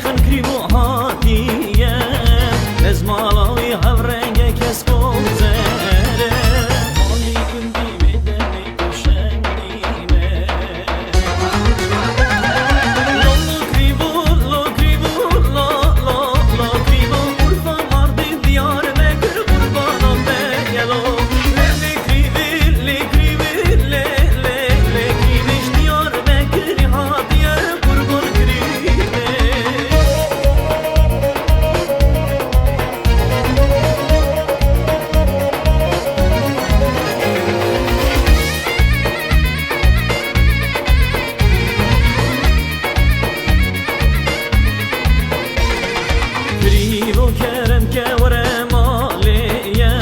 خن کریو هاتیه لزمالاوی هفرنگه کس کوزره مالی کندی بدنی کشنگینه لولو کریو لو کریو لا لا لا کریو urfa mardin diyar mekr kurbanam beyelo le kریو le kریو le kریوش diyar mekr hadiye kurban kریو کریو کرم که ورم آلیم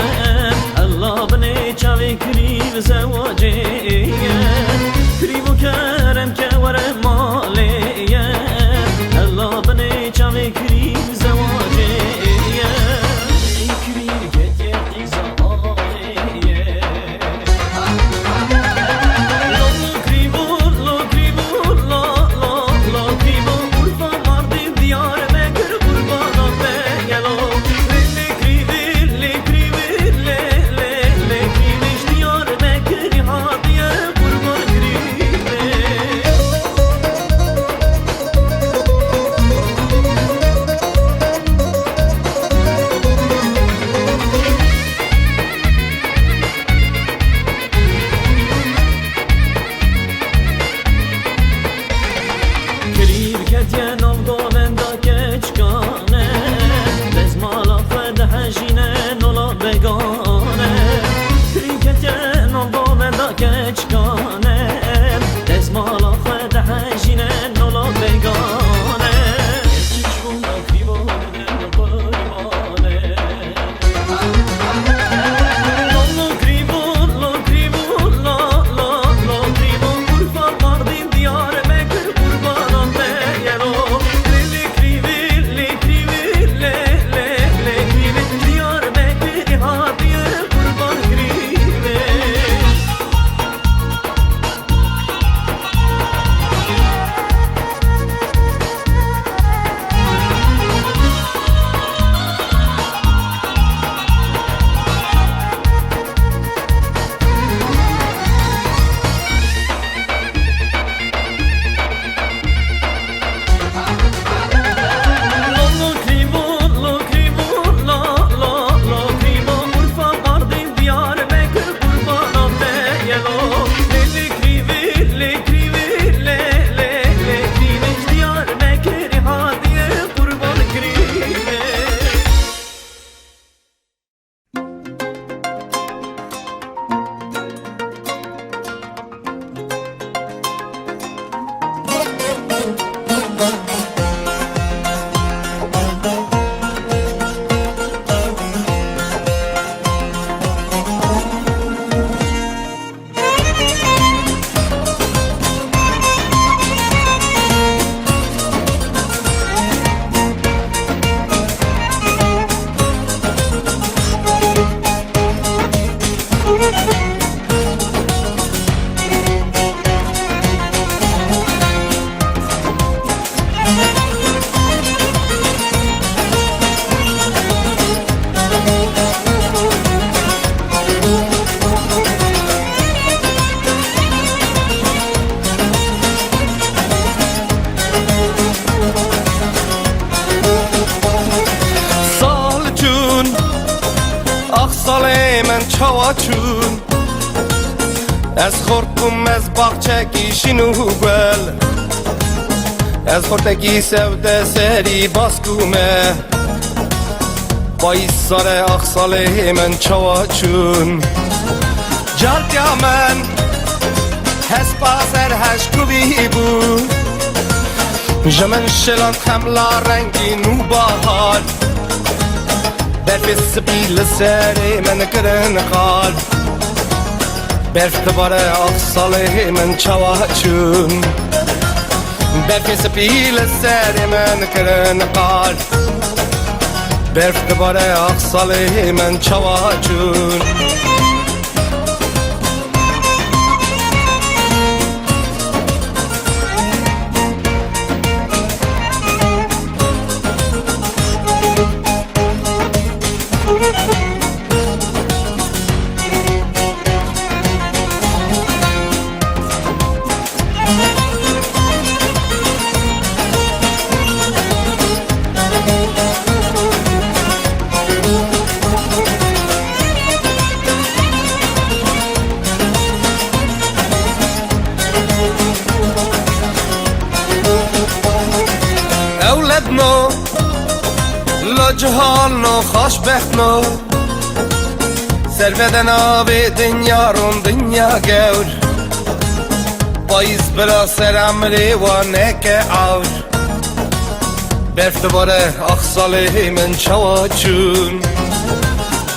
الله بنی چاوی کریو زواجیم کریو کرم که ورم آلیم الله بنی چاوی کریو زواجیم کریو گتیر ایزا آلیم لو کریو لو کریو لا لا لا کریو urfa mardin diyar mekr kurbanam beyelo le kریو le kریوش diyar mekr hadiye kurban kریو کریو کتیه نام دولندا کچکانه لزمالا خود هجینه نولا بگانه کریو کتیه نام دولندا کچکانه لزمالا خود هجینه نولا بگانه کچکونا کریو بدن قربانه لولو کریو لا لا لا کریو urfa mardin diyar mekr kurbanam beyelo le kریو le kریوش diyar mekr hadiye kurban kریو لولو کریو لا لا لا کریو urfa mardin diyar mekr kurbanam beyelo le kریو le kریوش diyar mekr hadiye kurban kریو سال جون آخ سال من چاوا چون از خورکم از باغچگی شنوبل از خورتگی سوده سری باسکومه بای سال آخ سال من چاوا چون جالتیا من هست بازر هشکوی بود جمن شلان خملا رنگی نو بهار برف سبیل سری من کرن قال برف تباره آخ ساله من چوا چون برف سبیل سری من کرن قال برف تباره آخ ساله من چوا چون اولادنا لجهالنا خوشبختنا سرودنا به دنیا رون دنیا گور بایز بلا سر عمری و نک عور برفت باره اخصاله من چوا چون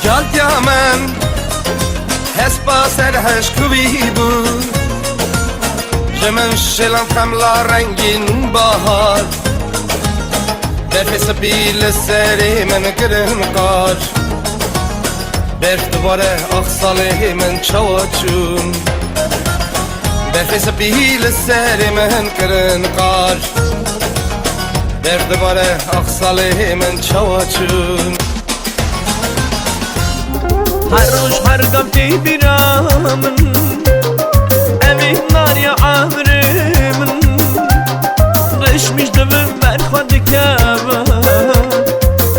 گل یا من حس با سرهش کوی بود جمن شلم کملا رنگین بهار برف سبیل سری من گرن قار برفت باره اخصاله من چوا چون برف سبیل سری من گرن قار برفت باره اخصاله من چوا چون هر روز هر گم تی بیرم امین ناری عمر من رشمیش دمم بر خود کبا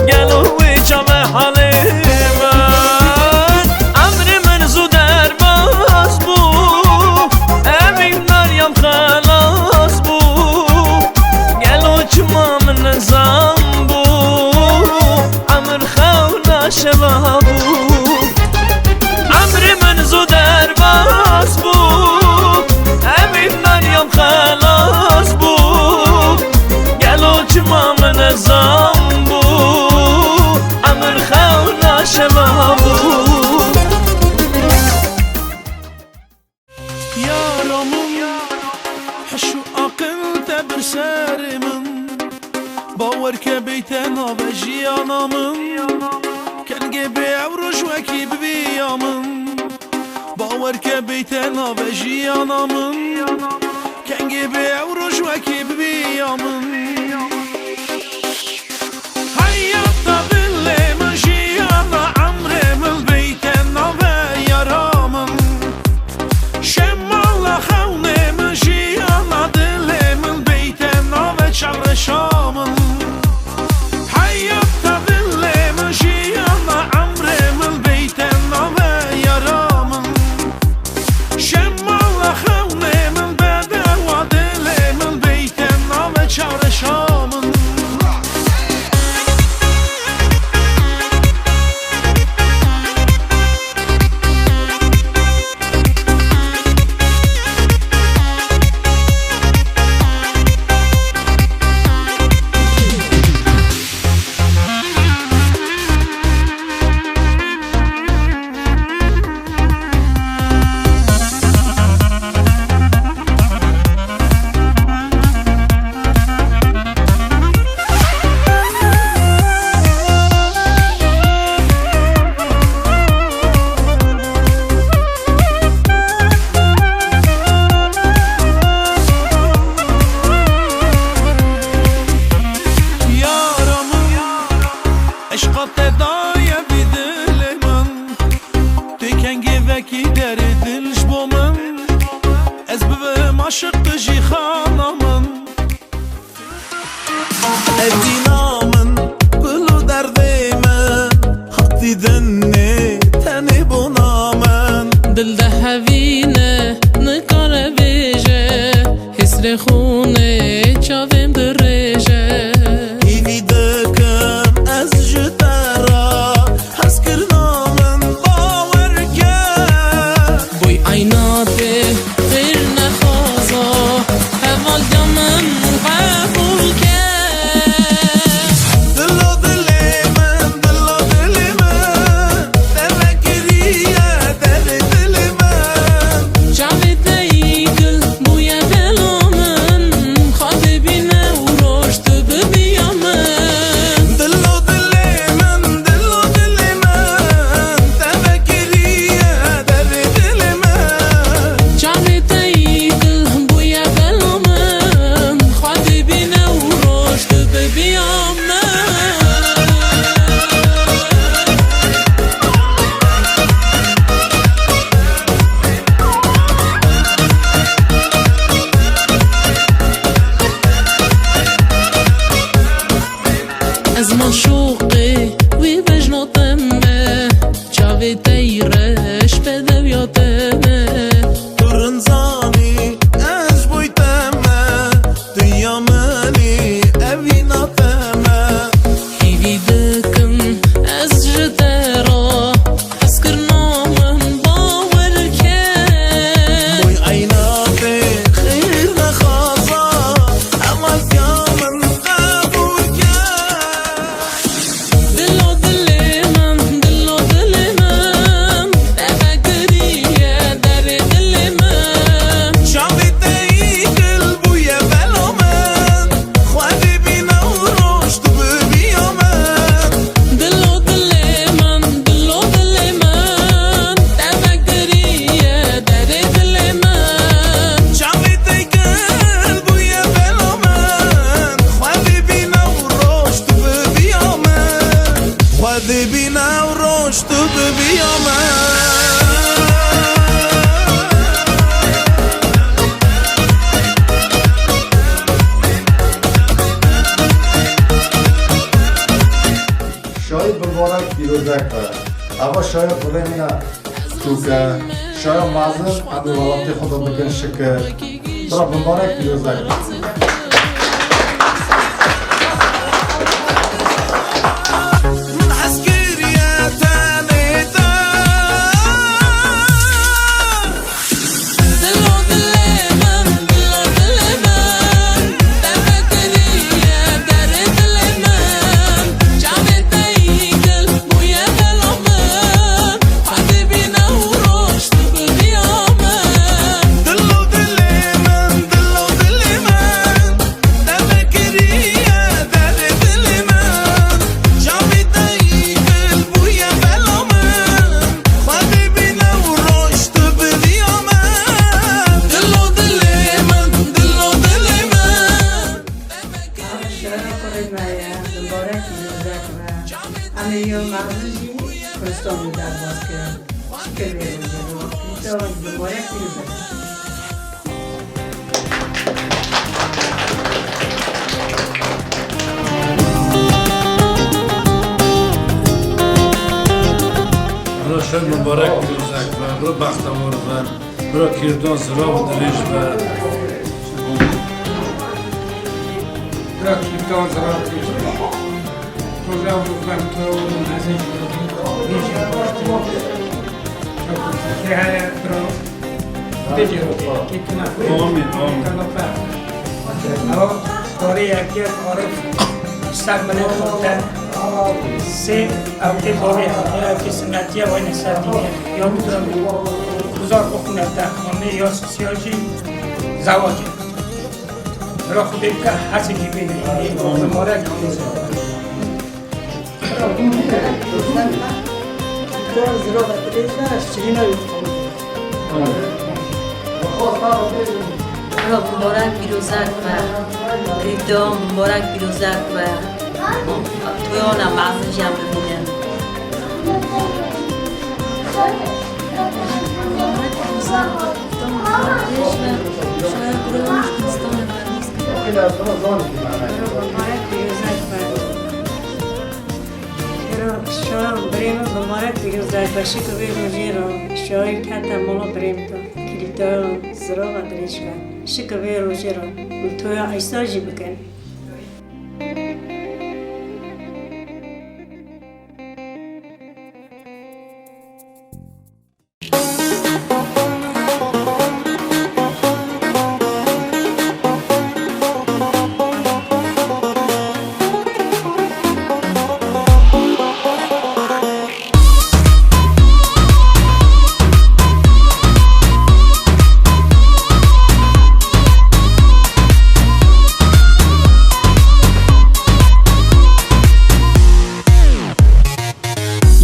گلوی چم حال من عمر من زود در باز بو امین ناریم خلاص بو گلو چما من نظام بو عمر خونا شما بو عمر من زود در باز بو امین ناریم خلاص بو گلو چما من نظام بو عمر خونا شما بو يارمون حشو عقل تبر سارمن باور كبيتنا بجيانامن كان جبي عروش وكي ببيامن باور كبيتنا بجيانامن كان جبي عروش وكي ببيامن حياتا باللي من جيانا عمري من بيتنا ويارامن شمال خوني من جيانا دلي من بيتنا وشعر شامن حياتا باللي من جيانا عمري من بيتنا ويارامن شمال خوني من بدر ودلي من بيتنا وشعر شامن شاوی تیرش بده یادمه Turunzani ez buyteme Dünya meli evinateme هیوی دکم از جدرا از کرنامم باور کن Boy aynate خیر نخازا Amal kamın kabul kar دلو دل من دلو دل من تفکریه در دل من Şavite ikil buye velomen Khwadi bina u roshtu biyomen دلو دل من دلو دل من تفکریه در دل من Şavite ikil buye velomen Khwadi bina u roshtu biyomen Khwadi bina u roshtu biyomen شاید مبارک پیروزک باد. اما شاید خدا مینا چوکه شاید مازن اما ولایت خدا بکن شکر. برا مبارک پیروزک باد. من عسكرية تانيتا دلو دل من دلو دل من تفکریه در دل من جامع تیگل بوی دلو من خواهد بینا و رشد بیامن دلو دل من تفكرية در دل من جامي تايقل بويا بلا من خواهد بينا و رشد بيامن دلو دل من دلو دل من شهر خود مایا مبارک می‌باشد و همه یوم عزیزی خواستم در باز کرد شکر می‌کنم تو مبارک می‌باشد برا شاید مبارک پیروزک و برا بختوار و برا کردان زرا و دلیش و برا کردان زرا و دلیش تو زاو بودم تو نزدیک نیش باشی که های برا بجی که کنه آمین او داری یکی عارف استقبال خودت سه او که داری که سنتی و نساتیه یا میتونم گذار بخونه در خانه یا سیاسی زواجه برای خودت که هرچی که بینه این مبارک می‌باشد مبارک پیروزک و ریدا مبارک پیروزک و تویانم مغزش هم ببینم مبارک پیروزک و شاید بریم مبارک پیروزک و شکر روزی را شاید کتا مولا بریم تو کلیتا زرا و دریش و شکر روزی را توی ایساجی بکن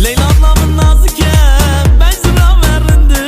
Leyla ablamın nazike ben zıra verindi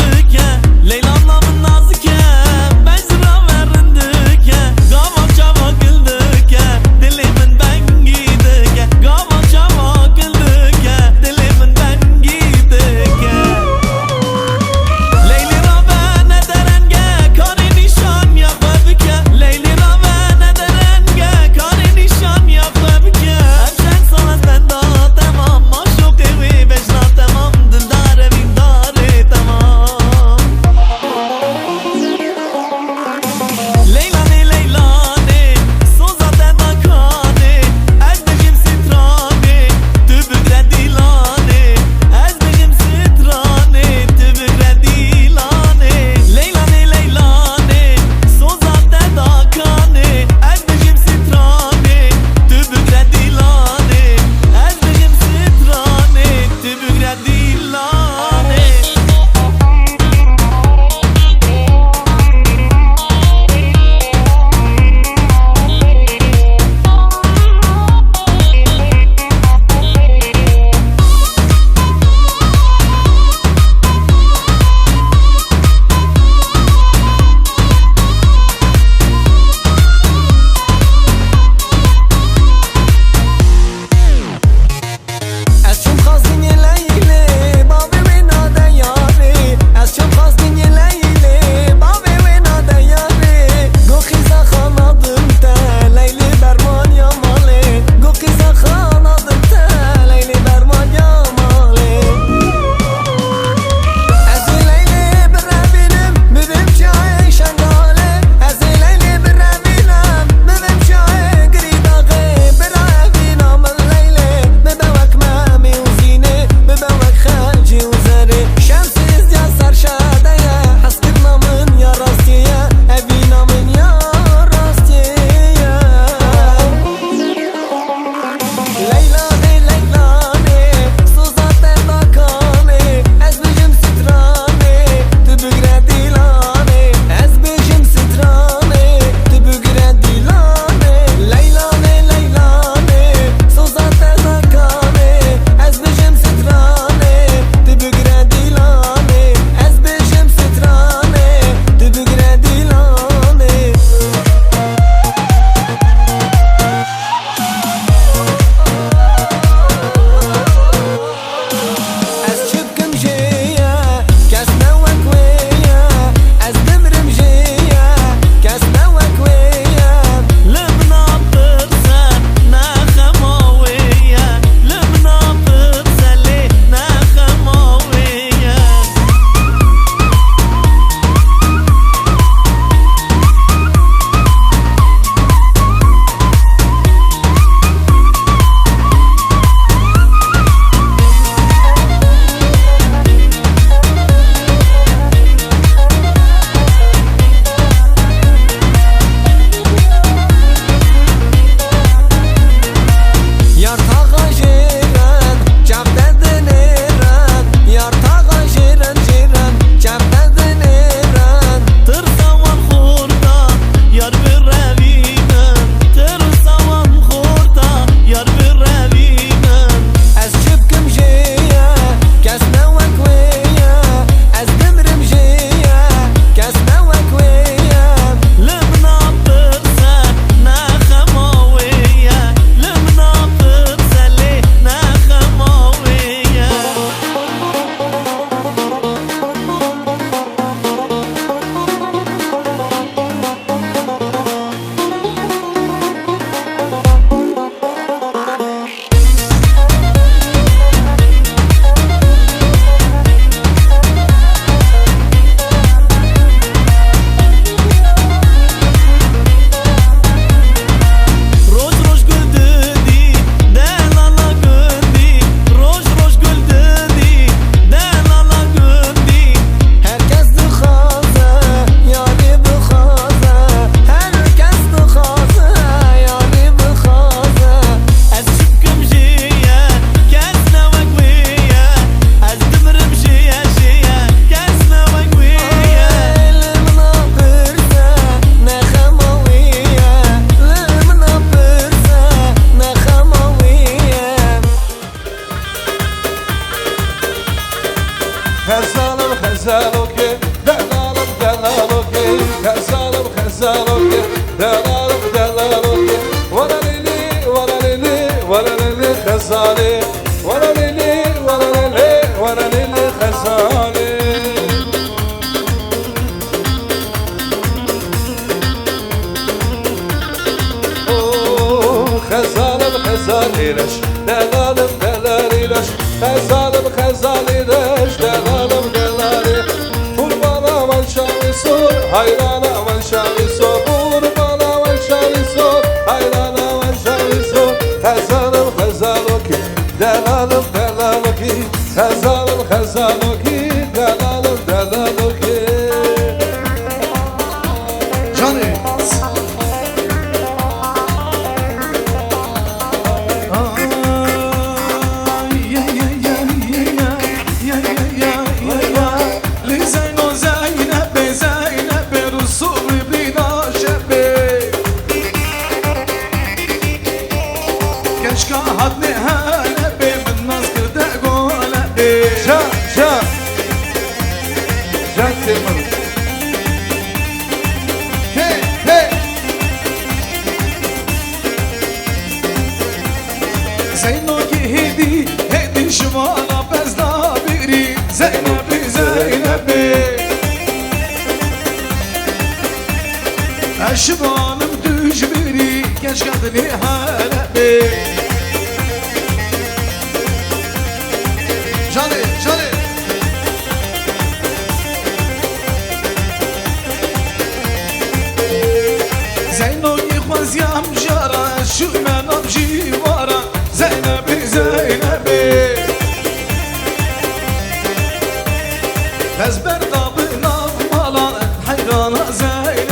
خزالم خزالوکی دلالم دلالوکی خزالم خزالوکی دلالم دلالوکی ورا لیلی ورا لیلی ورا لیلی خزالی ورا لیلی ورا لیلی ورا لیلی خزالی خزالم خزالیش دلالم دلالیش خزالم خزالیش دلالم دلالی قربانا من شامی سور hayran'a من شامی سور قربانا من شامی سور hayran'a من شامی سور خزالم خزالوکی دلالم دلالوکی خزالم خزالوکی دلالم دلالوکی Johnny. Şivanım düş biri geç kadını halabi Johnny, Johnny Zeyno'yu khwaziyam jara şu menam jivara Zeynebi Zeynebi Ezber dabı navmalan hayrana Zeynebi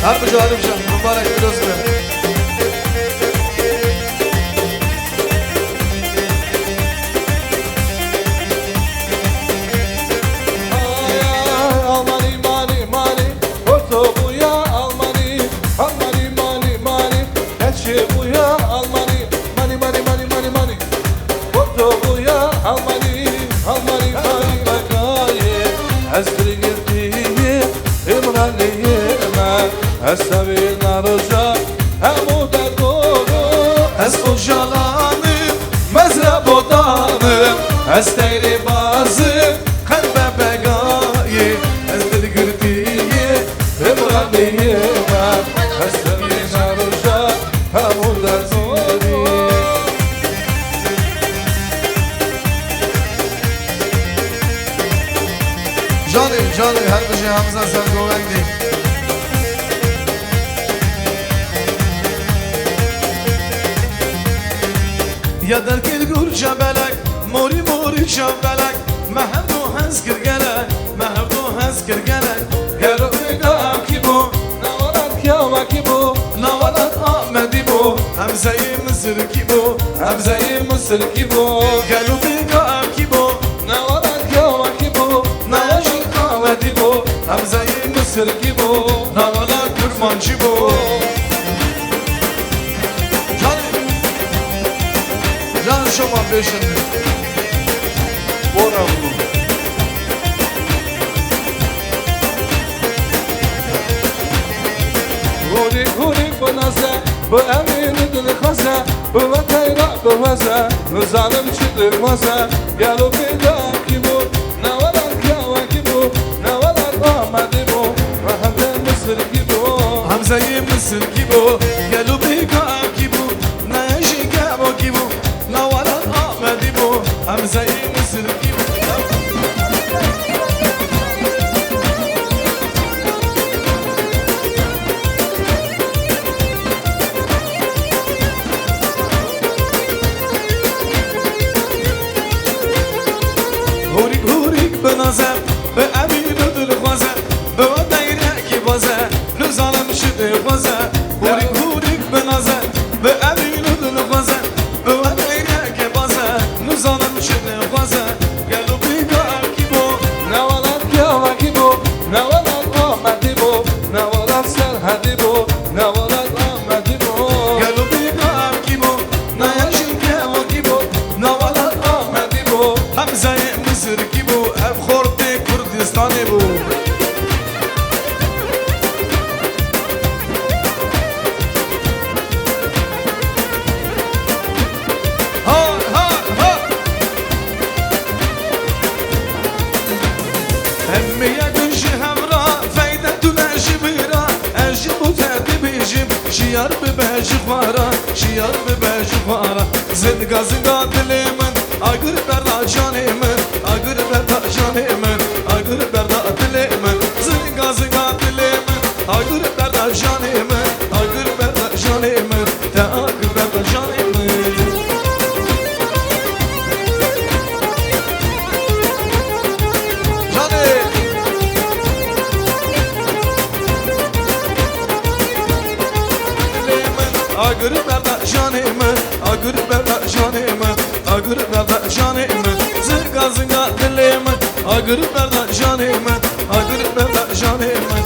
Harbi canım canım mübarek bir olsun. Almani mani mani Oto buya Almani Almani mani mani Eçi buya Almani Mani mani mani mani mani Oto buya Almani Almani mani mani Ezdir girdiği İmraniyeme Essevi naruca Emude doğru Ez hocalanım mezrep odanım Ez teyri bazım kalbe begayı Ez dilgirdiği İmraniyeme Essevi naruca Emude doğru Johnny her bir şey Hamza sen govendi Ya derkel gurca belek Mori mori çavelek Mehevdu hezkir gelek Mehevdu hezkir gelek Gelo ida ki bu Navarat kiyama ki bu Navalat Ahmedi bu Hamze-i Mısır ki bu Hamze-i Mısır ki bu Gelu biga ki bu Navarat kiyama ki bu Nayaşik Ahmedi bu Hamze-i Mısır ki bu Navalat Kürmancı bu Can şoma beşini Bora bu Guri guri bu naze Bu emini dil khaze Bu vatayra bu vaze Zalim çıdır vaze Gelo bida ki bu Navarat kiyama ki bu Navarat Ahmedi bu Hamze-i Mısır ki bu Hamze-i Mısır ki bu Gelu biga ki bu Nayaşik Ahmedi ki bu Navalat Ahmedi bu Hamze-i Mısır ki bu Hurik hurik benazem Be emir dur khwazem Be wa dayre ki baze Nuzalem şide khwazem Hurik hurik خوارا شیار ببر خوارا زندگا زندگا دل من اگر بردا جان من اگر بردا جان من اگر بردا دل من زندگا زندگا دل من اگر بردا جان من اگر بردا جان من تا اگر بردا جان من اگر بردا جان من اگر بردا جان من اگر بردا جان من زنگا زنگا دل من اگر بردا جان من اگر بردا جان من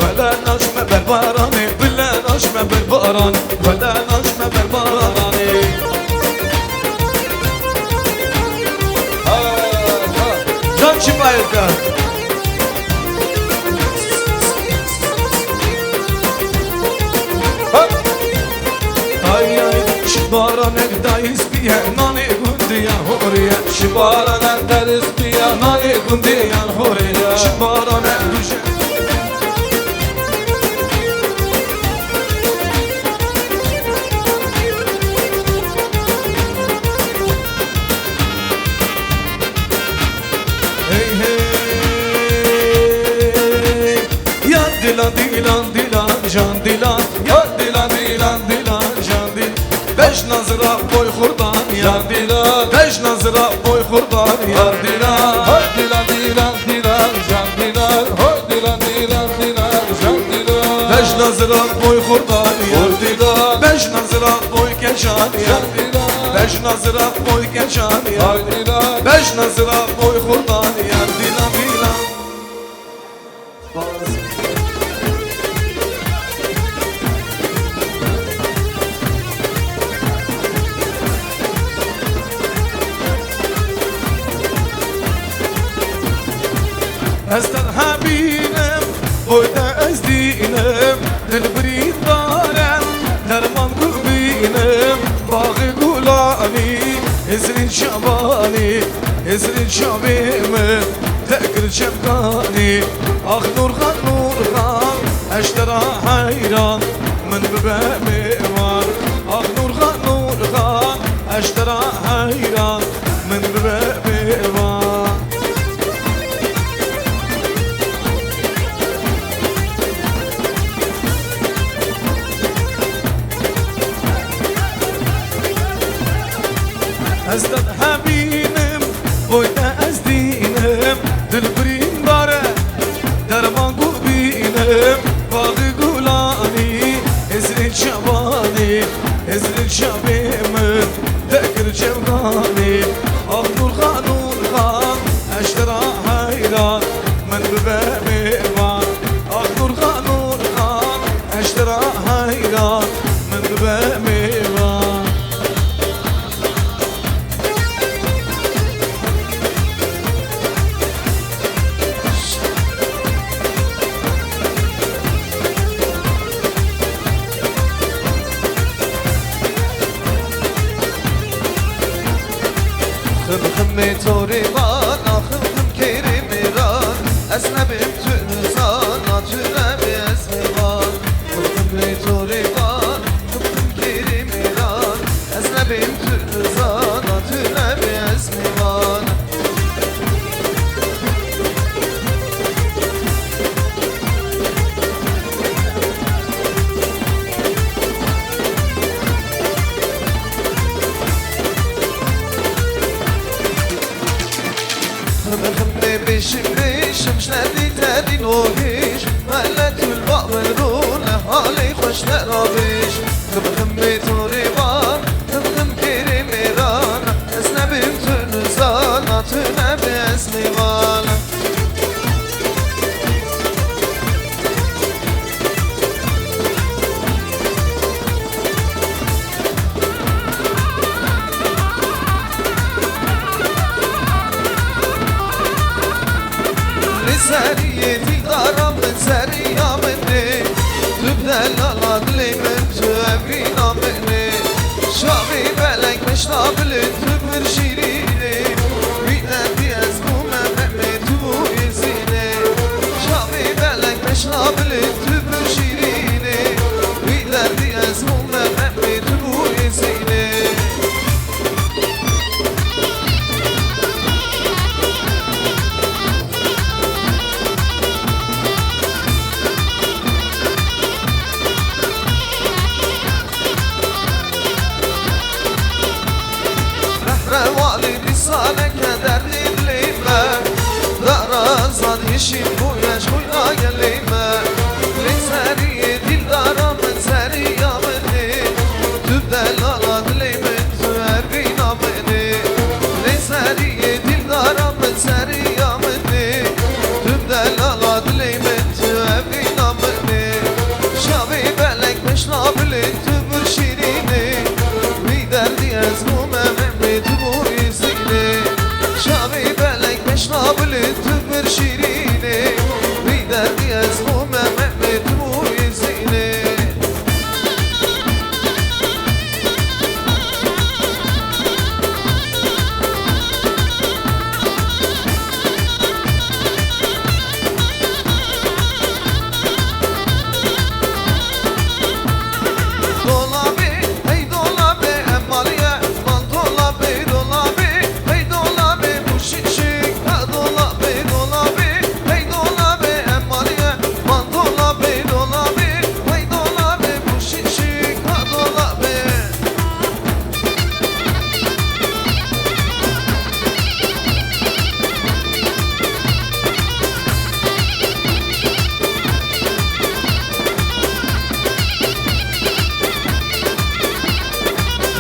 ولا نجم بالباران بلا نجم بالباران ولا نجم بالباران Чипаевка. Ay şibara nekda ispiye nane gundiya horiya şibara nekda ispiye nane gundiya horiya şibara nekda dilan dilan dilan can dilan ya dilan dilan dilan can dil beş nazıra boy kurdan ya dilan beş nazıra boy kurdan ya dilan hoy dilan dilan dilan can dilan hoy dilan dilan dilan can dilan beş nazıra boy kurdan ya dilan beş nazıra boy keşan ya dilan beş nazıra boy keşan ya dilan beş nazıra boy kurdan ya dilan dilan استن حبيبم بودا ازدينم دلبري دارم درمان قبينم باغي قولاني ازرين شباني ازرين شبيم تأكل شبقاني اخ نور خان نور خان اشترى حيران من بباب ايمان اخ نور خان اشترى حيران من بباب ايمان ازداد حبیبم بویده از دینم دلبرین داره درمان گو بینم باقی گولانی ازرین شبانی ازرین شبیم دکر جمعانی آخ نور خان اشترا حیران من ببه میوان آخ نور خان اشترا حیران من ببه میوان خم توری بان آخم کری میران اسنبیم تونزان ناتونم اسمیوان خم توری بان خم کری میران اسنبیم تونزان ناتونم اسمیوان بشم بشم شدی ترین اوهیش ملت البابرون حالی خوش نرابیش خم توری بان خم کری میران اسنبیم تونزان ناتونم اسمیوان سريتي غرام من سريا مني تبدل الأغلي من تبرينا مني شعبي بلك مش نابل Revali bir sane kederli dilime Darazan işim bu yaş kuyla gelime Lezeri dildaramın seri yameni Tübdel ala dilimin tüer binameni Lezeri dildaramın seri yameni Tübdel ala dilimin tüer binameni Şabi belek meşrabili tübür şirini Bir derdi ezmume Mehmet bu izini Şabi belek meşrabili tübür şirini Bir derdi ezmume Mehmet bu izini Dolabi, hey dolabi, emmaliye Man dolabi, dolabi, hey dolabi Bu şişik, ha dolabi, dolabi Hey dolabi, emmaliye Man dolabi, dolabi, hey dolabi Bu şişik, ha dolabi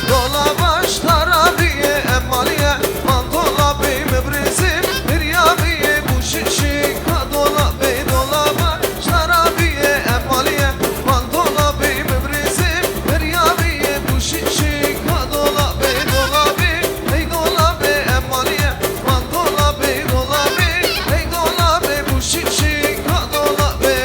Dolabaş tarabiye emmaliye Man dolabi mebrizim Miryabiye bu şişik Ha dolabi dolabaş tarabiye emmaliye Man dolabi mebrizim Miryabiye bu şişik Ha dolabi dolabi Hey dolabi emmaliye Man dolabi dolabi Hey dolabi bu şişik Ha dolabi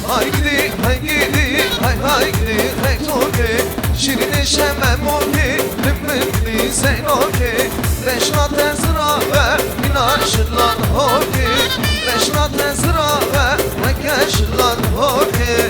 Hay gidi, hay gidi, hay gidi, hey toke Şirin şemem oke, limmitli sen oke Beşrat ezra ve inaşırlan hoke Beşrat ezra ve mekeşırlan hoke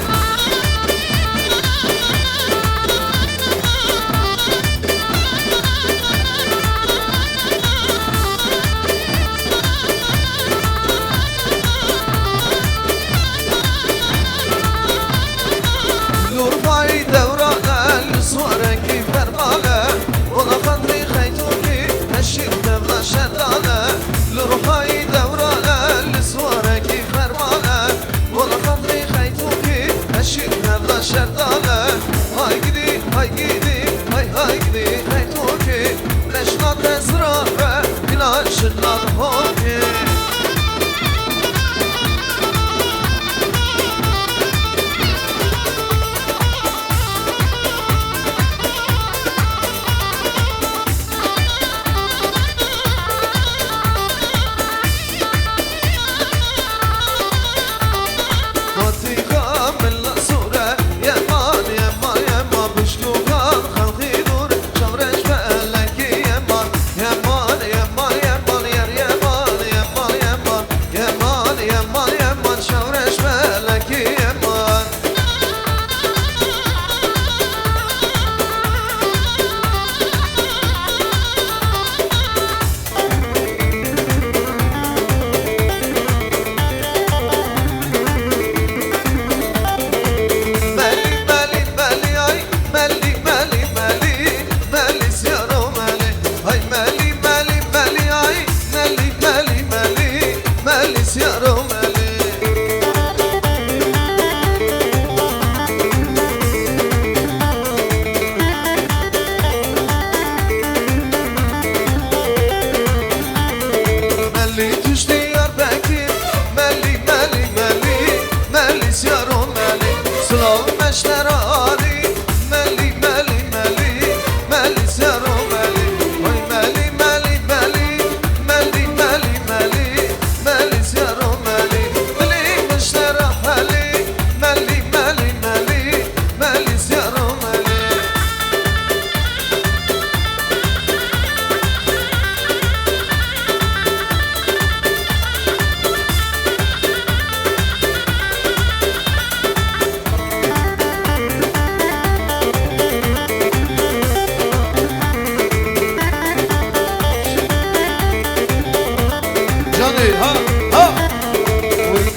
Lurfay devrane, lüsvareki fermale Ola kadri khaytuki, eşir devla şerdane Lurfay devrane, lüsvareki fermale Ola kadri khaytuki, eşir devla şerdane Hay gidi, hay gidi, hay gidi, khaytuki Leşnat ezra ve inaşırlan hoki Yeman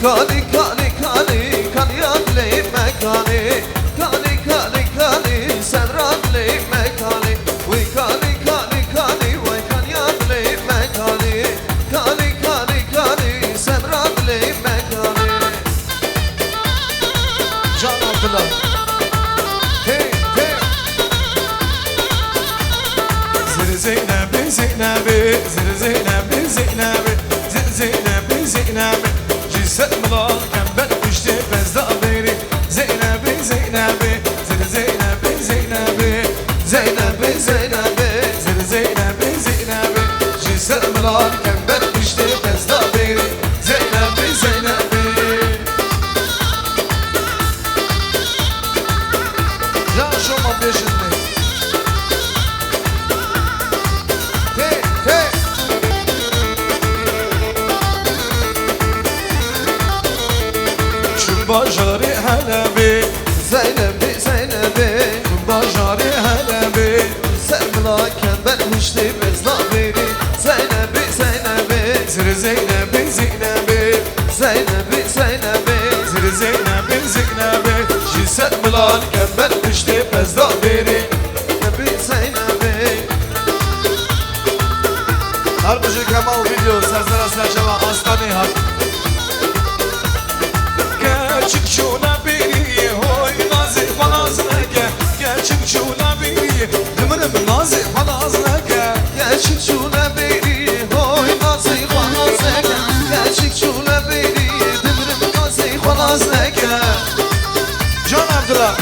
kani kani kani kanyan le mekani kani kani kani sedran le mekani we kani kani kani we kanyan le mekani kani kani kani sedran le mekani Can Abdullah hey hey Zeynep Zeynep Zeynep Zeynep Zeynep Zeynep Cisset mılar kembel pişti bezda beri Zeynep Zeynep Zeynep Zeynep Zeynep Zeynep Zeynep Zeynep Cisset mılar kembel pişti bezda beri Zeynep Zeynep Ya şoma peşinde Bajari helebi Zeynep'i Zeynep'i Bajari helebi Sevla kembel müşti bezla beri Zeynep'i Zeynep'i Zeynep'i Zeynep'i Zeynep'i Zeynep'i Zeynep'i Zeynep'i Ciset mılan kembel müşti bezla beri Zeynep'i Zeynep'i Harbucu Kemal video Serzara Serçava Astani Hak Gerçek şuna biri hoy nazik falaz neke Gerçek şuna biri dımırım nazik falaz neke Gerçek şuna biri hoy nazik falaz neke Gerçek şuna biri dımırım nazik falaz neke Can Abdullah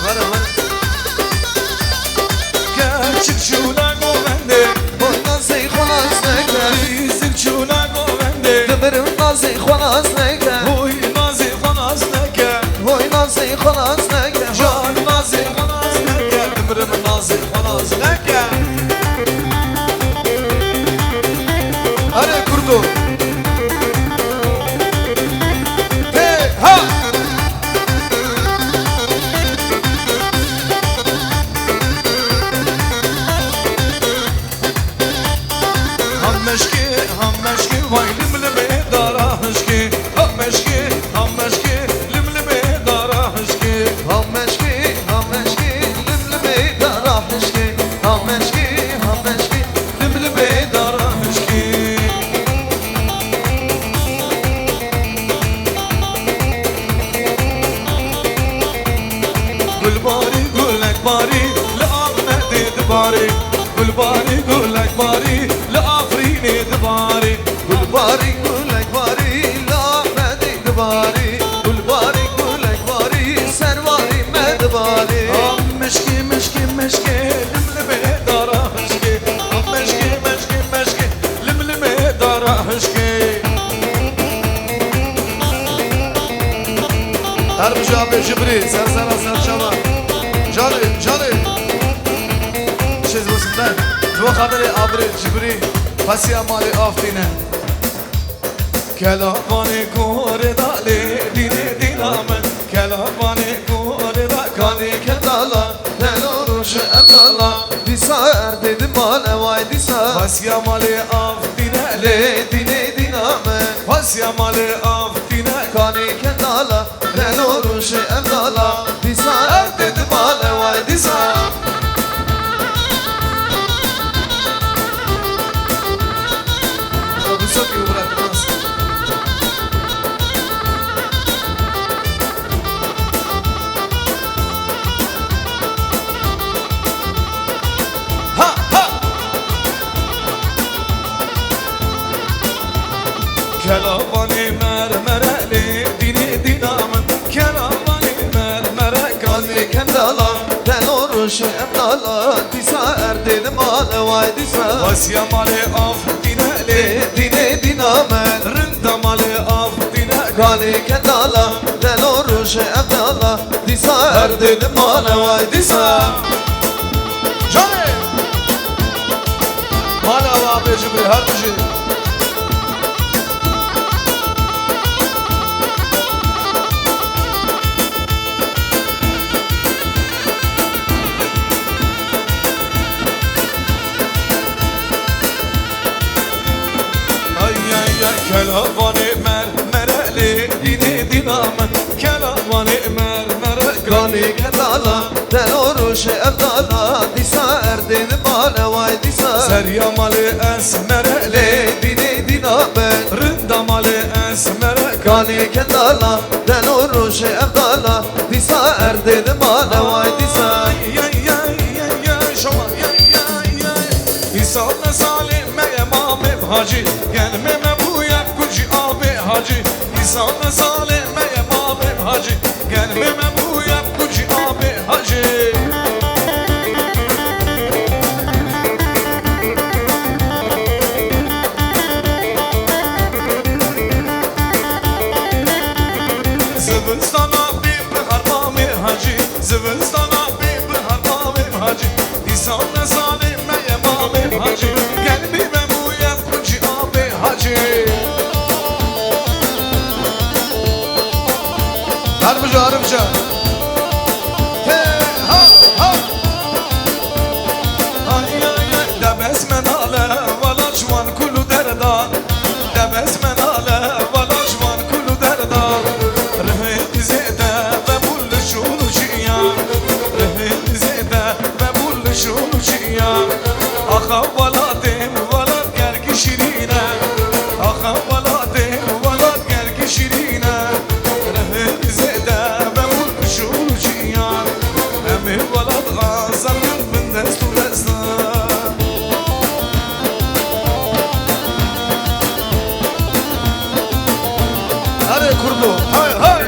Var var Gerçek şuna govende hoy nazik falaz neke Gerçek şuna govende dımırım نازی خلاص نکه وای نازی خلاص نکه وای نازی خلاص نکه جان نازی خلاص نکه دمرم نازی خلاص نکه آره کردو hey ha هم مشکی وای لملمه داره هشکی هم مشکی لملمه داره هشکی هم مشکی لملمه داره هشکی هم مشکی لملمه داره هشکی گلباری گلک باری لآمد دباری گلباری گلک باری لآفرین دباری گلباری گلک باری لآمد دباری گلباری گلک باری سرواری مدباری مشکی لملمه داره هشکی مشکی لملمه داره هشکی هر بجا به جبری سرسرا سرچما جاني چیز بسندن تو خبر عبر جبری پسیا مالی آفتینه کلابانی کوره دالی دینه دینامن کلابانی کوره دا کانی کدالا نلو روش ابدالا دیسا اردیدی مال وای دیسا پسیا مالی آفتینه لی دینه دینامن پسیا مالی آفتینه کانی کدالا نلو روش ابدالا دیسا اردیدی مال وای دیسا Высокий убрать нас. Ха-ха! Kelavani mermereli dini dinamın Kelavani mermere kalbi kendala Ben oruç emdala Disa erdedim ale vay disa Vasya male af dineli dini dinamın Rında male af dine Kali kendala Ben oruç emdala Disa erdedim ale vay disa Canım Mala va bejibri her bejibri Kelavani mermereli dini dinamın Kelavani mermere gani Dala del oruç evdala disa erdin male vay disa Seryamali esmereli dini dinamen Rındamali esmere Gani kendala del oruç evdala disa erdin male vay disa İsa'na salime emamim hacı Gelmeme bu yakkucu abi hacı İsa'na salime emamim hacı Gelmeme bu yakkucu abi hacı Zıvınstana bir harmami hacı Zıvınstana bir harmami hacı İsa'na salime emamim hacı Gelmeme bu yakkucu abi hacı Harbici harbici Hadi kurdu, hay hay.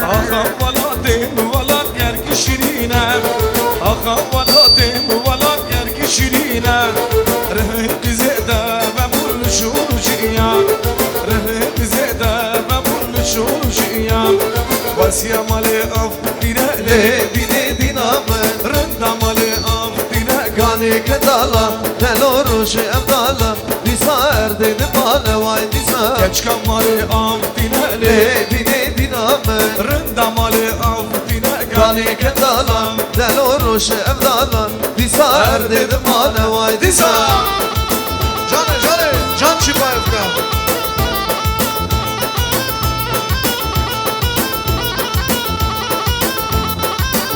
Aha valadim valat gergi şirine Aha valadim valat gergi şirine Rıhı bize de ve buluşur ciyan Rıhı bize de ve buluşur ciyan Vasiyamali af dinele dini dinamen Rındamali af dine Gani kendala del oruç evdala disa erdin male vay disa Geç kamali af dinele dini dinamen Rındamali af dine Gani kendala del oruç evdala disa erdin male vay disa Canı can Çipaev'de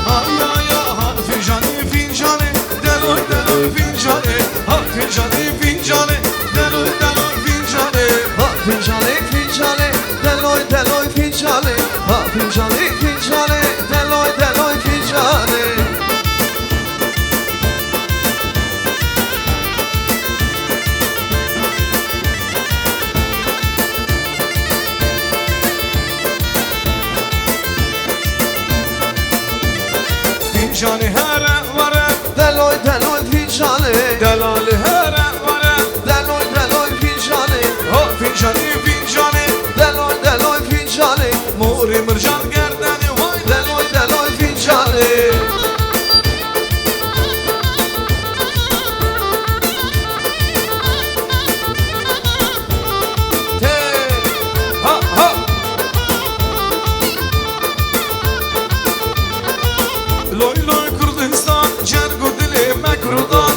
Ay ay ay fincani fincani Deloy deloy fincani Ha fincani fincani Deloy deloy fincani Ha fincani fincani deloy deloy fincani Ha fincani fincani deloy deloy fincani Fincani here vare Deloy deloy fincani Delali here vare Deloy deloy fincani Ha fincani fincani Deloy deloy fincani Muri mırcan gerdeni vay Deloy deloy fincani Ha ha Loy loy Kürdistan Cergu dili mekrudan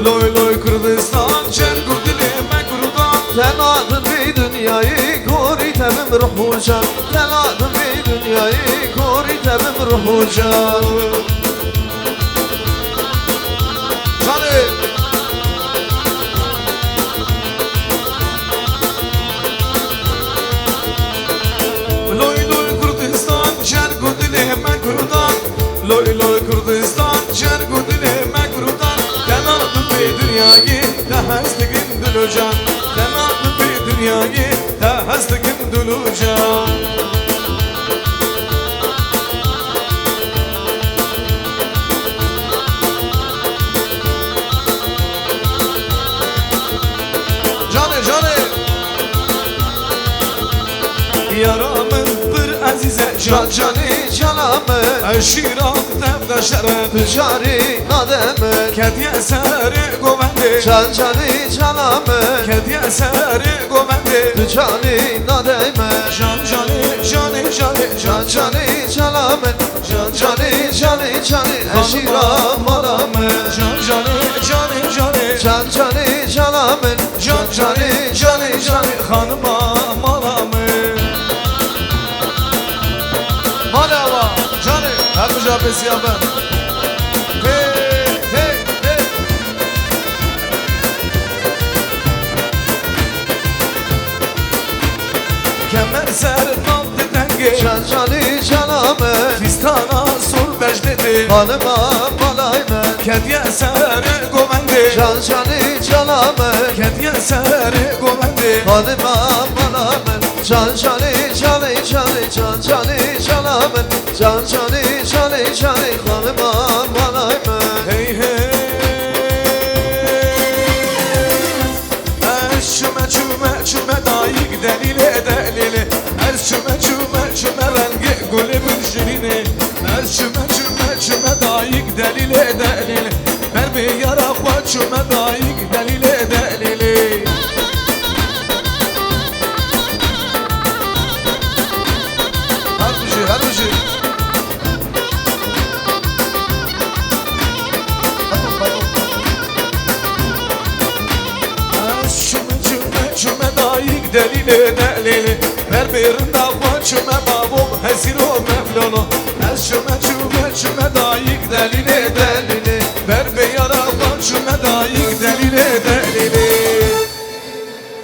Loy loy Kürdistan Cergu dili mekrudan Sen adın bir dünyayı Kori temim ruhu can Sen adın bir dünyayı Kori temim ruhu can Canı Loy loy Kürdistan Cergu dili mekrudan Loy loy Kürdistan Cergu dili mekrudan Sen adın bir dünyayı Tehestigin dülücan Sen adın bir dünyayı Tehestigin dülücan Canı Yaramın bir azize Can cani canamı Eşiram devde şeref Tücari nademe Kediye seri govendi Can cani canamı Kediye seri govendi Tücari nademe Can cani Can cani canamı Can cani cani canı eşira malamın Can canı canı canı Can canı canamın Can canı canı canı hanıma malamı Malava canı her mücadelesi ya ben Hey hey hey Kemer serin altı denge Can canı canamın Fistana sur becdedi Hanıma malaymen Kediye seri govendi Can canı canamın Kediye seri govendi Hanıma malamın Can canı canı canı can canı canamın Can canı canı canı hanıma malaymen Hey hey Ez çüme çüme çüme dayık delile delile Ez çüme çüme çüme rengi gülü bülşirini Ez çüme çüme çüme dayık delile delile Ver bir yarakla çüme dayık delile delile Her bir şey Çüme dayık delile delile Ver bir dava çüme babum hezir o mevlana Ez çüme dayık delile delile Ver bir yarava çüme dayık delile delile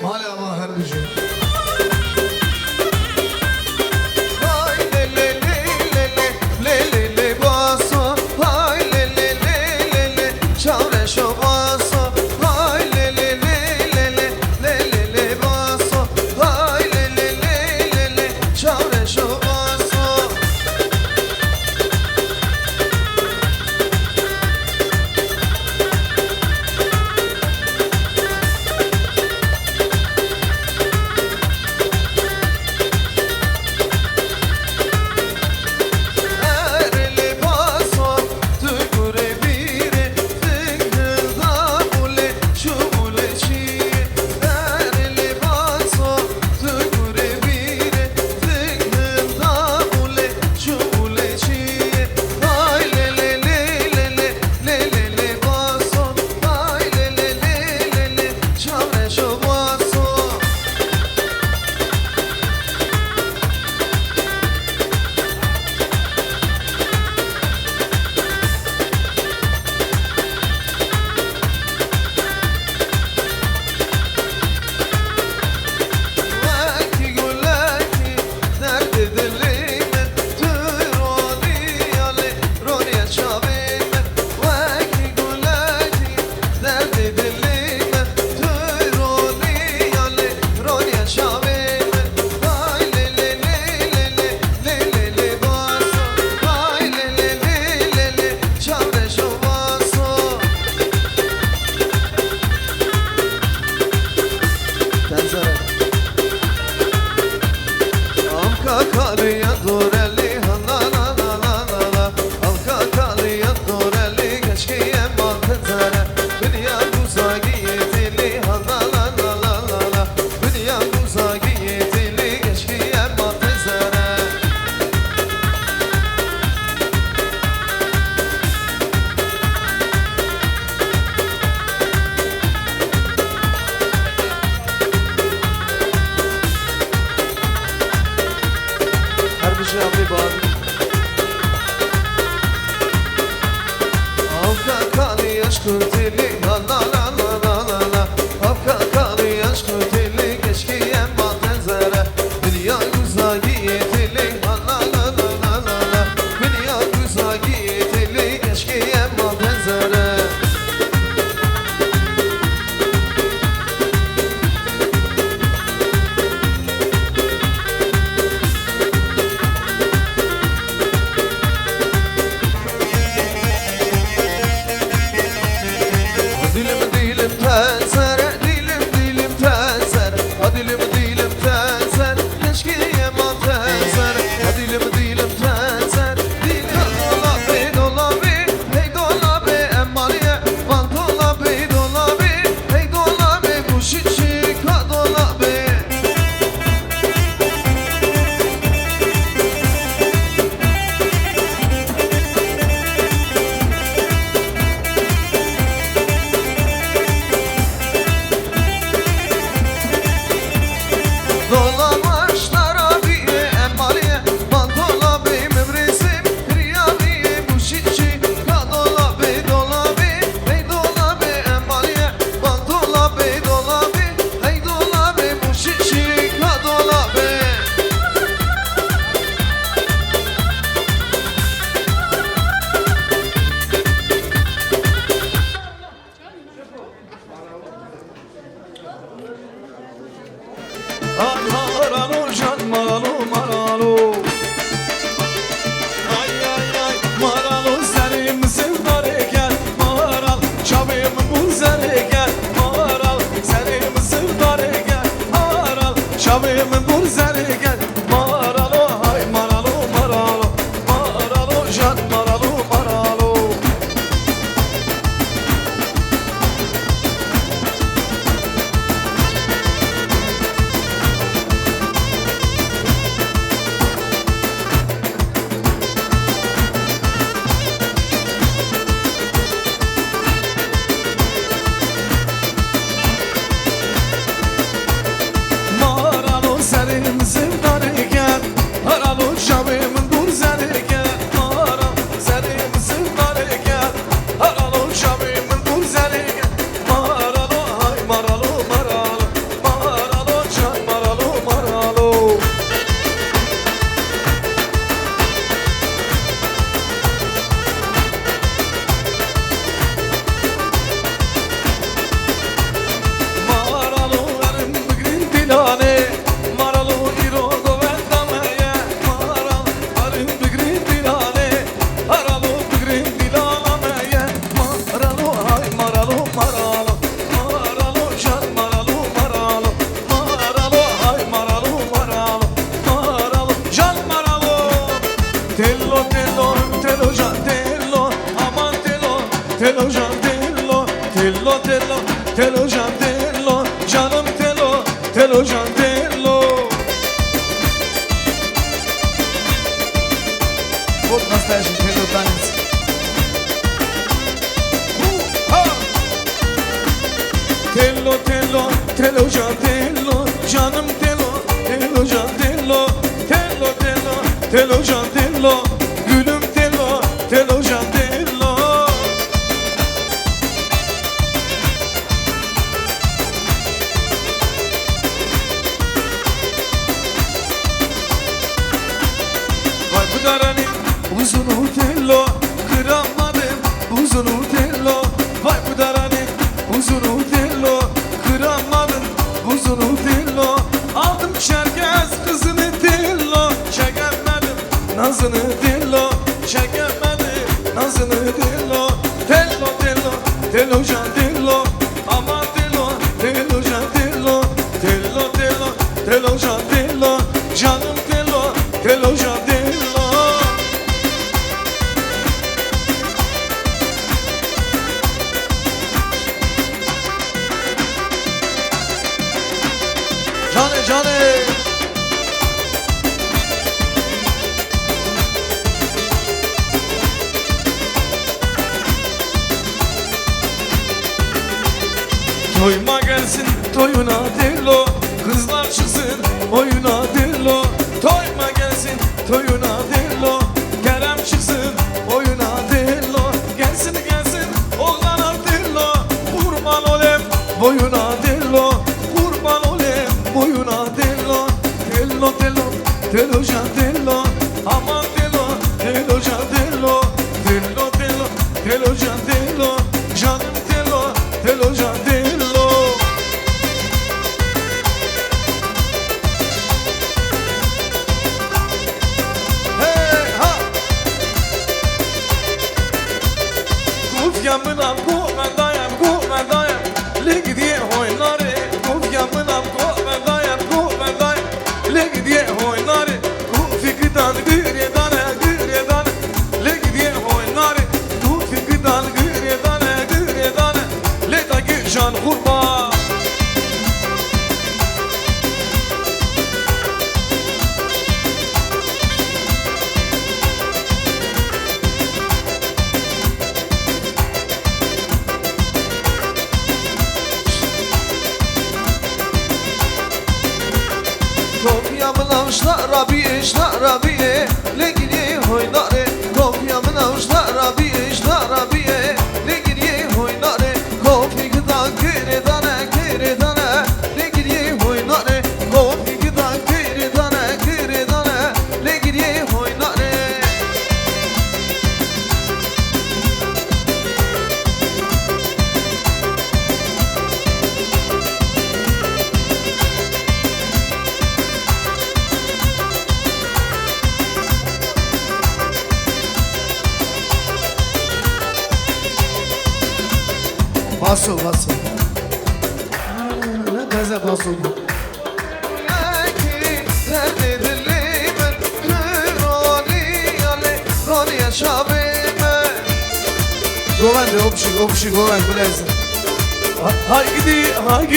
Hala her bir şey Hay le le le le le le le basso Hay le le le le çavre şo basso Hay le le le le le basso Hay le le le çavre şo basso Erle basso tu kure bire tıngılda bule şu bule çi Erle basso tu kure bire tıngılda bule şu bule çi Hay le le le le basso Hay le le çavre şo basso Vaki gulaki nerede dilimin Türoni yale roniye çabimin Vaki gulaki nerede dilimin Türoni yale roniye çabimin Hay le le le basso Hay le le çavre şo basso Tenzere Amka kalıya doreli la la la la la la Amka kalıya doreli keşke man tenzere Dünya uzagi yetili la la la la la la Dünya uzagi yetili keşke man tenzere Her bir şey yapayım abi Avka kali yaş kurtili la la la la la la la Avka kali yaş kurtili keşke yemma tenzere Dünya güzagi yetili la la la la la la la Dünya güzagi yetili keşke yemma tenzere şabimin dur zerike Mara zerim zırdarike Haralo şabimin dur zerike Maralo hay maralo maralo Maralo çay maralo maralo Maralo verim bugün dilane Maralo irogo vendameye Maralo verim bugün dilane Maralo bugün dilanameye Maralo hay maralo maralo Maralo can maralo maralo Maralo hay maralo maralo Maralo can maralo Tello tello tello can tello Aman tello tello can tello Tello tello tello can tello Canım tello tello can tello Вот настоящий тело танец Tello tello tello can tello Canım tello tello can tello Tello tello tello can tello Gülüm tello tello can tello Vay bu daranın uzunu tello Kıramadım buzunu tello Vay bu daranın uzunu tello Kıramadım buzunu tello Aldım çerkez kızını tello Çekemedim nazını tello Çekemedim nazını tello Tello tello tello can tello Aman tello tello can tello Tello tello tello can tello Canım tello tello can tello Cane cane Toyma gelsin toyuna dillo Kızlar çıksın oyuna dillo Toyma gelsin toyuna dillo Kerem çıksın oyuna dillo Gelsin gelsin oğlana dillo Kurban olayım boyuna dillo Kurban olayım boyuna dillo Dillo dillo dillo can dillo Aman dillo dillo can dillo Dillo dillo dillo can dillo Canım dillo dillo can dillo Hey ha Guf yamınam guvendayam guvendayam Legi diye oynarı Guf yamınam guvendayam guvendayam Legi diye oynarı Gufi gıdan gıryedane gıryedane Legi diye oynarı Gufi gıdan gıryedane gıryedane Leda gir can kurban Kopyamın avuçlar Rabbi işler Rabbi'ye Legini oynare Kopyamın avuçlar Rabbi işler Rabbi'ye Legini oynare Kopy gıdan kıredane kıredane Legini oynare Kopy gıdan kıredane kıredane Legini oynare Basso basso Ne teze basso Govende opşi govend bilezin Hay gidi hay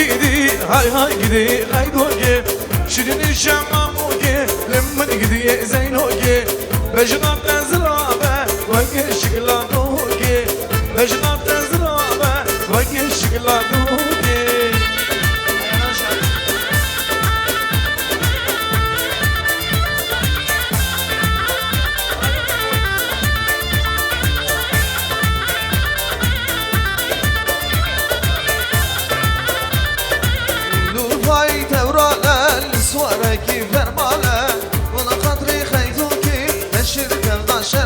gidi hay doge Şirini şemmam oge Lemmen gidi zeynoge Bejnam tezrabe Vege şıkla doge Bejnam tezrabe Vege şıkla doge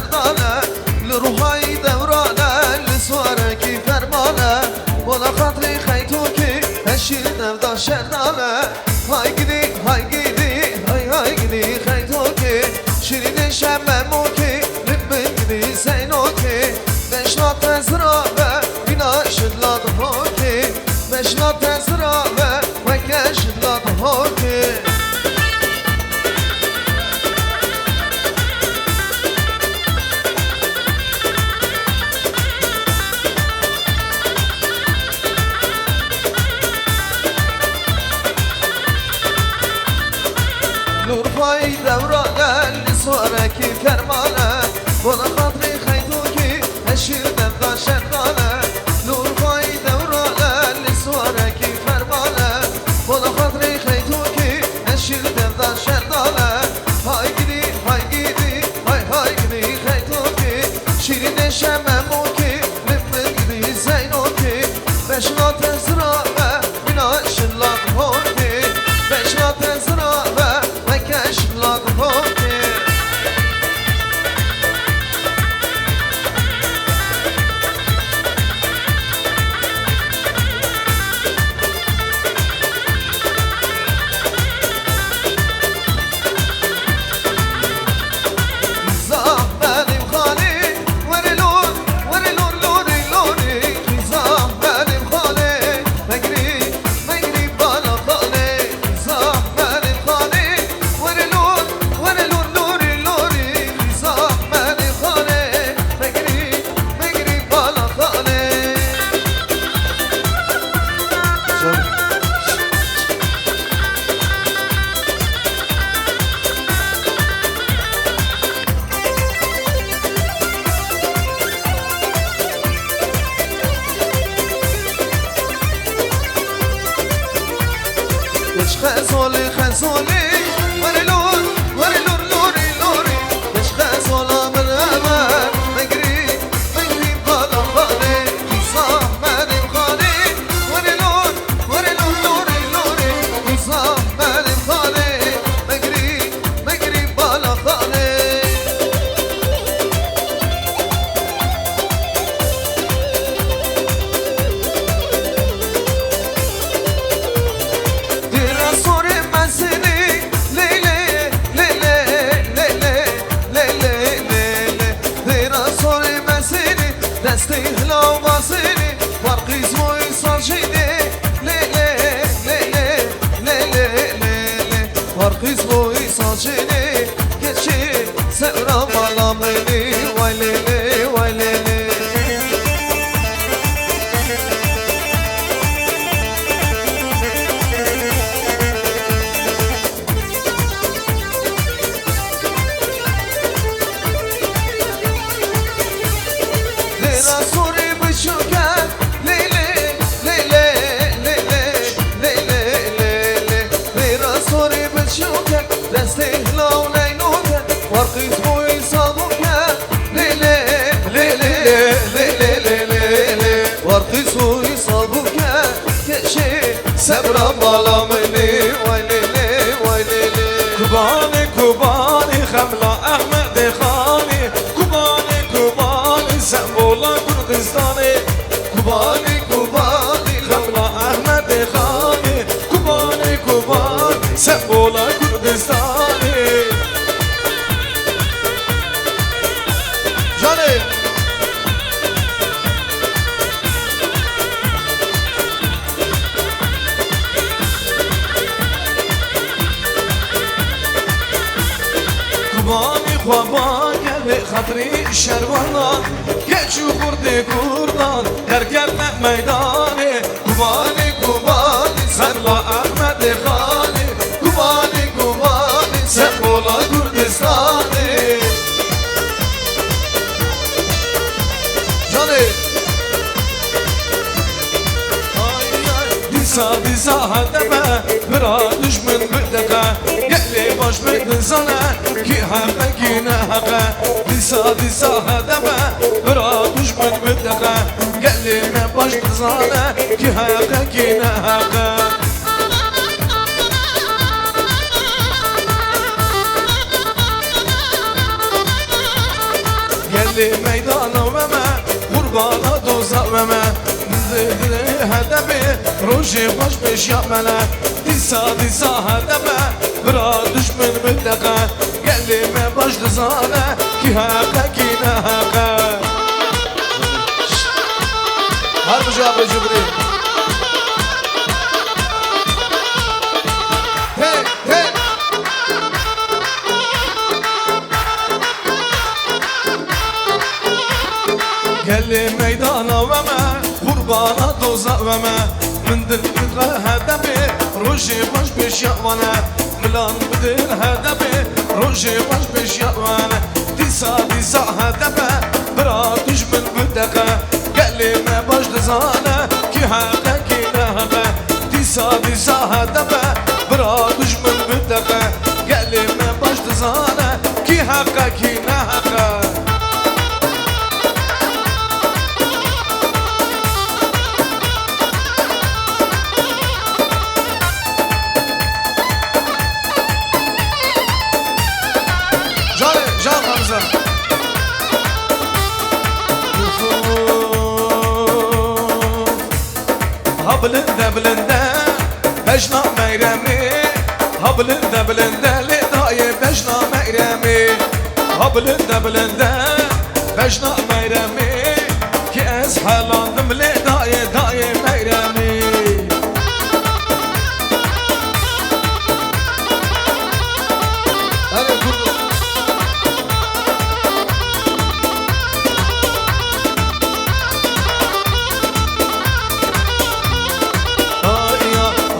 شردانه لروحای دورانه لسوارکی فرمانه ولا خاطری خیتو که هشیر نفدا شردانه های گیدی های گیدی خیتو که شیرین شممو که لبن گیدی سینو که بشنات تزرابه بینا شدلات هاکی بشنات تزرابه وکه شدلات هاکی نورهای دورانه لسوارکی فرمانه ولا خاطری خیتو که هشیر نفدا شردانه نورهای دورانه لسوارکی فرمانه ولا خاطری خیتو که هشیر نفدا شردانه های گیدی های گیدی خیتو که شیرین شممو که لبن گیدی زینو که بشنات زرابه بینا شلات هوکی بشنات زرابه وکش لات هوکی خزولي خزولي ورلور ورلور لوري لوري مش خزولة من أمان مجري بالا بالي صاح مالي بخالي ورلور ورلور لوري لوري صاح مالي بخالي مجري بالا بالي دستی هلا واسینی ورقی زوی ساجیدی لیلی لیلی لیلی لیلی ورقی زوی ساجیدی کشی سرم علامینی وای لیلی وای لیلی راسوری بشکن لیلی لیلی لیلی لیلی لیلی راسوری بشکن دستی هلاو نینوکن ورقی زوی صابوکن لیلی لیلی لیلی لیلی ورقی زوی صابوکن کشی سبرم بالا منی وای لیلی وای لیلی کوبانی خملا احمد خانی کوبانی سمبولا کردستانی کوبانی خملا احمد خانی کوبانی سمبولا کردستانی جانه کوبانی خوابا گل خاطری شروانا گچو خورده کردان درگرد میدانی کوبانی خملا احمد خانی کوبانی سمبولا کردستانی جانه دیسا هدمه برا دشمن بدقه گلی باش بدزانه کی همه گینه حقه دیسا هدمه برا دشمن بدقه گلی باش بدزانه کی حقه گینه حقه گلی میدان و من قربان دوزا و من دل هدفی روشی خوش پیش یا منه دیسا هدفه برا دشمن بدقه گلی می باش دزانه کی حقه کی نه حقه هر بجا بجبری گلی میدانا و من قربانا دوزا و من من دل هدفی روشی باش پیش یوانه ملان بدل هدفی روشی باش پیش یوانه دیسا هدفه برا دشمن بدقه گلی می باش دزانه کی حقه کی نه حقه دیسا هدفه برا دشمن بدقه گلی می باش دزانه کی حقه کی نه حقه جان حمزه ها بلنده بجنا میرمی ها بلنده لدای بجنا میرمی ها بلنده بجنا میرمی که از حالاندم لدای میرمی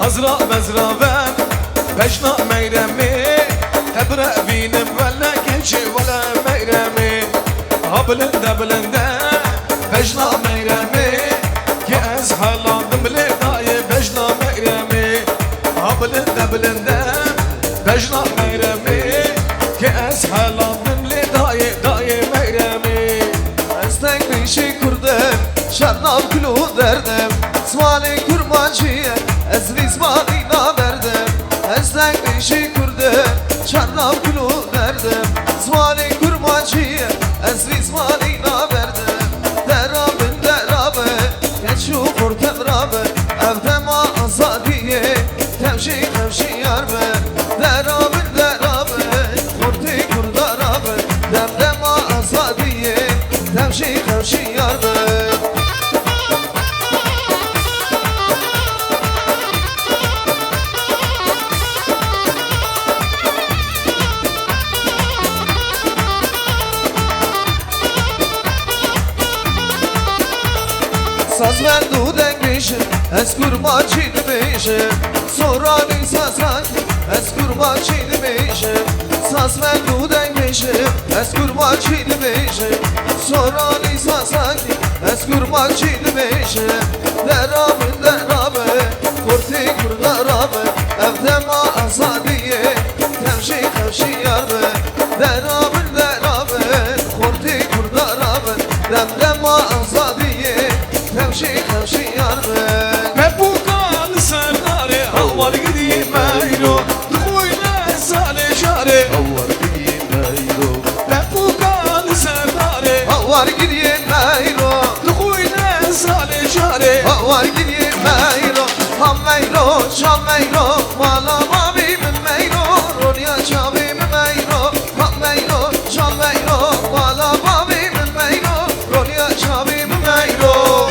Azra mezraven Peşna meyremi Tebre vinim vele geçi vele meyremi Ha bilinde Peşna meyremi Ki ez halandım le daye peşna meyremi Ha bilinde Peşna meyremi Ki ez halandım le daye meyremi Ez tek dişi kurdum Şernav külü derdim Svali kurmancıya Ez vizmani namerdim Ez tek dişi kurdum Şernav külü derdim Svali kurmancıya Ez vizmani namerdim Derabı Geç şu kurtem rabı Evdema azadiye Tevşi yarbe Derabı Kurti kurdarabı Devdema azadiye Tevşi yarbe Saz ver dudek bişir Ez kurmaçıydı bişir Sorani sazan Ez kurmaçıydı bişir Saz ver dudek bişir Ez kurmaçıydı bişir Sorani sazan Ez kurmaçıydı bişir Derabı Kurti kurdarabı Evdema azadiye Tevşi yarbe Derabı Kurti kurdarabı Devdema azadiye Tevşi yarbe Mebukan serdare Havar gidiyim meyro Dukuyne sale şare Havar gidiyim meyro Mebukan serdare Havar gidiyim meyro Dukuyne sale şare Havar gidiyim meyro Ham meyro, şam meyro Mala mavi min meyro Ronya çavi min meyro Ham meyro, şam meyro Mala mavi min meyro Ronya çavi min meyro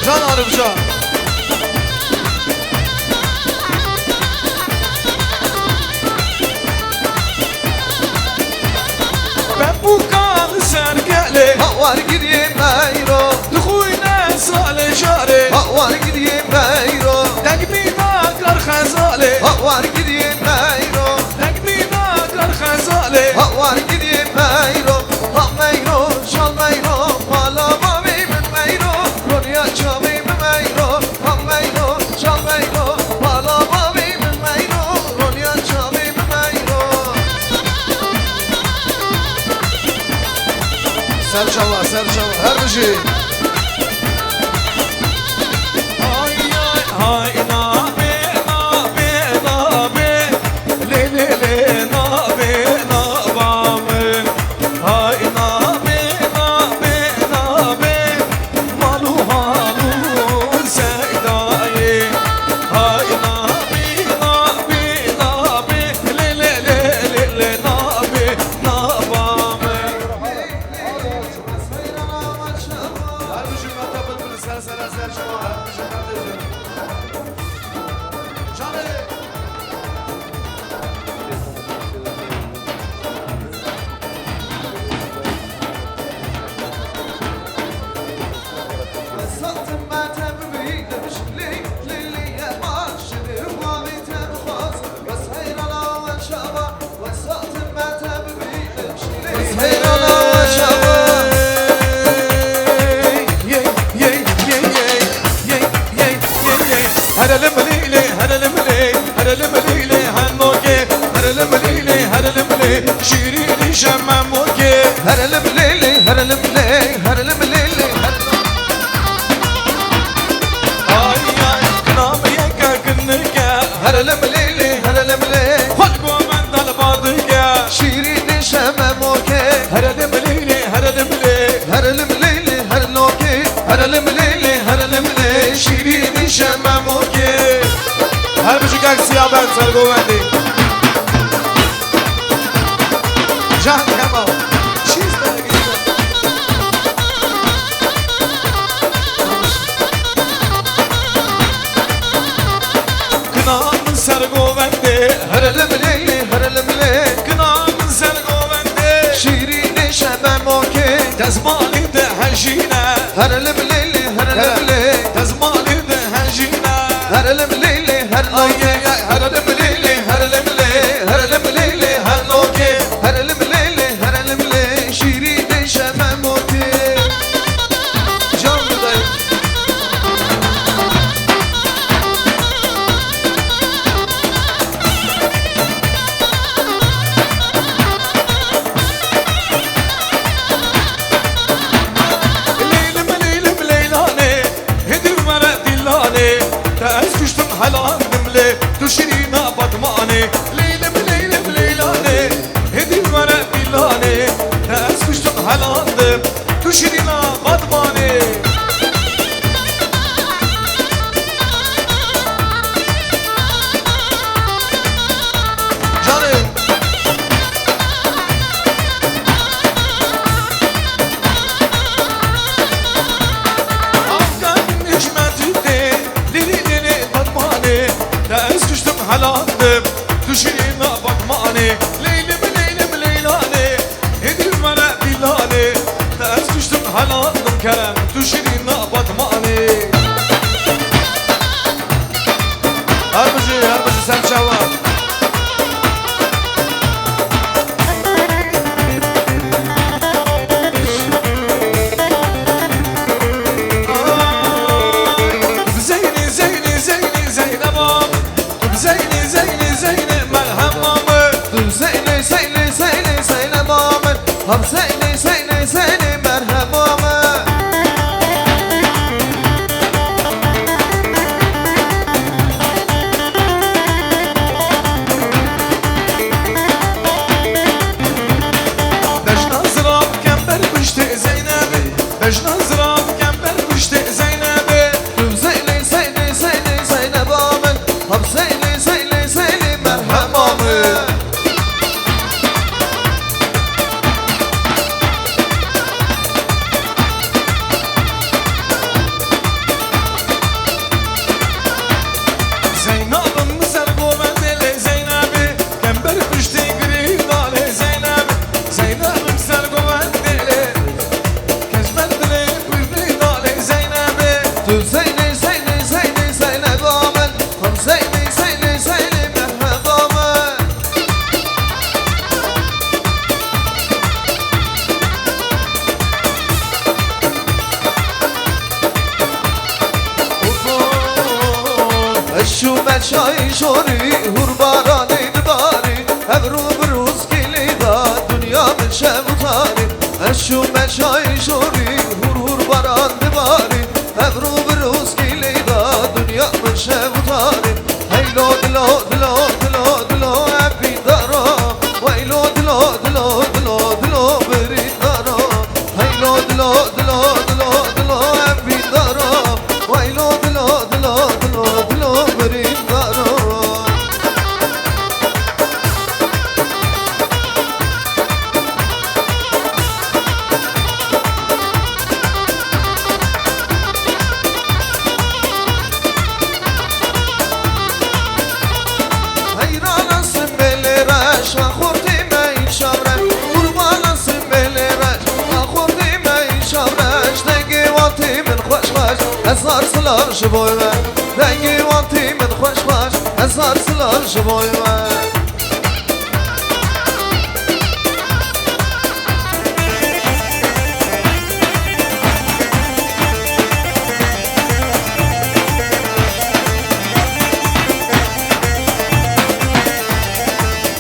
Can Arifcan Ben bu kanı sergeli Havar gidiyim meyro Dukuyne sale şare Havar gidiyim meyro Tekmina kar khazale Havar gidiyim meyro Tekmina kar khazale Havar gidiyim meyro Ham meyro, şal meyro Mala mavi min meyro Ronya çavi min meyro Ham meyro, şal meyro Mala mavi min meyro Ronya çavi min meyro Serçava, her bir şey Hay nabe le le le nabe nabamı شمم وكي هرلم ليلي هرلم ليلي هرلم ليلي آي آي كنام يكا كنكا هرلم ليلي هرلم ليلي خلقو من دلبادكا شيرين شمم وكي هرلم ليلي هرلم ليلي هرلم ليلي هرلوكي هرلم ليلي هرلم ليلي شيرين شمم وكي هر بشي كاك سيابان سرقو بندي جان كمال شيز داقي كنام سرقو بندي هرلم ليلي هرلم ليلي كنام سرقو بندي شيرين شمم وكي تزمالي ده هجينا هرلم ليلي هرلم ليلي تزمالي ده هجينا هرلم ليلي هرلوكي هرلم ليلي هرلم ليلي هرلم ليلي هرلوكي هرلم ليلي هرلم ليلي شيرين شمم وكي جان بداي ليلم ليلم ليلاني هدي مرا دلاني تأس كشتم حلانم لي تشرينا بطماني ليلم ليلم ليلاني هدي مرا دلاني تأس كشتم حلانم تشرينا بطماني جانم أفكار نجمتي دي ليلي ليلي بطماني تأس كشتم حلانم تشرينا بطماني ليلم ليلم ليلاني هدي مرا دلاني تأس كشتم حلانم كرم تشرينا بطماني هربجي سام شواب زيني زيني زيني زينبام زيني زيني زيني مرحمام زيني زيني زيني زيني مامن هم زيني زيني زيني مرحبا بجنا زراب كمبر بشت زينبي بجنا زراب كمبر بشت زينبي زيني زيني زيني زيني مامن هم زيني زيني زيني مرحبا زينبم مزرقو مندلي زينبي كمبر بشت قريدالي زينبي زينبم مزرقو مندلي كزمندلي قريدالي زينبي زيني زيني زيني زيني مامن هم زيني زيني زيني مرحبا الشومة شاي شوري هرباراني دباري أبرو بروز كلي دا دنيا من شمطاري الشومة شاي شوري هرباران دباري أبرو بروز كلي دا دنيا من شمطاري هيلو دلو دلو دلو دلو أبي دارا ويلو دلو دلو دلو دلو بري دارا هيلو دلو دلو دلو دلو أبي دارا ويلو دلو دلو دلو دلو بري دارا حیران سمبل رش خوردی می شبرش قربان سمبل رش خوردی می شبرش دنگی وانتی من خوش خوش هزار سلام شبوی من دنگی وانتی من خوش خوش هزار سلام شبوی من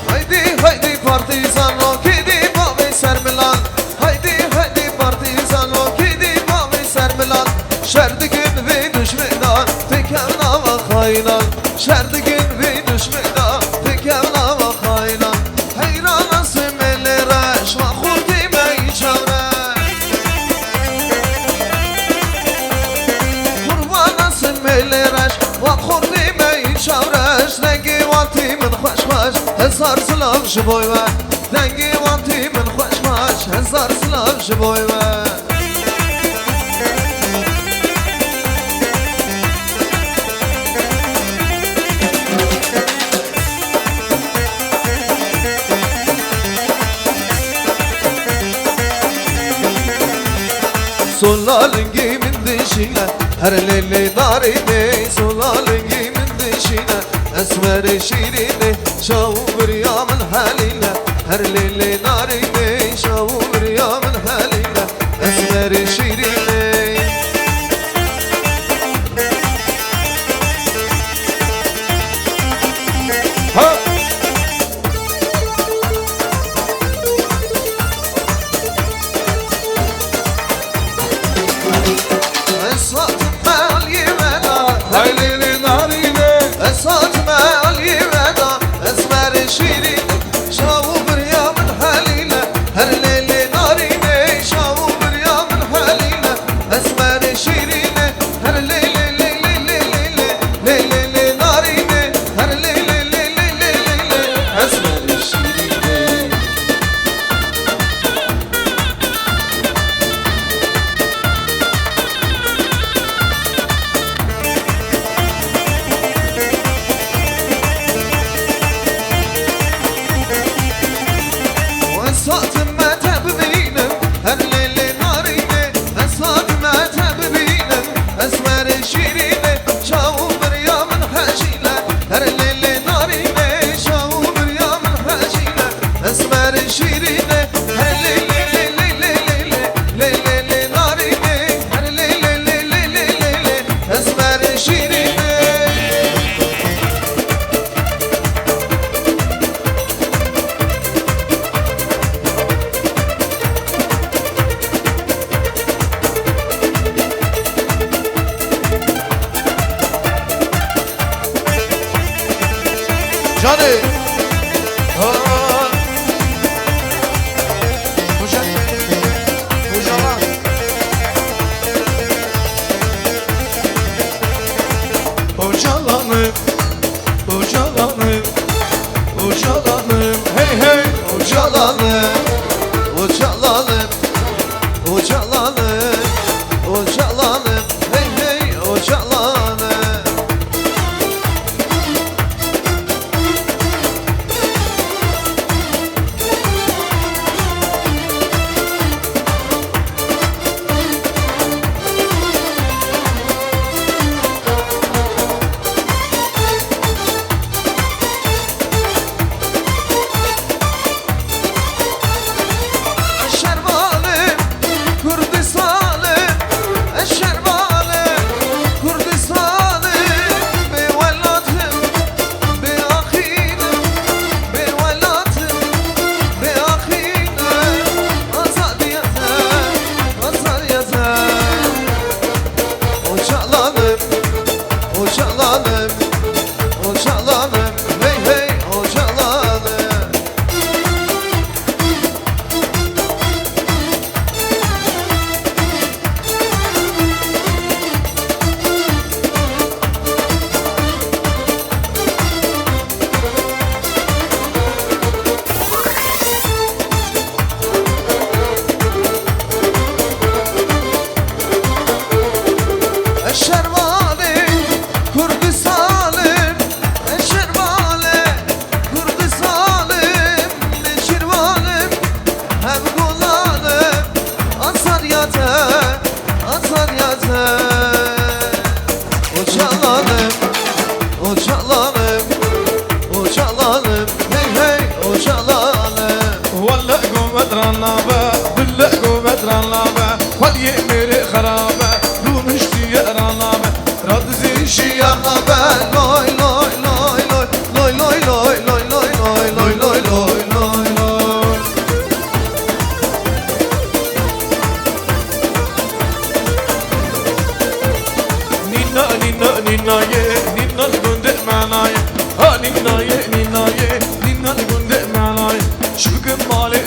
haydi haydi partizan o gidi baba شردگین بیدش میدا تکمنا و خایلا حیران اسمل رش و خودی می چوره قربان اسمل رش و خودی می چورش دنگی وانتی من خوش خوش هزار سلام شبوی و دنگی وانتی من خوش خوش هزار سلام شبوی و Solalıngi min dişine her leli darine Solalıngi min dişine esmer şirine Şavur yamın haline her leli darine Şavur yamın haline esmer şirine Ha! Johnny! Uçalanım, uçalanım, uçalanım, hey hey, uçalanım, uçalanım, uçalanım, uçalanım, hey hey, uçalanım. Uçalanım, uçalanım, uçalanım, hey hey, uçalanım. والله قومت رنابه بالله قومت رنابه خد يمري خرابه لو مشتي رنابه رد زيشي Ya haber loy loy loy loy loy loy loy loy loy loy loy loy loy loy. Nina nina nina ye nina gunde mana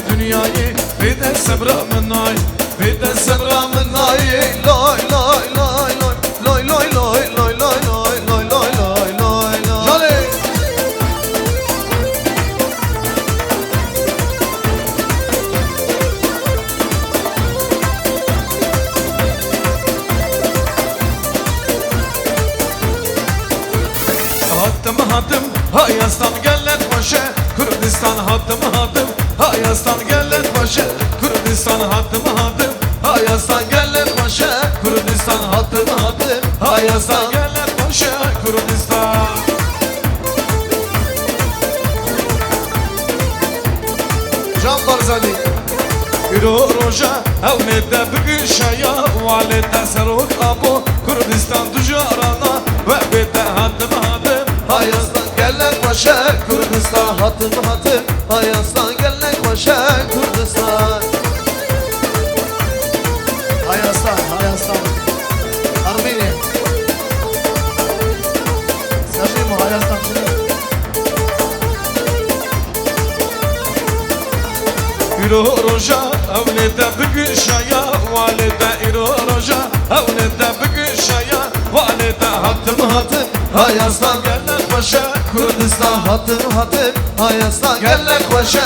dünyayı bir de sabra menay bir de sabra menay Loy loy loy loy loy loy loy loy loy loy loy loy loy loy loy Jale Hattım Hayastan gellet başa Kürdistan hattım Hayastan gellet başa Kürdistan hattım Hayastan gellet başa Kürdistan hattım Hayastan gellet başa Kürdistan Can Barzani Yürü roja evnede bugün şaya Valide serok abo Kürdistan tüccarana Ve bede hattım Hayastan gellek başa Kürdistan hatım Hayastan gellek başa Kürdistan Hayastan Armenia Sajim Hayastan Yürü roja evnede bugün şaya Valide yürü roja evnede bugün şaya Valide hattım Hayastan Gellet başa Kürdistan hatım Hayastan gellek başa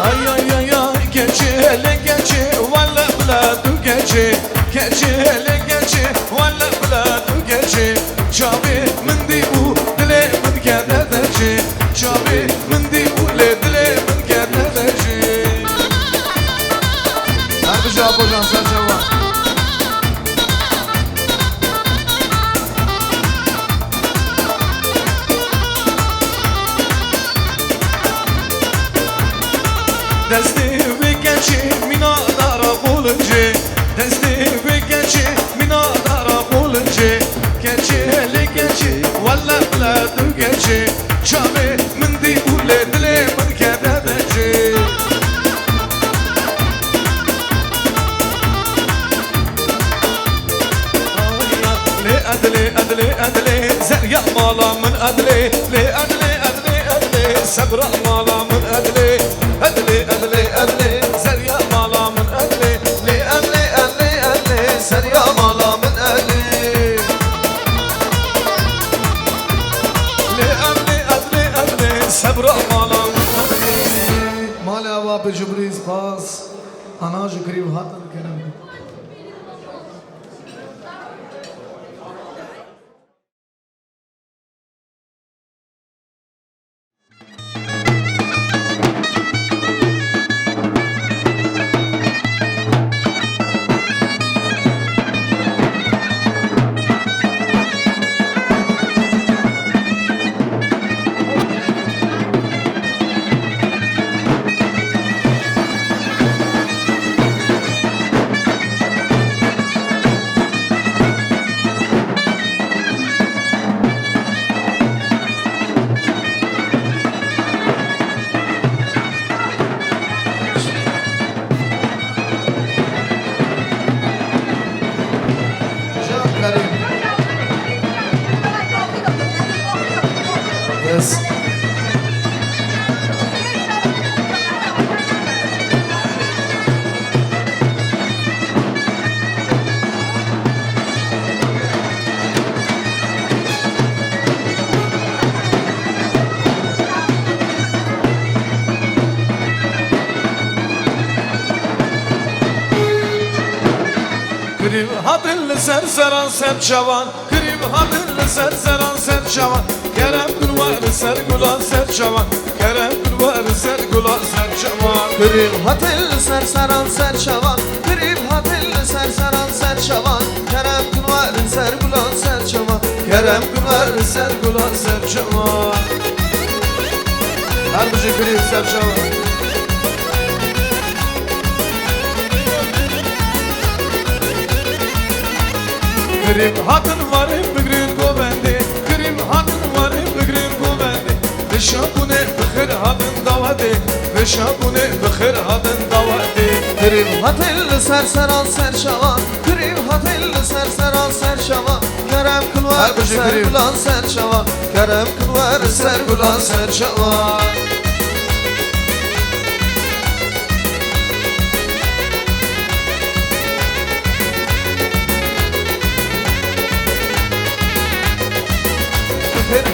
Ay ay ay ay geçi hele geçi Valla bla du geçi Geçi hele geçi Valla bla du geçi Çabi mindi bu dile min kededeci Çabi mindi bu le dile min kededeci Her bir cevap hocam sen cevap Desti ve geçi minadara bulunca Desti ve geçi minadara bulunca Geçi hele geçi Valla bla du geçi Çabi mindi bu le dile min kededeci أدلي زريا مالا من أدلي أدلي سبرا مالا من أدلي زريا مالا من أدلي Serya mala min eli أدلي سبرا مالا من أدلي Mala ava pe jubri spas Ana jukri hatan kenem Yes. Krim hadilli serseran serçavan Krim hadilli serseran serçavan Kerem gülvarı sergulan serçavan Kerem gülvarı sergulan serçavan Krim hatil sersaran serçavan Krim hatil sersaran serçavan Kerem kunvar sergulan serçavan Kerem gülvarı sergulan serçavan Her bir krim serçavan Krim hatın varım bigrin govendi Krim hatın varım bigrin govendi Vişabune bıkhir hadın davadi Vişabune bıkhir hadın davadi Krim hatil sersaran serçavan Krim hatil sersaran serçavan Kerem kunvar sergulan serçavan Kerem kunvar sergulan serçavan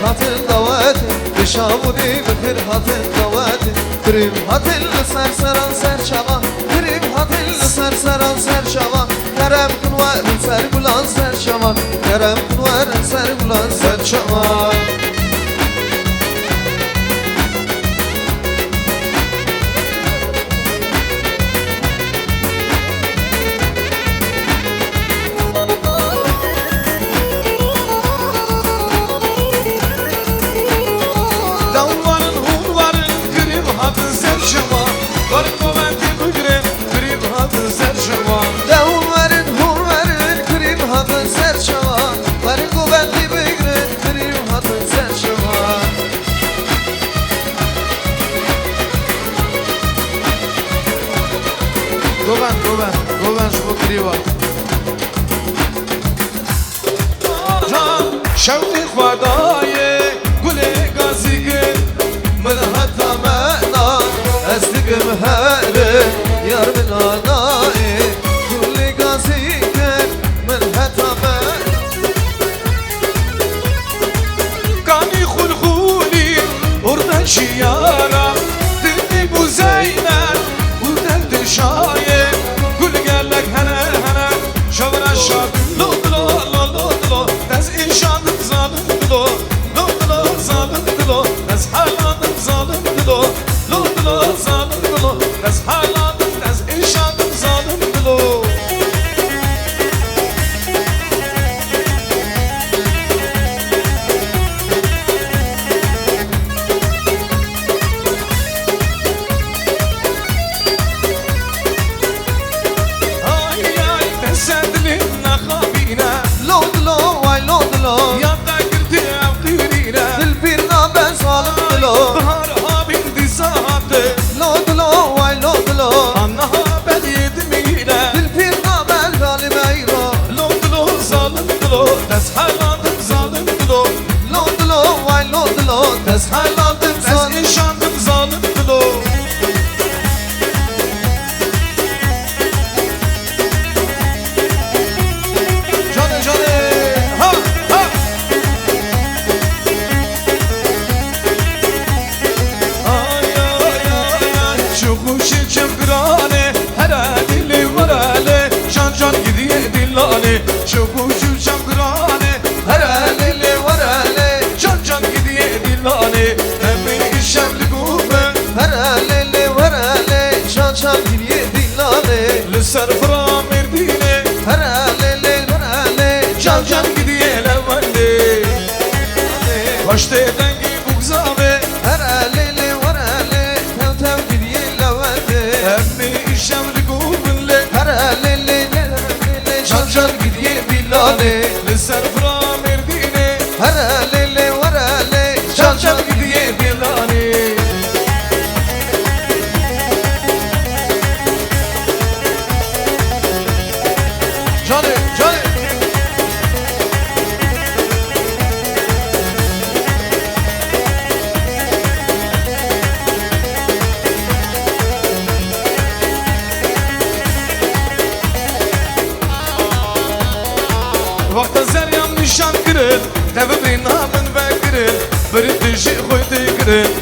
هاتن دوات بشاودی بخیر هاتن دوات کریم هاتن لسر سران سر شما کریم هاتن لسر سران سر شما کرم کنوار سر گلان سر شما کرم کنوار سر گلان سر شما گوبن شما کریوا شوقی خدای گل گازی گل من حتی معنا از دیگم هره یار من آنای گل گازی گل من حتی معنا کانی خلخولی اردن شیارم دلی بو زینن و دل شایه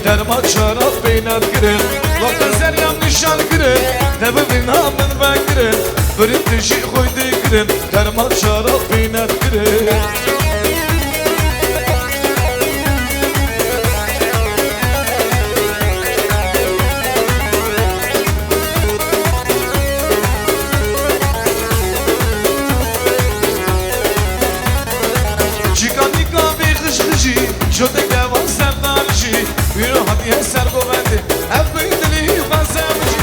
درمان شراب بینات گرن وقت زریم نشان گرن نبودین همون بگرن برید دشی خویده گرن درمان شراب بینات گرن چیکانی کامی خش خشی شده گوان سردارشی بیرو همیه سر گوونده اف بیدلی بازمشی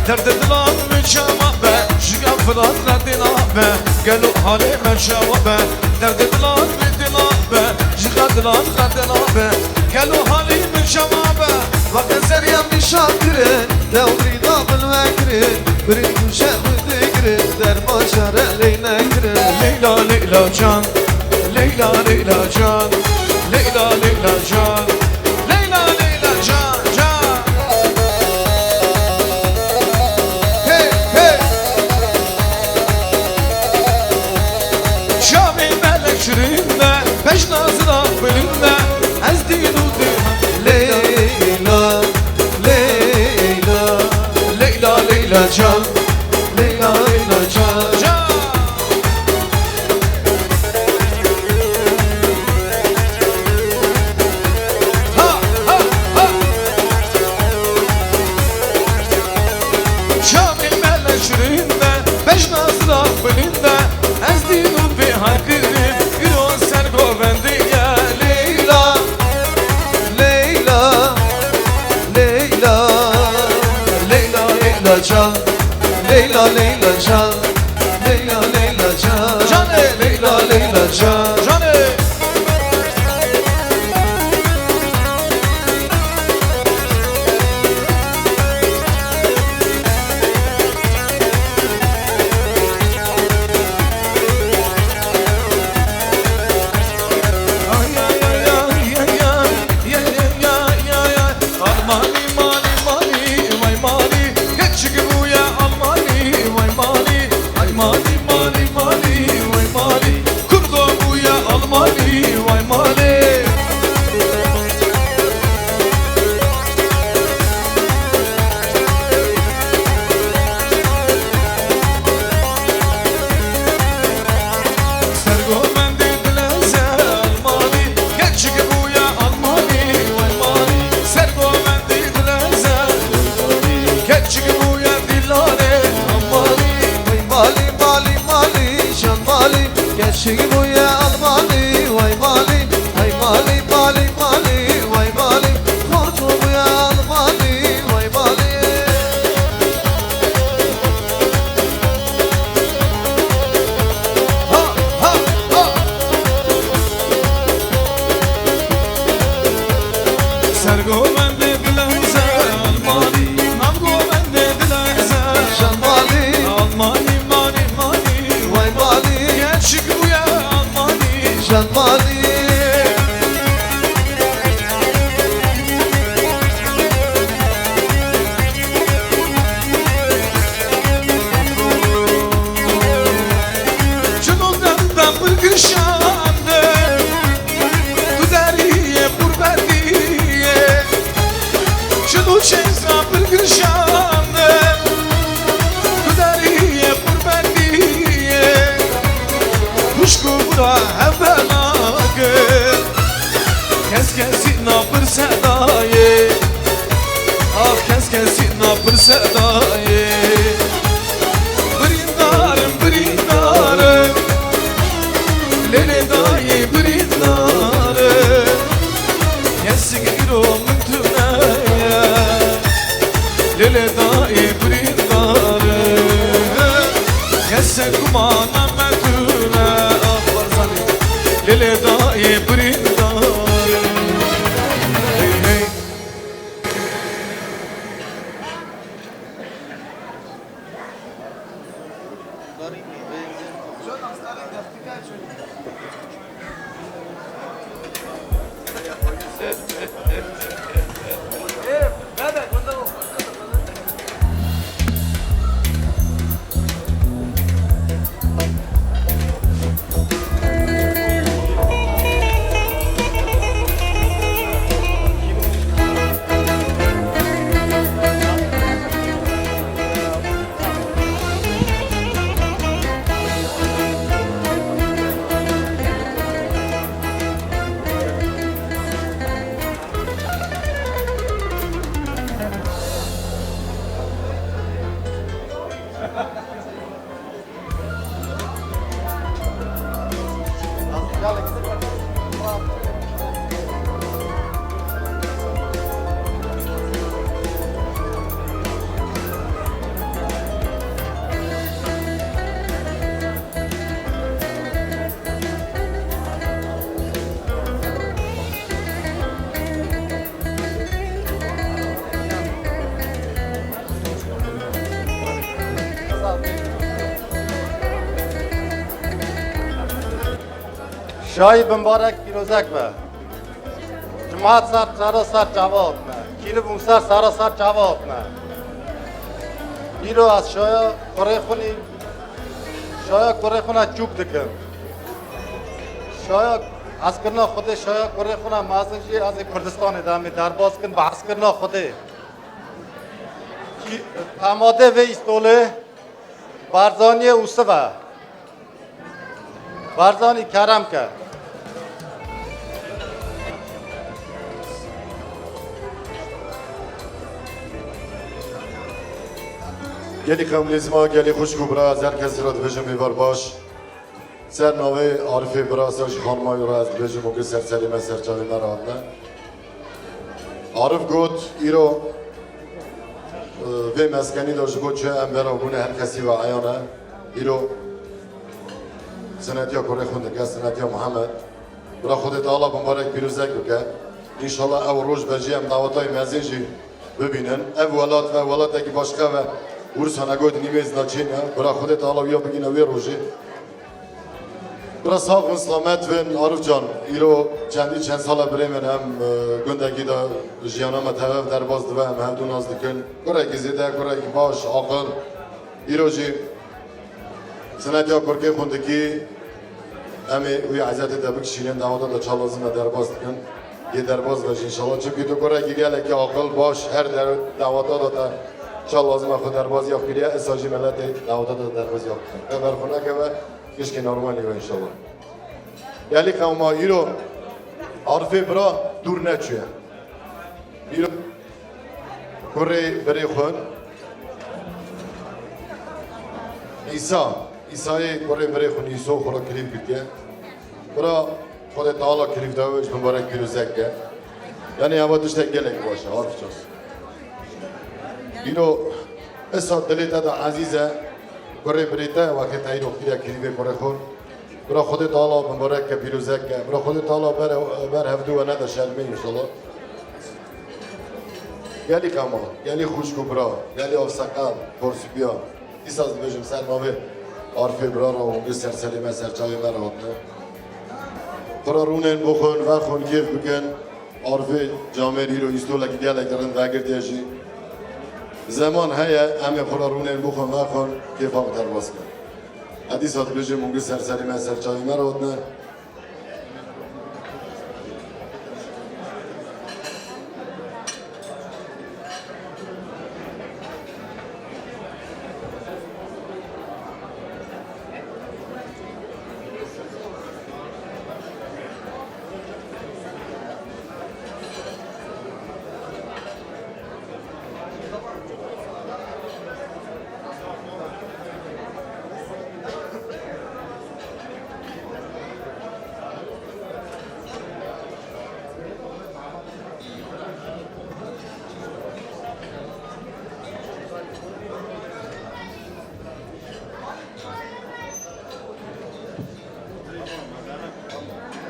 درد دلان من شوابه شگم فلان ردنا به گلو حالی من شوابه درد دلان من دلابه شگم دلان ردنا به گلو حالی من شوابه وقت زریم نشان گرن دوری دامن وگرن برید گوشه خود گرن در ما شهر لینا گرن لیلا لیلا جان لیلا لیلا جان لیلا لیلا جان لیلا لیلا جان جان Hey hey beş nazıra belinde ez dinu dihan Leyla, Leyla, Leyla, Leyla can, Leyla, Leyla can. Can Ha ha ha Şamil meleşrinde beş nazıra belinde ez dinu dihan Bir o sergo bendiye Leyla, Leyla, Leyla, Leyla, Leyla can, Leyla, Leyla can, Leyla, Leyla can, Cane. Leyla, Leyla can. Cane Ay ay ay ay ay ay ay ay ay ay Almani mani mani vay mani geç ki bu ya Almani vay mani ay mani mani mani vay mani kurdo bu ya Almani vay mani Sergo ben dediler Almani geç ki bu ya Almani vay mani Sergo ben dediler geç ki bu ya Dilare Almani Vay mali, mali, mali, can mali, gerçeği bu ya Almani. Vay mali, ay mali, mali, mali, vay mali, korkma bu ya Almani. Vay mali. Ha ha ha Sergo ben dediler Almani Namgo ben dediler Can mali, Almani mani mani vay mali, Gerçek bu ya Almani can mali. Çınoldan bir kışandı Tu deriye burberdiye Çınol çenza bir kışandı Tu deriye burberdiye Kuşku bura evvelagı Kes kesin napır sedayı Ah kes kesin napır sedayı Brindarım brindarım Lele dayı brindarım Yesin giromun tüneye Lele dayı brindarım Yesin kumana metüne Ah barzani Lele dayı brindarım Hey hey شای مبارک پیروزک به جماعت سر جواب نه کیلو بومسر سر جواب نه ایرو از شایا کره خونه چوب دکم شایا عسکرنا خود شاید کره خونه مازنجی از کردستان دامی درباز کن به عسکرنا خود آماده و استوله بارزانی اوسوا بارزانی کرم کرد گلی کاملیزما گلی خوش کوبرا از هر کسی را دویجم بیوار باش سر نوه عارفی برا سرش خانمایی را از دویجم و که سر سلیمه سر چاوی مراد نه عارف گوت ایرو و مسکنی داشت گوت چه امبرا بونه هر کسی و عیانه ایرو سنتیا کره خونده که سنتیا محمد برا خودت آلا بمبارک پیروزک بکن انشالله او روش بجی هم دعوتای مزیجی ببینن اولاد و اولاد که باشقه و ورسانه گوید نیمیز ناچینه برا خودت آلا بیا بگینه وی روژی برا صاحب مسلامت ون عارف جان ایرو چند سال بریمن هم گندگی دا جیانا متوف در باز دوه هم دو ناز دکن کره که زیده کره که باش عاقل ایرو جی سنتیا کرکی خوندگی امی وی عزت دبک شیرین دعوتا دا چه لازمه در باز دکن یه در باز باش انشالله چون که تو کره که گله که عاقل باش هر دعوتا دا تا چه لازمه خود در باز یاف کریه اساجی ملت دعوتا دا در باز یاف کن برخونه که کش که نورمالی و انشالله یعنی که ما ایرو عرفی برا دور نچوه ایرو کره بری خون ایسای کره بری خون ایسو خورا کلیف کرده برا خود تعالی کلیف داوش مبارک پیروزک کرد یعنی هوا دشته گلک باشه عرف چاست ایرو اسا دلیتا دا عزیزه کره بریته وقتی تایی رو خیلی کلیفه کره خون برا خود تعالی مبارک پیروزک کرد برا خود تعالی بر هفدو و نده شرمه انشالله گلی کما گلی خوشکو برا گلی آفسقل پرسیبیا ایساز بجم سر نامه عارفی برا را اونگه سر سلیمه سر چاوی مرا هاتنه برا رونن بخون و خون کیف بکن عارفی جامعی رو ایستو لکی گلی کرن وگر دیشی زمان هیا همه خورا رونن بخون و خون کیف هم ترباز کن حدیثات بجم اونگه سر سلیمه سر چاوی مرا هاتنه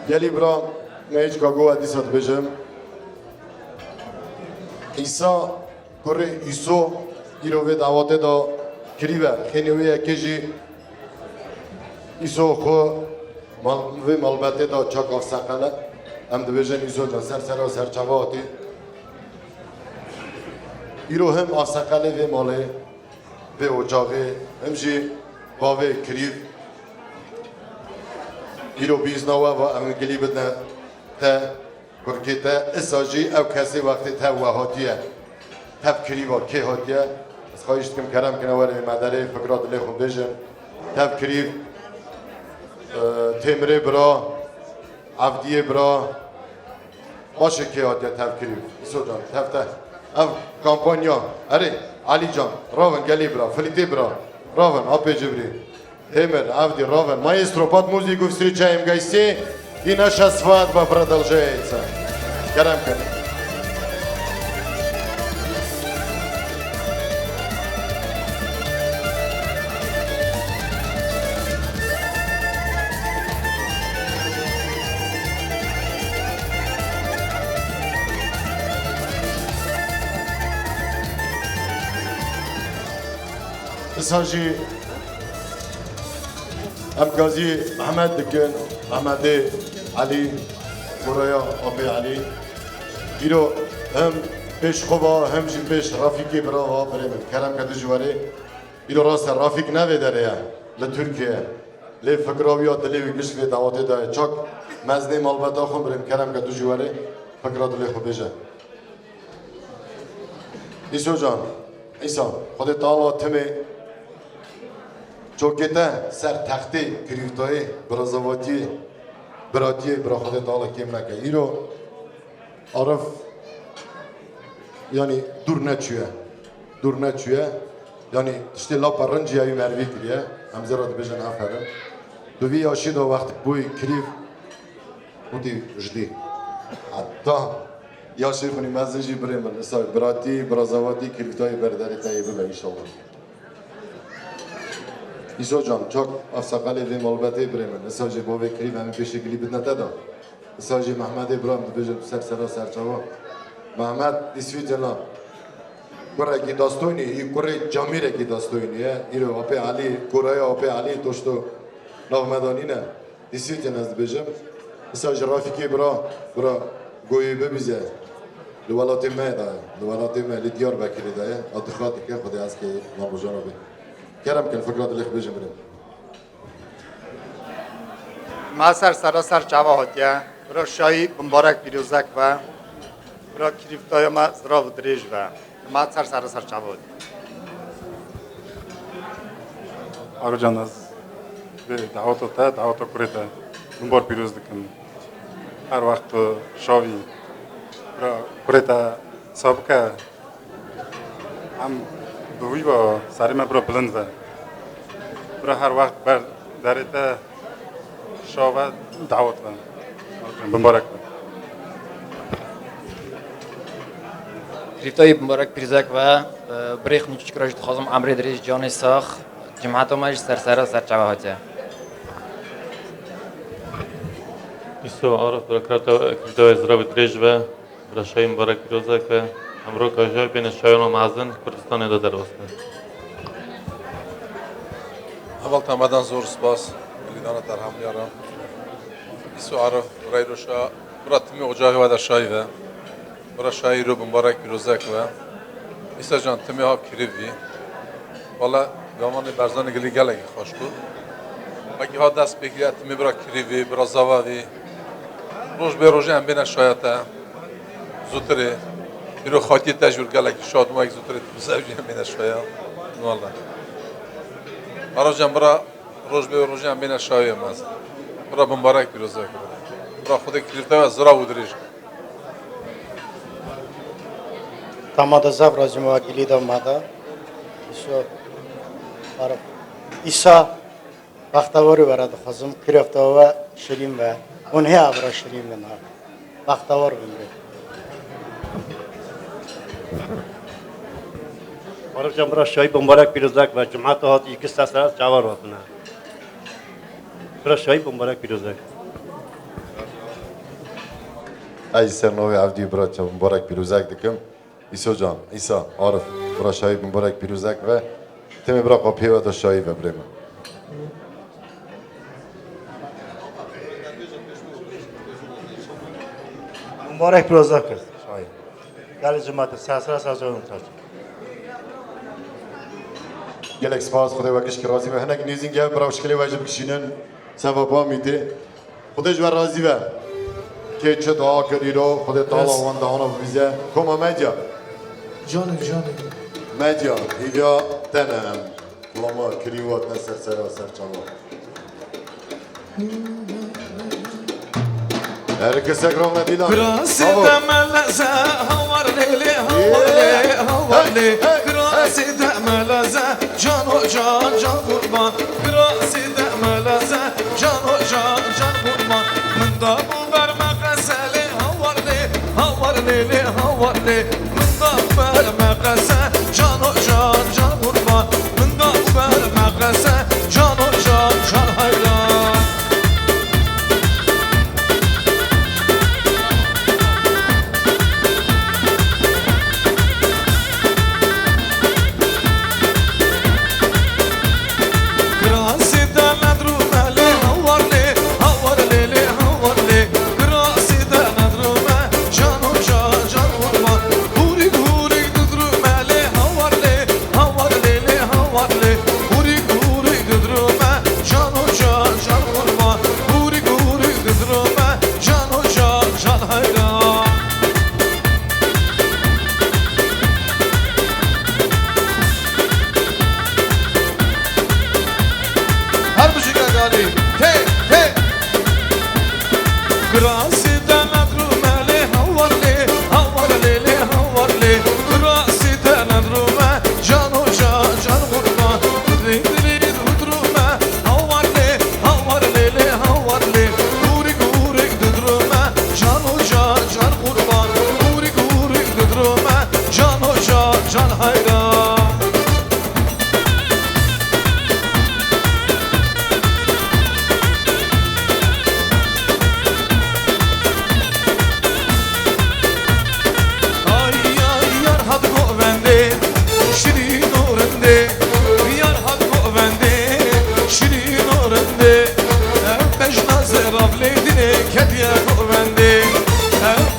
گلی برا میج کاغو حدیثات بجم ایسا کره ایسو ایرو به دعوته دا کریوه خینویه کجی ایسو خو وی مالبته دا چاک افسقله هم دو بجن ایسو جان سر و سر چواتی ایرو هم افسقله وی ماله وی اجاقه همجی باوی کریو ایرو بیزناوا و امگلی بدن تا کرکیتا اساجی او کسی وقتی تا وهاتیه تب کریوا که هاتیه از خواهیشت کم کرم کنواره مدره فکرات لی خود بجن تب کریو تمره برا عبدیه برا باشه که هاتیه تب کریو ایسو جان تفته او کامپانیا اره علی جان راون گلی برا فلیتی برا راون آپی جبری Темер, Авди, Ровен, маэстро, под музыку встречаем гостей, и наша свадьба продолжается. Карамка. Сажи ام قاضي محمد دكن محمد علي ورايا ابي علي يرو هم بيش خوبا هم جي بيش رافيقي براها بريمن كلام كده جواري يرو راس رافيق نوي دريا لتركيا لي فكراويات اللي بيجش في دعوات ده چاك مزنی مالبتا خون بریم کرم که دو جواره فکرات لی خو بیجه ایسو جان ایسا خود تعالی تمی چوکیته سر تختی کریفتایی برازواتی براتی برا خود تعالی کم نکه ایرو عرف یعنی دور نچویه یعنی تشتی لاپا رنجی هایی مروی کریه همزه را بیجن افرم دوی آشید و وقت بوی کریف بودی جدی حتی یا شیخونی مزنجی بریم مثلا براتی برازواتی کریفتای برداری تایی ببه انشالله ایسو جان چاک افساقالی وی مالبتی بریم مثلا جی باوی کریف همین پیشی گلی بد نتدا مثلا جی محمد ابراهیم دو بیجم سرچاوا محمد اسوی جنا کره کی داستونی ای کره جامیره کی داستونی ایرو اپی علی کره اپی علی توشتو نامدانی نه اسوی جنا از بیجم مثلا جرافیکی برا گویی ببیزه لولات ما لیدیار بکری دایه ادخاطی که خودی از که ناموجانا بی کرم کن فکرات لیخ بیجم بریم ما سراسر چاوا هاتیه برا شایی مبارک پیروزک و برا کریفتای ما زراو دریج و ما سراسر چاوا هاتیه آقا جان از دعوت کریتا مبار پیروز دکن هر وقت شاوی برا کریتا سابقه هم دوی با سری ما برا بلند و برا هر وقت بر دریتا شاوه دعوت و مبارک و کریفتای مبارک پیروزک و بریخ نیچ کراش خواهم امری دریج جان ساخ جماعت ماش سر چاوا هاتیه ایسو عارف برای کریفتای زراب دریج و برای شای مبارک پیروزک و امرو کاجای بین شایان و معزن کردستان داده روسته اول تمدن زور سپاس لیدان در هم یارم ایسو عارف برای روشا برای تمی اجاقی و در شایی و برای شایی رو مبارک پیروزک و ایسا جان تمی ها کریوی والا گامان برزان گلی گلگی خوش بود اگه ها دست بگیرد تمی برای کریوی برای زواوی روز به روزه هم بین شایتا زودتره بیرو خاطی تجور گلگی شاد ما یک زودتره تبزوجی هم بین شایا والا برای جان برای روز به روزه هم بین شایی هم از برای مبارک پیروزک برای خود کریفته و زرا ودریش تمادا زب راجم وکیلی دا مادا ایسا وقتواری برد خواستم کریفته و شریم و اونهی ابرا شریم نه وقتوار بمیره عارف جان برای شایی مبارک پیروزک و جماعت هات یکی سر جوار وطنه برای شایی مبارک پیروزک ای سرنوی عبدی برای مبارک پیروزک دکم ایسو جان ایسا عارف برای شایی مبارک پیروزک و تمی برای قاپی و دا شایی و بریم مبارک پیروزک است شایی گل جماعت سر جوان تاج گلک سپاس خدا وکش که راضی و هنگ نیزین گه برای شکلی واجب کشینن سوابا میده خودش و راضی و که چه دعا کردی رو خدا تعالی وان دهانا ببیزه کما مدیا جان مدیا هیویا تنم لما کریوات نسر چاوا herkes ekran Medina. Krasi demelaze havar lele havar le Krasi demelaze can o can kurban Krasi demelaze can o can kurban Mında bu verme kasele havar lele havar le Mında bu verme kase can o can kurban Mında bu verme kase can o can hayran گوونده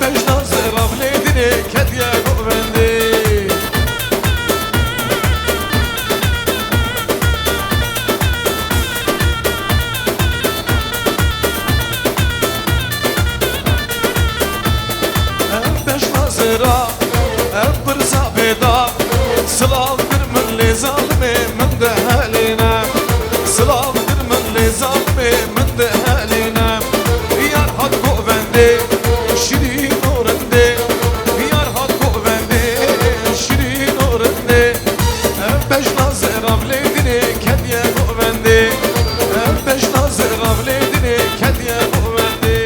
بش نازر افلیدنه کدیه گوونده بش نازر برزا بيضا سلام در من لي ظالمي من ده علينا سلام در من لي ظالمي من ده علينا يار هاد قوندي شيرين نورندي يار هاد قوندي شيرين نورندي بش ناظر افليدني كديا قوندي بش ناظر افليدني كديا قوندي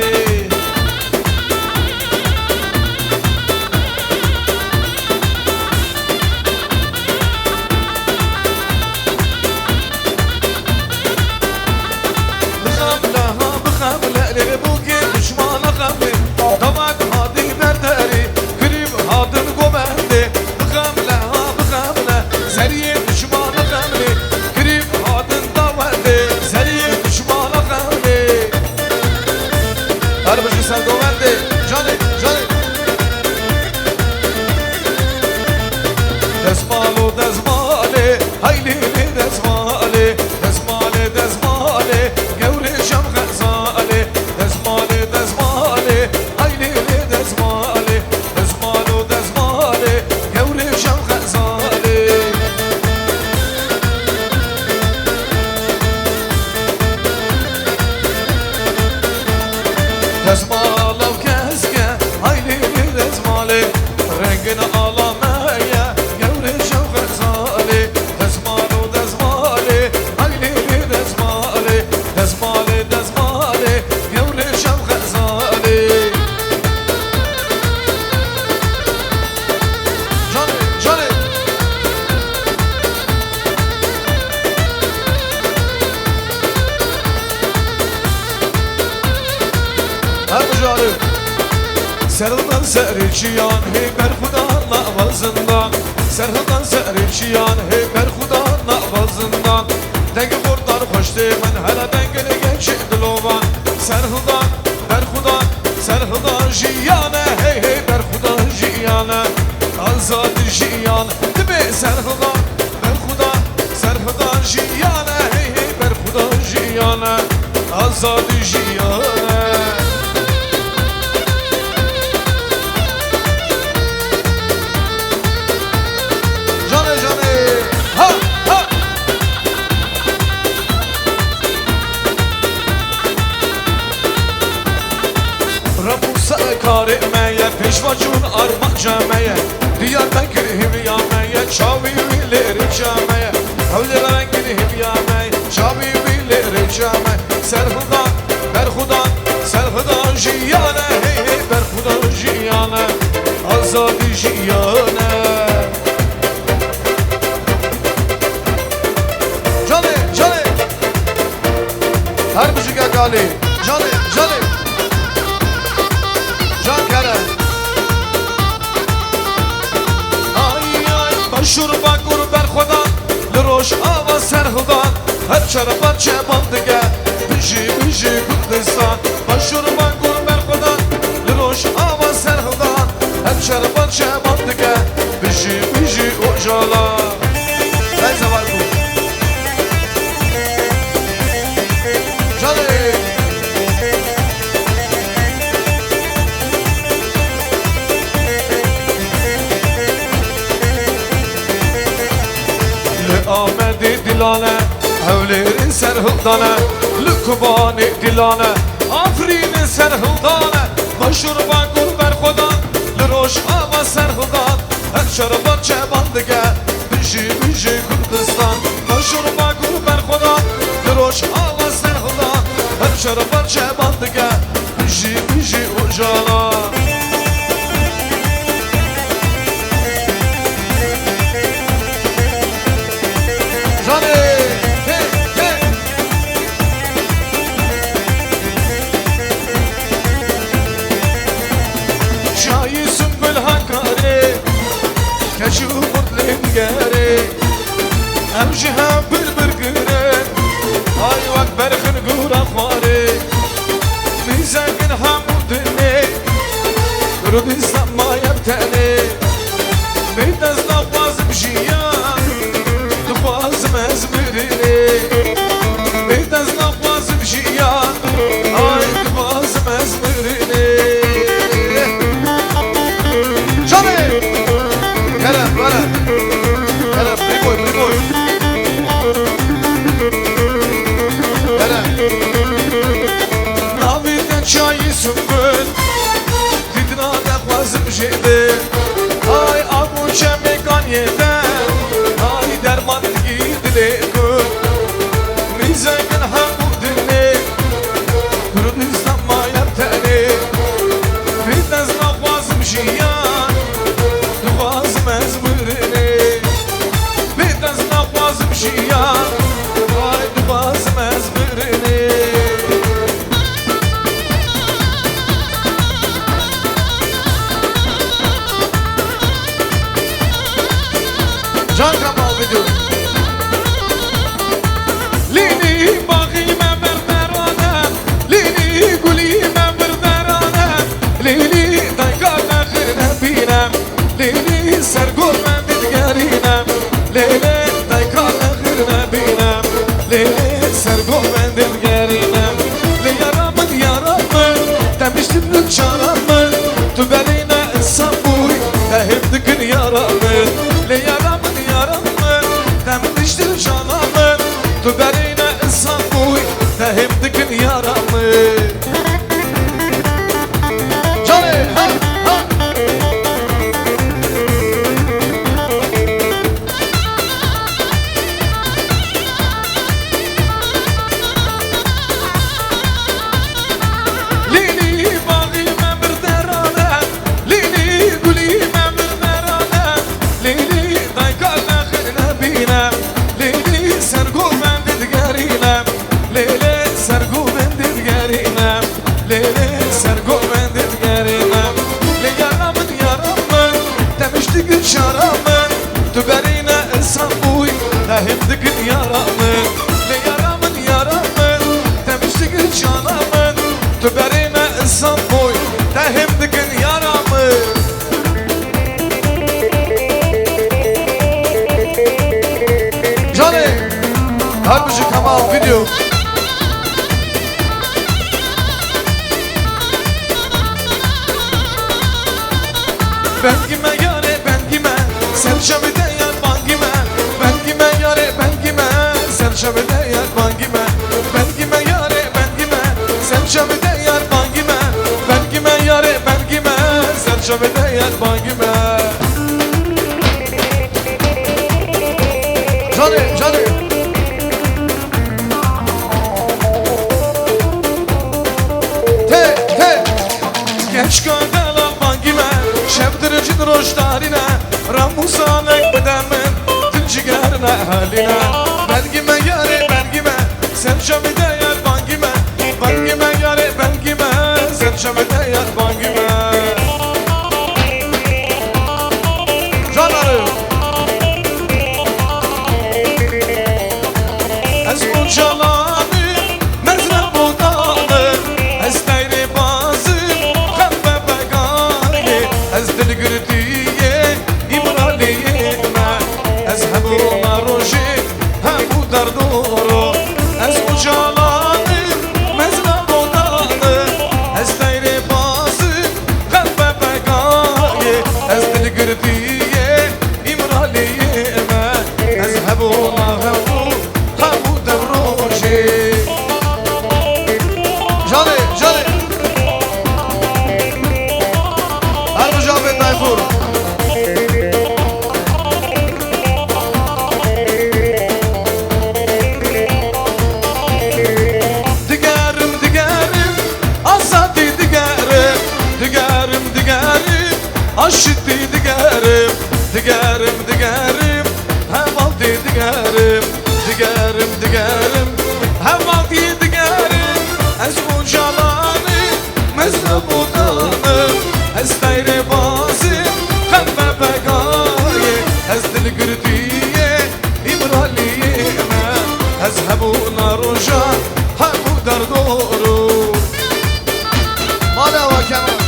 Serhıdan serçiyan hey berhuda navazından Serhıdan serçiyan hey berhuda navazından Denge vurdar hoş demen hele dengeni geçi dilovan Serhıdan berhudan serhıdan jiyane hey hey berhuda jiyane Azad jiyan dibe serhıdan berhudan serhıdan jiyane hey hey berhuda jiyane Azad jiyane Kare meye peşvacun arma cemeye Diyarbakır himyameye Çavi vileri cemeye Havlera giri himyameye Çavi vileri cemeye Serhudan berhudan serhudan jiyane Hey hey berhudan jiyane Azadi jiyane Cane cane Her bucuk akali Cane cane شربا قربر خدا لروش آوا سرهدان هر چرا چه بندگه بجی بجی کردستان با شربا قربر خدا لروش آوا سرهدان هر چرا چه بندگه بجی بجی اوجالا ای زوال بود جالی آمدی دلانه هولیر سرهلدانه لکبانی دلانه آفرین سرهلدانه مشروبا گربر خدا لروش آوا سرهلدان هر شربان چه بندگه بجی بجی کردستان مشروبا گربر خدا لروش آوا سرهلدان هر شربان چه بندگه بجی بجی اوجالا امجها بالبرقره هاي وقت برخن قورا خواري ميزاقن حمود Kürdistan mayem teni Bir dez nafazım jiyan Dufazım ezmirini Bir dez nafazım jiyan Ay dufazım ezmirini Canım Kerem Kerem Kerem Primoy Primoy Kerem Naviden çayı sümbül Didna defazım jedi Ay abu çemekan yeden Ay derman gidile kut Mizegin hamu dinle Kürdistan mayem teni Bir dez nafazım jiyan Dufazım ezmirini Bir dez nafazım jiyan Ay dufazım ezmirini Can Kamal video Lini bakime merderane Lini gulime merderane Lini daykala khirne binem Lini sergurme dilgerinem Lili daykala khirne binem Lili sergurme dilgerinem Li yaramın yaramın Demiştim lük çaramın Tu beline insan buy Tehimdikin yaramın Li yaramın yaramın Demiştim canamın Tu beline insan buy Tehimdikin yaramın Canı ha ha Lini bağime bir derane Lini gulime bir derane Lini daykala khirne binem Lili sergu ben dilgerinem Lili sergu ben dilgerinem Lili sergu ben dilgerinem Li yaramın yaramın Demiştik şaramın Tu berine insan buy Tehimdikin yaramın Li yaramın yaramın Demiştik canamın Tu berine insan buy Tehimdikin yaramın Johnny Halbuki Kamal video Ben kime yare ben kime Sen şabide yar ban kime Ben kime yare ben kime Sen şabide yar ban kime Ben kime yare ben kime Sen şabide yar ban kime Ben kime yare ben kime Sen şabide yar ban kime Johnny Johnny Te te Geç gönderler bangime Şevdiricin roşlarine Ramusanek bedemin Tüncigerine haline Belgime yare belgime Sen şamide yar bangime Bangime yare belgime Sen şamide yar bangime Canlarım Ez uçalanı Mezrem odanı Ez teyri bazı Kembe begani Ez dil gürdiye İmraliye Ez hebu maroji Hebu dardoro Ez uçalanı Mezrem odanı Ez teyri bazı Kembe begani Ez dil gürdiye İmraliye Ez hebu maroji Hebu devroji Johnny, Johnny Harbi Cavit Tayfur Digerim, digerim Azadi digerim Digerim, digerim Aşıttı digerim Digerim, digerim Hevaldi digerim Digerim, digerim Hevaldi digerim Ez ucalanı Mezrem odanı Ez teyri bazı Kembe begayi Ez dil gürdiye İmraliye Ez hebu naroja Hebu derdoru Mala ve kemal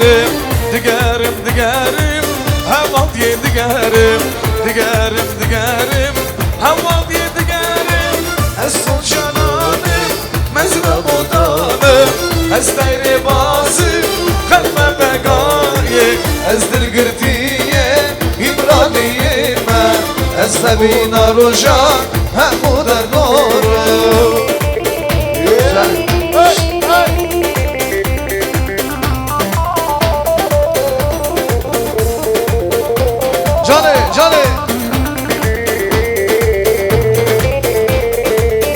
digerim Digerim digerim Heval diye digerim Digerim digerim Heval diye digerim Ez sol cananım Mezrab odanım Ez dayri bazım Kalbe begaye Ez dilgirtiye İmraniyime Ez sebina roja Hemu der doğru Canı, canı.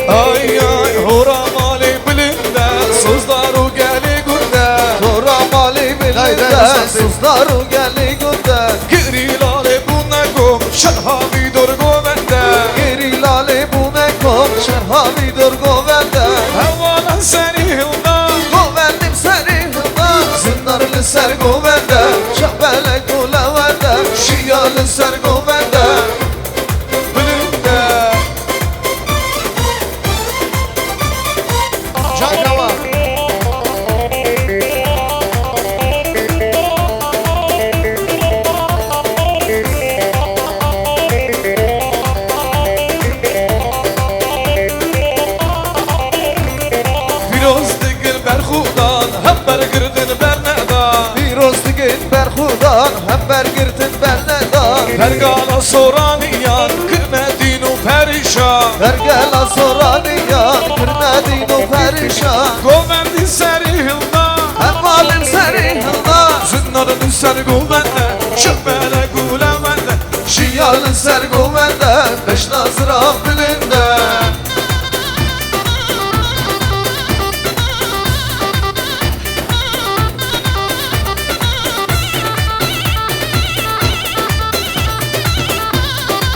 Ay ay, hora mali bilinde, suzdaru geli günde. Hora mali bilinde, suzdaru geli günde. Giri lale bu ne kom, şerhavi durgo bende. Giri lale bu ne kom, şerhavi durgo bende. Havalan seni hılda, govendim seni hılda. Zindarlı ser govende, şahbele kulevende. Şiyalı ser govende, bilinde. Cankava. Firoz digil berxudan, hep bergirdin bernedan. Firoz digil berxudan, hep bergirdin bernedan. Pergala soraniyan, kırmedin o perişan. Pergala soraniyan, kırmedin o perişan. Govendin seri hılda, hem valim seri hılda. Zünnarın ser govende, şıbbele gulevende. Şiyalın ser govende, beş nazıra bilinde.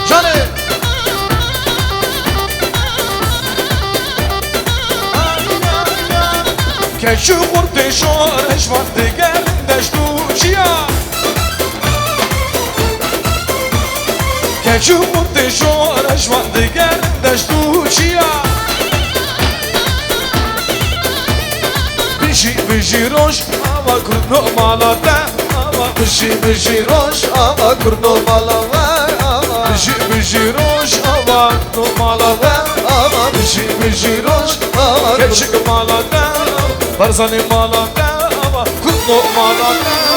Canı. Keçi kurdu şoreş vardı gelinde ştuçiya. Keçi kurdu şoreş vardı gelinde ştuçiya. Bişi roş ama kurno malada. Bişi roş ama kurno malada. Bişi roş ama kurno malada. Bişi roş ama keçik malada. Barzani malada ama kurno malada.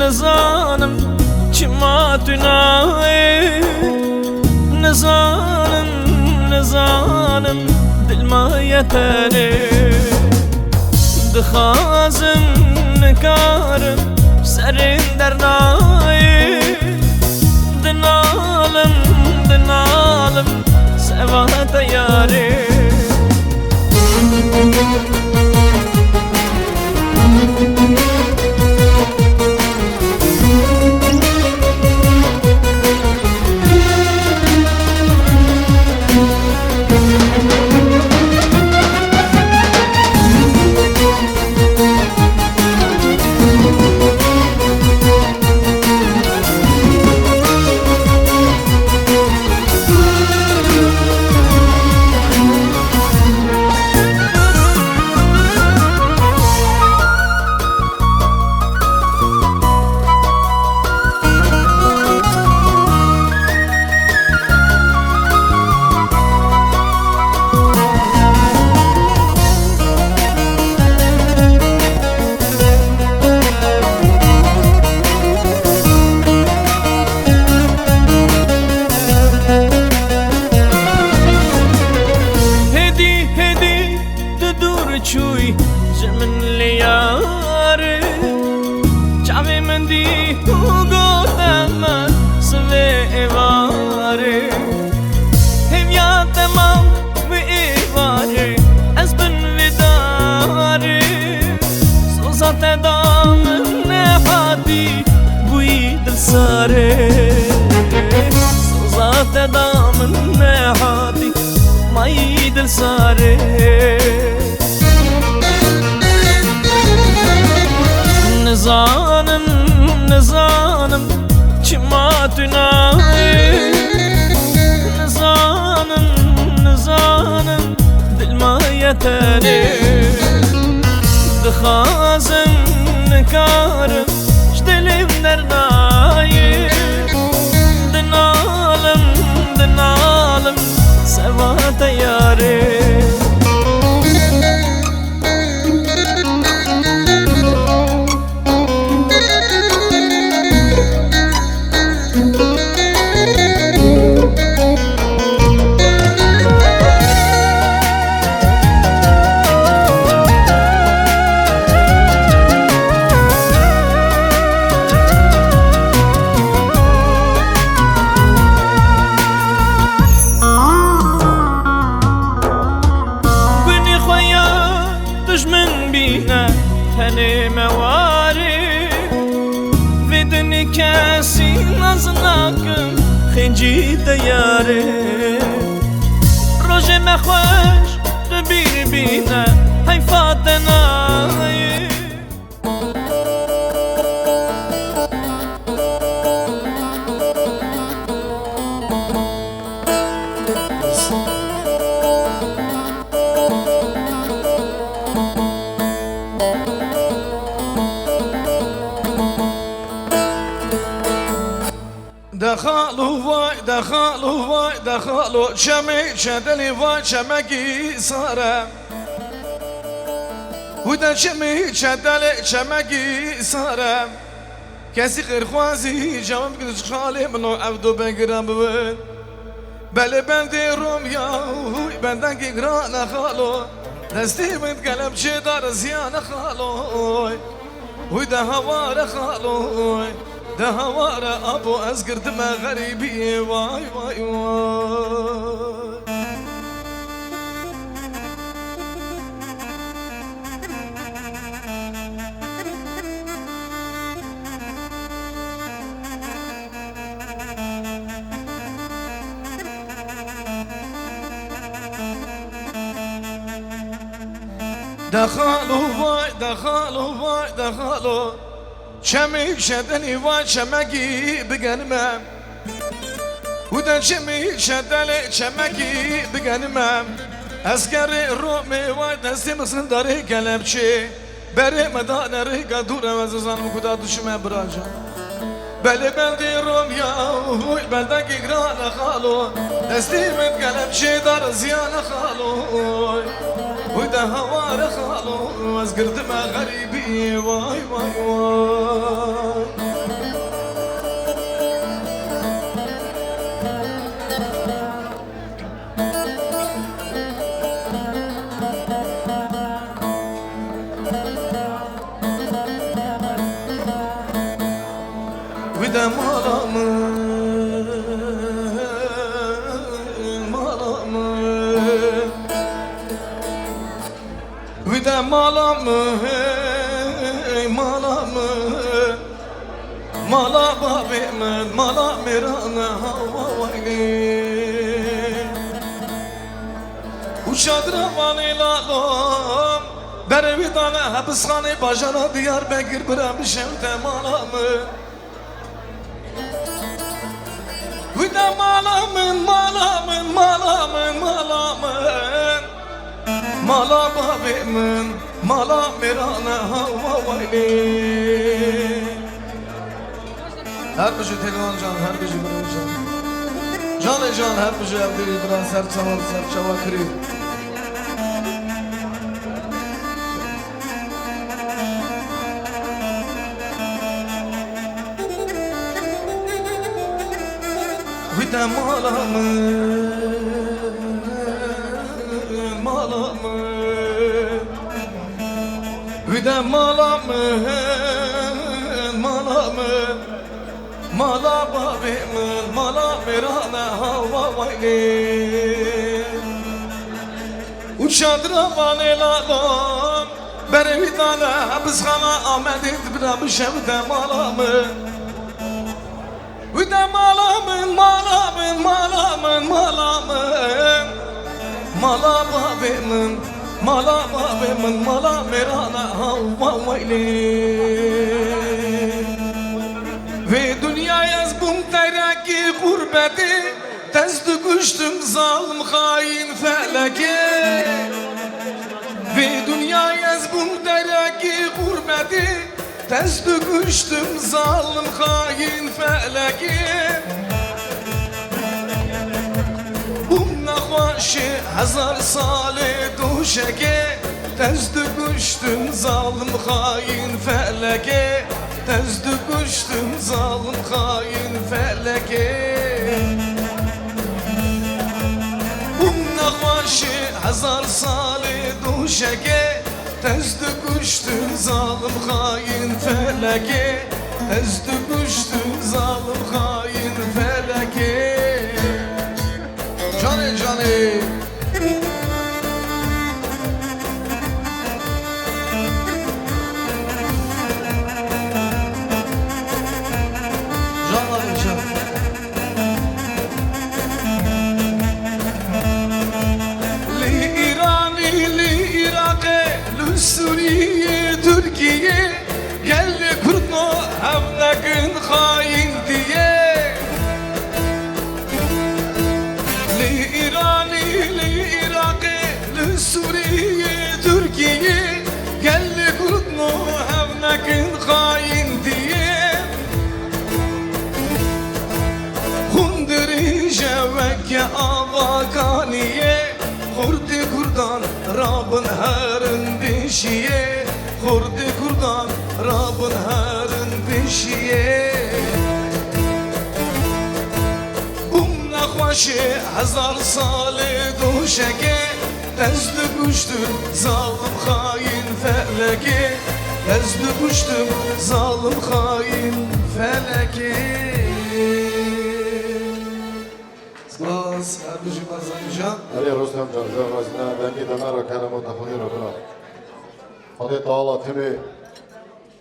نزانم چما تنای نزانم دل ما یتره دخازم نکارم سرین در نای دنالم سوات یاره سوزات دامن نحاتی بوی دل ساره سوزات دامن نحاتی مای دل ساره نزانم نزانم چما تنای نزانم نزانم دل ما یتره دخازم نکارم شدلم درنای دنالم دنالم سوات یاره دشمن بینه تنه مواری ویدنی کسی نزنکم خنجی دیاره روژه مخوش دبیر بینه حیفات نایی دخلوا وای دخلوا وای دخلوا شمی چدنی وای چمکی سارم ودا شمی چدل چمکی سارم کسی غیر خوازی جواب کدش خالی منو عبدو بگرم بود بله بندی روم یاوی بندن که گران خالو دستی بند قلب چه دار زیان خالو ودا هوار خالو ده هواره ابو از گردم غریبی وای وای وای دخلوا وای دخلوا وای دخلوا شمی شدنی وای چمکی بگنمم ودا شمی شدل چمکی بگنمم اسکر رومی وای دستی مثل داره کلبچه بره مدان ریگا دورم از زنم کدا دشمه براجا بله بلدی روم یا بلده که گران خالو دستی من کلبچه دار زیان خالو ودا هوار خالو از گردم غریبی وای وای وای ودا مالامı ودا مالامı مالامı مالا بابمın مالا میرانه havayli uçadır havani lalom beri bir tane hapishane bajana Diyarbakır bıram şevte malamı Vida malamın malamın malamın malamın Mala babimin mala mirana havayli Her bir şey telefon can her bir şey bir can Can can her bir şey evde bir sert zaman sert çava kri Vida malamın Vida malamın malamın Mala babimin mala mirana havayli Uçadır havani lalom برمی داله بز خانه آمدید برا بشم دمالامه و دمالامن مالامن مالامن مالامن مالا بابمن مالا بابمن مالا میرانا هوا ویلی و dünyayı az bum teraki gurbeti Tezdi kuştum zalim hain feleke Ve dünyayı az bum teraki gurbeti Tezdi kuştum zalim hain feleke Bum nakvaşı hazar sale duşeke Tezdi kuştum zalim hain feleke Tezdi kuştum zalim hain feleke Bum nakvaşı hazar sale duşeke Tezdi kuştum zalim hain feleke Tezdi kuştum zalim hain feleke Cane cane Suriye, Türkiye Geldi kurtma hevnakın hain diye Li İrani, li Irak'e, li Suriye, Türkiye Geldi kurtma hevnakın hain diye Hundiri jeveke avakaniye Kurdi kurdan Rabın herın beşiye Kurdi kurdan Rabın herın beşiye Bum nakvaşı hazar sale duşeke Tezdi kuştum zalim hain feleke Tezdi kuştum zalim hain feleke Spas, Erdoğan Barzanican. Ali Rustam Can, Zevrazina, Bengi Demara, Kerem-i Tafuni Rabına. Hadi Teala timi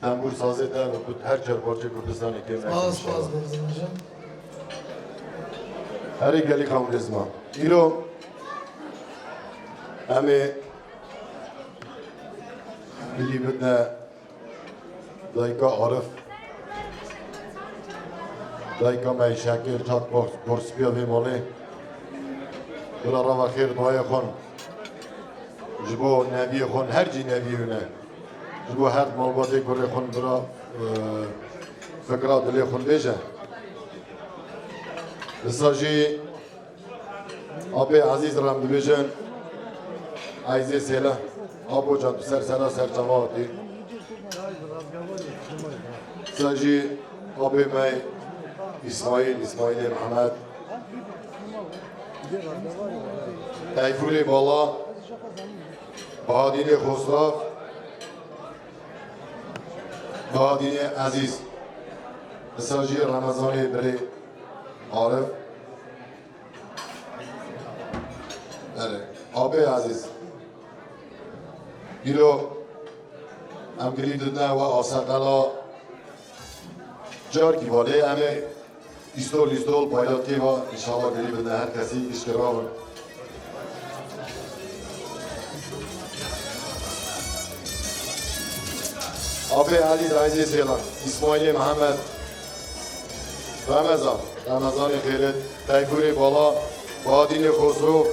tembur sazete ve her çarpıcı Kürdistan'ı kim Spas, Spas Barzanican. Her geli kamrizma. İro Emi Bili bitne Dayka Arif Dayka Mey Şakir Çak Borspiya ve Mali Dula Rava Khair Duaya Khon Jibo Nebiye Khon her ci Nebiyune Jibo her malbati Kore Khon Dura Fikra Dili Khon Beje Saji Abi Aziz Ramdi Bejen Aize Sela Abu Can Ser Sela Ser Çavati Saji Abi Mey İsmail Muhammed Tayfuri Bala Bahadini Khosrav Bahadini Aziz Saji Ramazani Bri Arif Abi Aziz Biro Amgiri Dudna ve Asakala Car ki vali ame İstol paylatı ve inşallah geri bina herkesi iştirakın. Abi Ali Raizi Seylan, İsmail Muhammed Ramazan-ı Khairet, Tayfuri Bala, Bahadini Khosrov,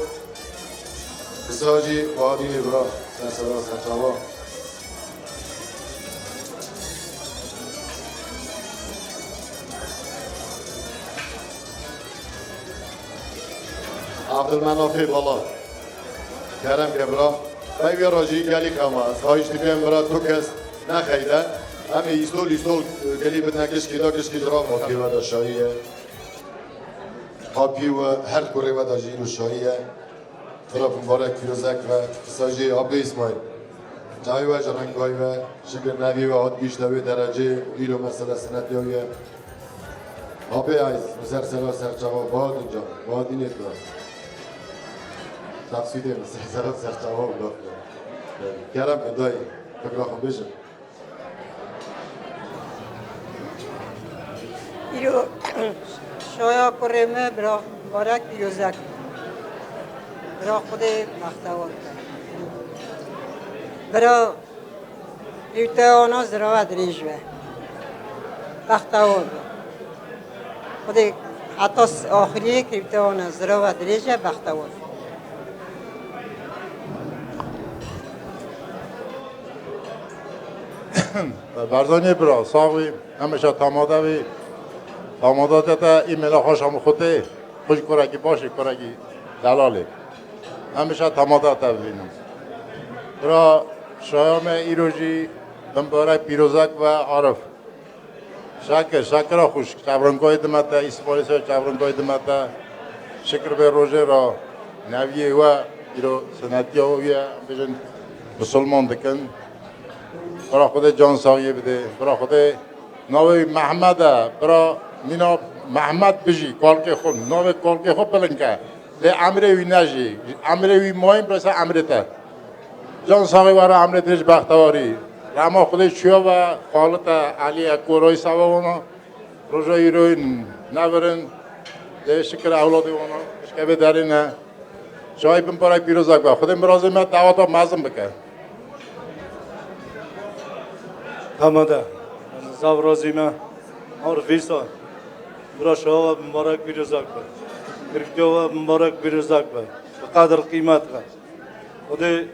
Kısaci Bahadini Bura, Sen Çava. Abdülmenafi Bala, Kerem Gebra, Bayvi Raji Gelik ama, Sahiş Dibiyem Bura Tukes, Nekheyde, Emi İstol geli bitne kişki dram Hapi ve da şahiye, Hapi ve her kure ve da jilu şahiye, Taraf mübarek Firuzek ve Kısaci Abdi İsmail, Cavi ve Canangay ve Şükür Nevi ve Adgiş Devi derece, İlo meselesine diyor Hapi Ayz, Müsersela Serçava, Bahadin Etla. Tafside Müsersela Serçava, Kerem Edai, بگرا خب بیشم ایرو شایا کرمه برا بارک پیروزک برا خود بختوار برا ایتوانا زراوت ریجوه بختوار خود حتی آخری که ایتوانا زراوت ریجه بختوار برزانی برا ساقی همیشه تاماده بی تاماده تا ایمیل خوشم خوده خوش کرگی باشه کرگی دلاله همیشه تاماده تا ببینم برا شایام ایروژی دنباره پیروزک و عارف شکر خوش چبرنگای دمتا اسماعیل سو چبرنگای دمتا شکر به روزه را نویه و ایرو سنتی ها بیشن مسلمان دکن برا خود جان ساقیه بده برا خود ناوی محمد برا مینا محمد بجی کالک خود ناوی کالک خود پلنکه لی امره وی نجی امره وی مهم برسه امره تا جان ساقی برا امره ترش بختواری رما خود چیا و خالت علی اکوروی سوا اونا روزا ایروی نبرن لی شکر اولادی اونا شکر دارین شای بمپارک پیروزک با خود مرازمت دعوتا مازم بکن Hamada, Zavrozima, Orvisa, Brashova, Mubarak Birazakba, Kirkova, Mubarak Birazakba, Qadr Qimatga. Ode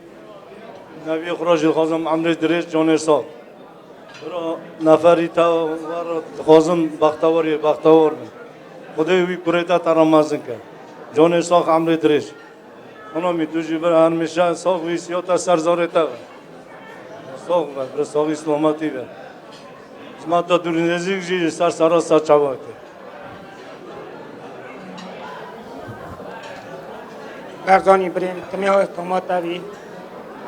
Nabi Khurajil Khazam Amri Dirish Jonesal. Bro Nafari ta war Khazam Baxtavari Baxtawar. Ode vi Kureta Taramazınka. Jonesal Amri Dirish. Ona mi tuji ber hamisha sog visiyota sarzoreta. Sog ve sog İslamati ve. Smata durnezik ji sar sara saçavate. برزانی بریم تمیه توماتاوی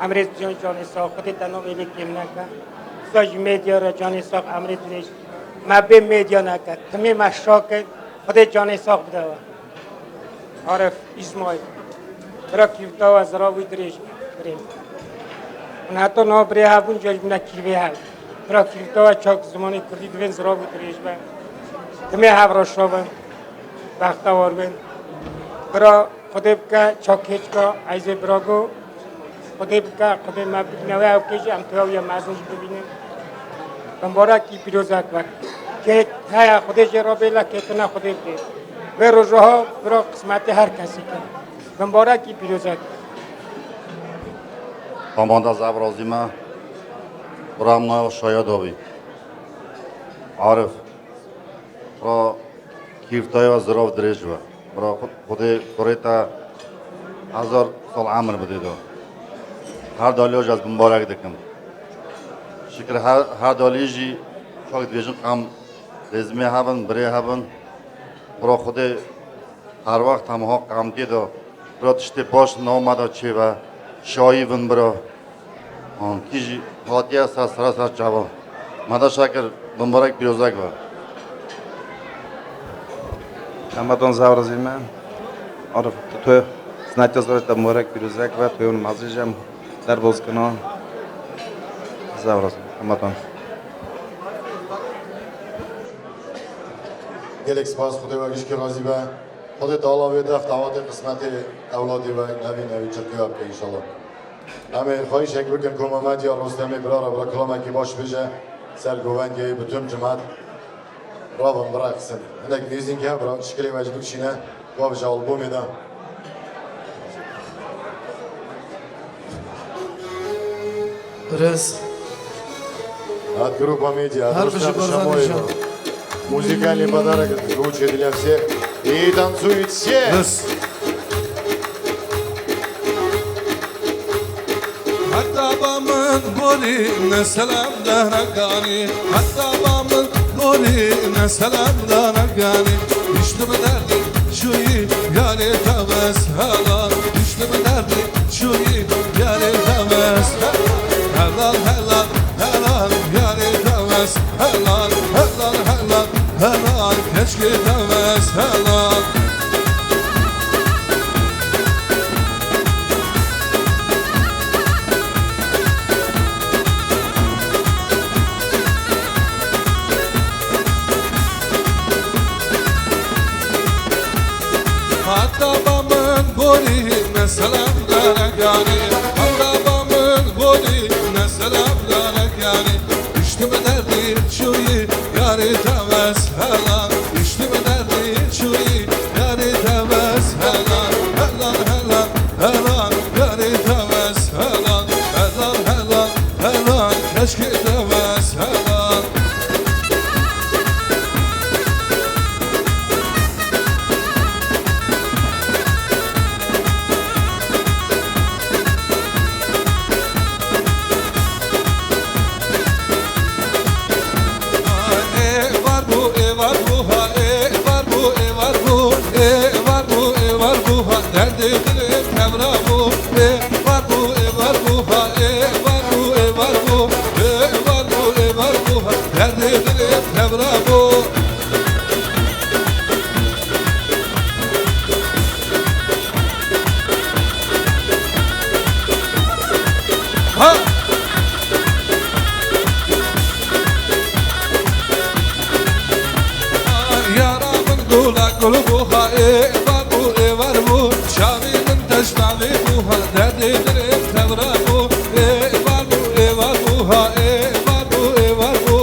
امریز جانی ساخ خودی تنو ویلی کم نکن ساج میدیا را جانی ساخ امریز ریش مبه میدیا نکن تمیه مشاکه خودی جانی ساخ بدوا عارف اسماعیل برا کیفتا و زراوی دریش بریم اون حتی نا بری هبون جاج بنا کیوی هل برا کیفتا و چاک زمانی کردی دوین زراوی دریش بن تمیه هفرا شابن بختوار بن برا خودی بکه چاکیچ که ایزه براگو خودی بکه خودی مبنوی او کشی هم توی مزنج ببینیم بمبارا کی پیروزک وقت که های خودی جرا بیلا که تنا خودی بده و روزها برا قسمت هر کسی که بمبارا کی پیروزک Komanda Zavrazima Buramna Shayadovi Arif Bra Kiftay و Zirav Drejva Bra خود Koreta 1000 سال عمر بده دو هر دالیوش از مبارک دکم شکر هر دالیجی شاید بیشتر کم رزمی هبن بری هبن برا خود هر وقت هم ها کم دیدو برا تشتی باش نامده چی و شایی ون برا کیجی خاطیه سر چاوا ماده شکر مبارک پیروزک با Ramadan Zavrazima Arif تو Znatya Zoreta Mubarak Piruzak ve Toyun Mazijam در بازکنان Zavrazima Ramadan گلک سپاس خدا و گیش که راضی به خود تعالی و دفت دعوات قسمت اولادی و نوی چرکیاب که انشالله همه خواهیش یک بکن که محمد یا رستمی برا برا کلامه که باش بشه سرگوونگی بتون جماعت رابم برا قسم هندک نیزین که برا شکلی مجبور شینه و بشه آلبومی ده Rez. От группа медиа, Рустам Шамоева. Музыкальный подарок лучший для всех. И танцуют все. Hatta bamın golü ne selam darakani Hatta bamın golü ne selam darakani Düştü mü derdi şuyi yani tavez helal Düştü mü derdi şuyi yani tavez helal helal helal yani tavez helal helal helal helal keşke tavez helal golü ne selam derek yani Akrabamın golü ne selam derek yani İşte mi derdi çuyi yari tevez helan İşte mi derdi çuyi yari tevez helan Helan helan helan yari tevez helan Helan helan helan keşke tevez helan Derdi dilim kevra bu var bu var bu ha var bu var bu var bu var bu ha Derdi dilim kevra bu Ha Yaramın kulak kulu bu ha var bu Şabi'nin teşnavi bu ha derdidir tevra bu var bu var bu ha var bu var bu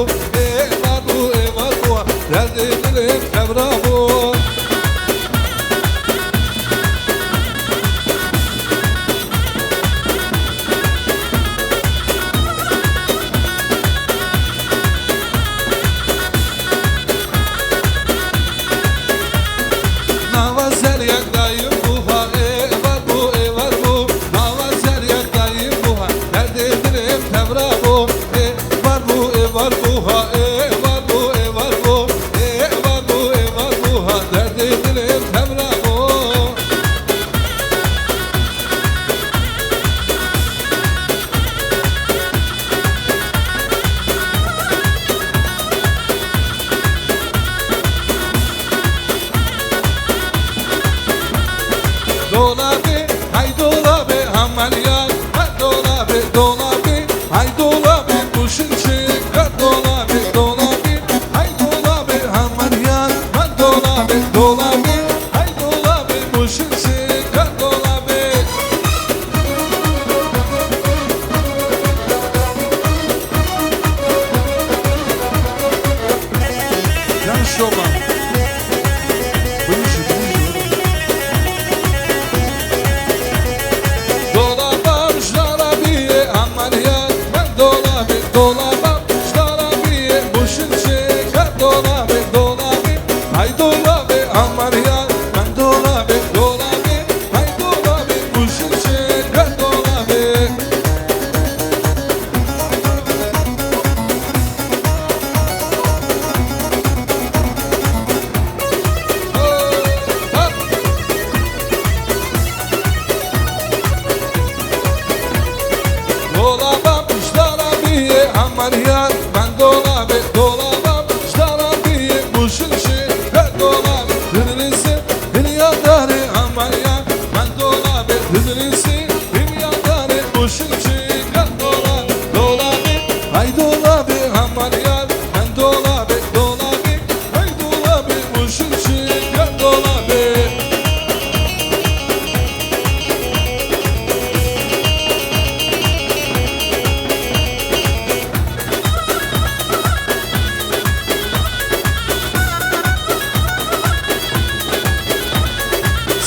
var bu var bu ha derdidir tevra bu Navazel yak dayım bu ha var bu var bu Navazel yak dayım bu ha derdidir tevra bu var bu var bu ha var bu var bu var bu var bu ha derdidir tevra bu Dolabi, hay dolabi, aman yar Dolabi, dolabi, hay dolabi Kuşun çıkar dolabi, dolabi Hay dolabi, aman yar Dolabi, dolabi, hay dolabi Kuşun çıkar dolabi Can Şoban Dolabam şarabiye aman yar ben dolabı dolabam şarabiye boşun çıkar dolabı dolabı hay dolabı aman yar ben dolabı dolabı hay dolabı boşun çıkar dolabı Dolabam şarabiye aman yar ben dolabı dolabam şarabiye boşun çıkar dolabı Hırlısı hıryadarı aman yar ben dolabı Hırlısı hıryadarı boşun çıkar dolabı Dolabı hay dolabı aman yar ben dolabı dolabı hay dolabı boşun çıkar dolabı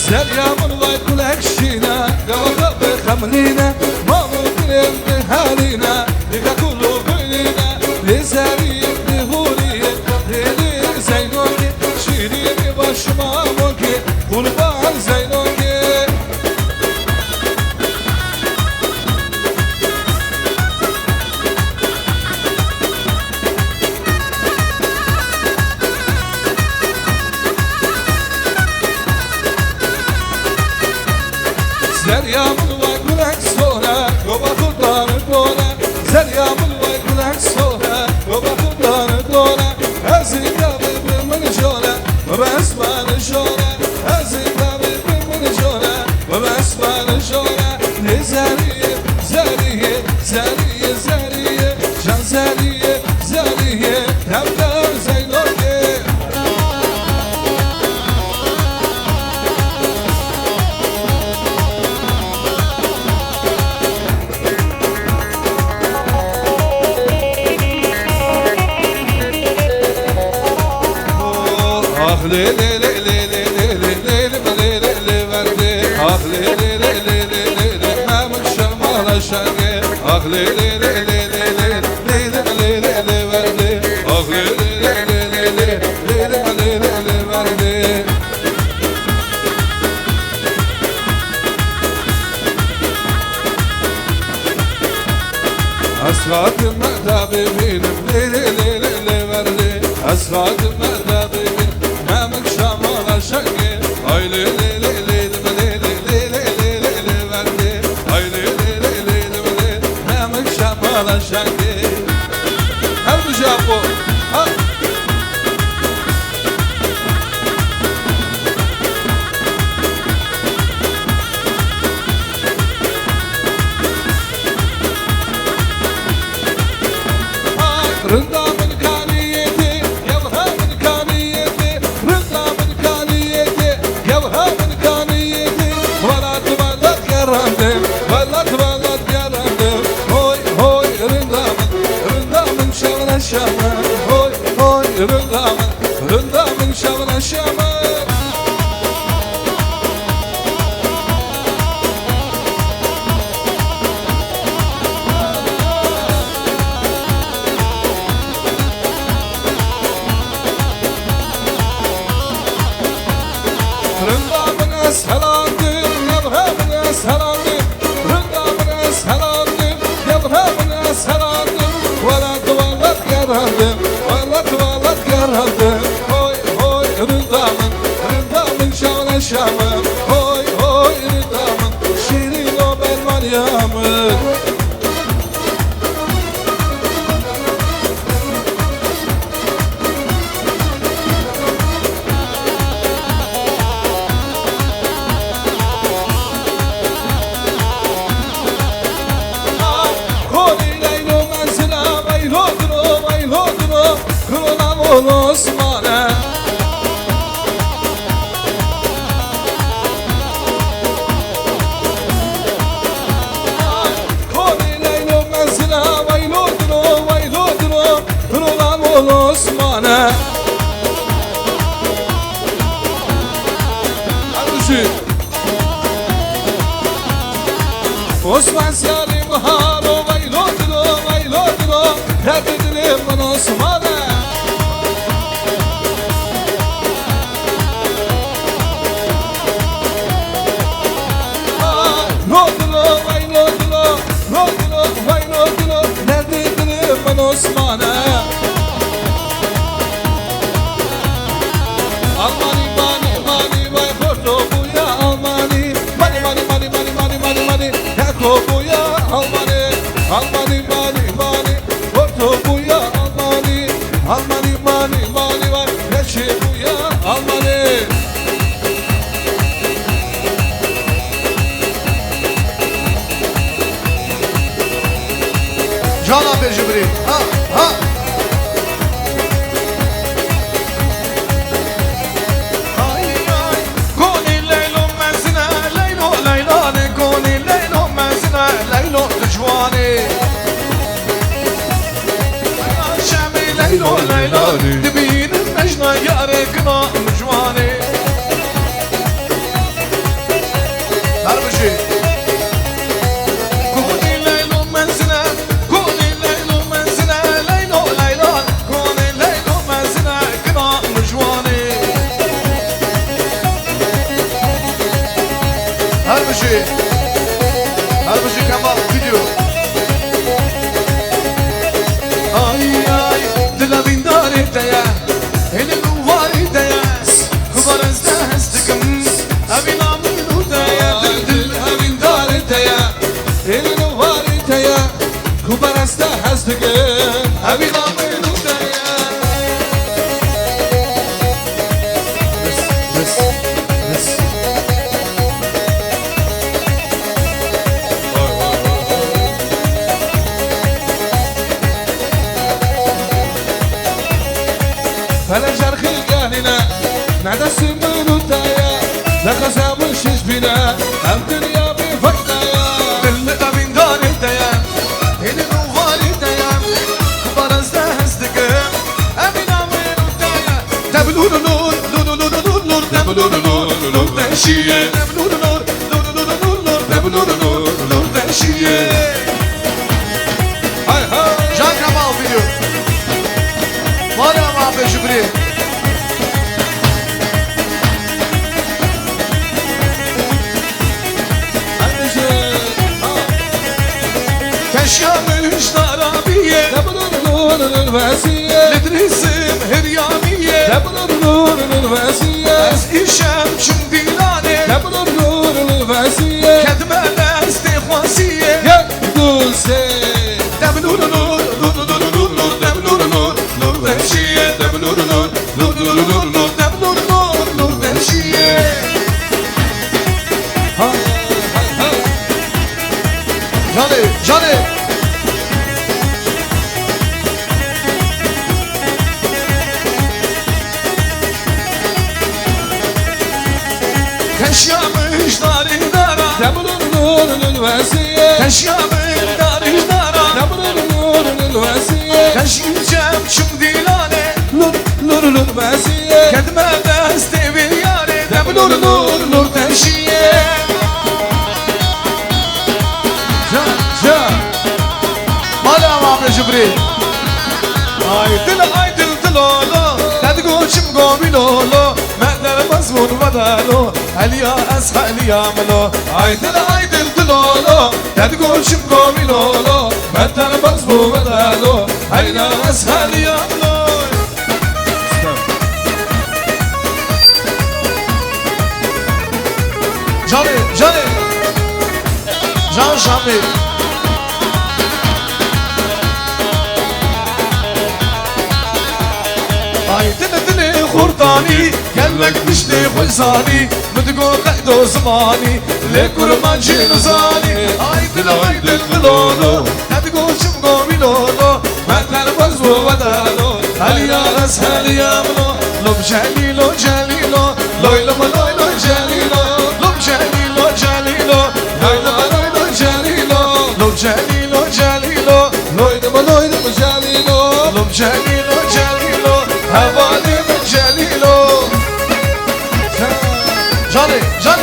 Seryamın vay kulakşina Gavaka be hamlina Mamu dilim haline Dika kulu gülüne Lezeriyim de huriye Deli zeynonge Şirini başıma moke Kurban zeynonge Seryamın vay kulak sonra Yoba kurbanı dona Seryamın vay kulak sonra Yoba kurbanı dona Ezika birbirinin şöyle Besmanı şöyle Ezika birbirinin şöyle Besmanı şöyle Ne zeriye zeriye zeriye zeriye Can zeriye zeriye Tevkar zeynonge Ah le le le le le le le le le le le verdi Ah le le le le le le le Memik şamala şenge Ah le le le le le le le le le le verdi Ah le le le le le le le le le verdi Asfaltım da bebeğim le le le le le verdi Asfaltım da bebeğim Memik şamala şenge Ay le le le le le le le le le le verdi Ay le le le le le le Memik şamala şenge Her bir şey bu Ha Rındamın kaniyeti, yavramın kaniyeti Rındamın kaniyeti, yavramın kaniyeti Valat valat yarandım, valat valat yarandım Hoy hoy rındamın şavla şama Hoy hoy rındamın şavla şama Rındamın eshelandım, yavramın eshelandım Rındamın eshelandım, yavramın eshelandım Valat valat yarandım, valat valat yarandım Hoy hoy rındamın şavla şamı Hoy hoy rındamın şirin o ben Meryem'in Osman'a Koni leylo mezla vaylodro Krulan Osman'a Arışı Osman Salim Haro vaylodro Terdilim Osman'a Osman'a Almani mani vay porto buya Almani mani Yako buya Almani mani porto buya Almani mani vay Reçi buya Almani Canan Becibri ha ha Ay ay Koni leylo mezine leylo leylane Koni leylo mezine leylo tecvani Şemi leylo leylane Dibinin necna yare kına mecvani Darbuci Halbuki Kemal video Ay ay dila bindar edeye Elin uvar edeye Kubarız da hestikım Evin amin udeye Dila bindar edeye Elin uvar edeye Kubarız da hestikım Evin amin udeye فلا جرخ القاننا نعد السمن وتايا لا خزام الشيش بنا هم دنيا بفقدايا دل من دار الدايا هنا نوغار الدايا كبار ازده هزدقم امين امين وتايا تبلون لون derşiye Nur nur nur nur nur nur nur nur nur derşiye Hay hay Can Kamal biliyor. Hala Mahve Şükrü. Keşkamış darabiye Tebnurun vesiye Lidrisim hiryamiye Tebnurun vesiye Ez işem çüm dilane Tebnurun vesiye Kedme desti khwasiye Yekduse Tebnurun nur Tebnurun nur vesiye Tebnurun nur Tebnurun nur vesiye Canı, canı. Keşyamış dari dara Tebnurun vesiye Keşyamış dari dara Tebnurun vesiye Keşyicem çüm dilane Nur vesiye Kedme desti bir yare Tebnurun teşiye Hala Mahve Şükrü. Ay dil lolo Tedgo çim gomi lolo Mehler mazmun vadalo Heliya es heliya melo Ay dil lolo Tedgo çim gomi lolo Mehler mazmun vadalo Heliya es heliya melo Canı, canı. Can Şamil. Ay dili khurdani Gelmek mişli khuzani Müdgo qaydo zamani Le kurmancı nuzani Ay dil lolo Tedgo çim gomi lolo Mehler mazmun vadalo Heliya es heliya melo Lom jalilo jalilo Loylo loylo jalilo Lom jalilo jalilo Loylo loylo jalilo Lom jalilo jalilo Loylo loylo jalilo Lom jalilo jalilo Havalim jalilo Canı, canı.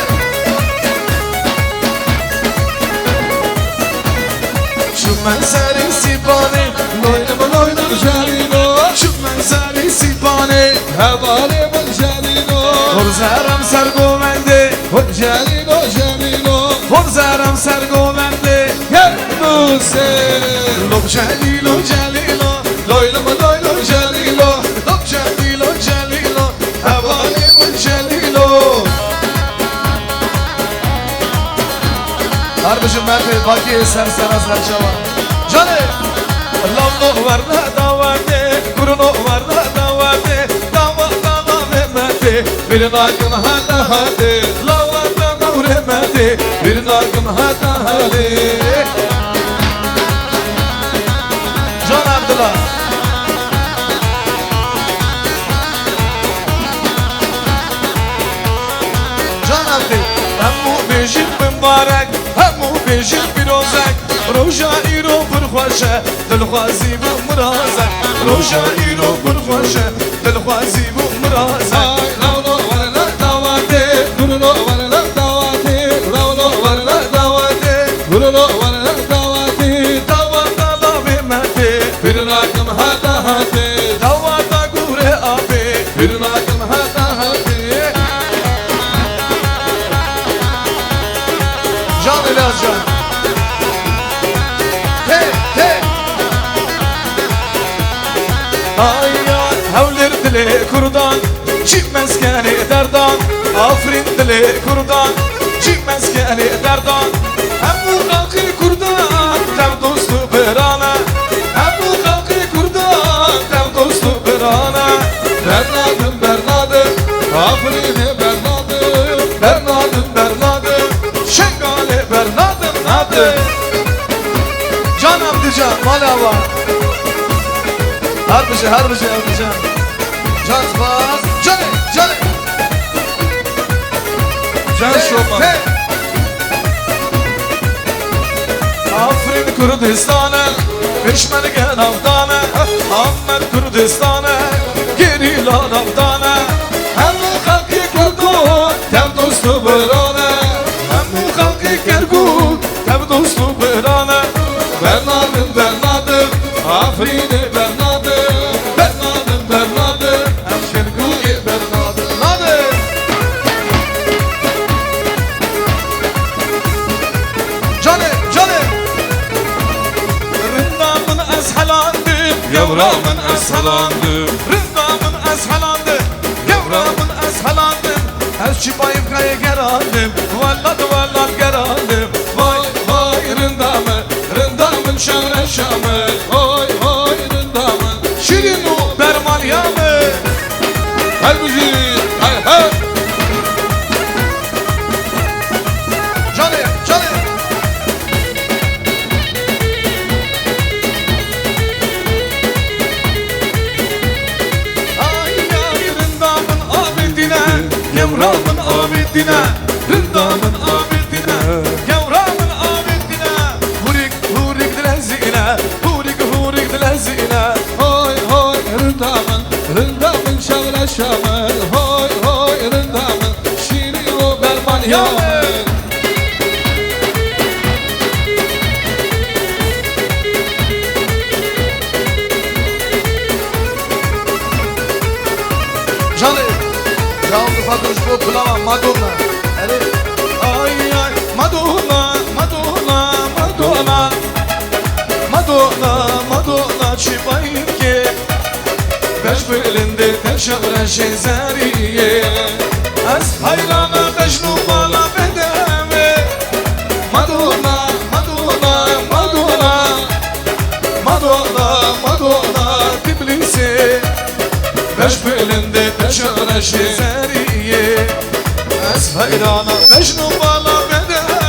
Şu menseri sipane Loylo loylo jalilo Şu menseri sipane Havalim jalilo Horzaram sergovende Jalilo jalilo Horzaram sergovende Yerduse Lom jalilo jalilo Loylo loylo jalilo Lom jalilo jalilo Havalim jalilo Harbacım ben de Bakiye Sersera Serçava. Canı Lavno var da davade Kuruno var da davade Dava vermedi Bir nakım hada hadi Lava da vermedi Bir nakım hada hadi Can Abdullah. Can Abdullah Hemu bejil mübarek Hemu bejil birozek Roja iro burkhwaşe Dilkhwazi bu murazek Roja iro burkhwaşe Dilkhwazi bu murazek Lavno var la davate Kuruno var la davate Lavno var la davate Kuruno var la davate Dava da vermedi Bir nakım hada hadi Dava da gure abi Bir nakım hada hadi Can Elazcan. Hey hey Ay ay havlir dili kurdan Çip meskeni derdan Afrin dili kurdan Çip meskeni derdan Hem bu kalkı kurdan Tem dostu berana Hem bu kalkı kurdan Tem dostu berana Bernadım bernadım Afrin'i bernadım Bernadım bernadım Şengale bernadım nadım Can Abdücan. Malava. Harbacı Abdücan. Can Zbaz. Canı, canı. Can Şoman Afrin Kurdistan'a Peşmerge navdana Ahmet Kurdistan'a Geri lan navdana Hem kalki kurdu Tem dostu geralim Vallat geralim Vay vay rındamın şamre şamı Oy oy rındamın şirin o berman yamı Hay müzik hay hay Canım Ay ay rındamın abidine Gevramın abidine Rındamın abidine Gevramın abidine Hurik dilezine Hurik dilezine Hoy hoy rındamın şavre şamı Hoy rındamın şirin o berman yamı Canım Fatmış bu kulağıma Madonna Ay ay Madonna Çibayım ki Beş belinde teşavre şezeriye Az hayrana beşnu bala bedeve Madonna Tiblisi Beş belinde teşavre şezeriye Az hayrana beşnu bala bedeve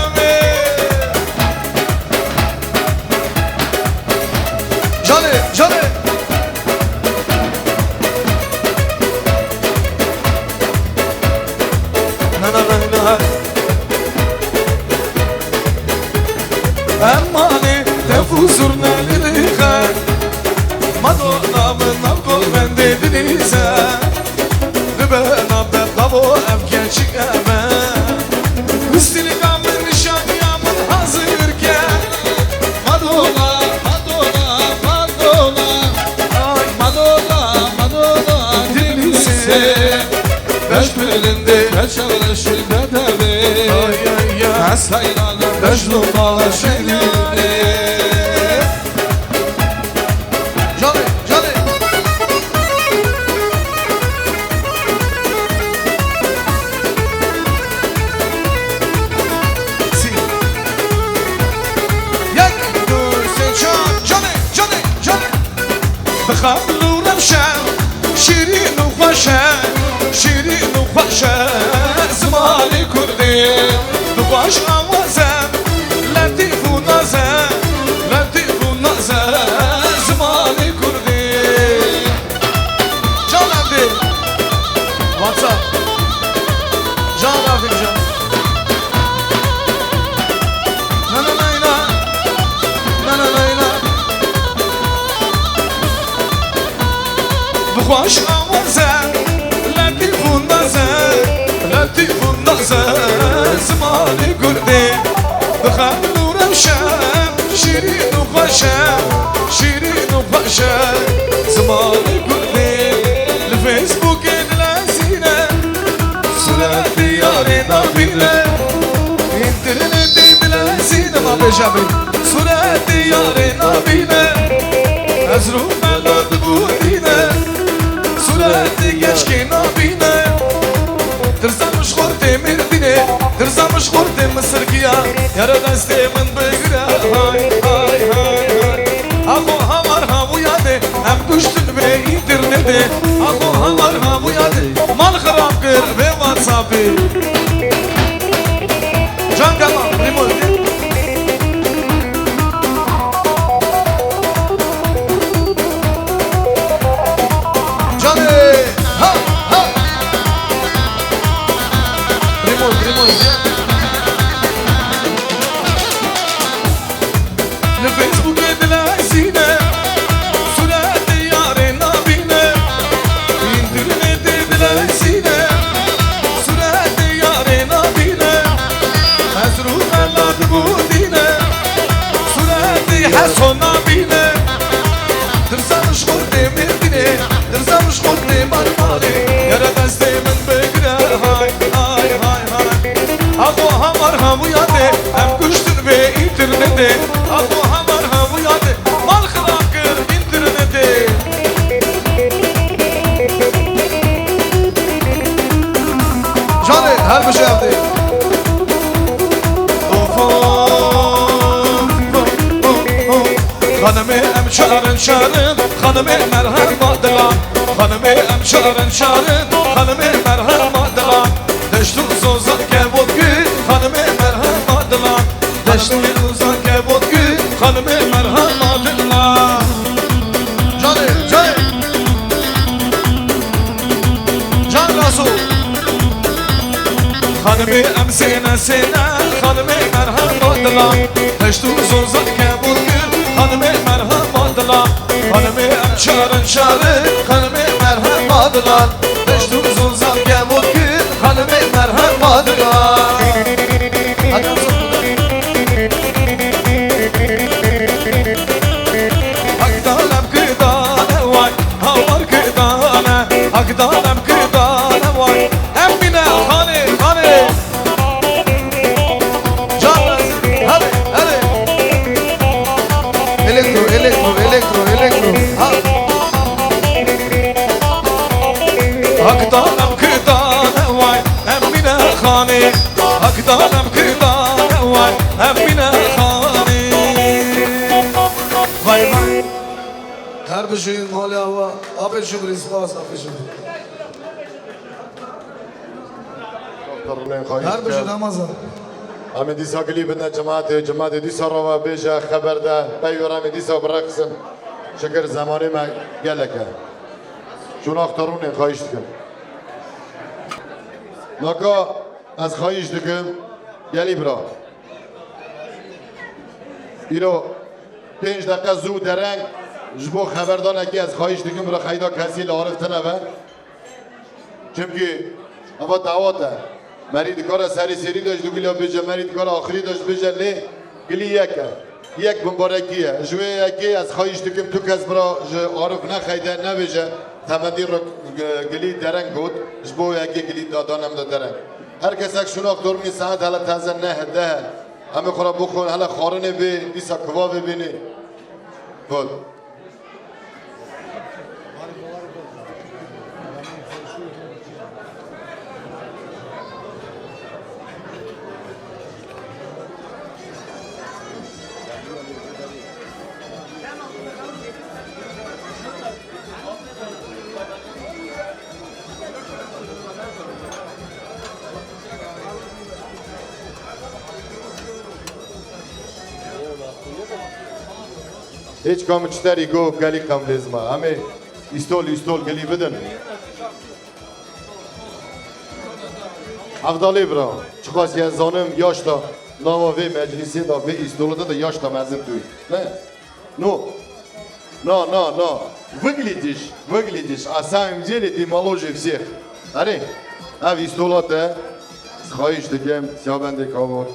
Canım Na Emmani tefuzur nelirihe Madonna navkol bende dilize Nübenabde davo evgençik eme Üstiligamın nişaniyamın hazırken Madonna Ay Madonna dilize Beş belinde teşavre şiddeteli Az hayranı beşnu bala şehrine Canım Yak dur sen canım Bıkablu revşen şirin u خوشه زمانی کردی باش آوازم لطیف و نازه زمانی کردی جانم دی واتساپ جان رفیق جان نه بخواش آوازم لطيف النظر زماني قردي بخمل ورمشان شيرين وخشان زماني قردي الفيسبوك الازينة صورة دياري نابينة انترنت الازينة ما بجابي صورة دياري نابينة ازرو ملاد بودينة صورة يشكي نابينة درزمش خورده مردینه درزمش خورده مسرگیا یارا دسته من بگیره های آقا همار همو یاده هم گوشتن به اینترنته آقا همار همو یاده مال خراب کر به واتساپی جان کما ریموت Abo hamar havu yade mal khirab kir internete Jane her bir şey yaptı شارن شارن خانم مرهم دلان خانم شارن شارن خانم مرهم دلان دشتو زوزان که بود گل خانم مرهم دلان دشتو زوزان که بود گل خانم مرهم دلان جانه جای جان راسو خانم سینه سینه خانم مرهم دلان دشتو زوزان که بود گل خانم مرهم دلان خانم شارن شارن خانم مرهم دلان دشتو زوزان که بود گل خانم مرهم دلان اقدالم کردانه وای هاور کردانه اقدالم کردانه وای امینه خانه خانه جان هله هله الکترو اقدالم کردانه وای امینه خانه اقدالم کردانه وای امینه خانه وای وای هر بشوین مال هوا آب شکر اسپاس آب شکر هر بشو نمازا همه دیسا گلی بدن جماعت دیسا رو بیجا خبر ده بیور همه دیسا برقصن شکر زمانی ما گلکه چون اختارونه خواهش دکم نکا از خواهش دکم گلی برا ایرو 5 دقیقه زود درنگ جبو خبردان که از خواهش دکم برا خیدا کسی لعارف تنوه چمکی اما دعوته مرید کار سری سری داشت دو گلیا بیجه مرید کار آخری داشت بیجه لی گلی یک بمبارکیه جوه یکی از خواهش دکم تو کس برا عارف نخیده نبیجه تمدی رو گلی درنگ بود جبو یکی گلی دادانم دا درنگ هر کس اک شناخت دورمی ساعت حالا تازه نه ده همه خورا بخون حالا خارنه بی دیسا کوا ببینی بود هیچ کام چتری گو گلی کم لیزما همه استول گلی بدن افضالی برا چخواست یه زانم یاشتا ناما وی مجلسی دا وی استولتا دا یاشتا مزم توی نه выглядишь а самом деле ты моложе всех ари ав истолата خواهش دکم سیابنده کابل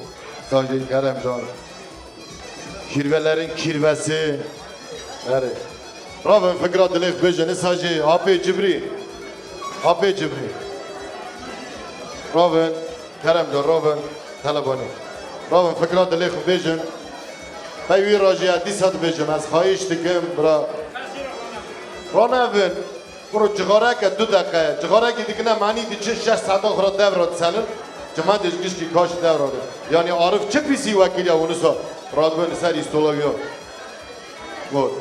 ساجه کرم جان kirvelerin kirvesi. Evet. Raven fıkra dilek bejene sadece AP Cibri. Raven Kerem'de Raven telefonu. Raven fıkra dilek bejen. Peyvi raciye disat bejen. Az xahiş dikim bra. Raven. Bro cigara ke 2 dakika. Cigara ki dikine mani diçi 6 saat xora devrat senin. Cemaat işgiş ki kaç devrat. Yani Arif çi pisi vekili onu so. Radven ser istolaviyor. Bak.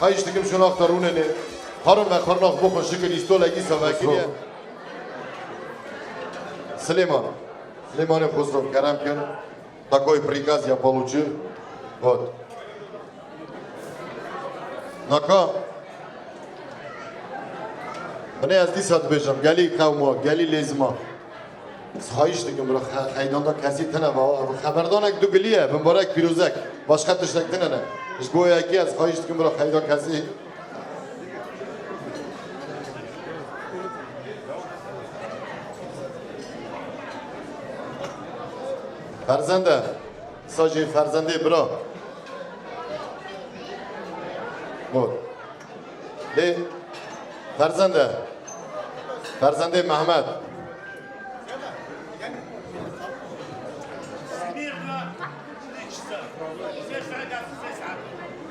Hay işte kim şunu aktarune ne? Harun ve karnak bu şekil istola gitse vekiliye. Süleyman'ın Khosrov Keremken такой приказ я получил. Вот. Naka. Bana az disat bejam. Geli kavma, geli lezma. خواهش دیگم برای خیدان دا کسی تنه و خبردانک دو گلیه بمبارک پیروزک باشقه تشتک تنه نه از گوه یکی از خواهش دیگم برای خیدان کسی فرزنده ساجی فرزنده برا بود لی فرزنده محمد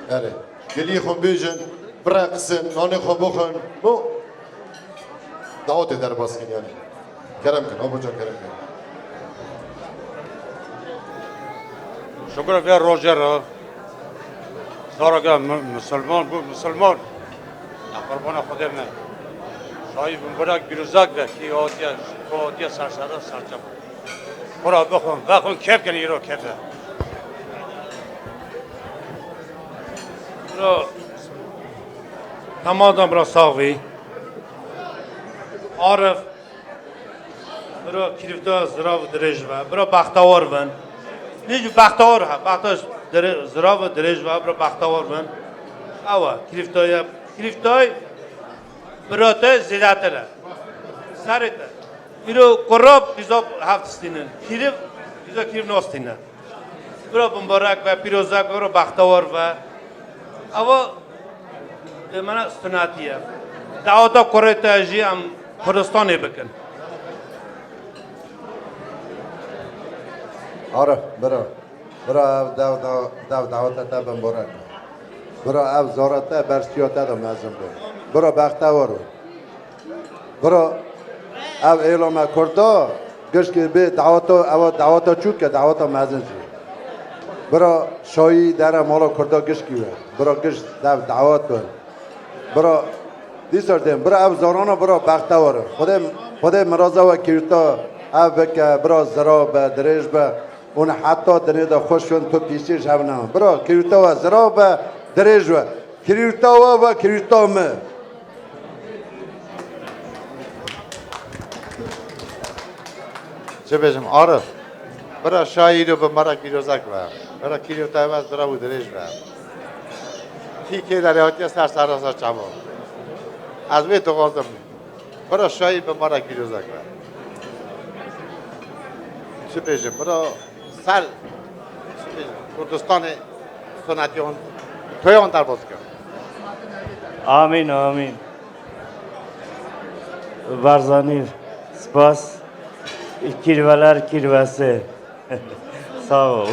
Evet. Geliyor kon böjen, bıraksın, nane kon bakın. Bu davet eder baskın yani. Kerem kan, abucan Kerem kan. Şükür ver Roger. زارگاه مسلمان بود مسلمان قربان خدا من شاهی مبارک بیروزک و کی آتیا سرسره سرچه بود برا بخون کیف کنی رو کیفه برا تمادم برا ساوی عارف برا کریفتا زراو درج و برا بختوار بن نیج بختوار ها بختوار زراو درج و برا بختوار بن اوا کریفتای برا ته زیادتره سرته ایرو قرب بیزاب هفت استینن کریف ناستینن برا مبارک و پیروزک برا بختوار و اوا من سنتیه دعوتا کره تاجی هم کردستانی بکن آره برا دعوتا تا مبارک برا او زارتا برسیاتا دا مازم بود برا بختوار برا او اعلام کرده گش که به دعوتا چوک که دعوتا مازن شد برا شایی در مالا کرده گش کیوه برا گش دعوت کن برا دیسر دیم برا او زارانا برا بختوار خود مرازا و کیرتا او بکه برا زرا به دریج به اون حتی دنیا دا خوش شون تو پیشیش هم نام برا کیرتا و زرا به دریج و کیرتا و کیرتا مه چه بجم عارف برا شایی رو به مرا کیروزک و برا کیرتا و زرا و دریج و که در حیاتی سر چما از وی تو غازم برا شایی به ما را گیروزک و چه بیشم برا سر کردستان سنتیان تویان در باز کرد آمین برزانی سپاس کیرولر کیروسه ساو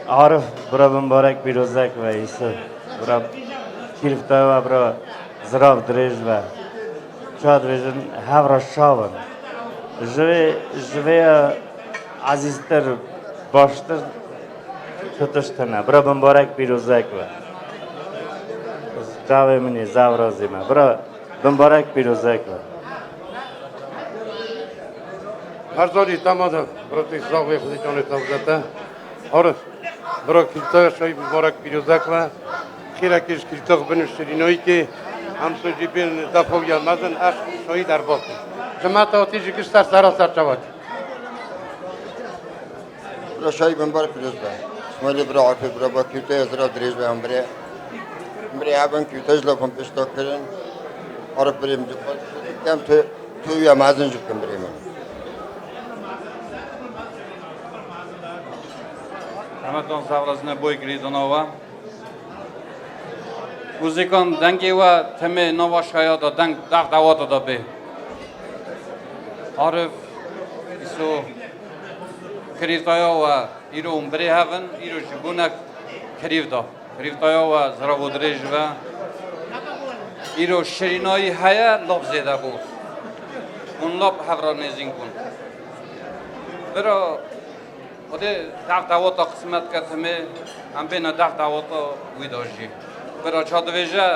عارف برا مبارک بیروزک و ایسا برا کیرفتا و برا زراف دریج و شاد ویژن هفرا شاون جوی عزیزتر باشتر چطشتنه برا مبارک بیروزک و جاوه منی زاورازی ما برا مبارک بیروزک و هرزاری تمام برا تیزاوی خودی جانه تاوزده عارف برا کلیتا شایی مبارک بیروزک و خیره کش کلیتا بنو شرینایی که همسوجی بین دفعه یا مزن عشق شایی در باقی جماعت آتیجی کش سر چواتی برا شایی مبارک بیروز با اسمالی برا عارفی برا با کلیتا ازرا دریج به هم برای عبان کلیتا جلا کن پشتا کرن عارف بریم جفت کم توی یا مزن جب کن بریم همتون سفرازنه بوی گریداناوا موزیکان دنگی و تمه نوا شاید دنگ دعوت دا به عارف ایسو کریفتایا و ایرو بری هفن ایرو جبونک کریفتایا و زراو دریج و ایرو شرینایی هیا لب زیده بود اون لب هفرا نزین کن برا خودی دعوت قسمت کتمه هم بین دعوت ویداجی برای چادویجه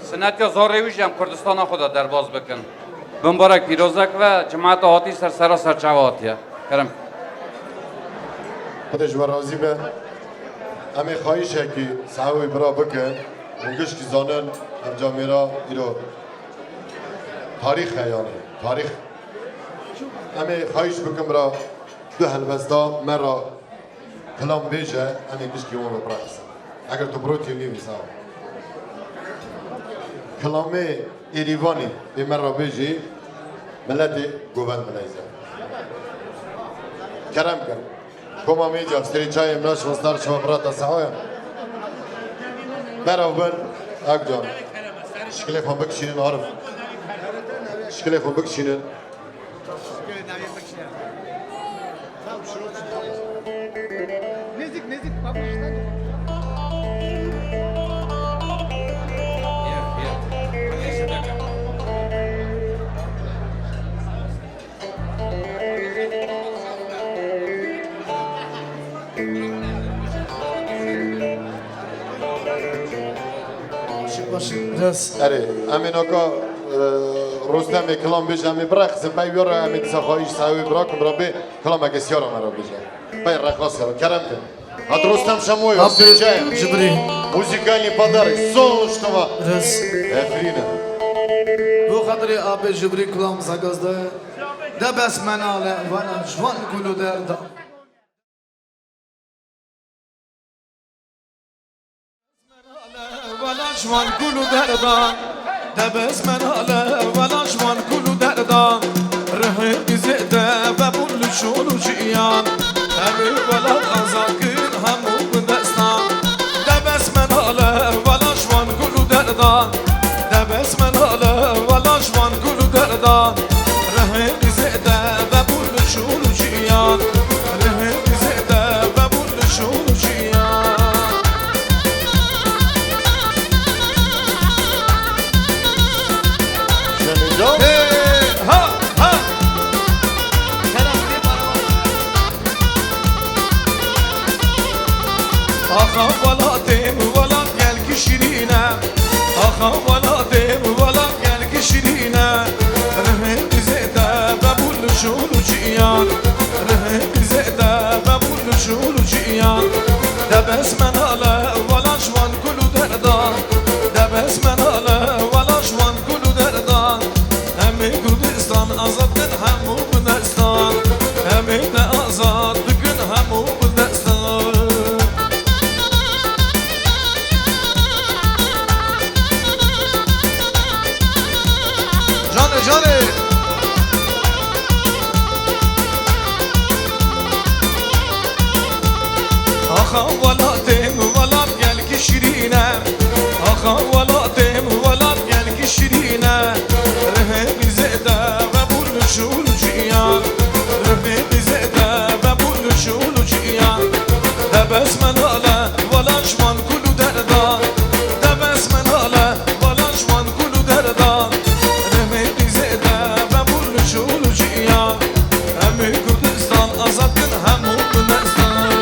سنت یا زارویش هم کردستان خدا در باز بکن مبارک پیروزک و جماعت آتی سر چواتیه کرم خودش برازی به همه خواهیشه که سعوی برا بکن اونگش که زانن انجام میرا ایرو تاریخ یعنی تاریخ همه خواهیش بکن برا دو هلوستا مرا کلام بیجه همه کش که اون رو برقصن اگر تو بروتی نیوی ساو کلامه ایریوانی به من را بیجی ملت گوبند ملیزه کرم کن کما میجا سری چای امناش وستار شما براتا سعایم مرا بن اک جان شکلی خون بکشینن عارف شکلی خون بکشینن نزدیک بابا اره امین آقا رستم کلام بیش امی برق زنبای بیاره امی دیسا خواهیش سعوی براکم را بی کلام اگه سیارا مرا بیشه بای رقاص کرا کرم کن هاد رستم شموی و سیجای موزیکانی پاداری سونشتما افرینه بو خاطر آب جبری کلام زگازده دبس مناله وانا جوان کلو دردا ولا جوان كلو دردان دبس مناله ولا جوان كلو دردان رهي بزيده ببول شولو جيان همي ولا أزاكين همو بندستان دبس مناله ولا جوان كلو دردان دبس مناله ولا جوان كلو دردان رهي بزيده ببول شولو جيان رهي بزيده ببول شولو جيان آخا ولا دیم ولا گل کی شیرینه آخا ولا دیم ولا گل کی شیرینه ره زیده ببول شولو جیان ره زیده ببول شولو جیان دبس مناله ولا جوان کلو دردان دبس مناله ولا جوان کلو دردان همه کردستان آزادن همو بندستان همه نه آزاد بکن همو بندستان جانه آخا ولا دیم ولا گل کی شیرینه آخا ولا دیم ولا گل کی شیرینه ره بیزده و بول شول جیان ره بیزده و بول شول جیان دبس مناله ولا جوان کلو دردان دبس مناله ولا جوان کلو دردان ره بیزده و بول شول جیان همه کردستان آزاد کن همو بندستان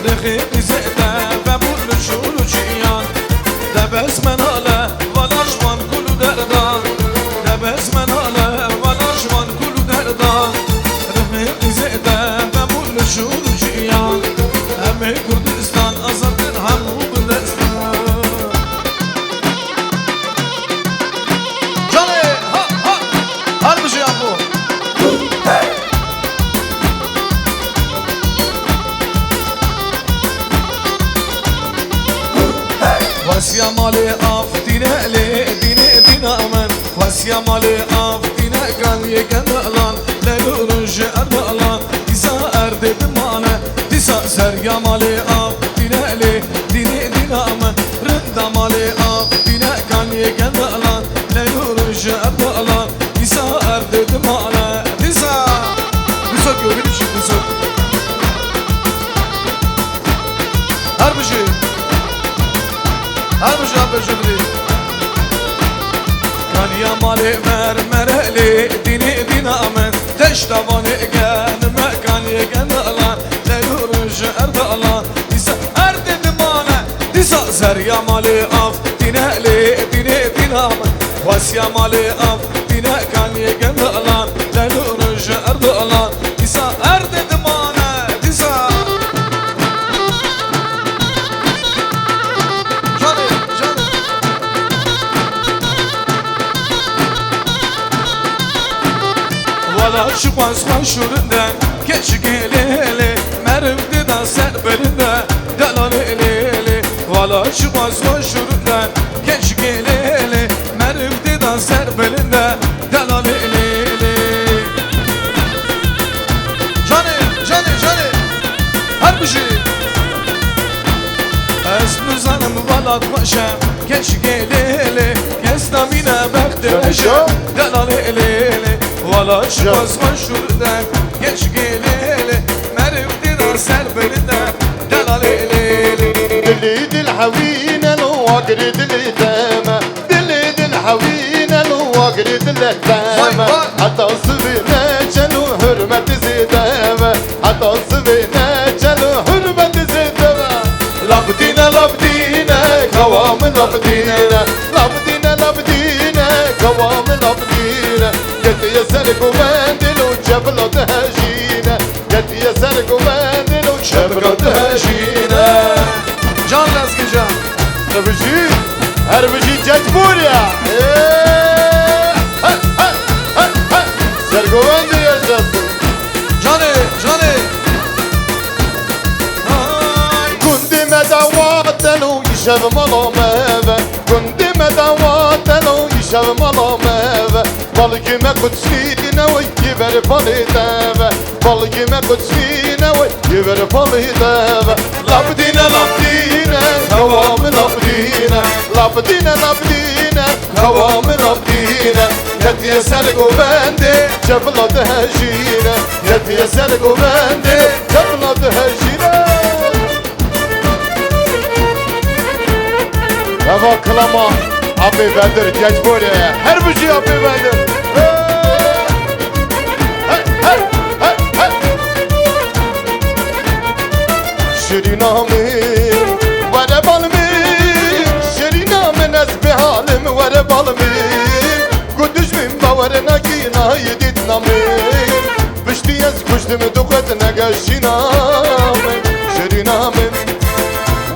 رخي زيده ببول شولو جيان دبس مناله ولا جوان كلو دردان دبس مناله ولا جوان كلو دردان رخي زيده ببول شولو جيان همه كردستان آزادن همو بندستان جاني ها ها هر بجي ابو واسيا مالي اف دينا لي دينا من واسيا مالي اف دينا كان يكن الان لا يرج الان ديسا ارد بمانه ديسا سريا مالي اف دينا لي دينا من رد مالي اف دينا كان يكن الان لا يرج الان ديسا ارد بمانه ديسا görülüş kızı. Harbucu abi jübri. Kaniya mali mermereli dini dinamen teştavanı genime kaniye gendalan ne yürüyüş erdalan disa erdedi mane disa zerya mali af dineli dini dinamen vasya mali af dine kaniye gendalan ne yürüyüş erdalan disa erdedi mane disa Valla şu basma şurunda keçik elele mervde da sen belinde delal elele Valla şu basma şurunda keçik elele mervde da sen belinde delal elele Cane her bir şey Esmu zanım valat başam keçik elele Kestamine bekte eşem delal elele والا شباز خوش شدن geç geleli merv dinar ser belinde delalela دلي دل حوينا لو واقر دلي تاما دلي دل حوينا لو واقر دلي تاما حتى صبينا جلو حرمة زيداما حتى صبينا جلو حرمة زيداما لابدينا لابدينا قوام لابدينا لابدينا لابدينا قوام لابدينا قد يسرق ومندلو جبل دهجينا قد يسرق ومندلو جبل دهجينا Can Lezgican Tabici, her bici cecburiya. Sergoven diyeceksin. Cani Kundime davatelu işev malameve Kundime davatelu işev malameve Balgime kutsine ve giver palideve Balgime kutsine ve giver palideve Labdine labdine kavamı labdine Labdine labdine kavamı labdine Yetiye sergovendi cebladı hecine Yetiye sergovendi cebladı hecine Eva klama Abi Bedir Cecburi her bir şey Abi Bedir Şirinamin Vere balmin Şirinamin ezbi halim Vere balmin Kudüzmin bavarına gina yedit namin Pişti ez kuştum dukatına geçinamin Şirinamin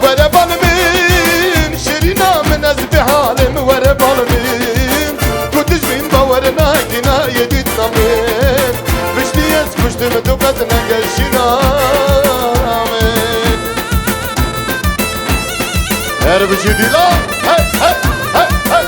Vere balmin Şirinamin ezbi halim Vere balmin Kudüzmin bavarına gina yedit namin Pişti ez kuştum dukatına geçinamin Her bir şey değil ha Hey hey hey hey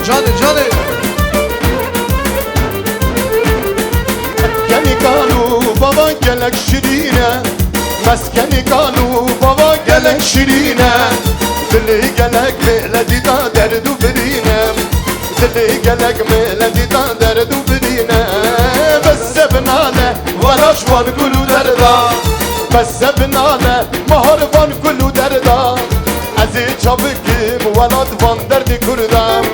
Cani Maskeni kalu baba gelek şirine Maskeni kalu baba gelek şirine Dili gelek meledi da derdu birine Dili gelek meledi da derdu birine Besse binale velaş van kulu derda Besse binale mahar van kulu derda Azi çabikim velad van derdi kurdam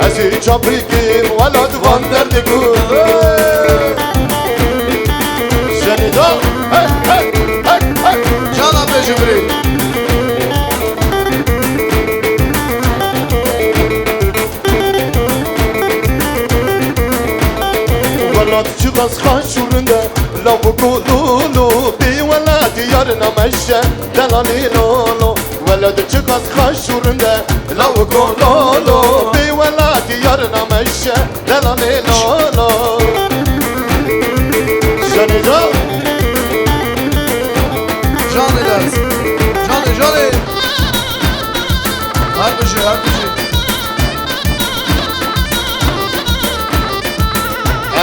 Azi çabikim velad van derdi kurdam Seni da hey hey hey hey Can abi Cibri Velad çıgaz kaşurunda Lavu kululu Bi velad yarına meşe Delali lolo Velad çıgaz kaşurunda Lavu kululu Bi velad yarına meşe Delali lolo Seni da Cani Lez Cani Her bir şey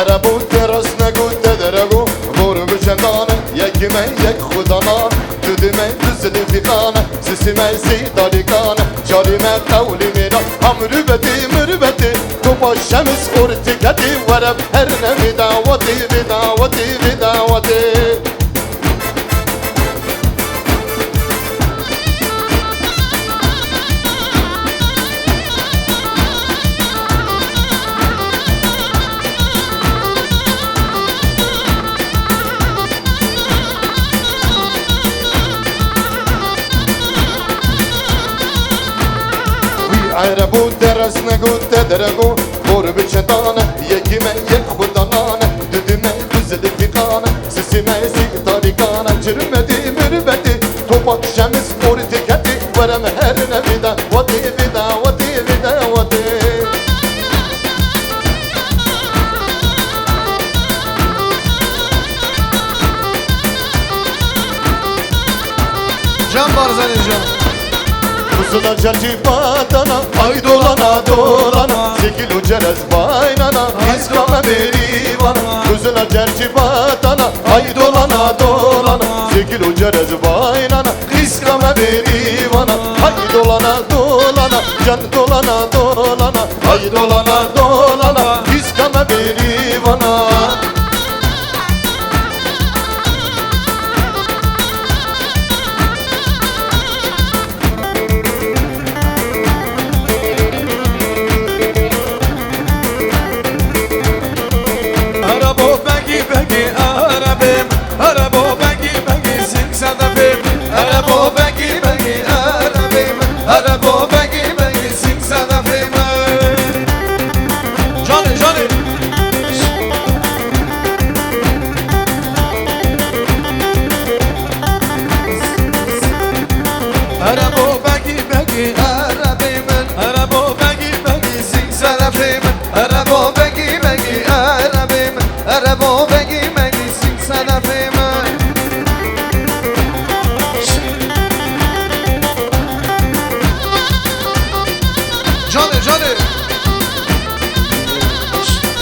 Arabu teras negute derego Boru bicendane Yekime yek khudana Tudime düzeli fikane Sisime zidalikane Carime kavli mira Mürübeti Tuba şemis urtiketi Vereb her ne vidavati Arabu teras negute derego Boru bicendane Yekime yek khudana Düdüme düzeli fikane Sisime zidalikane Cirmedi mürübeti Tuba şemis urtiketi Vereb her ne vidavati Can Barzani Can Pusula cerci badana Ay dolana dolana Zikil ucerez baynana İskame berivana Gözüne cercibatana Ay dolana dolana Zikil ucerez baynana İskame berivana Ay dolana dolana Can dolana dolana Ay dolana dolana İskame berivana Arabo begi begi arabim Arabo begi begi sing sadafim Arabo begi begi arabim Arabo begi begi sing sadafim Johnny Johnny Arabo begi begi arabim Arabo begi begi sing sadafim Arabo begi begi arabim Arabo begi begi sing sadafim Johnny Johnny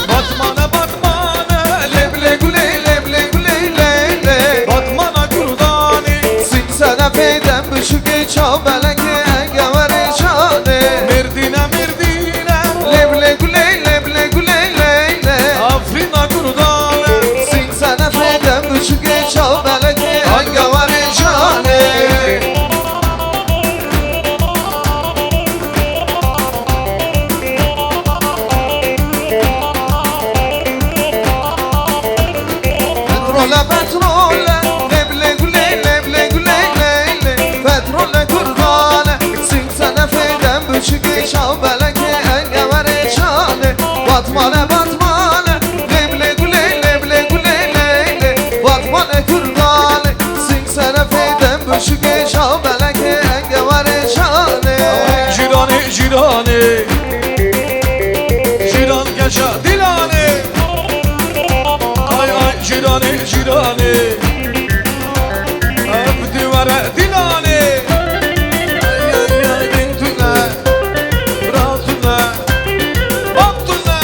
Batmana Batmana leble gule leble gule leble Batmana kurdani sing sadafim Büşüge çabeleke gavare çane Merdine Merdine leble gule leble gule leyle Afrina kurdane sing sadafim Büşüge çabeleke gavare çane Petrola petrola leble gule leble gule leyle Petrola kurdane sing sadafim Büşüge çabeleke gavare çane Batmane Batmane leble gule leble gule leyle Batmane kurdane sing sadafim Büşüge çabeleke gavare çane Jirane jirane Jiran geçe dilane Ay ay jirane jirane Abdi vere dilane Ay ay ay bintune Bratune Baktune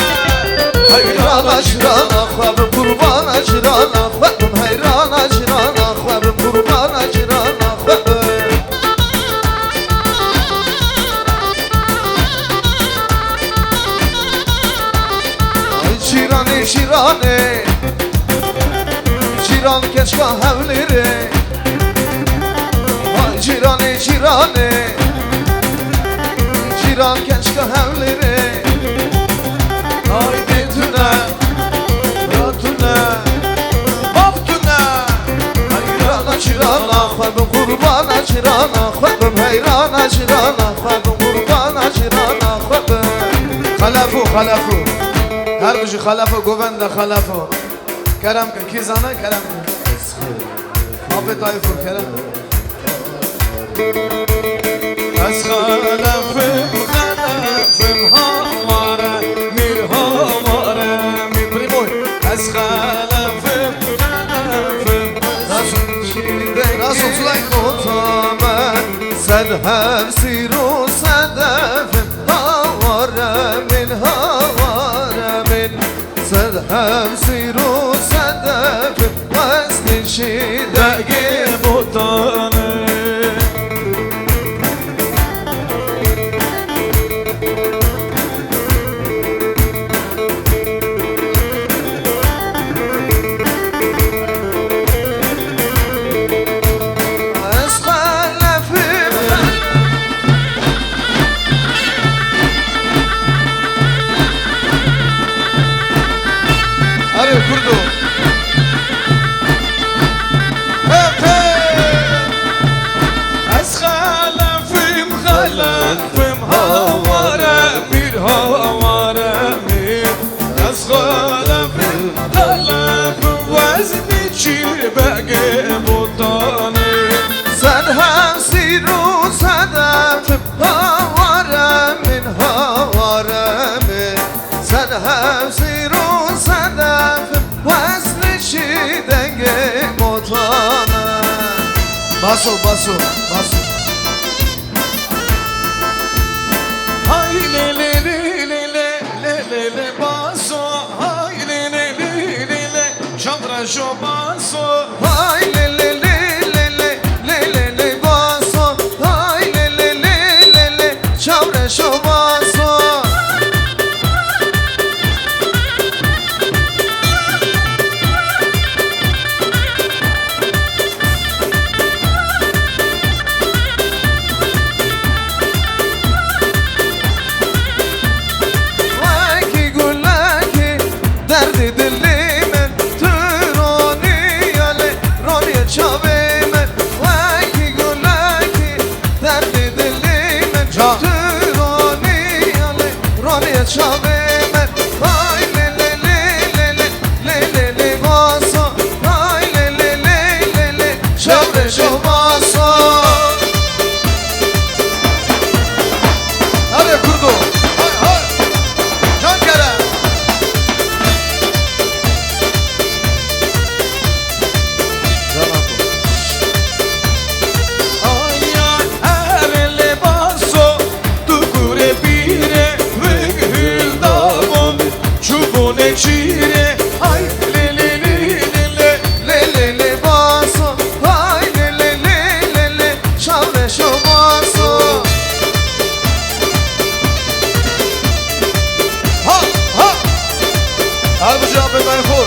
Hayrana jirana Khvabim kurbana jirana Khvabim hayrana jirana Khvabim kurbana jirana Khvabim Jirane jirane Jiran keşka hevleri Vay jirane jirane Jiran keşka hevleri Ay bintüne Ratüne Baktüne Hayrana jirana Khvabim kurbana jirana Khvabim hayrana jirana Khvabim kurbana jirana Khvabim Khalafu khalafu Her bişi khalafu govenda khalafu Kerem kın kizana kerem kın Afet ayfur kerem Ez khalafim khalafim havare Mir havare mi primoy Ez khalafim khalafim Rasul sulay kotamen Sen hevsiru sedefim Havare min havare min Sen hevsiru sedefim Vesni şidegi butane kurdu. Ez halefim halefim havare bir havare bir Ez halefim halefim vezni çirbege butane Sen hemsiru sedefim havare min havare min Sen hemsiru sedefim vezni çirbege butane Baso baso baso Hay le le le le le شباسو های لی لی لی لی لی لی لی لی باسو های لی لی لی لی لی چور شباسو وکی گلکی درد دلی من تو رانی رانی چاوی من وکی گلکی درد دلی من تو رانی رانی چاوی من های لی لی لی لی لی لی لی باسو های لی لی لی لی لی چاور شو باسو Hadi kurdu Hay hay Can Kerem Ay ay erele baso Tu kure pire Vegül davon Çubune çire Ay le le le le le Le le le baso Hay le le le le le Çavre şo baso Ha ha Hadi bu cevap ben for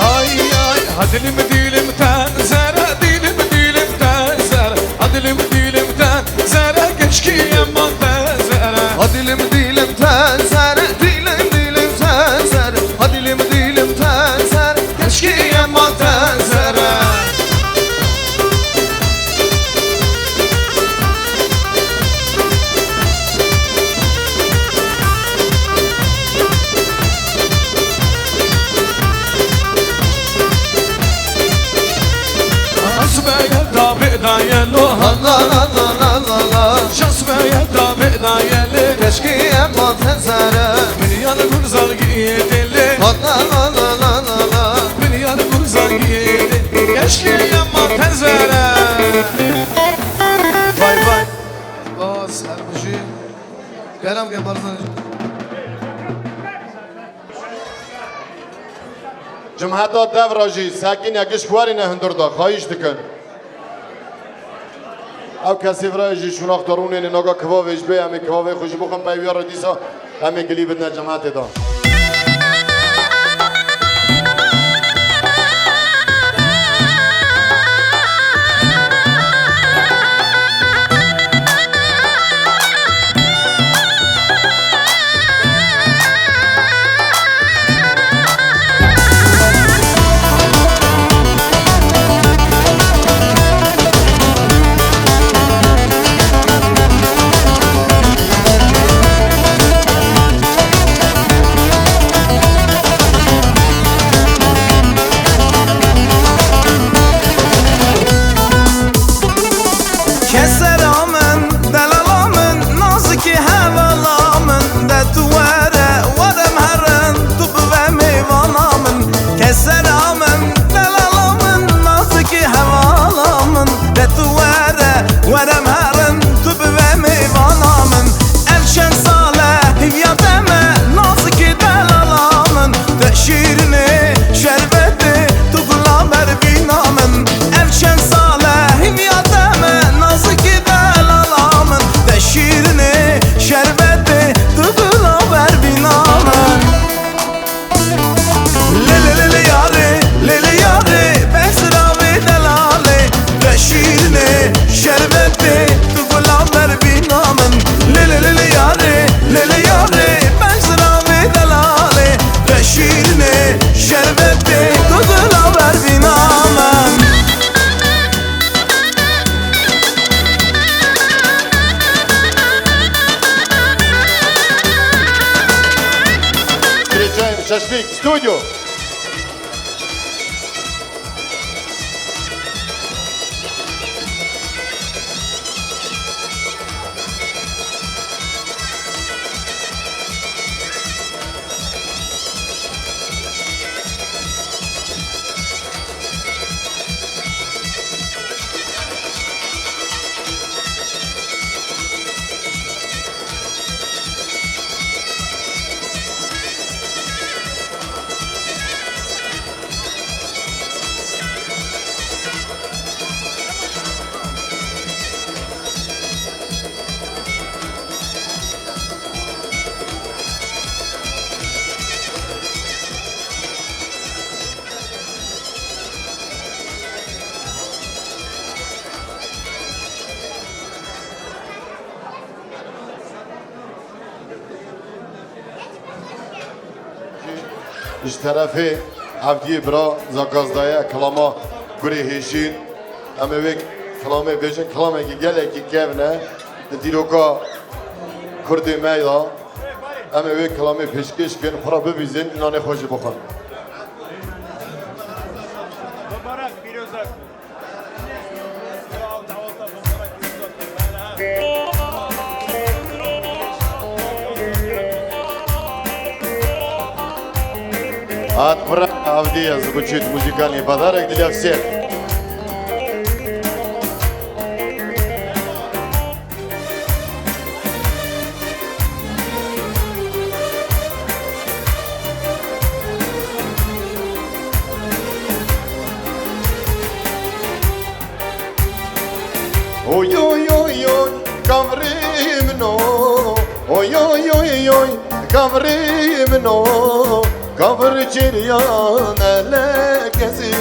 Ay ay Hadilim dilim tenzere Dilim dilim tenzere Hadilim dilim tenzere Keşke yaman tenzere Dilim dilim tenzere Dilim dilim tenzere Dilim dilim tenzere Keşke yaman tenzere Şansbeye da bedayelo La la la la la la Şansbeye da bedayelo Keşke yaman tenzere Beni yanı kurzal giyedeli La la la la la la Beni yanı kurzal giyedeli Keşke yaman tenzere Vay vay Bas herbuji Kerem ke barzan جمعتا devraji sakin yakiş kuarine hündürda xahiş dikin. Ev kesi vraji şunak daruneni naga kıvavej bey emi kıvavej xoşi bukham peyviyara disa emi gili bidne cemaate da. Şaşlık, stüdyo. iş tarafı haftiye bira zakazdaya kalama gure heşin ama ve kalame bejin kalame ki gele ki kevne diroka kurdi meyda ama ve kalame peşkeş gün para bibizin inanı hoşu bakın. Отправь Авдея звучит музыкальный подарок для всех. Ой-ой-ой-ой, кавримно, ой-ой-ой-ой, кавримно. Kavr çeryan ele kezi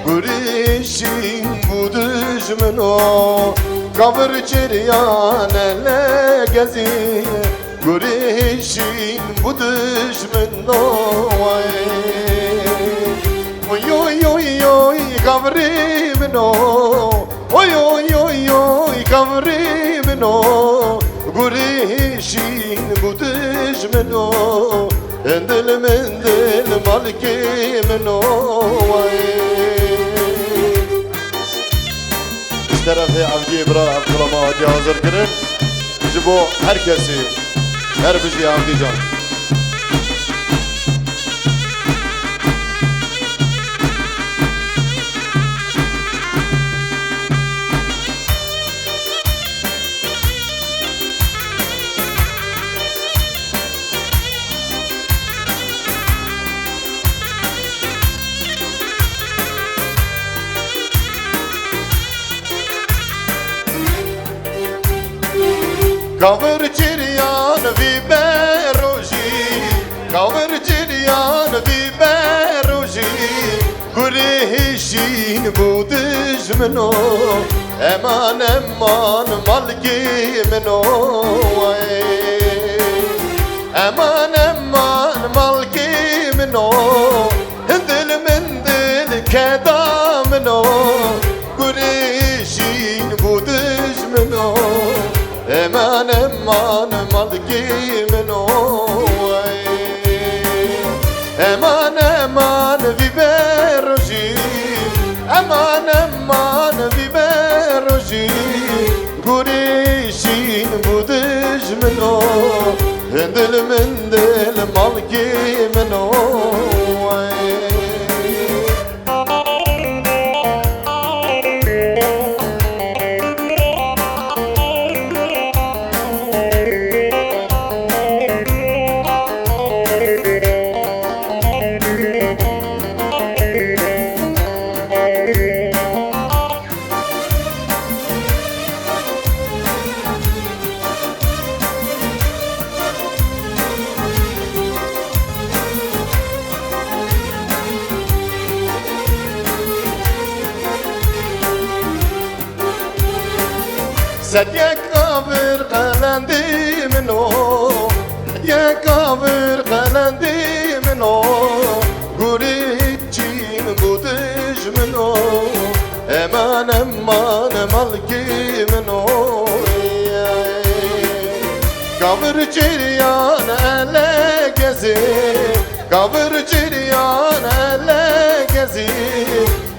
Gurişin bu düşmeno Kavr çeryan ele kezi Gurişin bu düşmeno Oy oy oy oy kavrimno Oy oy oy oy kavrimno Gurişin bu düşmeno Endel mendel malkimin ovay İş tarafı Avdi İbra Abdülham'a hadi hazır kırın Bu herkesi her bir şey Avdi Can Kavr çiryan vi beroji Kavr çiryan vi beroji Gurihişin bu düşmeno Eman eman malkimin o Eman eman malkimin o Dil min dil kedamin o Gurihişin bu düşmeno Eman eman malkimin oy Eman eman viberoji Eman eman viberoji Gurişin bu düşmün o Dil min dil malkimin oy Sedye kavir kalendimin o Sedye kavir kalendimin o Guricin bu düşmün o Eman eman malkimin o Kavir çiryan ele gezi Kavir çiryan ele gezi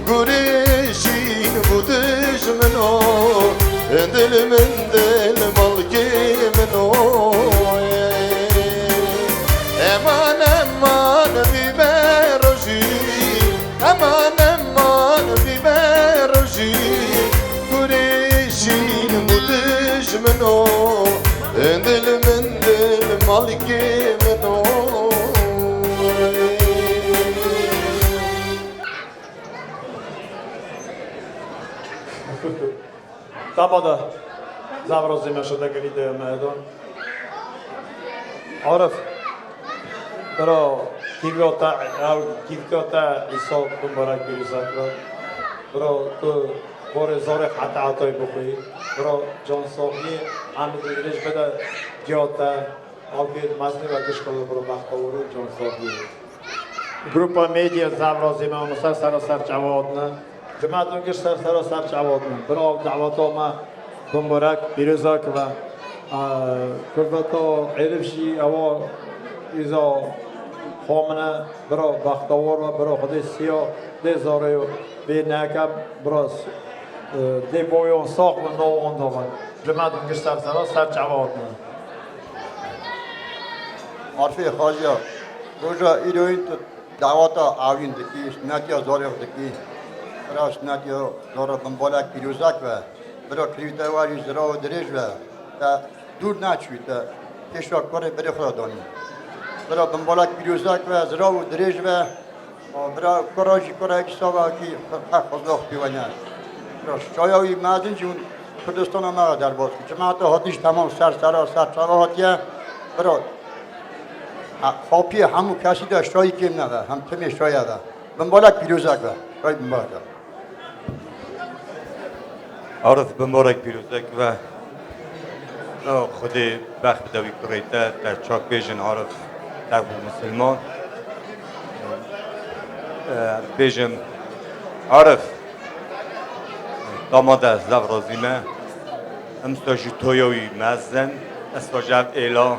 Guricin bu düşmün o Dil min dil malkimin oy Eman eman viberoji Eman eman viberoji Gurişin bu düşmün o Dil min dil malkimin oy Tamada zavrazim yaşada gelide meydan. Arif, bro, kivkota İsa mübarek bir zakra. Bro, tu bore zore hatta atay bukhi. Bro, can sahi, Ahmet İdris beda diyata, avgid mazne ve kışkalı bro bakta vuru can sahi. Grupa media zavrozi ma musar sarasar javodni. Jumatun gish sarasar javodni. Birov da'vato ma Bumbarak Piruzak va Kurbato Erifshi avo izo xomina birov baxtavor va birov xudo siyo dezorayo benakab biroz deboyon soq va novondovan. Jumatun gish sarasar javodni. عارفه خواجه روزا ایروین تو دعوت آوین دکی سنتیا زوریخ دکی برای سنتیا زور بمبالک پیروزک و برای کریوته واری زرا و دریج و تا دور نچوی تا کشور کاره بری خدا دانی برای بمبالک پیروزک و زرا و دریج و برای کراجی کاره اکسا و کی خزاخ پیوانه برای شایوی مازن جون کردستان ما در باز جماعت هاتیش تمام سر هاتیه برای خاپی همو کسی داشت شایی کم نده هم تمی شایی ده بمبالک پیروزک ده شایی بمبالک ده عارف بمبارک پیروزک و خودی بخت دوی کریته در چاک بیجن عارف در مسلمان بیجن عارف داماد از زو رازیمه امستاجی تویوی مزن استاجب ایلا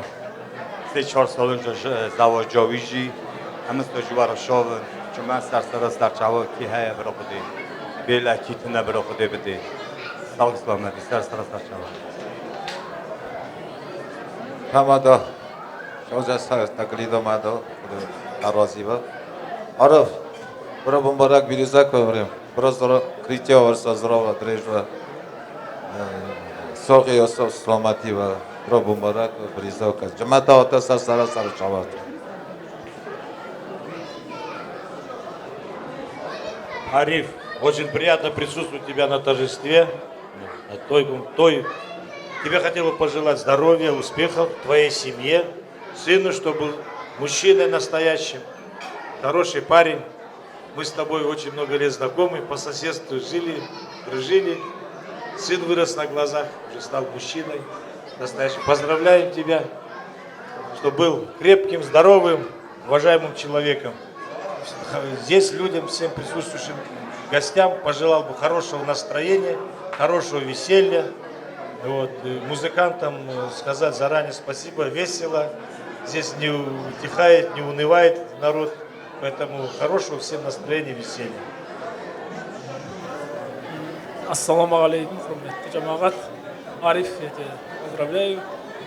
3-4 سال اونجا زواج جاویجی امستاجی برا شاون چون من سرسراس در جواب کی های برا خودی بیل اکیت نه برا خودی بده سال اسلامتی سرسراس در جواب همادا شوزه سر تقلید آمده نرازی با عرف برا بمبارک بیروزک بریم برا زرا کریتیا ورسا زرا و دریج و سوقی یا سلامتی و برا بمبارک و بریزاک است جمعت آتا سر چواد Ариф, очень приятно присутствовать у тебя на торжестве. Тебе хотел бы пожелать здоровья, успехов твоей семье, сыну, чтобы был мужчиной настоящим, хороший парень. Мы с тобой очень много лет знакомы, по соседству жили, дружили. Сын вырос на глазах, уже стал мужчиной настоящим. Поздравляем тебя, чтобы был крепким, здоровым, уважаемым человеком. Здесь людям, всем присутствующим гостям пожелал бы хорошего настроения, хорошего веселья. Вот, музыкантам сказать заранее спасибо, весело. Здесь не утихает, не унывает народ. Поэтому хорошего всем настроения, веселья. Assalomu alaykum, hurmatli jamoat. Arif pozdravляю.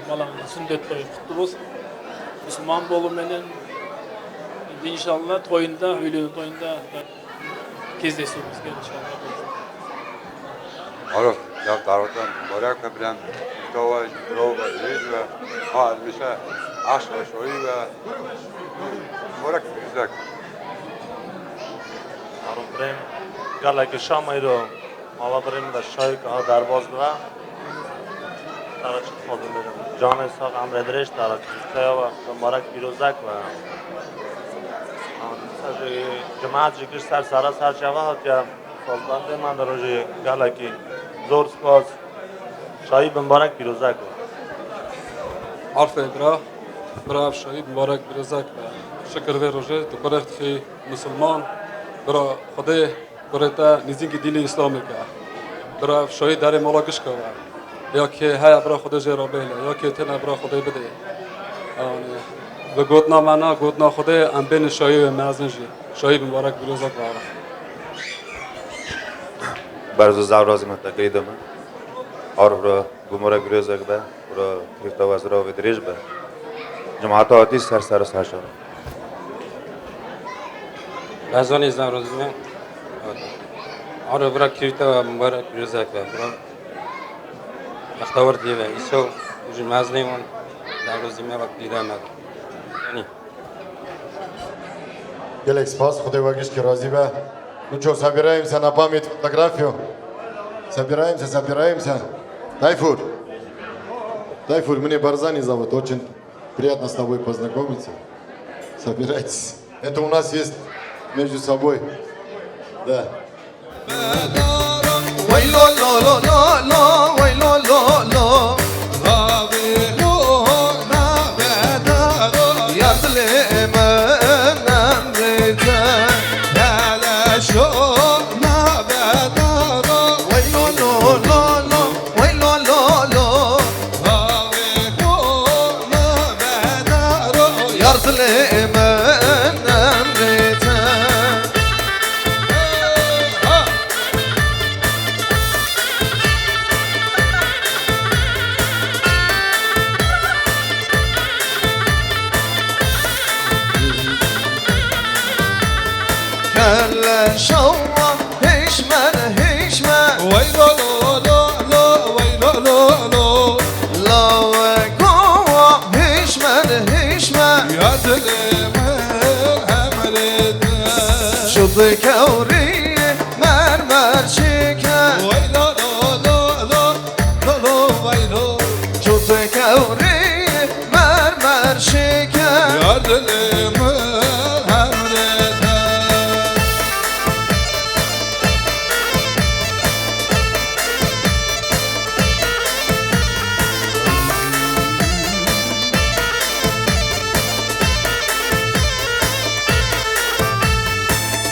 Malam sünnet to'yi qutlu bo'lsin. Musulmon bo'lib menen inshaalloh to'yinda, uylanib to'yinda kezdeshuimizga inshaalloh. عرف یا دعوتان مبارک نبرم دعوای رو و دریج و حال میشه عشق شوی و مبارک بیزک عرف بریم گلک شامی رو مالا بریم در شایی که ها درباز بگم ترک خودم بریم جان ساق امر درش ترک خیا و مبارک بیروزک و جماعت جگر سر جوه یا سازبنده من در روی گلکی زور سپاس شایی مبارک بیروزک عرف برا شایی مبارک بیروزک شکر به روزه تو کرخت خی مسلمان برا خدا برای نزدیک دین اسلامی که برا شایی در ملاقش که یا که های برا خدا جرا بهله یا که تن برا خدا بده و گوتنا منا گوتنا خدا ام بین شایی و مازنجی شایی مبارک بیروزک برزو زورازی متقید من عرف را بمبارک بیروزک به برا کریفتا وزرا و دریج به جماعت آتی سر شد بازانی زورازی من عرف برا کریفتا مبارک بیروزک به برا اختیار دیوه ایسو وجود مازنیمون زورازی من وقت دیده مد یعنی Гелек спас, Худай Вагишки Разиба. Ну что, собираемся на память фотографию? Собираемся. Тайфур, мне Барзани зовут, очень приятно с тобой познакомиться. Собирайтесь. Это у нас есть между собой. Да. Yardım men emrite Kelle şavva hişmen hişmen Vay lo lo lo lo, vay lo lo lo. La ve kova hişmen hişmen Yardımı emrede. Şudu kevri mermer şeker Vay lo lo lo lo, lo lo vay lo. Şudu kevri mermer şeker Yardımı emrede.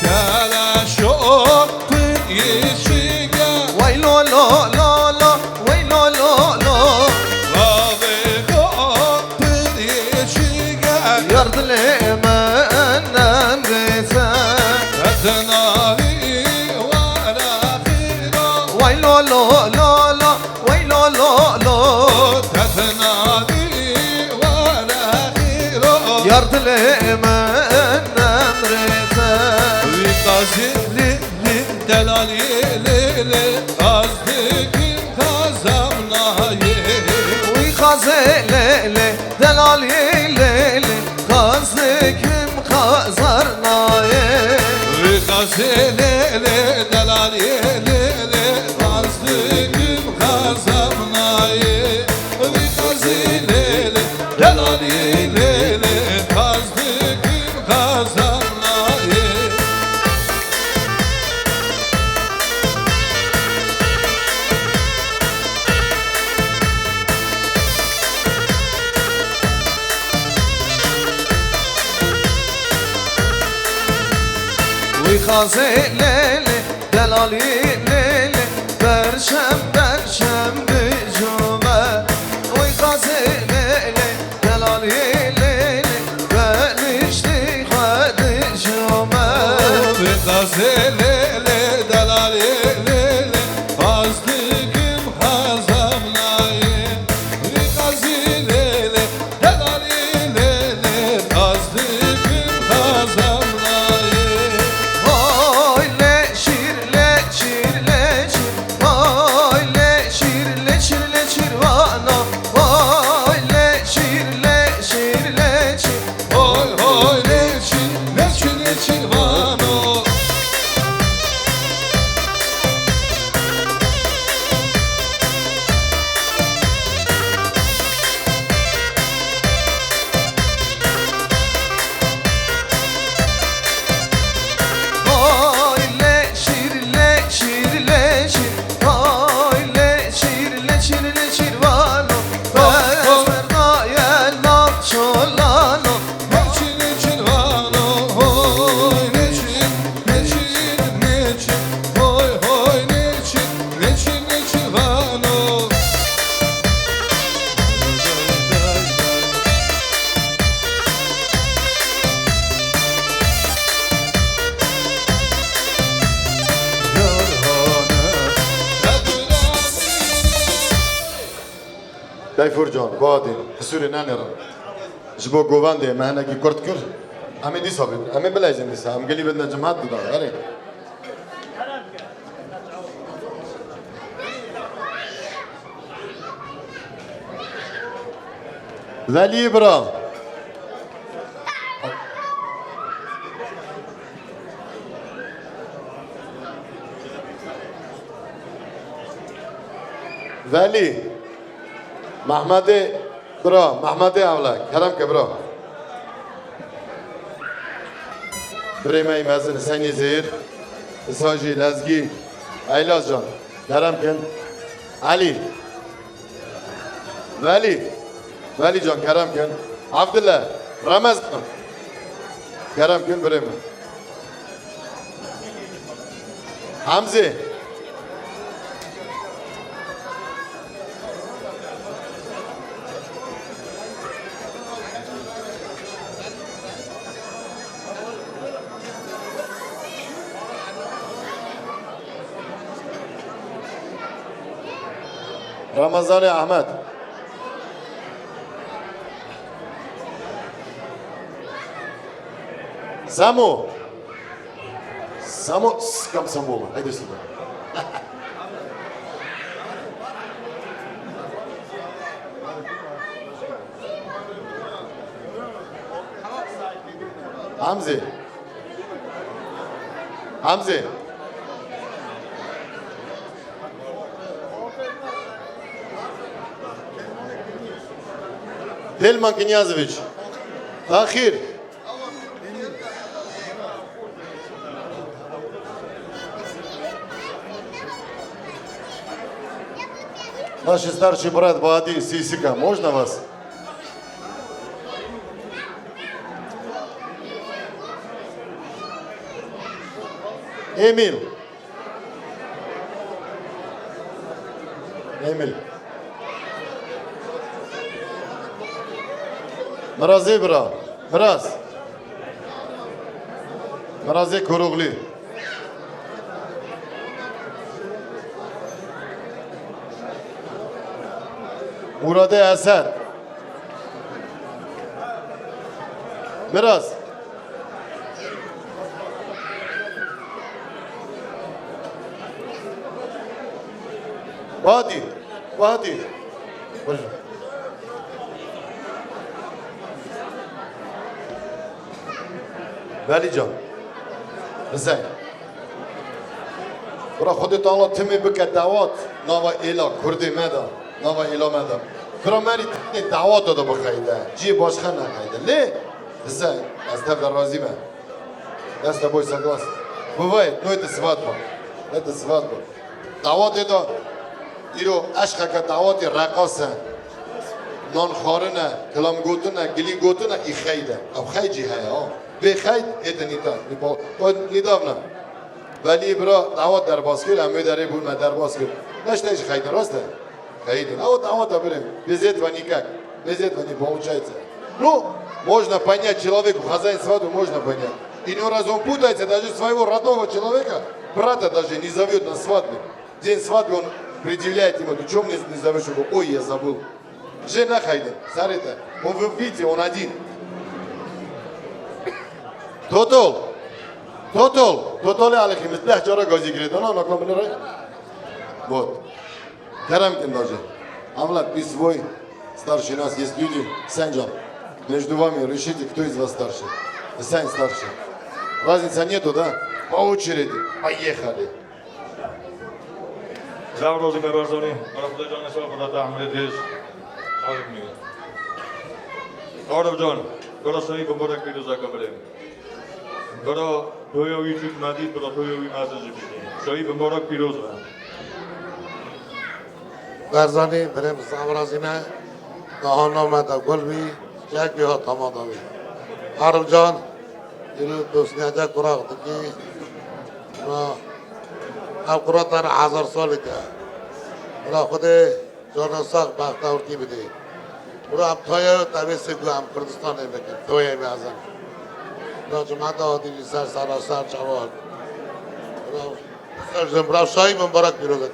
Kala şoktun yeşige. Vay lo lo lo lo Vay lo lo lo Vavi koktun yeşige. Yardım men emrite Etnali vela khiro. Vay lo lo lo lo Vay lo lo lo Etnali vela khiro. Yardım men emrite Vikazi li li delali li li. Azdikim kazamnaye. Uy kazelele delalilele Kazdikim kazarnaye Vikazelele delali li li. Azdikim kazamnaye. Vikazelele delali li li. Azdikim kazamnaye. Uy kazelele delalilele Berşem berşem bücüme Uy kazelele delalilele Belişti hadişüme Vikazelele delali li li. Azdikim kazamnaye. Vikazelele delali li li. Azdikim kazamnaye. Oy leşir leşir leşir Oy leşir leşir leşir vano Oy leşir leşir leşir Oy oy leçin, leçin leçin vano. Oy leşir leşir leşir Oy leşir leşir leşir vano Bezmerdayel nakçolano Leçin leçin vano. Oy leçin, leçin leçin. Oy oy leçin, leçin leçin vano. Tayfur Can, Badin, Hısuri Naneran. Jibo govande mehne ki kurt kür. Ame dis abi, ame belayzim dis. Am geli bedna cemaat da. Gari. Veli bra. Veli. Mahmedi bra, Mahmedi avla. Kerem ke bra. Bremeyi mezun Hüseyni Zehir. Saji Lezgi. Aylaz Can. Kerem ken. Ali. Veli. Veli Can Kerem ken. Abdullah. Ramazan. Kerem ken Breme. Hamzi. رمضان احمد سامو کم سامو هیدی سودا Hamze Telman Kinyazovic Tahir Наш старший брат Баади Сисика, можно вас? Эмиль. Мирази бра. Мирази Куругли. Muradı Eser. Biraz. Vadi. Buyurun. Velican. Rıza. Bırak خودت الله تمی بکه دعوت نوا ایلا کردی مدا نوا ایلا مدا برا مری دعوت داده بخیده جی باشخه نخیده لی رضا از طرف راضی من دست بای سگاس بوید نویت سواد با دعوت دا ایرو عشقه که دعوت رقاصه نان خارنه کلام گوتنه گلی گوتنه ای خیده او خیجی های به خید ایت نیتا نیدام نه ولی برا دعوت در باز کرد همه داره بود من در باز کرد نشتهش خیده راسته خیده او دعوت بریم безет و никак безет و не получается ну можно понять человеку хозяин свадьбы можно понять иной раз он путается даже своего родного человека брата даже не зовет на свадьбу день свадьбы он предъявляет ему ты чем не зовешь его ой я забыл жена хайда сарита он вы видите он один Тотал алейхим ده جارا گازی گریدن ها نکام بنره вот کرم кем даже Амла свой старший нас есть люди Сенджан между вами решите кто из вас старший Сень старший разницы нету да по очереди поехали Заврози меразони Арабда ҷон сабрада Ахмедиш Алимни Араб ҷон горасаи мубарак пирӯза кабрем Гора تویوی چیک ندید برای تویوی مزاجی بگیم شایی مبارک پیروز و برزانی بریم سامرازیمه دهان آمده گل بی یک بیها تمادا بی عرب جان اینو دوست نیاجه کراغ دکی اب کرا در 1000 سالی که برای خود جان ساق بختاورتی بده برای اب تویو تبیسی گو هم کردستانه بکن تویوی میازم جماعت آدمی سراسر جوان برای شایی مبارک بیروزد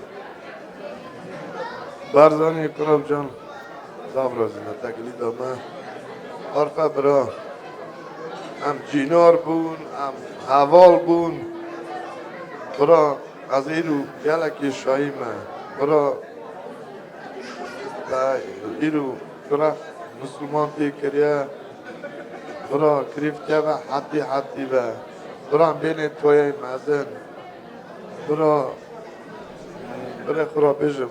برزانی کرام جان زابرازینا تقلید آمه عرفه برا هم جینار بون هم حوال بون برا از ایرو یلکی شایی من برا ایرو برا مسلمان تیکریه برا کریفته و حدی و برا بین توی مزن برا خورا بجم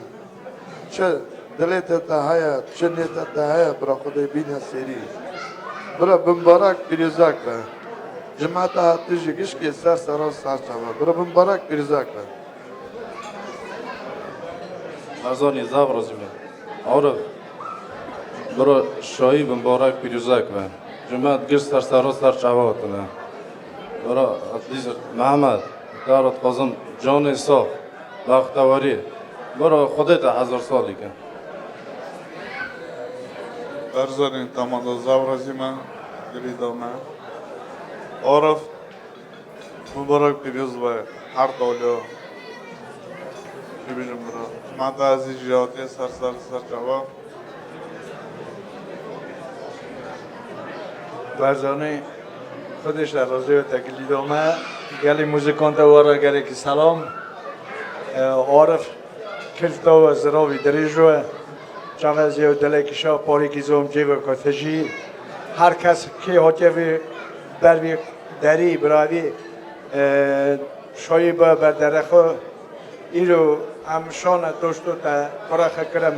چه دلیت تهایه چه نیت تهایه برا خودی بین سری برا بمبارک پیروزک و جماعت حدیجی گشکی سراس سرچمه برا بمبارک پیروزک و مرزانی زاو رازیمه آره برا شایی بمبارک پیروزک و جماعت گشت سراس سرچمه برا عزیز محمد دارد قازم جان ایسا بختواری برا خودت 1000 سالی کن برزارین تمادا زورازیمه گریدامه عارف مبارک پیروز و هر دولیا چی بگم برا من از جهاتی سر جواب برزانی خودش در راضی و تکلیل آمه گلی موزیکانت وارا گلی که سلام عارف کلتا و زراوی دریج رو چوزی و دلی شا پاری که زوم جیو کتجی هر کس که حاجوی بروی دری براوی شایبه بر درخو ایرو همشان دوستو تا قرخ کرد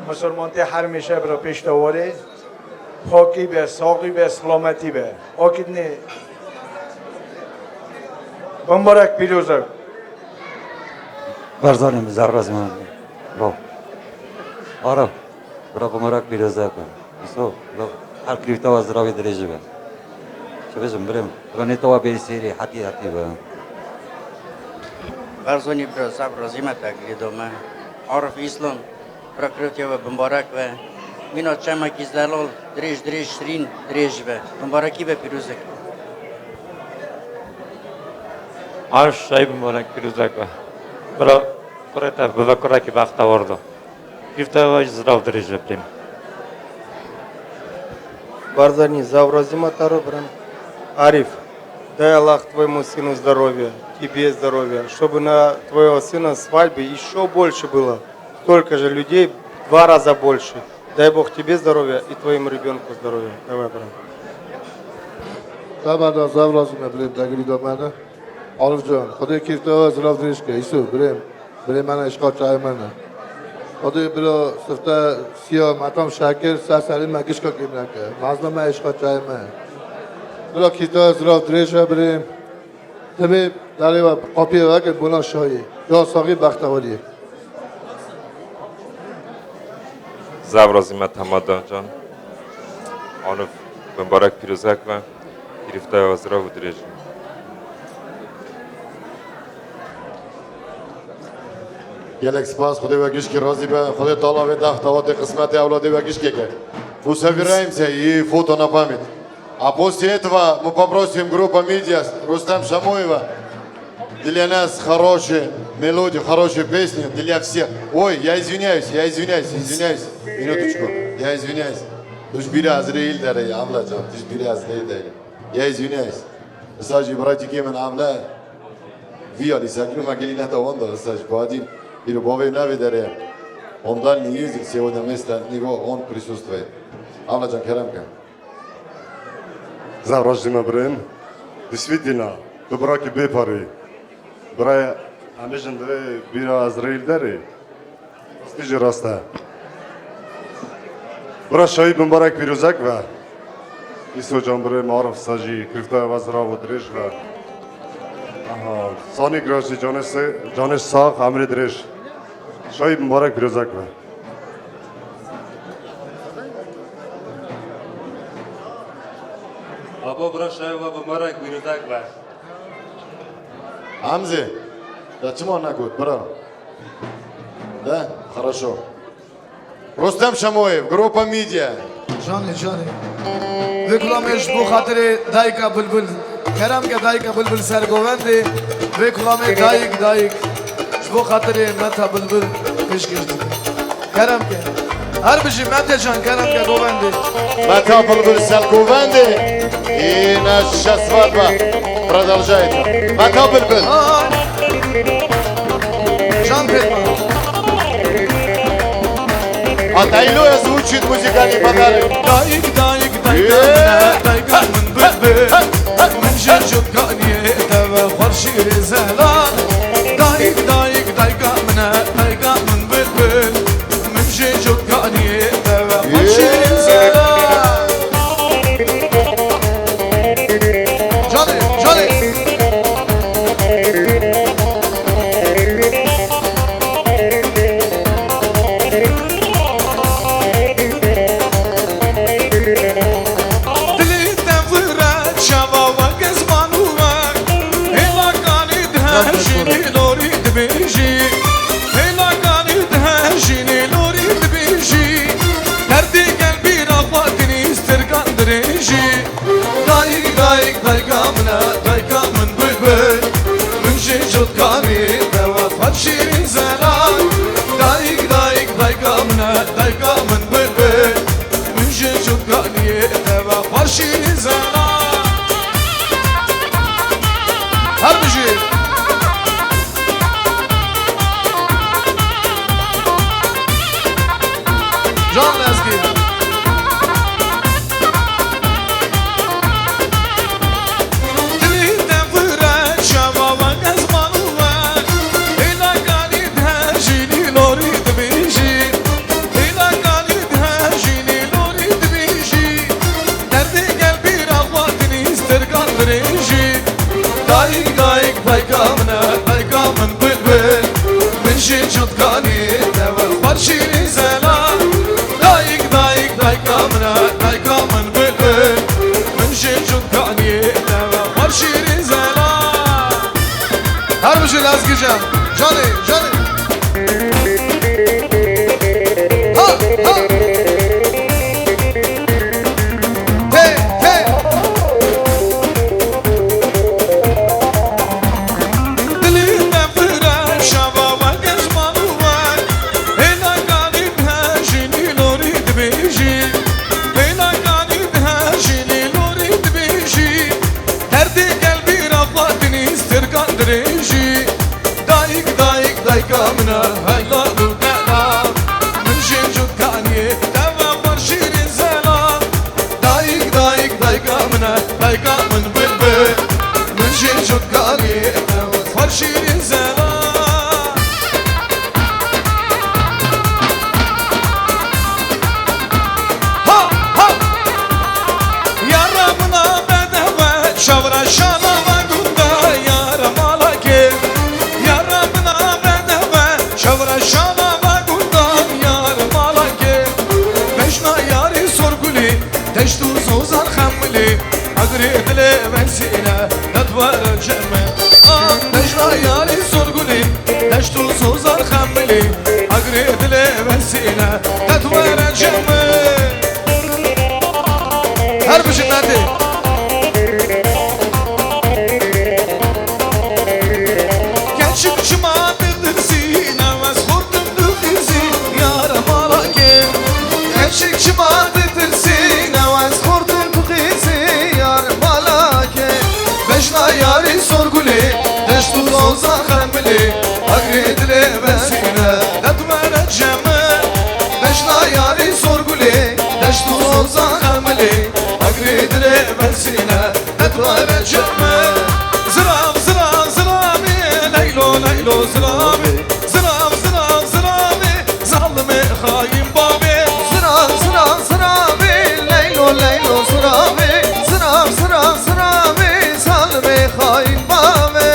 مسلمان تی هر میشه برا پیش دواری پاکی به ساقی به سلامتی به آکید نی بمبارک پیروزک برزانیم زرازی من رو آره برا بمبارک پیروزک ایسو هر کلیفتا و زراوی دریجه به چه بزن بریم برا نیتوا بیسیری حتی به برزانی برا زرازی من تقلیدومه عارف اسلام برا کلیفتا و بمبارک و مینا چما کی زلال دریج شرین دریج به مبارکی به پیروزک عارف شایب مبارک پیروزک برا کرتا بذکر کی وقت آورد کیفته و زراو دریج بریم Барзани, завразима таробран. Ариф, дай Аллах твоему сыну здоровья, тебе здоровья, чтобы на твоего сына свадьбе еще больше было. Столько же людей, 2 раза больше. Дай Бог тебе здоровья и твоему ребенку здоровья. Давай, брат. Tamam, zavrazime bilem dagili domana. Arif can, Xudoy kifta zirav dirishka, isu bilem mana ishqot chaymana. Xudoy biro sifta siyo matam shakir sasali makishka kimnaka. Mazlama ishqot chayman. Biro kifta zirav dirishka bilem. Tabi dariva qapiya va ke buna shoyi. Jo sog'i baxtavori. زورازیمت همادان جان آنو مبارک پیروزک و گرفته آزرا و دریج Gelek spas Xudoy ve gişki razı be Xudoy Taala ve dahtavati kısmeti evladı ve gişki. Усобираемся и фото на память. А после этого мы попросим группу Мидиас, Рустам Шамуева, для нас хорошие мелодии, хорошие песни, для всех. Ой, я извиняюсь. Минуточку, я извиняюсь. Душ biraz değil dere, ablacığım, duş biraz değil dere. Я извиняюсь. Sadece bıraktık hemen abla. Viyali saklı makiline de onda, sadece badin. Bir bove navi dere. Ondan не ездит, сегодня вместо него он присутствует. Абладжан Керамка. Завразима брем. Действительно, добраки бепари. Брая, амежен дре бира Азраил дари. Стижи раста. Бра шаиб мбарак пирузак ва. Исо джан бре марф сажи крифта вазра ва дреш ва. Сани граси джанес сах амри дреш. Шаиб мбарак пирузак ва. Баба бра шаиб ва мбарак пирузак ва. Амзе, да чему она говорит, бра? Да? Хорошо. Рустам Шамоев, группа Мидия. جانی وکلامش بو خاطر دایکا بلبل کرم که دایکا بلبل سرگوونده وکلام دایک بو خاطر متا بلبل پیش کشید کرم که هر بشی متا جان کرم که گوونده Мата бульбуль саргуванде. И наша свадьба продолжается. Мата бульбуль. Жан Петман. А Тайлоя звучит музыкальный подарок. دایکا من بلبل من جرجت کانیه توا خورشیر زهلان دایکا من بلبل من جرجت کانیه توا خورشیر زهلان جانی دایکا من بلبل من جد کانیه تبا فرشین زنا هر بجی جان لازگی شیرین زلال دایک دایک دایکا منا دایکا من بلبل من شد کانی دوا شیرین زلال هر بشه لازگی جان جانی جانی ها ها hey hey دلی نفر شبا و گزمانو دريجي دايك دايك دايكا منا هايلا لوكانا من جنجد كاني دوا مرشير زلا دايك دايك دايكا منا دايكا من بلبل من جنجد كاني دوا مرشير زلا ها ها يا ربنا بدوا شورا شانا دشتو زوزان خملي أقريت لي من سينا ندور الجمع دشنا يالي سرقلي دشتو زوزان خملي أقريت لي من سينا ندور الجمع هربش النادي كنشك شما تدرسينا واسخورتم دخيزي يا رمالك كنشك شما yari sorguli deştu zoza khambli agrid le besina dadmara jama deşna yari sorguli deştu zoza khambli agrid le besina dadmara jama zram zram zrami leylo leylo zrami zram zram zrami zalme khayim babi zram zram zrami leylo leylo zrami zram zram zrami zalme خاين بامي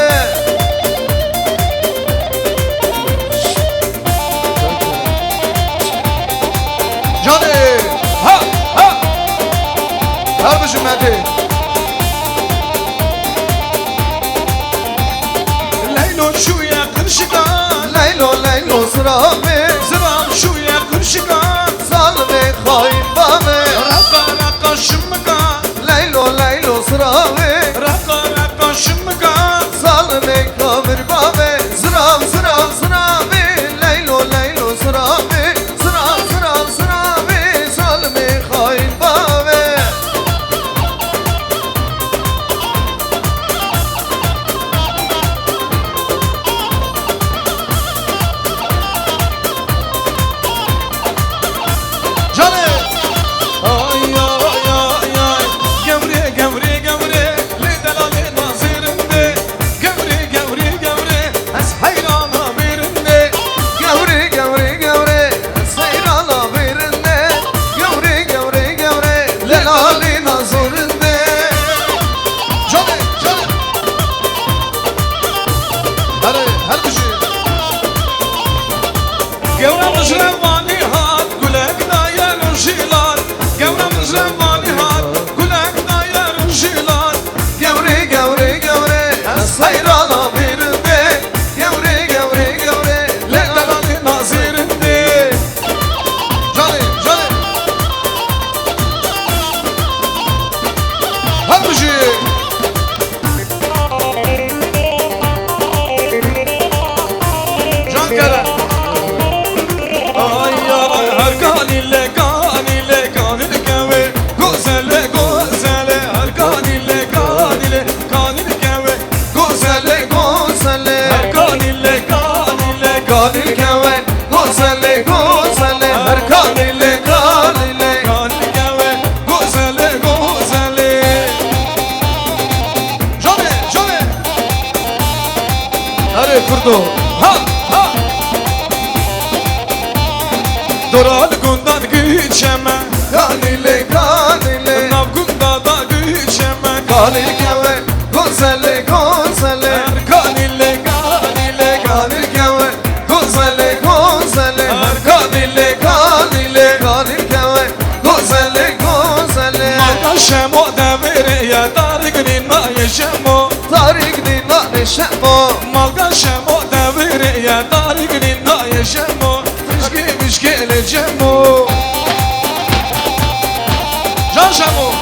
جاني ها ها هربش مادي ليلو شوية قرشقان ليلو ليلو زرامي زرام شوية قرشقان ظالمي خاين بامي رقا رقا شمقان ليلو ليلو زرامي رقا شمكا ظالمي كامر بابي زرام زرام زرامي ليلو ليلو زرامي زرام زرام زرامي ظالمي خاين بابي جاني اي اي اي اي قمري قمري قمري Gevram şevani hat gülek dayan kanile kanile kanile keve Gozele gozele her kanile kanile kanile keve Gozele gozele her kanile kanile kanile keve Gozele gozele her kanile kanile kanile keve Gozele gozele Jone jone Hare kurdo ha ha Doral gundan güçeme Kanile kanile Nav gunda da güçeme Kanile keve Gozele gozele Her kanile kanile kanile keve Gozele gozele Her kanile kanile kanile keve Gozele gozele Malka şemo devire ya Tarik nina yeşemo Tarik nina yeşemo Malka şemo devire ya Tarik nina yeşemo Mişki geleceğim o Can Şamo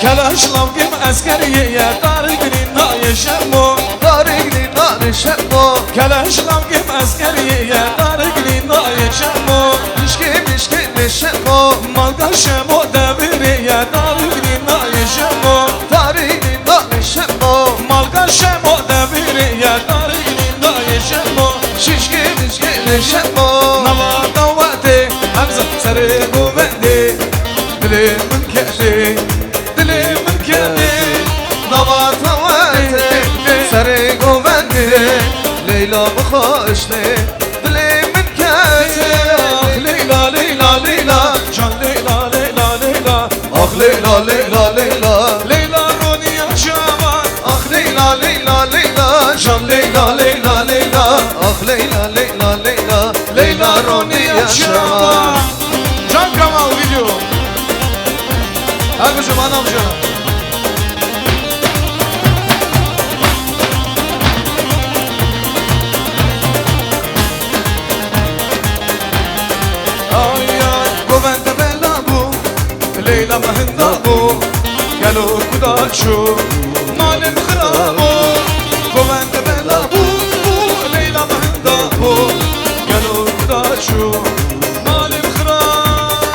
Kelaşlam kim askeriye Tarik nina yeşemo Tarik nina yeşemo Kelaşlam kim askeriye Tarik nina yeşemo Mişki yeşemo Malga şemo deviriye Tarik nina yeşemo Tarik Shemo Malga shemo deviri ya tarini na yeshemo Shishki mishki shemo Nama dawate Hamza sare guvende Dili mnkeli Dili mnkeli Nama dawate Sare guvende Leyla bkhoshli Dili mnkeli Leyla Leyla Leyla Can Leyla Leyla Leyla Ah Leyla Leyla Leyla Leyla Leyla Leyla Leyla Can Leyla Leyla Leyla Ah Leyla Leyla Leyla Leyla Roni yaşama Can Kamal video Abicim anamca Ay ay Govente bella bu Leyla mahinda bu Gelo kudaçu Malim khrabu Govente bella bu Leyla mahinda bu Gelo kudaçu Malim khrabu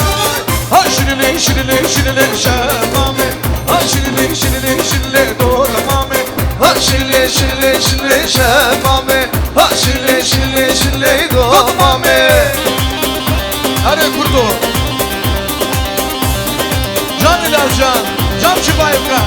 Ha şirile şirile şirile şemame Ha şirile şirile şirile dolamame Ha şirile şirile şirile şemame Ha şirile şirile şirile dolamame Hare kurdu Can ilavcan Can Çıbayevka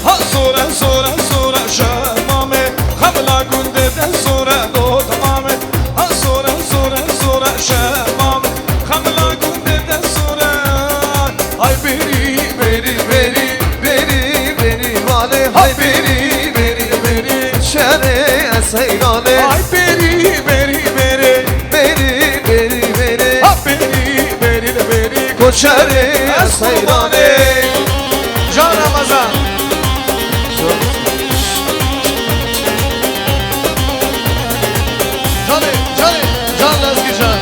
Ha sora sora sora şemame Hamla gündeden sonra do tamame Ha sora sora sora şemame Hamla gündeden sonra Ay beri beri beri beri beri vale Hay beri beri beri şere seyrane Ay beri beri beri beri beri beri Ha beri beri beri koçere seyrane Can Ramazan Can Lezgi Can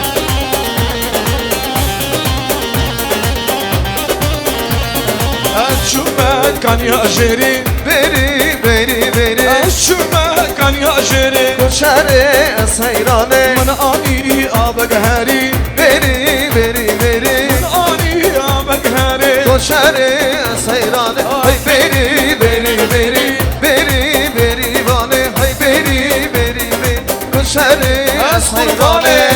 Eşümet kan yaşeri Beri beri beri Eşümet kan yaşeri Koçere seyrane Mana ani abegaheri Beri beri beri Mana ani abegaheri Koçere seyrane Hay beri beri beri Beri beri vane Hay beri beri beri Koçere seyrane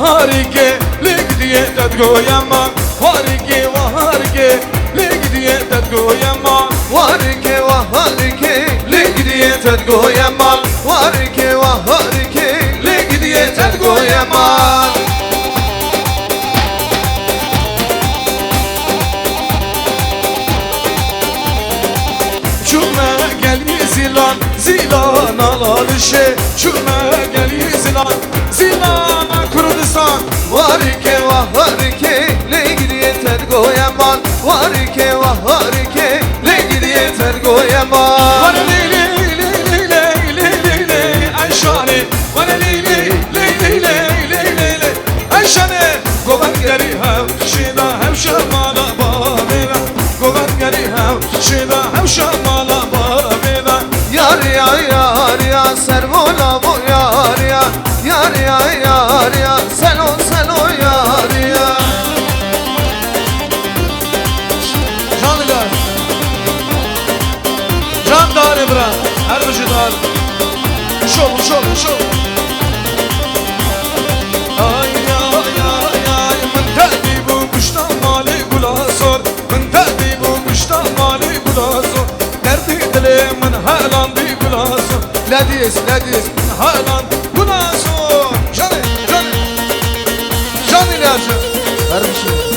Harike, lig diye tadgoyama. Harike, harike, lig diye tadgoyama. Harike, harike, lig diye tadgoyama. Harike, harike, lig diye tadgoyama. Çüme gel zilan, zilan alalışe. Çüme gel zilan, zilan Kurdistan. Harike, harike, lig diye tadgoyama. man Varike varike Le gidiye tergoye man Bana leyli leyli leyli leyli Ayşane Bana leyli leyli leyli leyli Ayşane Govan geri hev Şida hev şamala babina Govan geri hev Şida hev şamala babina Yar ya yar ya servola bu yar ya Yar ya yar ya selo yar ya Canlılar Can dare bra Her bir şey dar Şol Ay ay ay ay Min te'di bu müştan mali gula sor Min te'di bu müştan mali gula sor Derdi dili min helandi gula sor Ledis min helan gula sor Canı Can ilacı Ver bir şey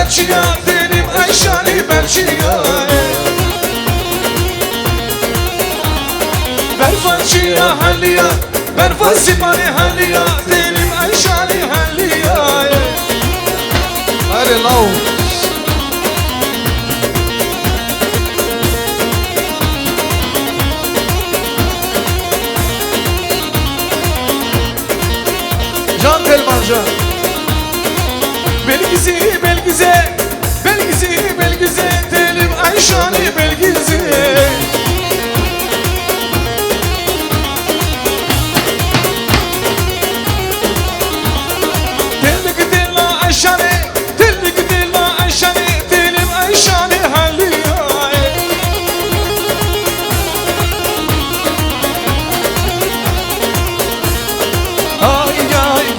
Belçiyan dedim Ayşani Belçiyan Berfanciya halliya Berfasipani halliya dedim Ayşani halliya Hadi lav Can Telmanca Belgize Telim Ayşani Belgize Tellik dilla Ayşani Telim Ayşani halliya Ay ay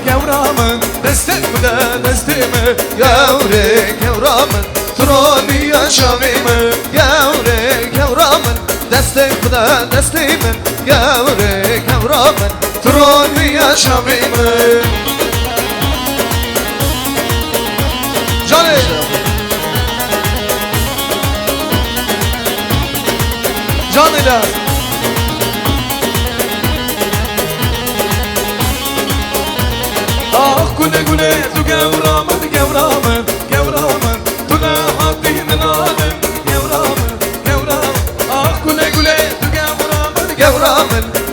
gevramın destek mi de destimi Gevrek evramın Troni yaşavimı Gevrek evramın Destek bu da desteğimin Gevrek evramın Troni yaşavimı Canı Canıyla Ah güle güle tu gevramın Tu ne haddinin alim Gevramın Ah güle güle tu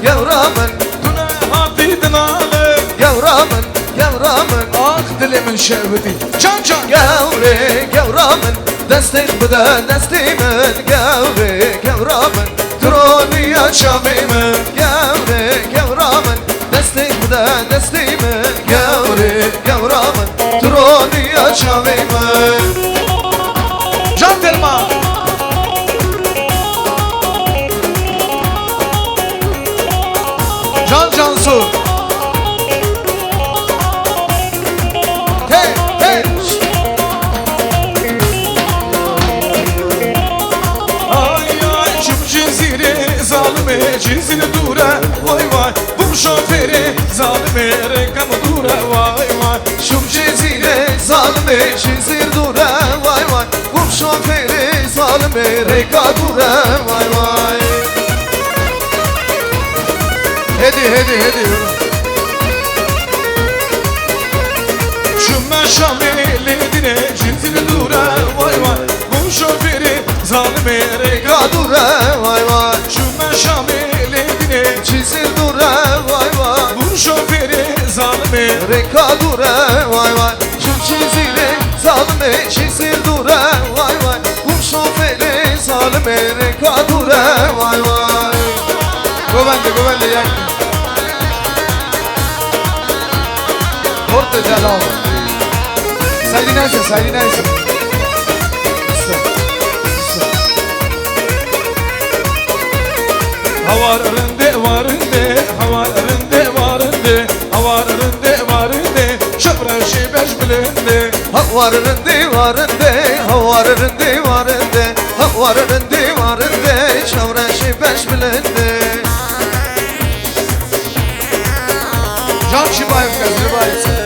Gevramın Tu ne haddinin alim Gevramın Ah dilimin şehveti Can Gevrek evramın Destek bu da desteğimin Gevrek evramın Troni yaşavimı Gevrek evramın Destek bu da desteğimin Gevrek evramın Troni yaşavimı Can Derman Can Cansu Hey hey Ay ay şum ciziri zalime cizini dura Vay vay bum şoferi zalime rekamı dura Vay vay Şum cezire zalime şizir dura Vay vay Vum şoferi zalime reka dura Vay vay Hedi Şum şameli dine cizini dura Vay vay bum şoferi zalime reka dura Vay vay Şum şameli dine Çizir dura Vay vay bum şoferi zalime reka dura Vay vay Şum çizire zalime çizir dura Vay vay Vum şoferi zalime reka dura Vay vay Govende yak Porte Celal Saydi nersin Şabrşı beş bilinde Havarın divarinde Şavraşı beş bilinde Can Şibayev gözleri bayılsın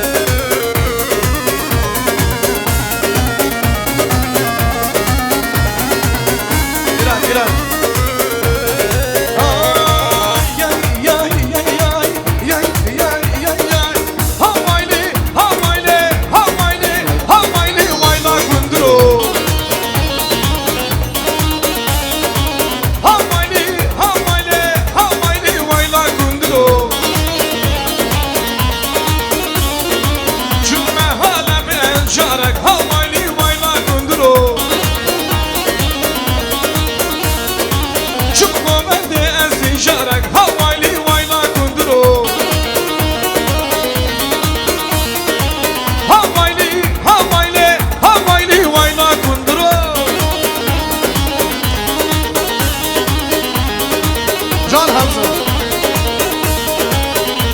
Can Hamza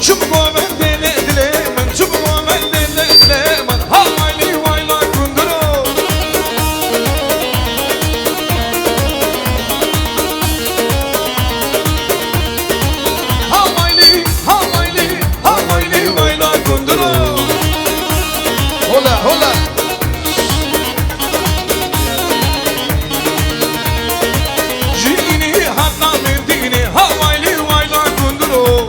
Çubuk o ben dile dile men Çubuk o ben dile dile men Havayli vayla kunduru Havayli havayli havayli vayla kunduru Hola hola Jini hatta mendini havayli vayla kunduru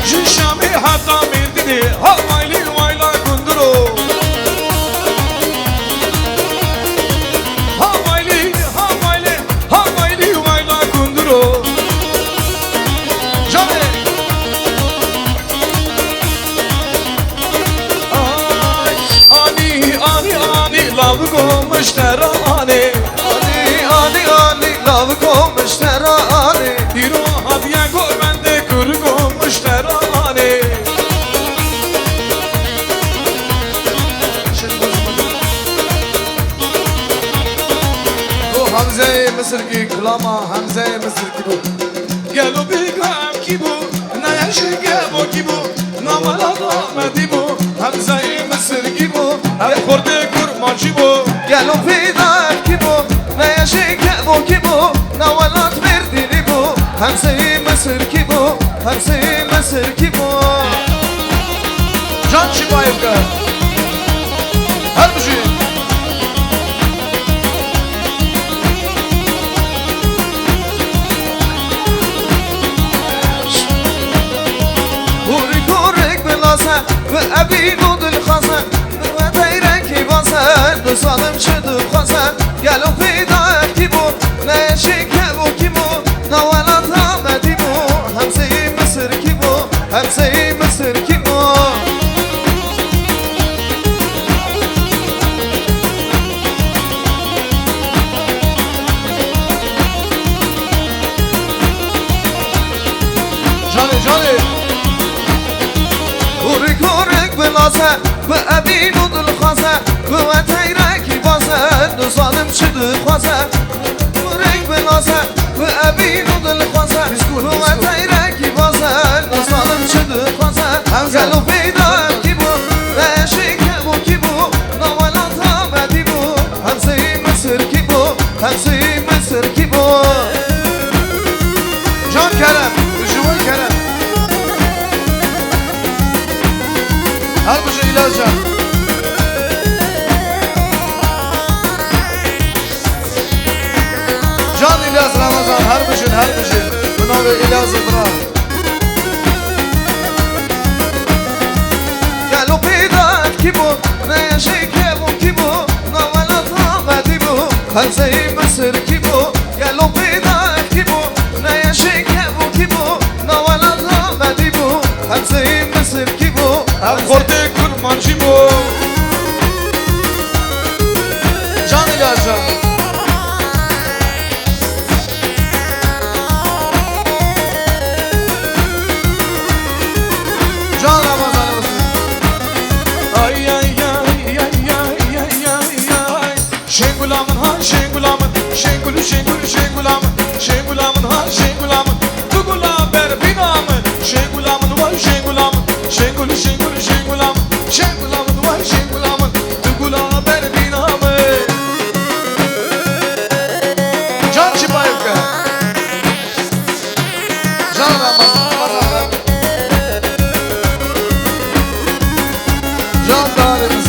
Jishami hatta mendini havayli vayla kunduru Havayli havayli havayli vayla kunduru Jane Ani ani ani lav komuş terane Ani ani ani lav komuş terane Diro hadiye gor bende kır komuş terane O Hamze Mısır ki klama Hamze Mısır ki bu Gel o bigam ki bu Ne yaşıge bu ki bu Namala dağmedi bu Hamze Mısır ki bu Ev korde kurmancı bu Gel o fida ki bu Ne yaşıge bu ki bu Navalat verdini bu Hamze Mısır ki bu Hamze Mısır ki bu Can Şibayevka Her bir şey Huri korek belasa Ve ebin odul khasa Ve teyrenki basa Dusalım çıdı khasa Gel o fida ki bu Ne yaşıge bu ki bu Navalat hamedi bu Hamze Mısır ki bu Hamze Mısır ki bu Cani cani Huri korek belasa Ve ebin odul khasa Ve teyrenki basa Dusalım çıdı khasa Korek belasa Ve ebin odul khasa Ve teyrenki basa Dusalım çıdı khasa Gel o fida ki bu Ne yaşıge bu ki bu Navalat hamedi bu Hamze Mısır ki bu Hamze Mısır ki bu Can Kerem Düşman Kerem Her bir şey ilacı Can İlyas Ramazan her bir şey Buna ve İlyas İdra Gel o peydat ki bu Ne yaşıge bu ki bu Navalat hamedi bu Hamze Mısır ki bu Gel o peydat ki bu Ne yaşıge bu ki bu Navalat hamedi bu Hamze Mısır ki bu Ev korde kurmancı bu Can İlyas'a Can Ramazan'ımız Ay ay ay ay ay ay ay ay Şengulamın ha şengulamın Şengulu şengulu şengulamın Şengulamın ha şengulamın Tugula ber binamın Şengulamın var şengulamın Şengulu şengulu şengulamın Şengulamın var şengulamın Tugula ber binamın Can Çibayevka Can Ramazan Can Dağlarımız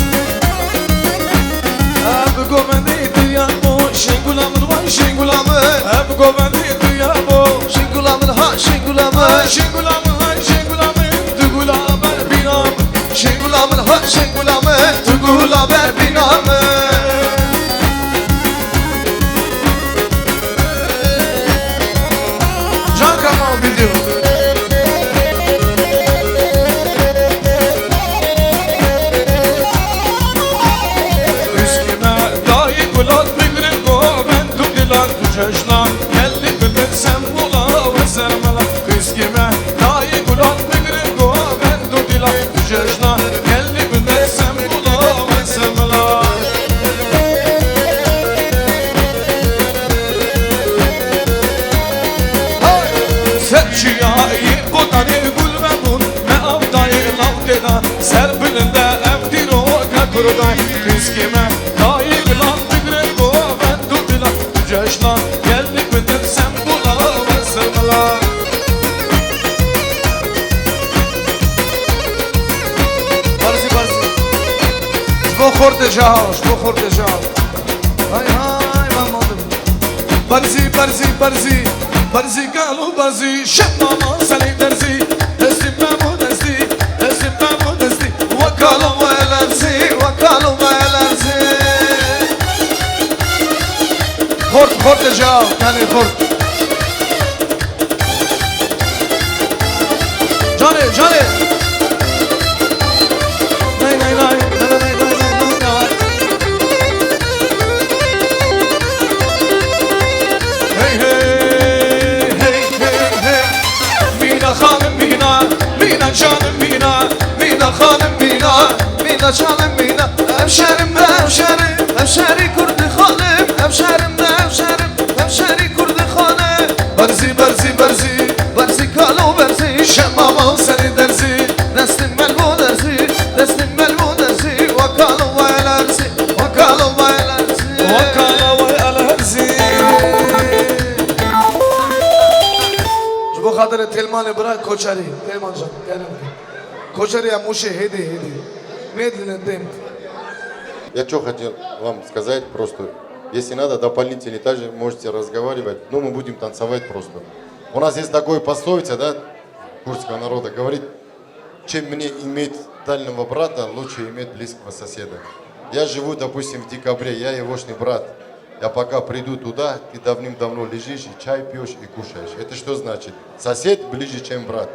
Hep gomendi duyamo Şengulamın var şengulamın Hep gomendi duyamo Şengulamın ha şengulamın Şengulamın ha şengulamın Tugula ber binamın Şengulamın ha şengulamın Tugula ber binamın Can Kamal Video Üsküme dahi gulat bigrin go Ben tukilan tuşeşna Geldi bilirsen bula ve sermela Üsküme dahi gulat bigrin go Ben tukilan tuşeşna Geldi bilirsen bula ve sermela Ye kotane gul memnun me avdayı lavdeda Serpilinde evdir o kakurday Riskime layık lan tigre go ben dudila Tüceşla geldik midir sen bula ve sırmala Barzi Jbo khorte jao Hay hay mamadım Barzi galu barzi Şemmama seni derzi Esim memu derzi Vakalım elerzi Khorte jao yani khort Cane Nay Mina canım Mina hanım Mina canım Mina Hemşerim Hemşeri kurdu hanım Hemşeri kurdu hanım Berzi kalu berzi Şemmama seni derzi Neslim melbu derzi Vakalu ve elerzi Bu kadar telmanı bırak koçarı. Telman canım gel. Koçарь я муше хеди. Медленно темп. Я что хотел вам сказать просто. Если надо, дополнительно также можете разговаривать, но мы будем танцевать просто. У нас есть такое пословица, да, курдского народа, говорит, чем мне иметь дальнего брата, лучше иметь близкого соседа. Я живу, допустим, в декабре, я егошный брат. Я пока приду туда, ты давным-давно лежишь, и чай пьешь, и кушаешь. Это что значит? Сосед ближе, чем брат.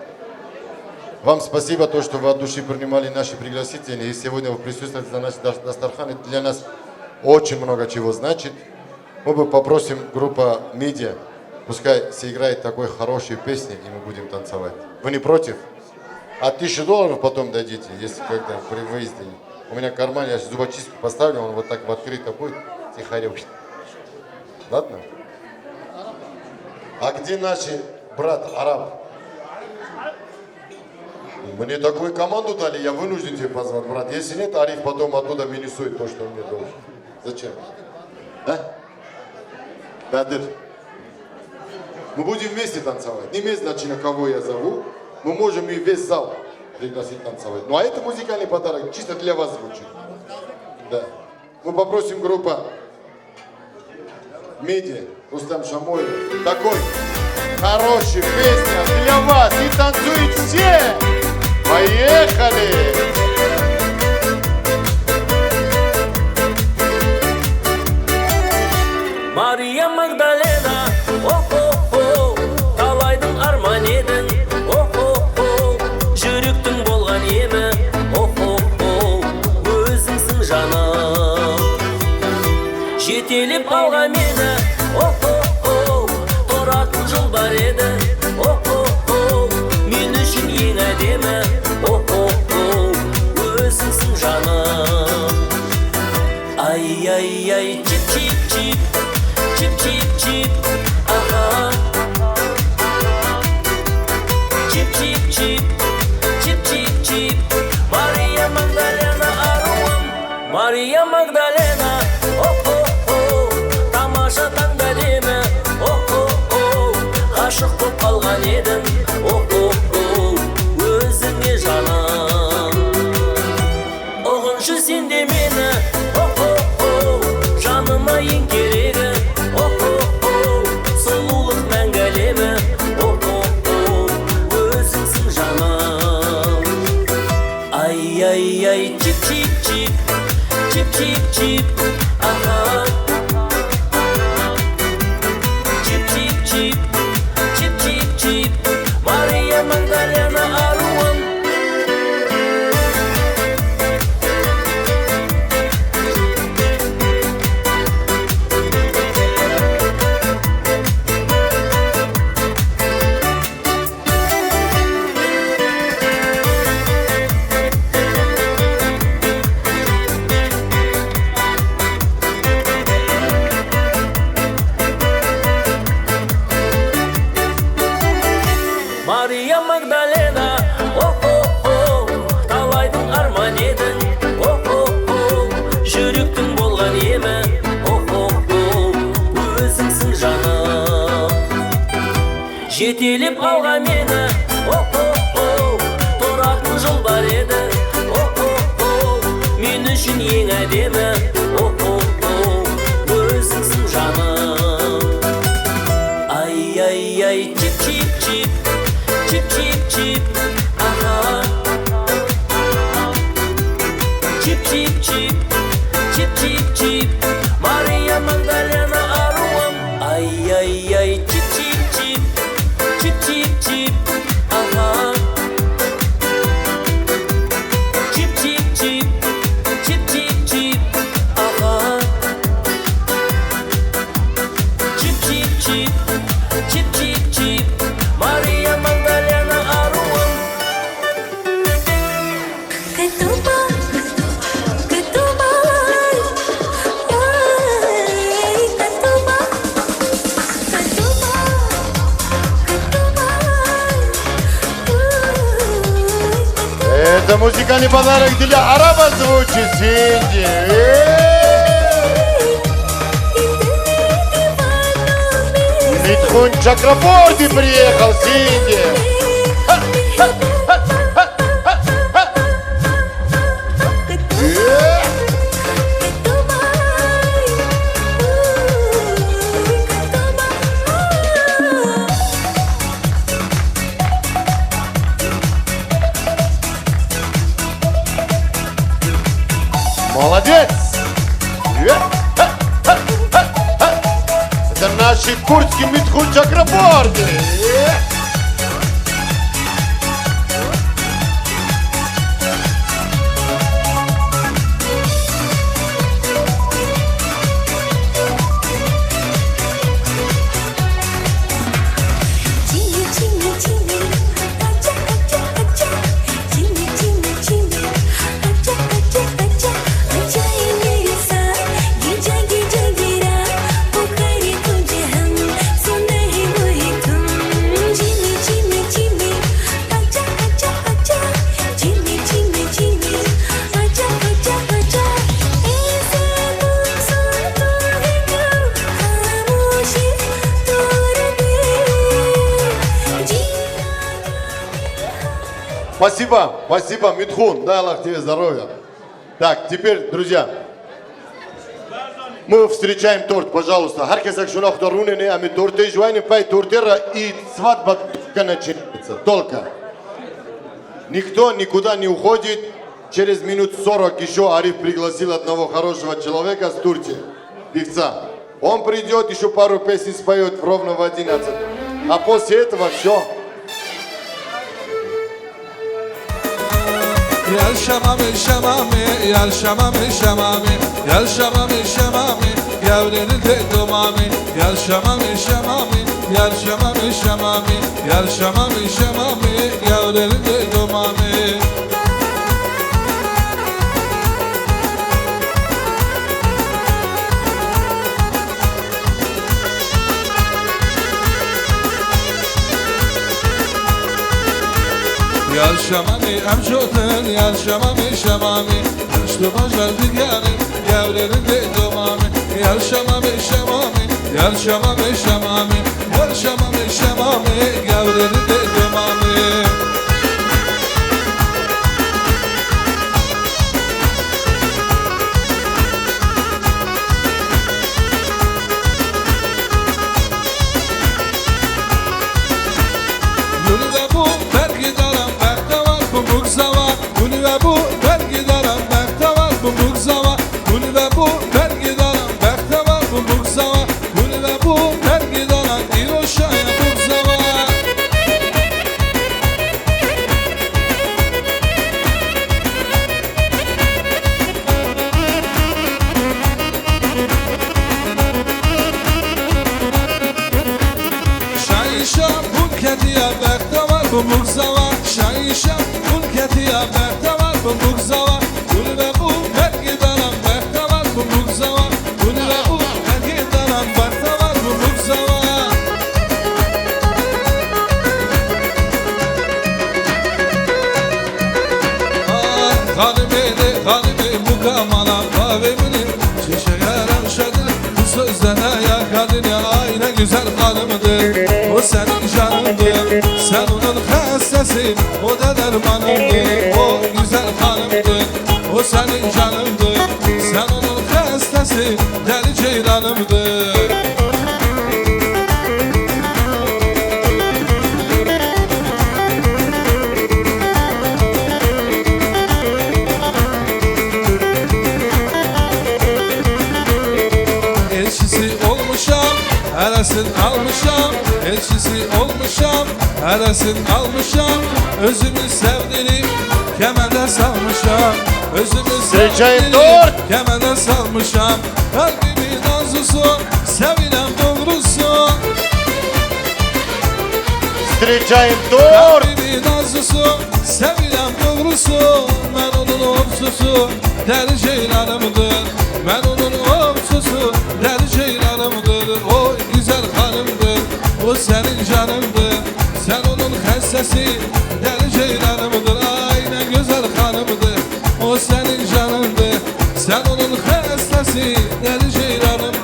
Вам спасибо, то, что вы от души принимали наши пригласительные, и сегодня вы присутствуете на нашей Дастархане. Это для нас очень много чего значит. Мы бы попросим группа «Медиа», пускай сыграет такой хорошей песни, и мы будем танцевать. Вы не против? А $1000 потом дадите, если когда при выезде. У меня в кармане, я зубочистку поставлю, он вот так в открыто будет, тихорек. Ладно? А где наш брат араб? Мне такую команду дали, я вынужден тебе позвать, брат. Если нет, Ариф потом оттуда минусует то, что он мне должен. Зачем? Да? Бадыр. Мы будем вместе танцевать. Не имеет значения, кого я зову. Мы можем и весь зал пригласить танцевать. Ну а это музыкальный подарок, чисто для вас звучит. Да. Мы попросим группа «Медиа», Рустам Шамоев. Такой хороший песня для вас. И танцуют все. Поехали! Мария Магдалена, о-хо-хо, талайдың арман едің, о-хо-хо, жүректің болған емі, о-хо-хо, өзіңсің жаным. Жетелеп алған мені, о-хо-хо, тұратын жыл бар еді, о-хо-хо, мен үшін ең әдемі, о-хо-хо, өзіңсің жаным. Ай-яй-яй, чип-чип-чип, чип-чип-чип, ага. Чип-чип-чип, чип-чип-чип, Мария Магдалена аруым, Мария Магдалена, о-хо-хо, тамаша таңда демі, о-хо-хо, ғашық боп қалған едім, о-хо-хо, өзіңе жаным. Ұғыншы сен де мені, о-хо-хо, жаныма ең керегі, о-хо-хо, сұлулық мәңгі әлемі, о-хо-хо, өзіңсің жаным. Ай-яй-яй, чип-чип-чип, чип-чип-чип, ага. Чип-чип-чип, чип-чип-чип, Мария жетелеп алған мені. Тұратын жол бар еді. Мен үшін ең әдемі. Өзіңсің жаным. Ай, чип-чип-чип, чип-чип-чип, аха. Чип-чип-чип, чип-чип-чип, Мария Магдалена аруым. Ай, чип-чип-чип, чип-чип-чип, ага. Чип-чип-чип, чип-чип-чип, ага. Чип-чип-чип, чип-чип-чип, Мария Магдалена аруым. Это музыкальный подарок для араба звучит Синди. Митхун Чакраборди приехал, Синди. Молодец! Это наши курдские Митхун Чакраборди. Спасибо, Митхун, дай Аллах тебе здоровья. Так, теперь, друзья, мы встречаем торт, пожалуйста. Herkes акшунах дарунены, а мы торты жуайны, пай тортера и свадьба только начинается, только. Никто никуда не уходит. Через минут 40 еще Ариф пригласил одного хорошего человека с Турции, певца. Он придет, еще пару песен споет ровно в 11. А после этого все. Yal şamame şamame, yal şamame şamame, yal şamame şamame, yavrenin de domame, yal şamame şamame, yal şamame şamame, yal şamame şamame, yavrenin de domame. Yal şamame amşoten, yal şamame şamame, Ştu başlar diğeri, yavrenin de domame. Yal şamame şamame, yal şamame şamame, yal şamame şamame, yavrenin de domame. Bunu da bu belki daram bekte var bu mukzava. Bunu da bu belki daram bekte var bu mukzava. Bunu da bu belki daram bekte var bu mukzava. Bunu da bu belki daram iloşaya mukzava. Şayişa bulketiya bekte var bu mukzava. Şayişa bulketiya bekte var bu mukzava. Bunu da bu belki daram bekte var bu mukzava. Bunu da bu belki daram bekte var bu mukzava. Hanımı mukamala kahvemini şişeler şadını bu sözden ya kadın ya ay ne güzel hanımdır o senin canın Sen onun hastası, o da dermanımdır. O güzel hanımdır, o senin canımdır. Sen onun hastası, deli ceylanımdır. Elçisi olmuşam, heresin almışam. Elçisi olmuşam, heresin almışam. Özümü sevdirim, kemerde salmışam. Özümü sevdirim, kemerde salmışam. Kalbimin arzusu, sevilen doğrusu. Встречаем торт! Kalbimin arzusu, sevilen doğrusu. Ben onun obsusu, deli ceylanımdır. Ben onun obsusu, deli ceylanımdır. O güzel hanımdır, o senin canımdır. Sen onun hastası, deli ceylanımdır. Aynen güzel hanımdır, o senin canımdır. Sen onun hastası, deli ceylanımdır.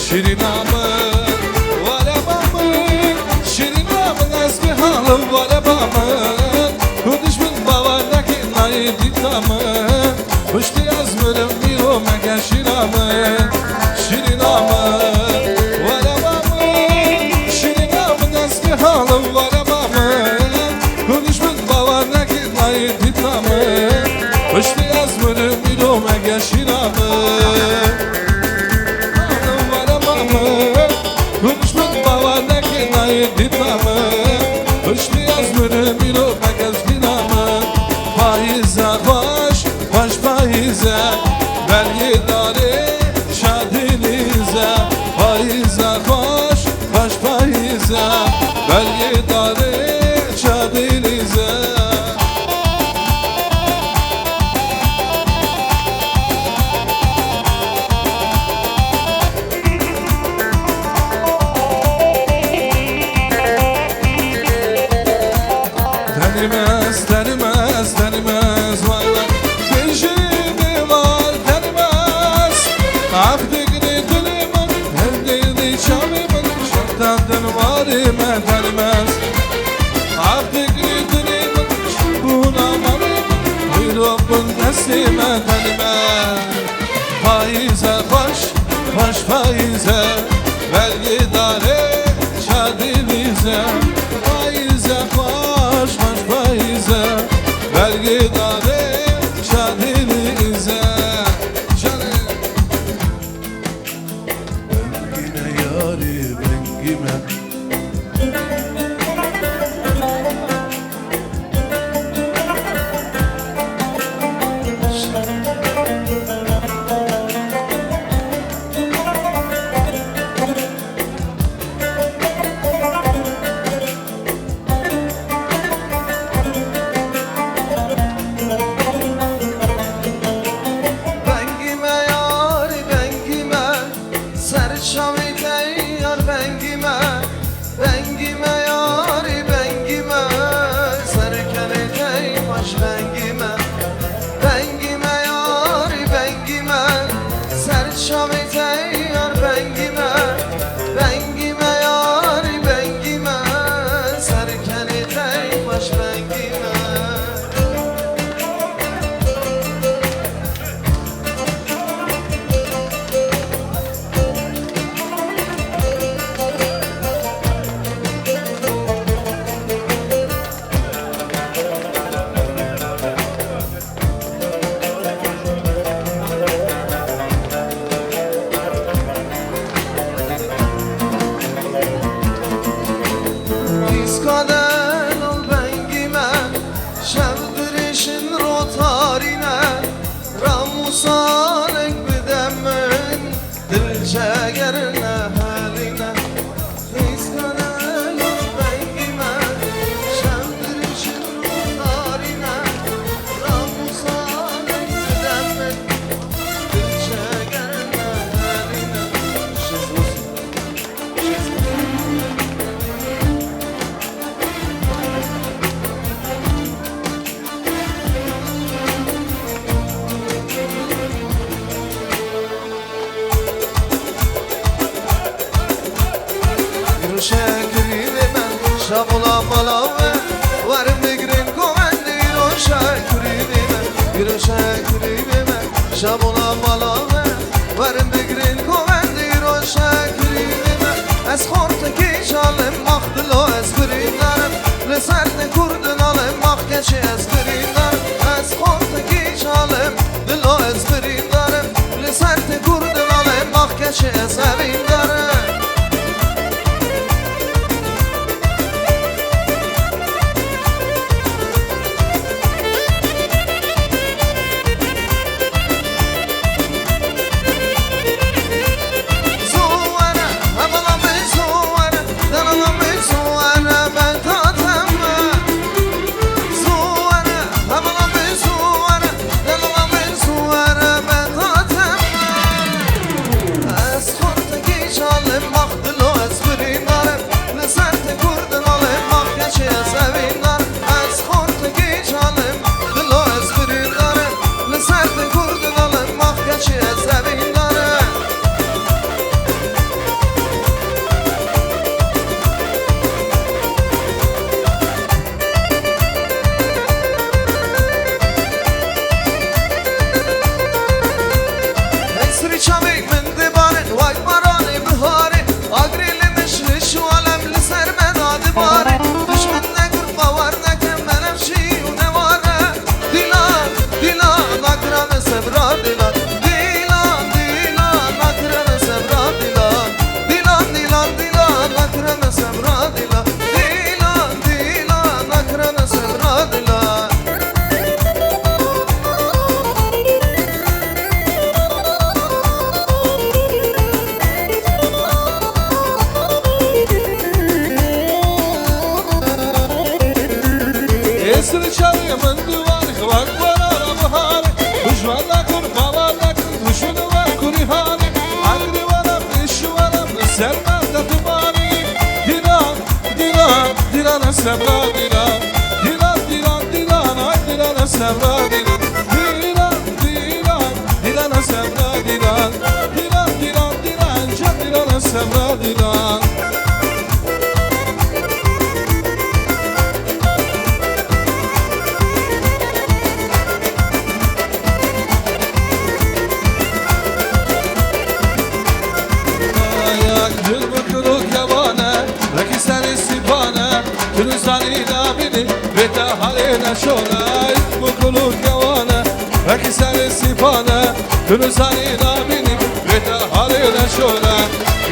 Şirinamı, valebamın, Şirinamın eski halı valebamın. Kuduşmun bavardaki nayı ditamın. Kuştu yazmırım bir o mege şirinamın. Şirinamın, valebamın, Şirinamın eski halı valebamın. Kuduşmun bavardaki nayı ditamın. Kuştu yazmırım bir o mege şirinamın. Konuşmak bavardaki nayı dinamı. Kışlı yazmırı bir o pekez binamı. Faize baş, baş faize. Belki dare şadilize. Faize baş, baş faize. Belki dare şadilize. Denimez, denimez, denimez vay vay. Peşimi var denimez. Akdıgını dilimin, evdeydi çamimin. Şartadın var ime denimez. Akdıgını dilimin, buna marimin. Uyrukun nesime denimez. Faize baş, baş faize. Vergi dare şadilize. Faize baş, baş faize. Vergi dare şadilize. Canım Bengime yari bengime. Bengime yari bengime, serçavite yar bengime. Bengime yari bengime, serkenite baş bengime. Bengime yari bengime, serçavite yar bengime. Bengime yari bengime, serkenite baş bengime. شکری من شبولا ملاوه ورم بگرین کومندی رو شکری من گیر شکری من شبولا ملاوه ورم بگرین کومندی رو شکری من از خورت کی شالم مخدلو از بریدارم لسرد کردن آلم مخکشی از بریدارم از خورت کی شالم دلو از بریدارم لسرد کردن آلم مخکشی از بریدارم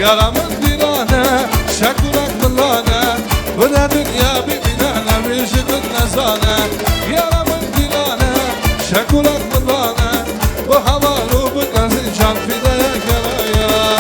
Yaramın dilane, şakurak mılane Buna dünya bibinane, vişikun nezane Yaramın dilane, şakurak mılane Bu havalu bu gazı can fideye gelaya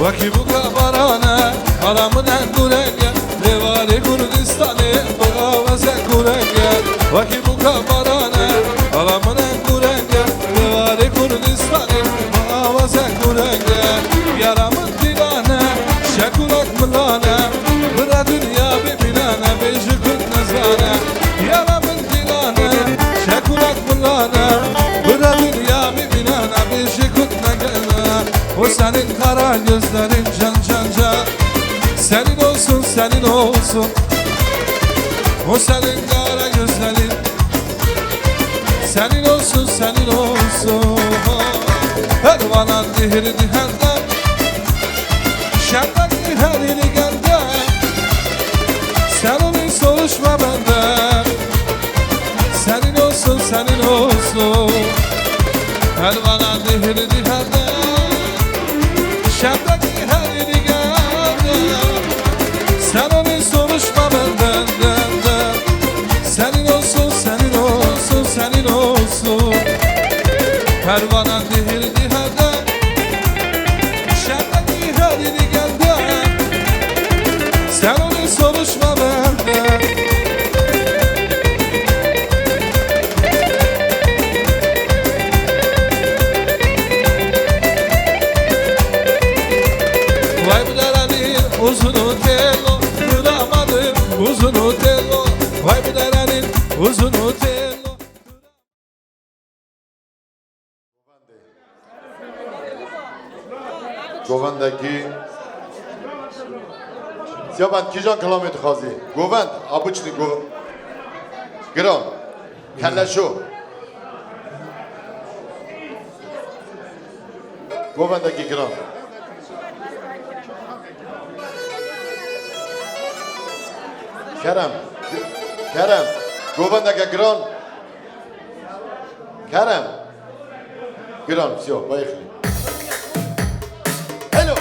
Vaki bu kabarane Aramın en kurenge Devali Kurdistan'ı Bağavase kurenge Vaki bu kabarane Aramın en kurenge Devali Kurdistan'ı Bağavase kurenge Yaramın dilane Şakurak mılane Bıra dünya bibinane Beşikun nezane Yaramın dilane Şakurak mılane Bıra dünya bibinane Beşikun nezane O senin kara gözlerin can can can Senin olsun, senin olsun O senin kara gözlerin Senin olsun, senin olsun Pervanan dihri dihenden Şenden diherini genden Sen onu soruşma benden Senin olsun, senin olsun Pervanan dihri dihenden Şenden diherini genden Sen onu soruşma benden Senin olsun, senin olsun, senin olsun Pervanan dihir diherde Şenden diherini genden Sen onu soruşma benden Vay bu derenin uzunu telo Duramadım uzunu tello Vay bu derenin uzunu tello Govendeki Siyaband kijan kalamet khazi Govend abuchni govend Giron Kallasho Govendeki giron Kerem Govendeki giron Kerem Giron все поехали Hello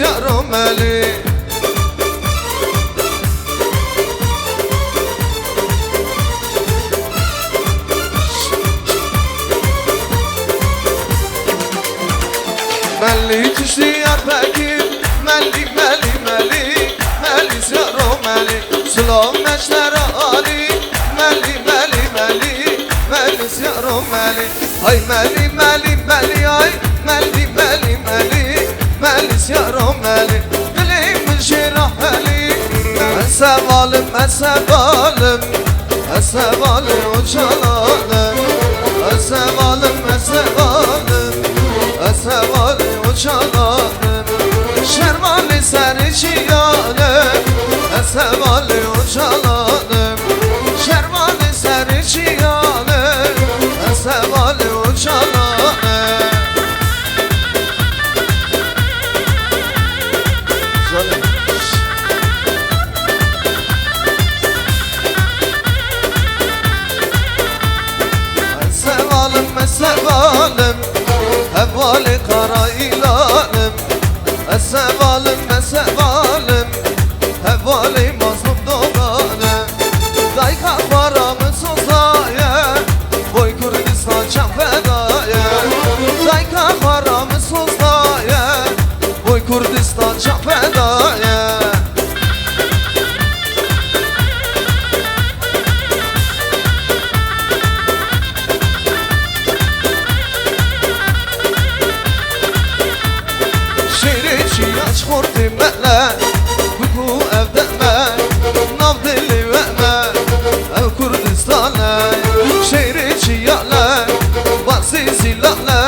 یارو ملی ملی تشتی یار بگیر ملی ملی ملی ملی یارو ملی سلام مشتر عالی ملی ملی ملی ملی یارو ملی های ملی ملی ملی های ملی ملی ملی ملی یارو ملی دلیم شیرا ملی اسوالم اسوالم اسوالم uçalanım اسوالم اسوالم اسوالم uçalanım şermali serçiyanım اسوالم uçalanım şermali serçiyanım اسوالم uçalanım Sevalım, evvali kara ilanım Sevalım, sevalım, evvali mazlum doğanım Dayka paramı sozaya, boy Kürdistan çam fedaya Dayka paramı sozaya, boy Kürdistan çam fedaya خوردیم ملا بگو افدمه نام دلی ومه او کردستانه شیری چیاله باسی زیلاله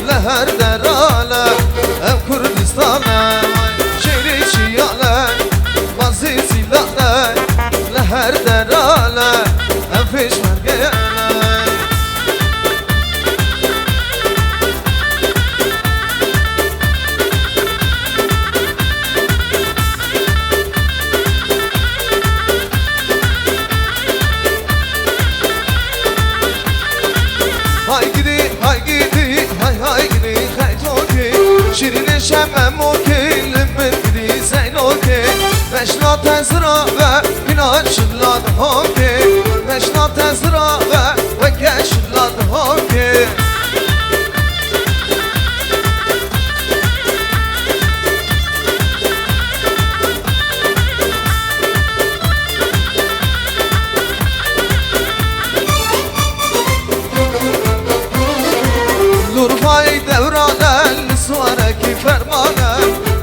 لهر دراله او کردستانه شیری چیاله باسی زیلاله لهر دراله او فیش مرگیانه شیرین شمم و کلم بگیری زین اوکی مشنا تزرا و اینا شلاد هاکی مشنا تزرا و کشلاد هاکی لورفای دورانه سوارکی فرمانه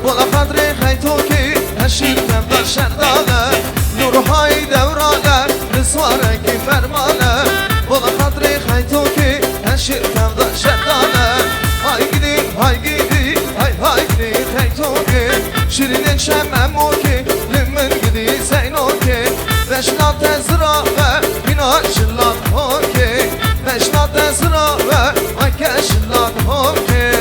بالا قدر خیتو که هشیدم در شردانه نورهای دورانه سوارکی فرمانه بالا قدر خیتو که هشیدم در شردانه های گیدی های گیدی خیتو که شیرین شممو که لمن گیدی زینو که بشنا تزرا و اینا شلات ها که بشنا تزرا و کشلات ها که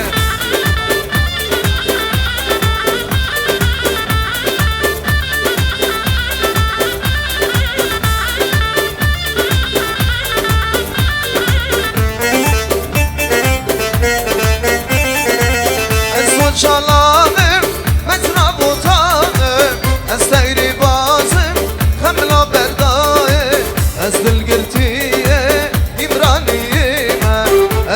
çalanım, mezra botanım Ez teyri bazım, kamla berdayı Ez dilgirtiye, İmraniyime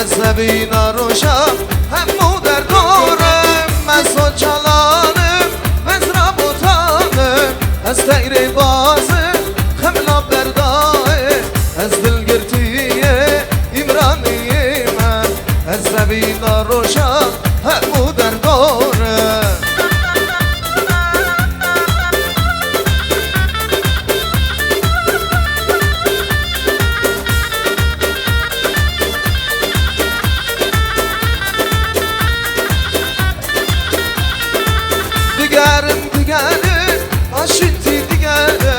Ez nebina roşa, hem bu derdorım Ez çalanım, mezra botanım Ez teyri bazım, kamla berdayı Ez dilgirtiye, İmraniyime Ez nebina roşa, hem bu derdorım Digerim, aşıntı digerim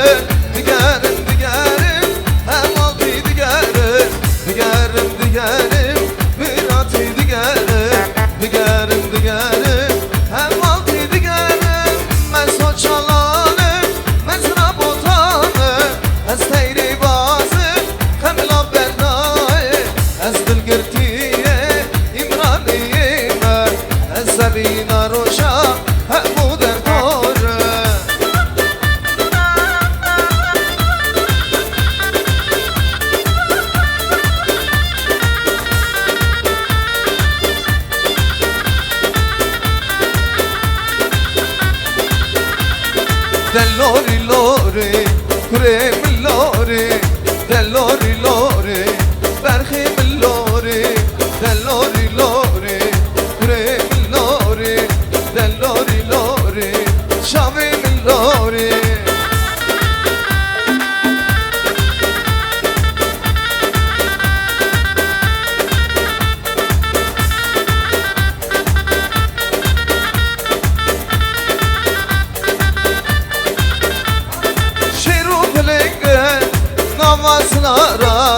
namazlara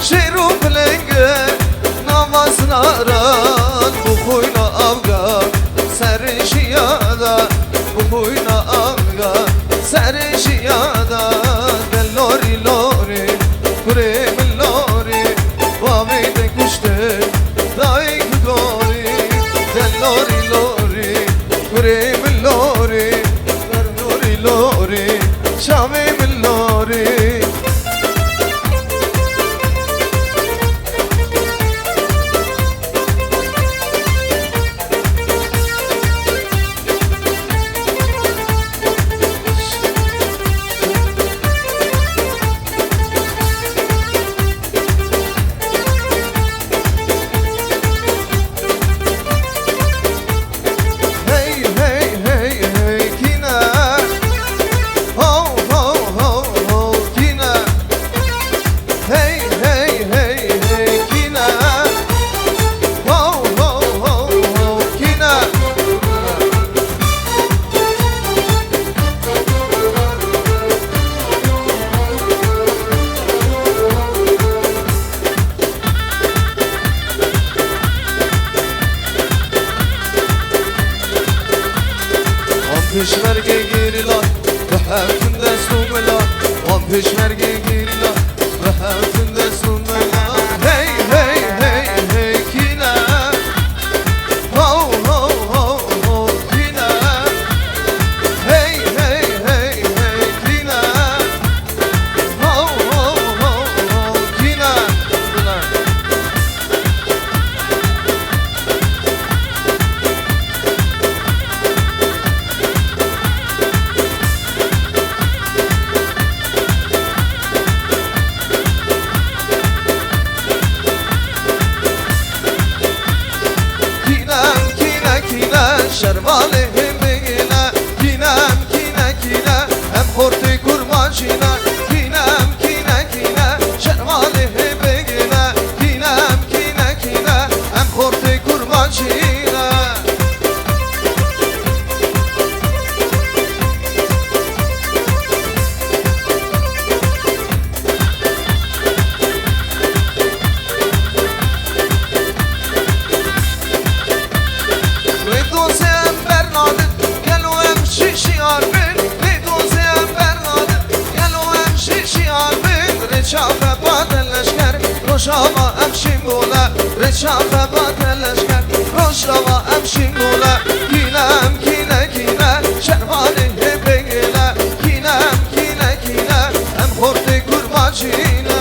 Şeru plenge namazlara Bu huyna avga serişiyada Bu huyna avga serişiyada Del lori lori kurem lori Vavide kuşte daik dori Del lori lori kurem lori Ver lori lori şamim lori Hey hey hey hey kina Ho ho ho ho kina Hey hey hey hey kina Ho ho ho ho kina Peşmerge girila ve hevtinde sumela On peşmerge girila ve hevtinde sumela Hey hey hey hey kina Ho ho ho ho kina Hey hey hey hey kina Ho ho ho ho kina Kinem kine kine şervale hemine Kinem kine kine hem horti kurmancine Kinem kine kine şervale hemine Kinem kine kine hem horti kurmancine Redozem Bernardet, gelo em şişi arbin Redozem Bernardet, gelo em şişi arbin Reçafe badeleşker, roşava em şimbole Reçafe badeleşker, roşava em şimbole Kinem kine kine, şervali hebegile Kinem kine kine, em horti kurmacine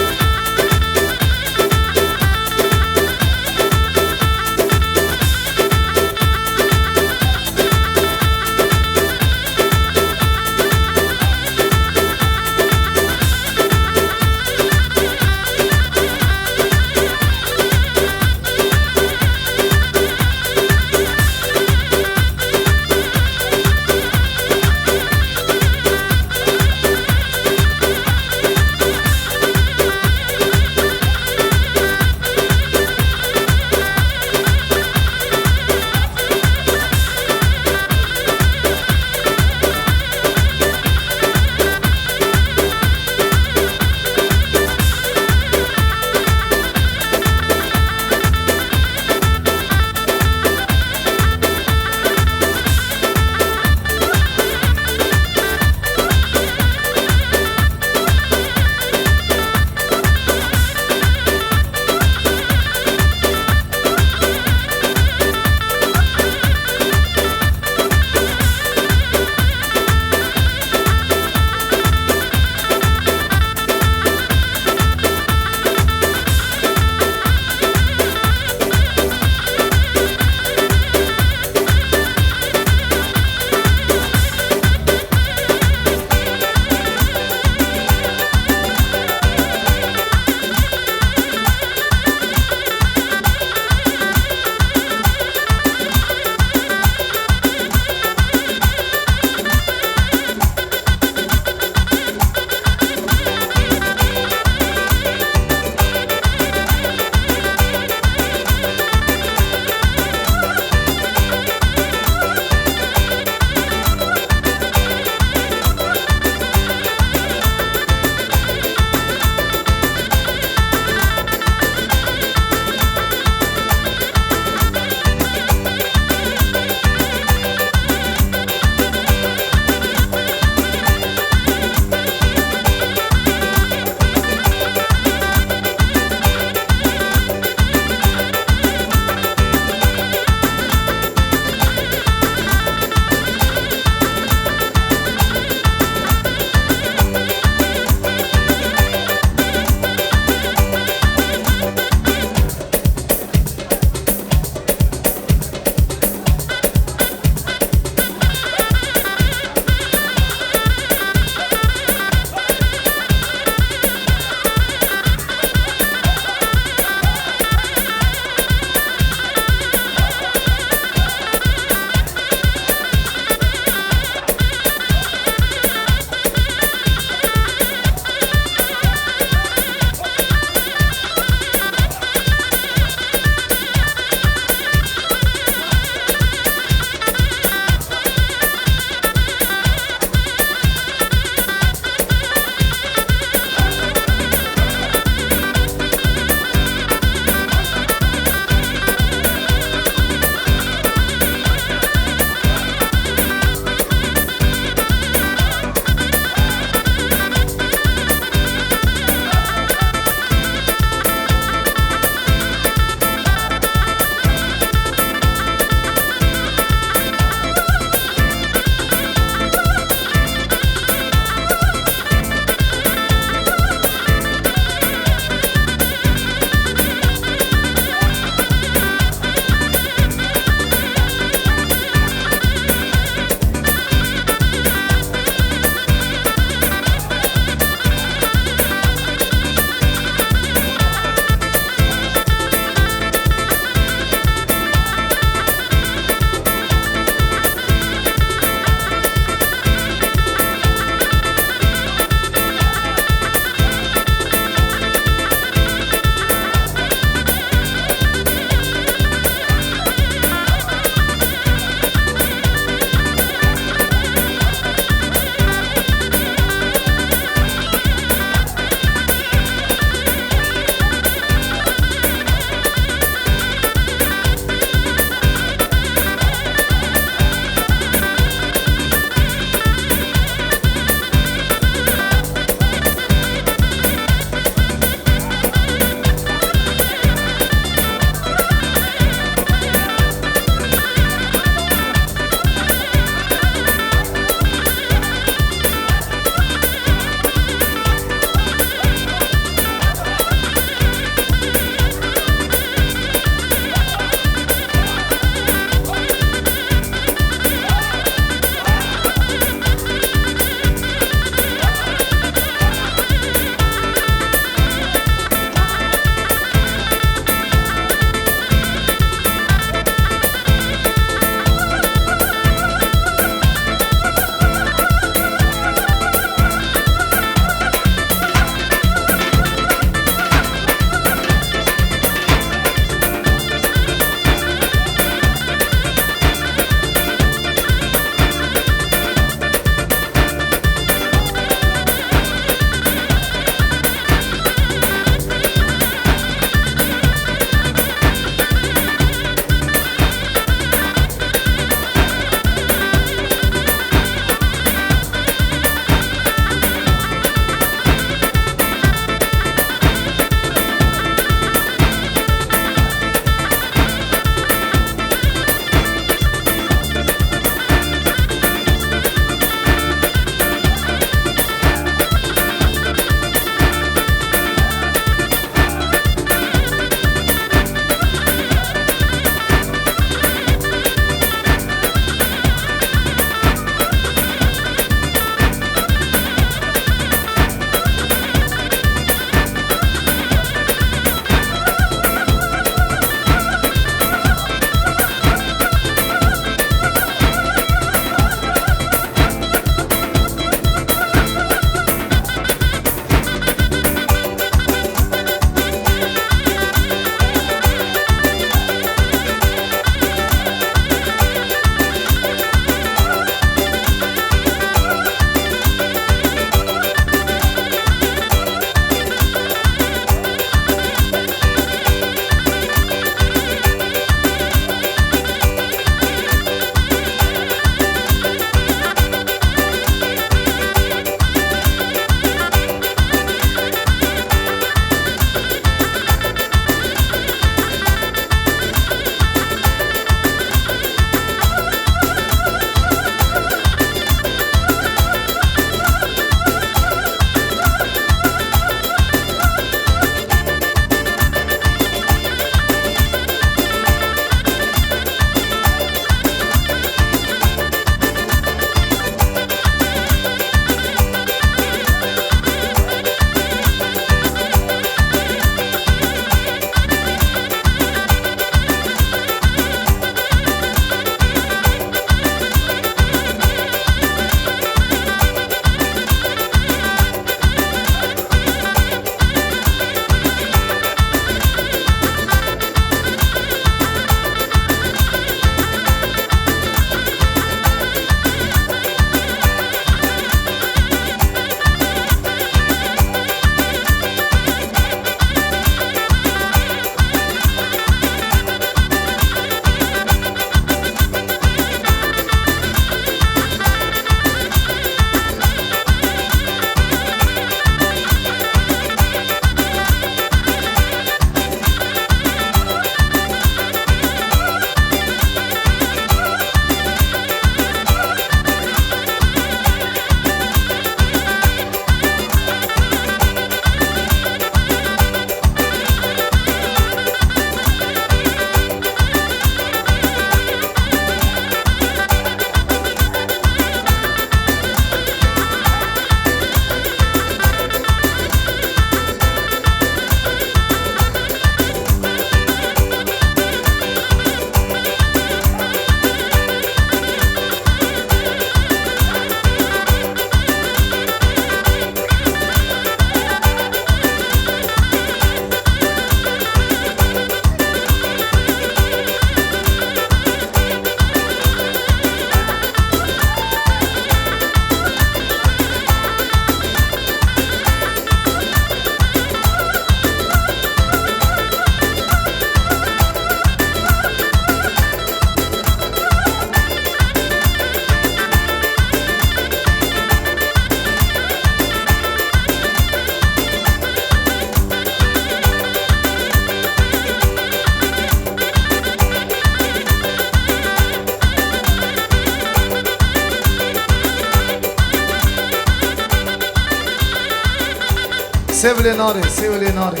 Sevle nari, sevle nari.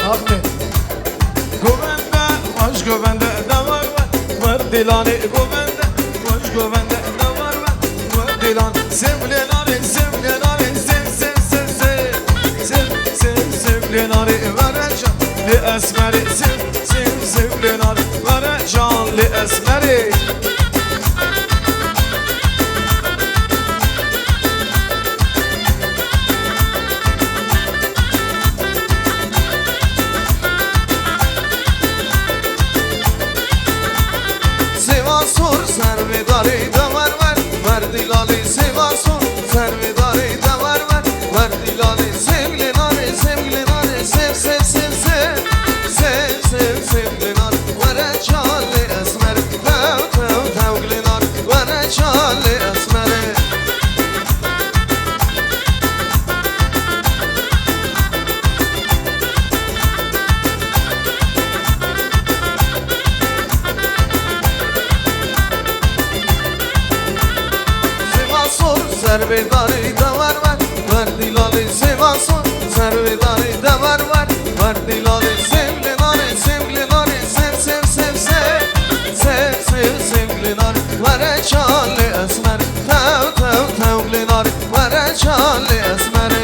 Ahmet. Govende, baş govende de var var dilani govende, baş govende de var var dilan. Sevle nari, sevle nari, sevle nari, vere canlı esmeri, sevle nari, vere canlı esmeri. Sivasur servedari de var dilali Sivasur servedari de var dilali Sevle nari, sevle nari, sevle nari, vere canlı esmeri, tevgle nari, vere canlı esmeri. Servedari de var dilali Sivasur servedari de var dilali Sevle nari, sevle nari, sevle nari, vere canlı esmeri, tevgle nari, vere canlı esmeri.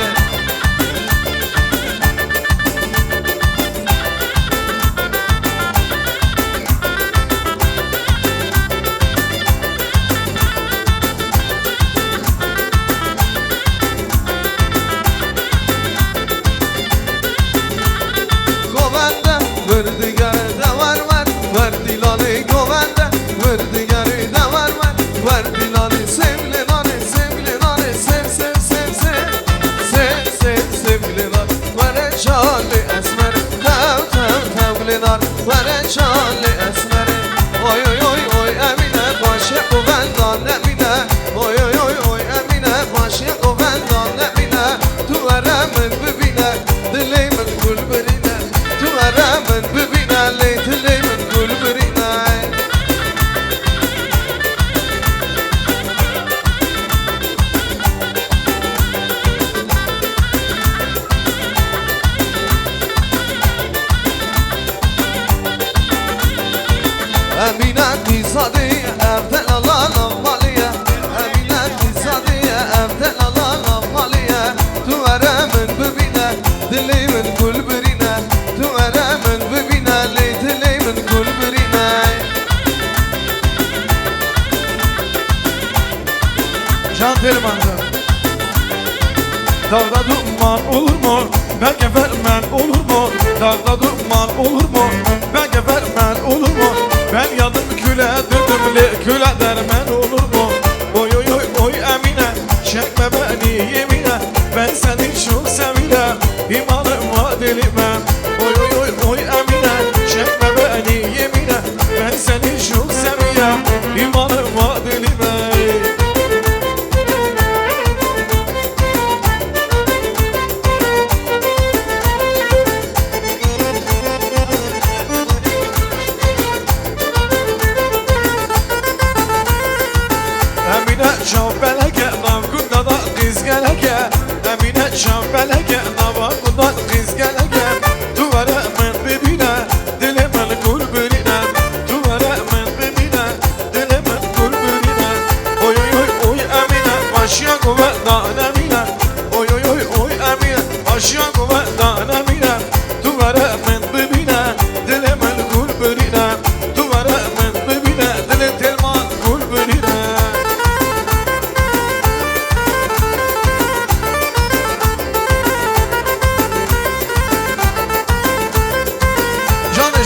Vere canlı esmeri. Oy oy oy oy Emine başı kuvendan Emine. Oy oy oy oy Emine başı kuvendan Emine. Tu veremin bibine dilemin gülberine. Tu veremin bibine dilemin gülberine. Emine Tizadiye evden alan maliye. Emine Tizadiye evden alan maliye. Tu veremin bibine dilemin gülberine. Tu veremin bibine dilemin gülberine. Can Derman'da Dağda duman olur mu? Ben gebermen olur mu? Dağda duman olur mu? Ben gebermen olur mu? Ben yanım küle döndümle küle dermen olur mu? Oy oy oy oy Emine çekme beni yemine. Ben seni çok seviyorum imanıma dilime. Oy oy oy oy Emine çekme beni yemine. Ben seni çok seviyorum imanıma dilime. Şambeleke navgunda da kız geleke. Emine şambeleke navgunda kız geleke. Duvara men bibine dilemen gülberine. Duvara men bibine dilemen gülberine. Oy oy oy oy Emine başya kuvendan Emine. Oy oy oy oy Emine başya kuvendan Emine. Duvara men bibine dilemen gülberine. Duvara men bibine diletelman gülberine.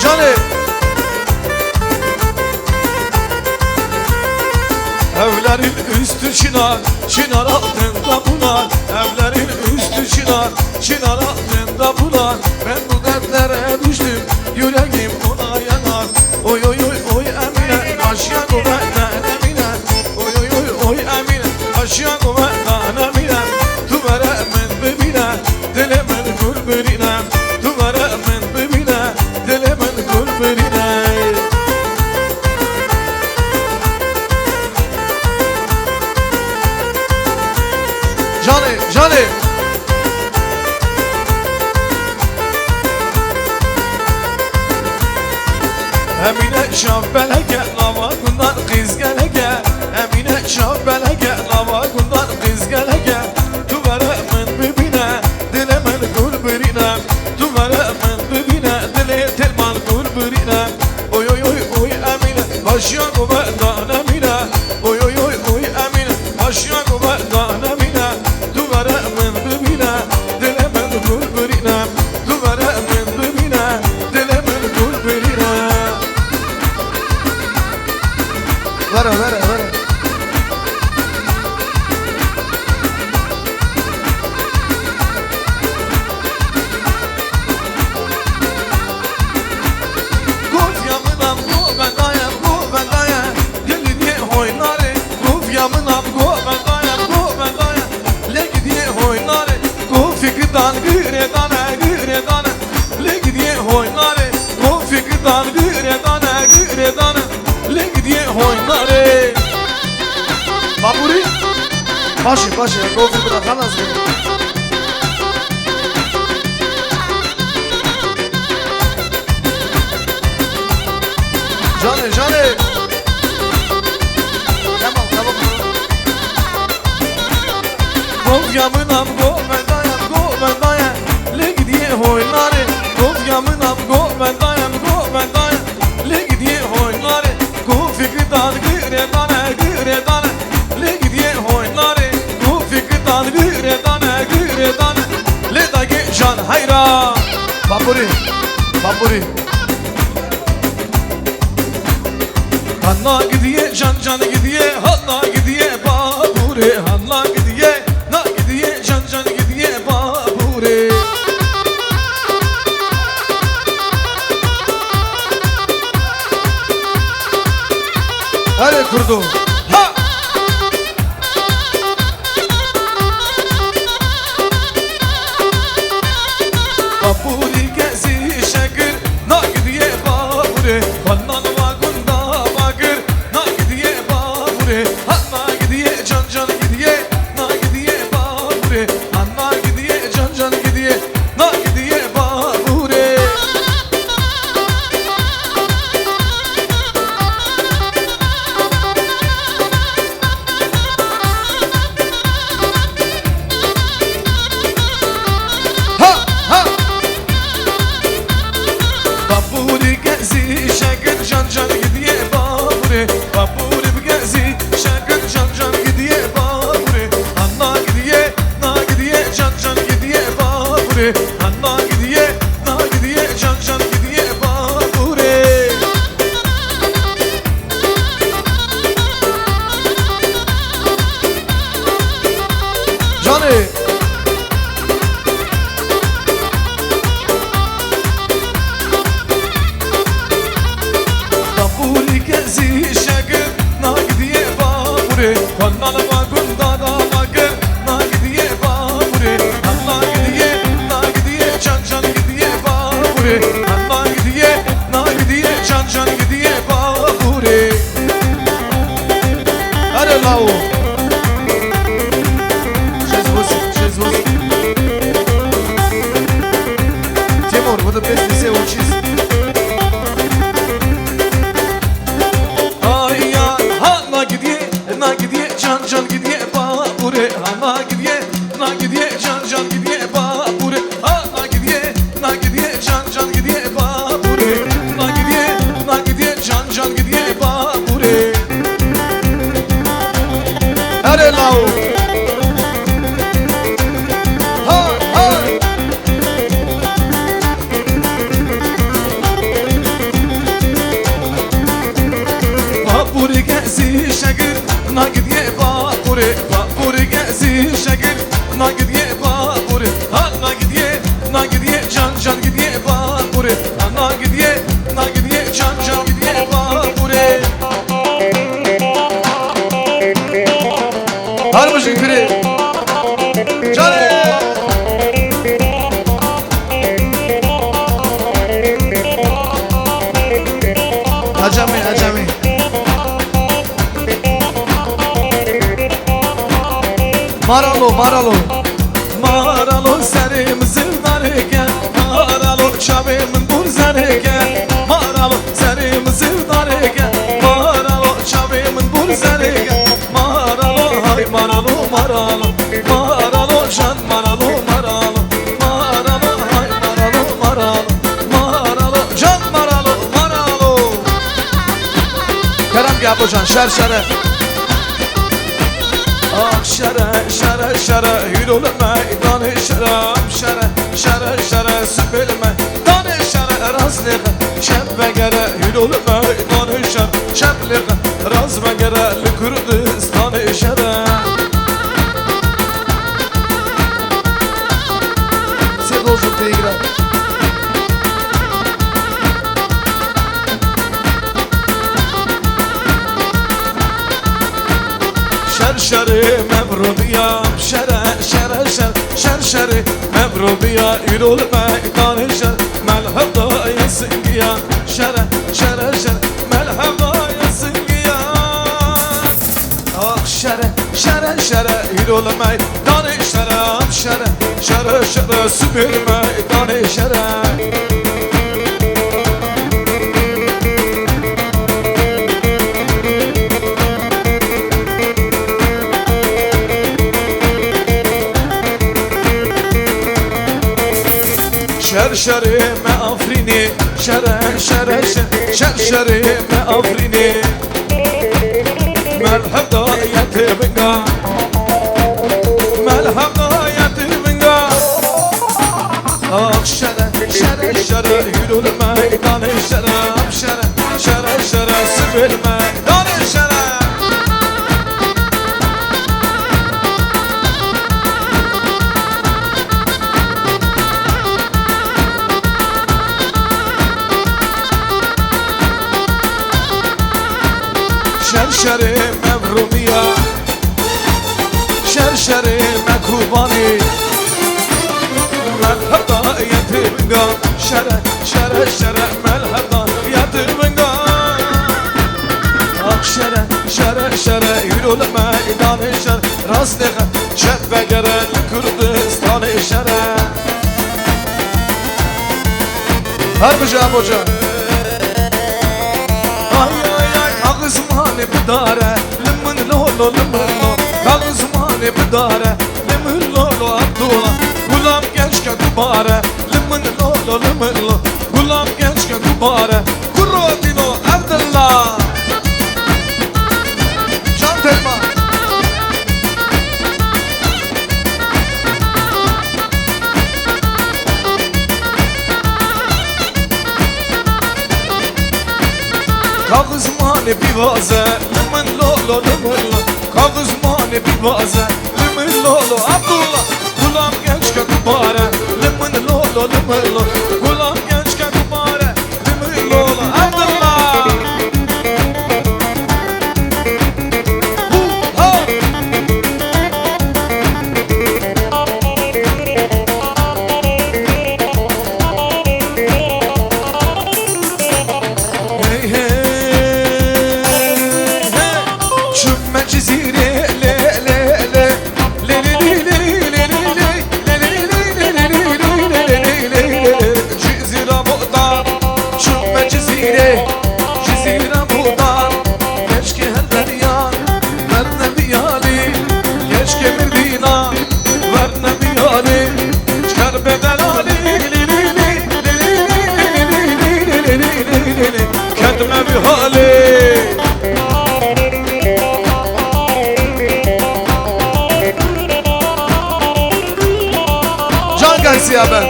Canı Evlerin üstü çınar, çınar altında bunar. Evlerin üstü çınar, çınar altında bunar. Ben bu dertlere düştüm, yüreğim ona yanar. Oy oy oy oy Emine, aşya kuvvetten Emine. Oy oy oy oy Emine, aşya kuvvetten Emine. Tu veremen bibine, dilemen gülberine. Tu veremen bibine, dilemen gülberine. Emine şaf belege lava gundan kız gelege Emine şaf belege lava gundan kız gelege Tu veremin bibine dilemin gulbirine Tu veremin bibine dile telman gulbirine Oy oy oy oy Emine başya kubedan Emine Oy oy oy oy Emine başya kubedan Emine Tu veremin bibine dilemin gulbirine Tu veremin bibine dilemin gulbirine Vera, vera, vera. Gofyamınam govendayem govendayem Geli diye hoynare Gofyamınam govendayem govendayem Legi diye hoynare Gofikdan gıredane gıredane Legi diye hoynare Gofikdan gıredane gıredane Legi diye hoynare Baburi. Başı, başı. Gofi bırakan az gibi. Canı, canı. Tamam, tamam. Gofyamınam govendayem govendayem Legi diye hoynare Gofyamınam govendayem govendayem Legi diye hoynare Gofikdan gıredane gıredane Legi diye hoynare Gofikdan gıredane gıredane Ledagi can hayran Baburi. Baburi. Hanna gidiye can can gidiye Hanna gidiye babure Hanna gidiye na gidiye can can gidiye babure Hadi kurdu. Ha! Baburi gezi şekil na gidiye babure Hanna vagunda bakır na gidiye babure Hanna gidiye can can gidiye na gidiye babure Hanna gidiye can can gidiye na gidiye babure Ha, ha. Baburi gezi şakır can can gidiye babure Baburi gezi şakır can can gidiye babure Anna gidiye na gidiye can can gidiye babure Anna gidiye na gidiye can can gidiye babure Canı. Baburi gezi şakır na gidiye babure Anna vagunda da bakır na gidiye babure Anna gidiye na gidiye can can gidiye babure Anna gidiye na gidiye can can gidiye babure Hadi lavu. Jesus, Jesus. Timur, bu da bestesi uçiz. Ay ya na gidiye can can gidiye babure na gidiye can can gidiye babure na gidiye can can gidiye babure na gidiye can can gidiye babure Hadi lavu. Ha, ha. Baburi gezi şakır na gidiye babure Baburi gezi şakır na gidiye babure na gidiye can can gidiye babure na gidiye can can gidiye babure Hadi başın kırı. Canı. Acemi, acemi. Maralo, maralo. Maralo serim zırdarıken Maralo çabimin burzarıken Maralo serim شرشری مزردارگه مارالو چاوی من برزرگه مارالو های مارالو مارالو مارالو جان مارالو مارالو مارالو های مارالو مارالو مارالو جان مارالو مارالو کرم گابو جان شرشره آخ شره شره شره هیرول میدان شرم شره شره شره سبیل میدان شره راز لیغه شب بگره هیرول میدان شر شب لیغه راز بگره لکردستان شره سی روزو دیگره شرشری مبروبیا شره شره شر شرشری مبروبیا ایرول میدان شر ملحب دای سنگیا شره شره شر ملحب دای سنگیا آخ شره شره شره ایرول میدان شرم شره شره شره سبیل میدان شره شرشری مافرینی شره شره شرشری مافرینی ملحب دایت بنگا ملحب دایت بنگا آخ شره شره شره هیرول میدان شرم شره شره شره سبیل میدان شره شرشری مبرومیا شرشری مکوبانی ملحب دایت بنگا شره شره شره ملحب دایت بنگا آخ شره شره شره ایرول میدان شر راست لیغه شد بگره لکردستان شره هر بجا بجا زماني بداره لمن لولو لمن لو قال زماني بداره لمن لولو عبدالله غلام gençken dubare لمن لولو لمن لو غلام gençken dubare كرو دينو عبدالله شان تلما Kağız mani bivazı Limon lolo limon lo Kağız mani bivazı Limon lolo Abdullah Gulam gençken kubare Limon lolo limon lo Gulam gençken kubare Limon lolo Abdullah Siyaben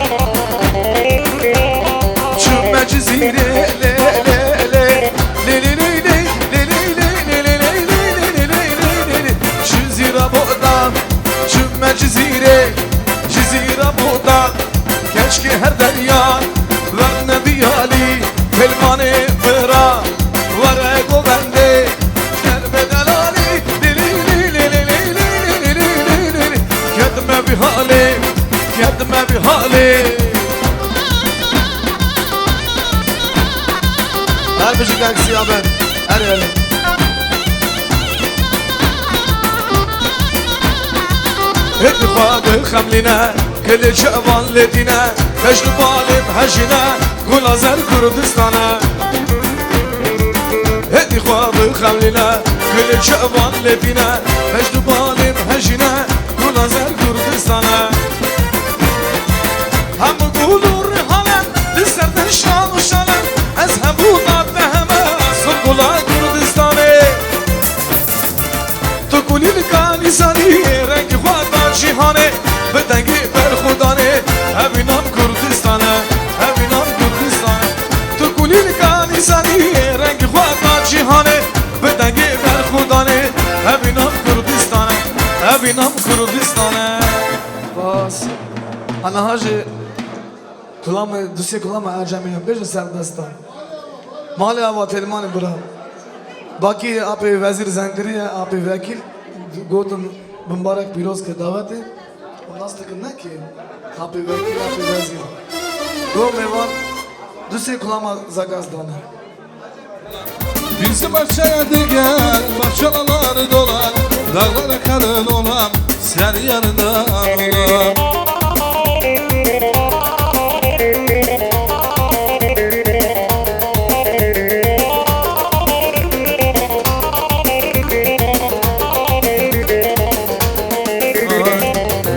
Çömme cizire le le le le le le le le le le le Cizira boğdan Çömme cizire Cizira boğdan Keşke her derya Ver nebiyali Pelmane fıra Var ego bende Kerbedelali Le le le le le le le le le Kedme bir hali Kedme bir hali Her müzik aksi ya ben Her yeri اتفاق خملنا كل شعبان لدينا مجد بالب هجنا كل زر كردستانا رنگی خواب خملینا گل جوان لبینا مجد بالم هجینا گلازر کردستانه هم گلور حالم دستن شان و شانم از همونات به همه سرگلا کردستانه تو گلی لکانیزانی رنگی خواب جیهانه به دنگی بر خودانه همینام کردستانه همینام کردستانه تو گلی لکانیزانی رنگی خواب جیهانه به دنگی بر خودانه همینام کردستانه همینام کردستانه باز انا هاجي كلام دوسي كلام اعجمي بيج سردستان مالي ابا تلمان برا باقي ابي وزير زنگري ابي وكيل گوتم مبارك پیروز کے دعوت ہے الناس تكنا كي ابي وكيل ابي وزير گو میوان دوسي كلام زاگاز دانا Bizim bahçeye de gel, bahçeler dolar, dağlara kalın olam, sen yanında olam.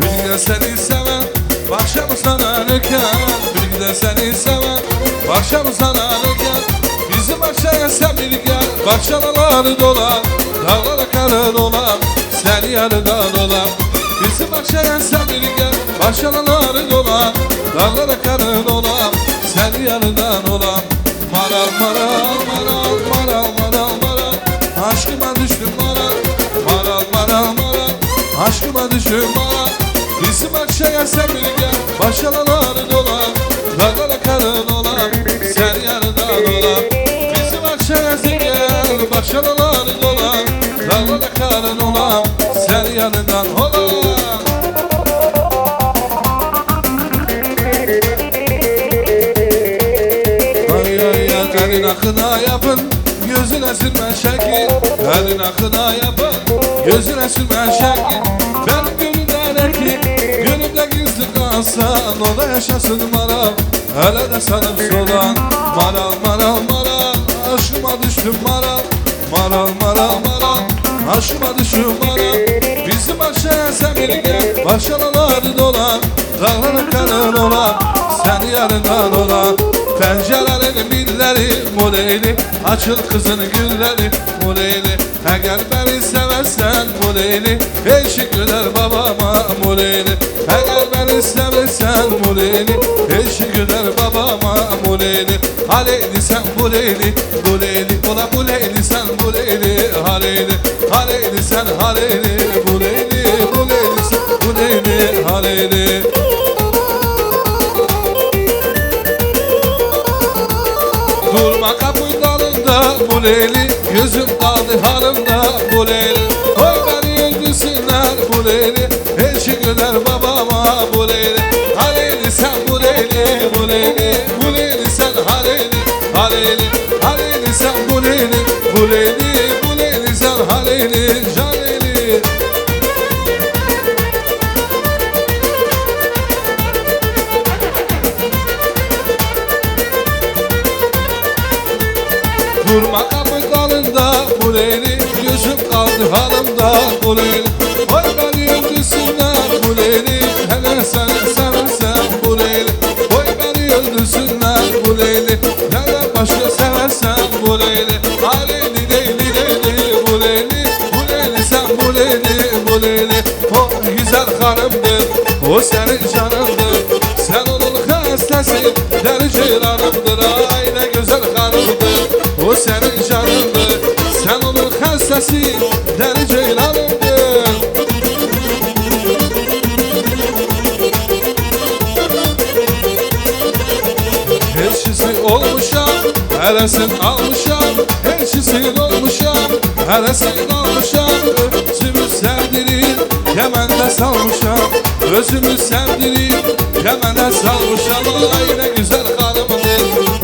Bilge seni seven, bahçem sana nöker, bilge seni seven, bahçem sana nöker. Bizim bahçeye sen bir gel, bahçeler dolar, dağlara karın olan, sen yanından olan. Bizim bahçeye sen bir gel, bahçeler dolar, dağlara karın olan, sen yanından olan. Maral maral maral maral maral maral, aşkıma düştüm maral, maral maral maral, aşkıma düştüm maral. Bizim bahçeye sen bir gel, bahçeler dolar, dağlara karın olan, sen yanından olan. Bahçeye gel, bahçeler dolan, dağlara karın olan, sen yanından olan. Ay ay ay, elin akına yapın, gözüne sürme şekil. Elin akına yapın, gözüne sürme şekil. Benim gönlümden erkek, gönlümde gizli kalsan, o da yaşasın maral, öyle de sanıp solan. Maral maral maral, aşkıma düştüm maral, maral maral maral, aşkıma düştüm maral. Bizim bahçeye sen bir gel, bahçeler dolan, dağlara karın olan, sen yanından olan. Pencerelerin milleri muleyli, açıl kızın gülleri muleyli. Eğer beni seversen muleyli, eşik güler babama muleyli. Eğer beni seversen muleyli, eşik güler babama muleyli. Haleyli sen muleyli, muleyli, ola muleyli sen muleyli. Haleyli, haleyli sen haleyli, muleyli, muleyli sen muleyli, haleyli. Durma kapı dalında muleyli, gözüm kaldı halimda muleyli. Oy beni öldürsünler muleyli, eşi güler babama muleyli. Haleyli sen muleyli, muleyli, muleyli sen haleyli, haleyli, haleyli sen muleyli, muleyli, muleyli sen haleyli, caneyli. Durma kapı dalında muleyli, gözüm kaldı halimda muleyli. Oy beni öldürsünler muleyli, hele sen seversen muleyli. Oy beni öldürsünler muleyli, hele başka seversen muleyli. Haleyli leyli leyli muleyli, muleyli sen muleyli, muleyli. O güzel hanımdır, o senin canındır. Sen onun hastası, deli ceylanımdır. Ay ne güzel hanımdır, o senin canındır. Sen onun hastası, deli ceylanımdır. Elçisi olmuşam, heresin almışam. Elçisi olmuşam, heresin almışam. Özümü sevdirip, Yemen'de salmışam. Özümü sevdirip, Yemen'de salmışam. Ay ne güzel hanımdır,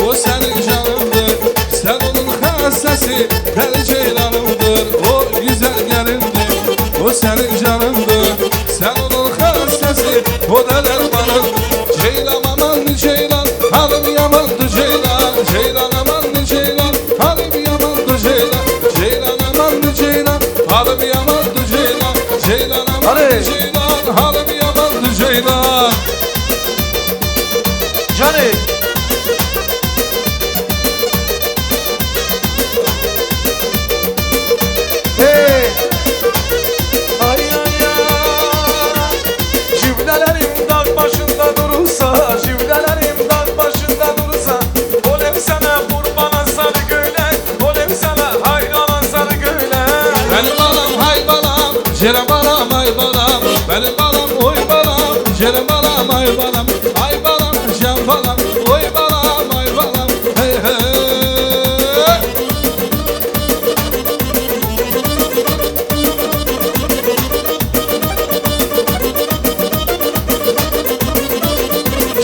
o senin canındır. Sen onun hastası, deli ceylanımdır. O güzel gelindir, o senin canındır. Sen onun hastası, o da dermanın. Ceylan aman ceylan, halim yamandı ceylan. Ceylan aman ceylan, halim yamandı ceylan. dilan Johnny. Hey. Ay ay ay Jivnelerim dağ başında durursa Jivnelerim dağ başında durursa Olem sana kurbana sarı göyle Olem sana hayranan sarı göyle Benim balam hay balam Cerem balam hay balam Benim balam oy balam Cerem balam hay balam Ay balam can balam Oy balam hay balam Hey hey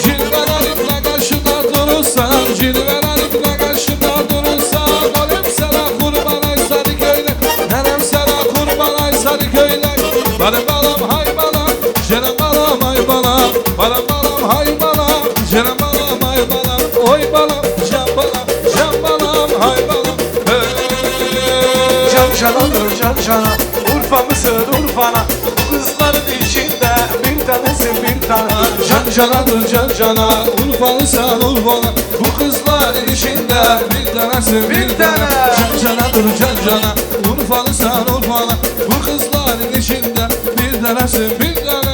Cilvelerimle karşıda durursan Cilvelerimle karşıda durursan Olem sana kurban ay sarı köylek Nenem sana kurban ay sarı köylek Benim balam hay balam Cerem balam hay balam Balam balam hay balam Cerem balam hay balam Oy balam can balam Can balam hay balam Hey Can canadır can cana. Urfa mısır Urfa'na. Kızların içinde bir tanesin bir tane Can canadır can cana Urfalısan Urfa'na Bu kızların içinde bir tanesin bir tane Can canadır can cana Urfalısan Urfa'na Bu kızların içinde bir tanesin bir tane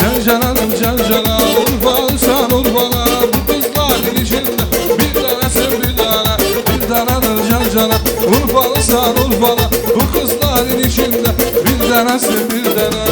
Can cananım can cana Urfalısan Urfa'na Bu kızların içinde bir tanesin bir tane Bir tanedir can cana Urfalısan Urfa'na Bu kızların içinde bir tanesin bir tane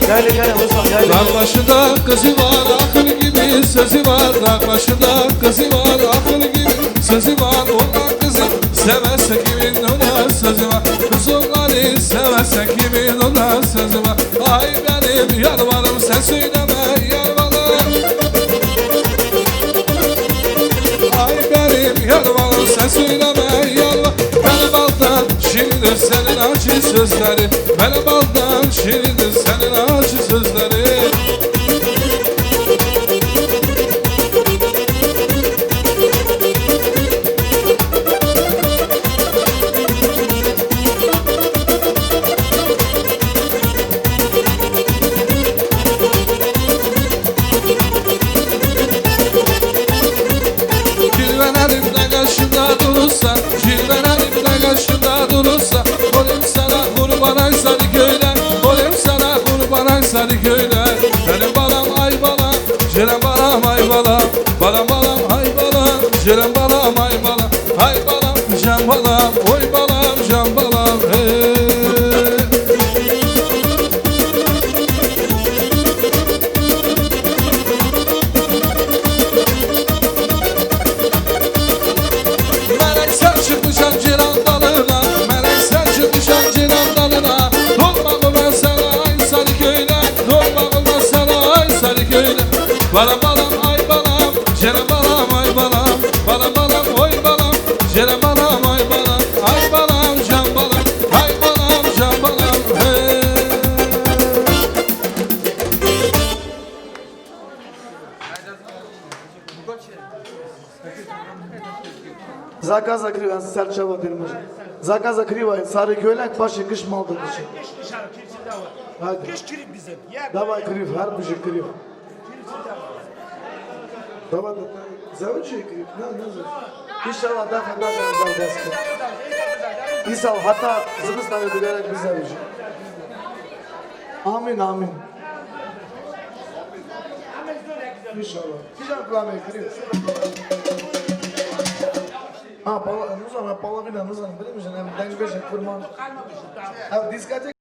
Gel gel Musa gel. Dağ başında kızı var akıl gibi sözü var Dağ başında kızı var akıl gibi sözü var Onlar kızı sevese kimin ona sözü var Kız onları sevese kimin ona sözü var Ay benim yalvarım sen söyleme yalvarım Ay benim yalvarım sen söyleme yalvarım Benim baldan şirindir senin acı sözleri Benim baldan şirindir senin acı sözleri Cilvelerimde karşında durursa Cilvelerimde karşında durursa Olayım sana kurban ay sarı köyler Olayım sana kurban ay sarı köyler Benim balam ay balam Cerem balam ay balam Balam balam ay balam Cerem balam ay balam Ay balam can balam Oy balam can balam hey. Melek sen çıkmışan ciran dalına Melek sen çıkmışan ciran dalına Dolmamı ben sana ay sarı köyle Dolmamı ben sana ay sarı köyle Balam balam ay balam Cerem balam ay balam Balam balam oy balam Cerem balam ay balam Ay balam can balam Ay balam can balam hey. Zakaz zakriva serçava dilmiş. Zakaz zakriva sarı köylek başı kış maldır dışı. Hadi. Kış kirip bizim. Давай крив, her bir şey крив. Давай, завучи крив, ne zor. İnşallah da kadar baskı. İnşallah hatta Zırbistan'a giderek biz zavучи. Amin amin. İnşallah. Güzel kulağına крив. Ha, Nuzan, Palavina, Nuzan, biliyor musun? Hem Dengbeşe, Kurman. Ha, diskotek.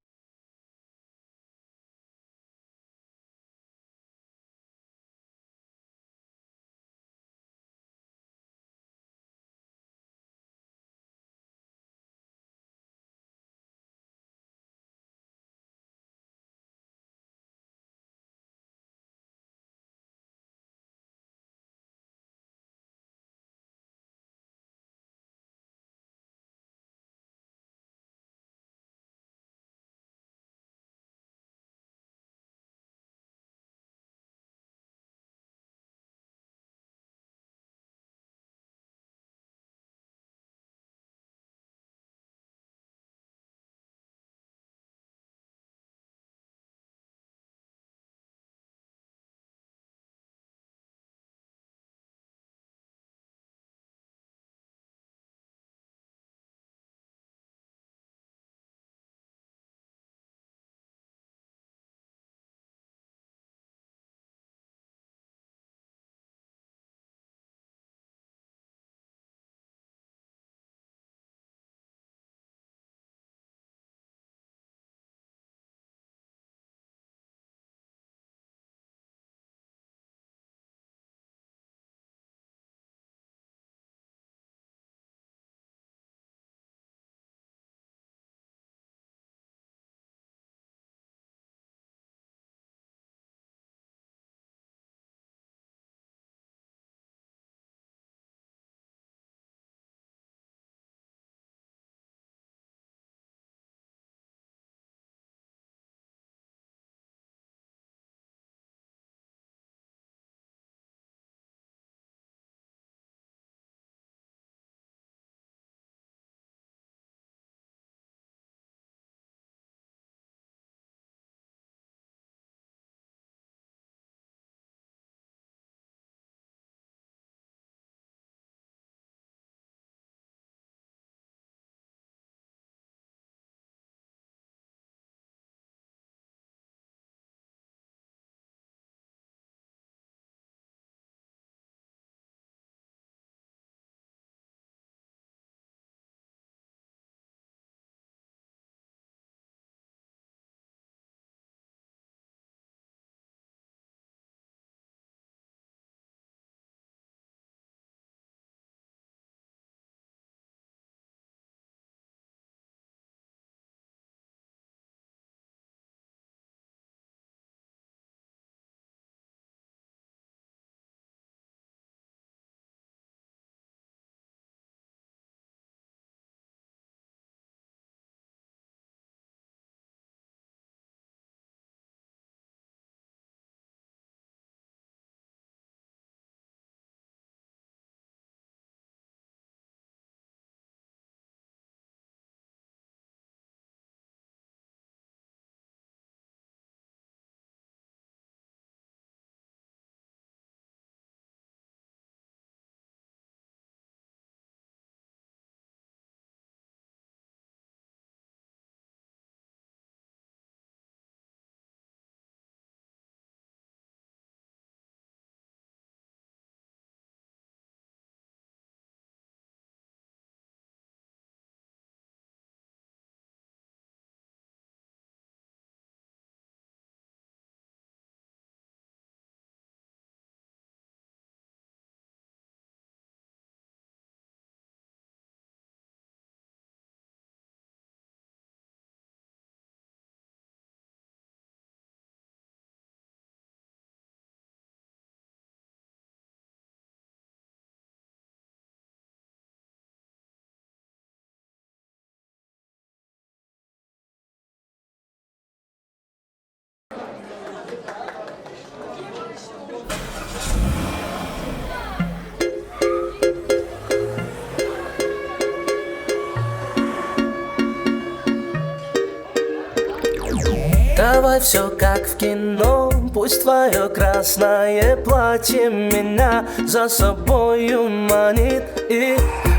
Давай все как в кино, пусть твое красное платье меня за собою манит. И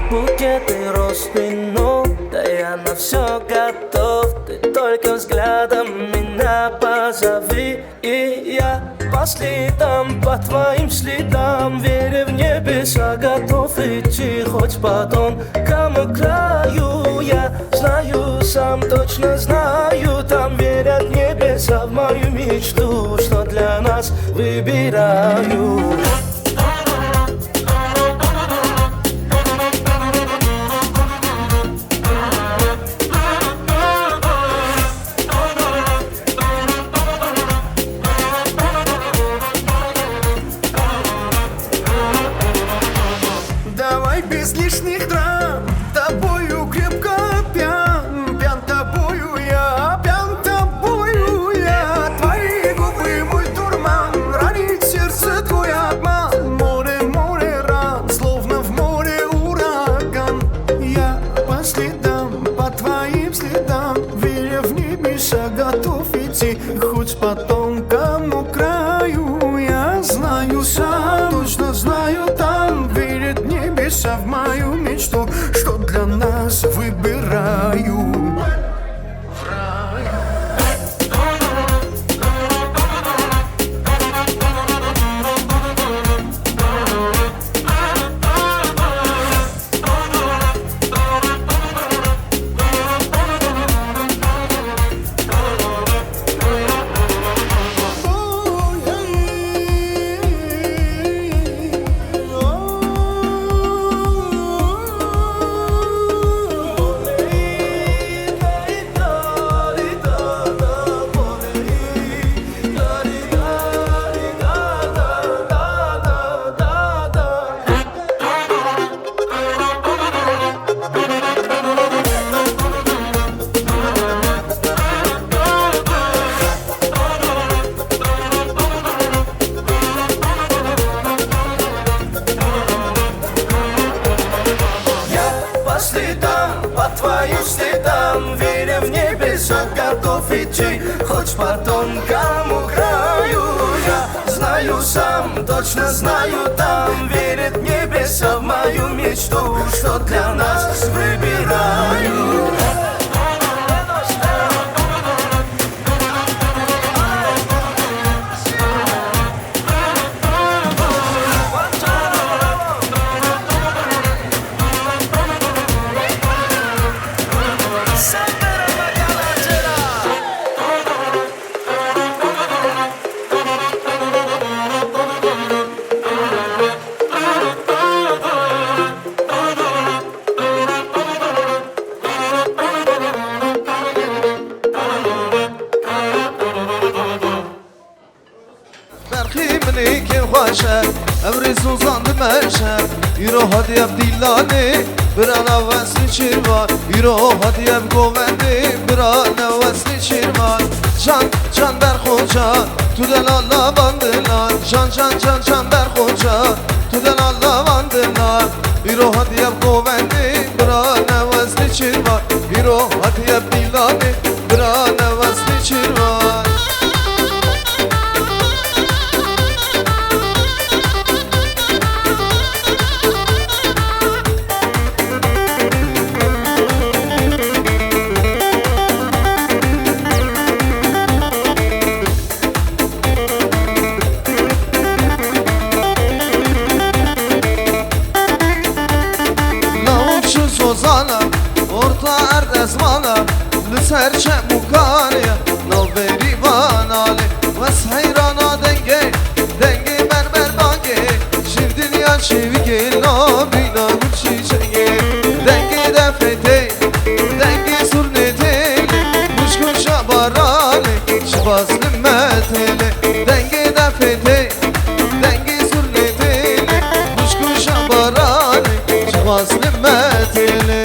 букеты роз вино, да я на все готов. Ты только взглядом меня позови, и я по следам, по твоим следам, веря в небеса, готов идти хоть по тонкому краю. Я знаю, сам точно знаю, там верят небеса в мою мечту, что для нас выбираю. Давай без лишних драм, тобою крепко пьян, пьян тобою я, пьян тобою я. Твои губы мой дурман, ранит сердце твой обман. Море, море ран, словно в море ураган. Я по следам, по твоим следам, веря в небеса, готов идти хоть по тонкому краю. Я знаю сам, точно знаю, там верят небеса в мою мечту, что для нас выбираю. По твоим следам, веря в небеса, готов идти хоть по тонкому краю. Я знаю сам, точно знаю, там верят небеса в мою мечту, что для нас выбираю. منی که خوشه امری سوزان دمشه ایرو هادی اب دیلانه بران وصل چیروان ایرو هادی اب گوونده بران وصل چیروان جان جان بر خوجان تو دل الله باندلان جان جان جان جان بر خوجان تو دل الله باندلان ایرو هادی اب گوونده بران وصل چیروان ایرو هادی اب دیلانه بران وصل چیروان orta erdezmana لسرچه مکانه نوبری واناله وس حیرانا دنگه دنگه بربر باگه شیف دنیا شیوی گلا بینا گوچی چنگه دنگه دفته دنگه سرنه تیله مشکل بارانه شباز لمتله دنگه دفته دنگه سرنه تیله مشکل بارانه شباز لمتله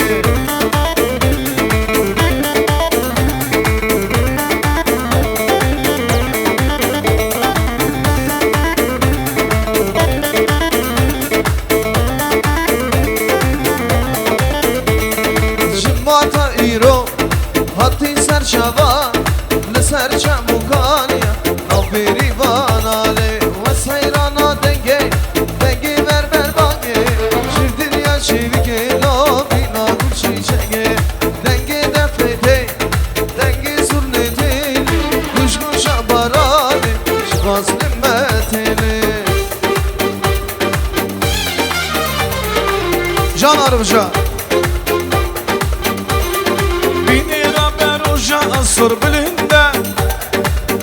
سر بلنده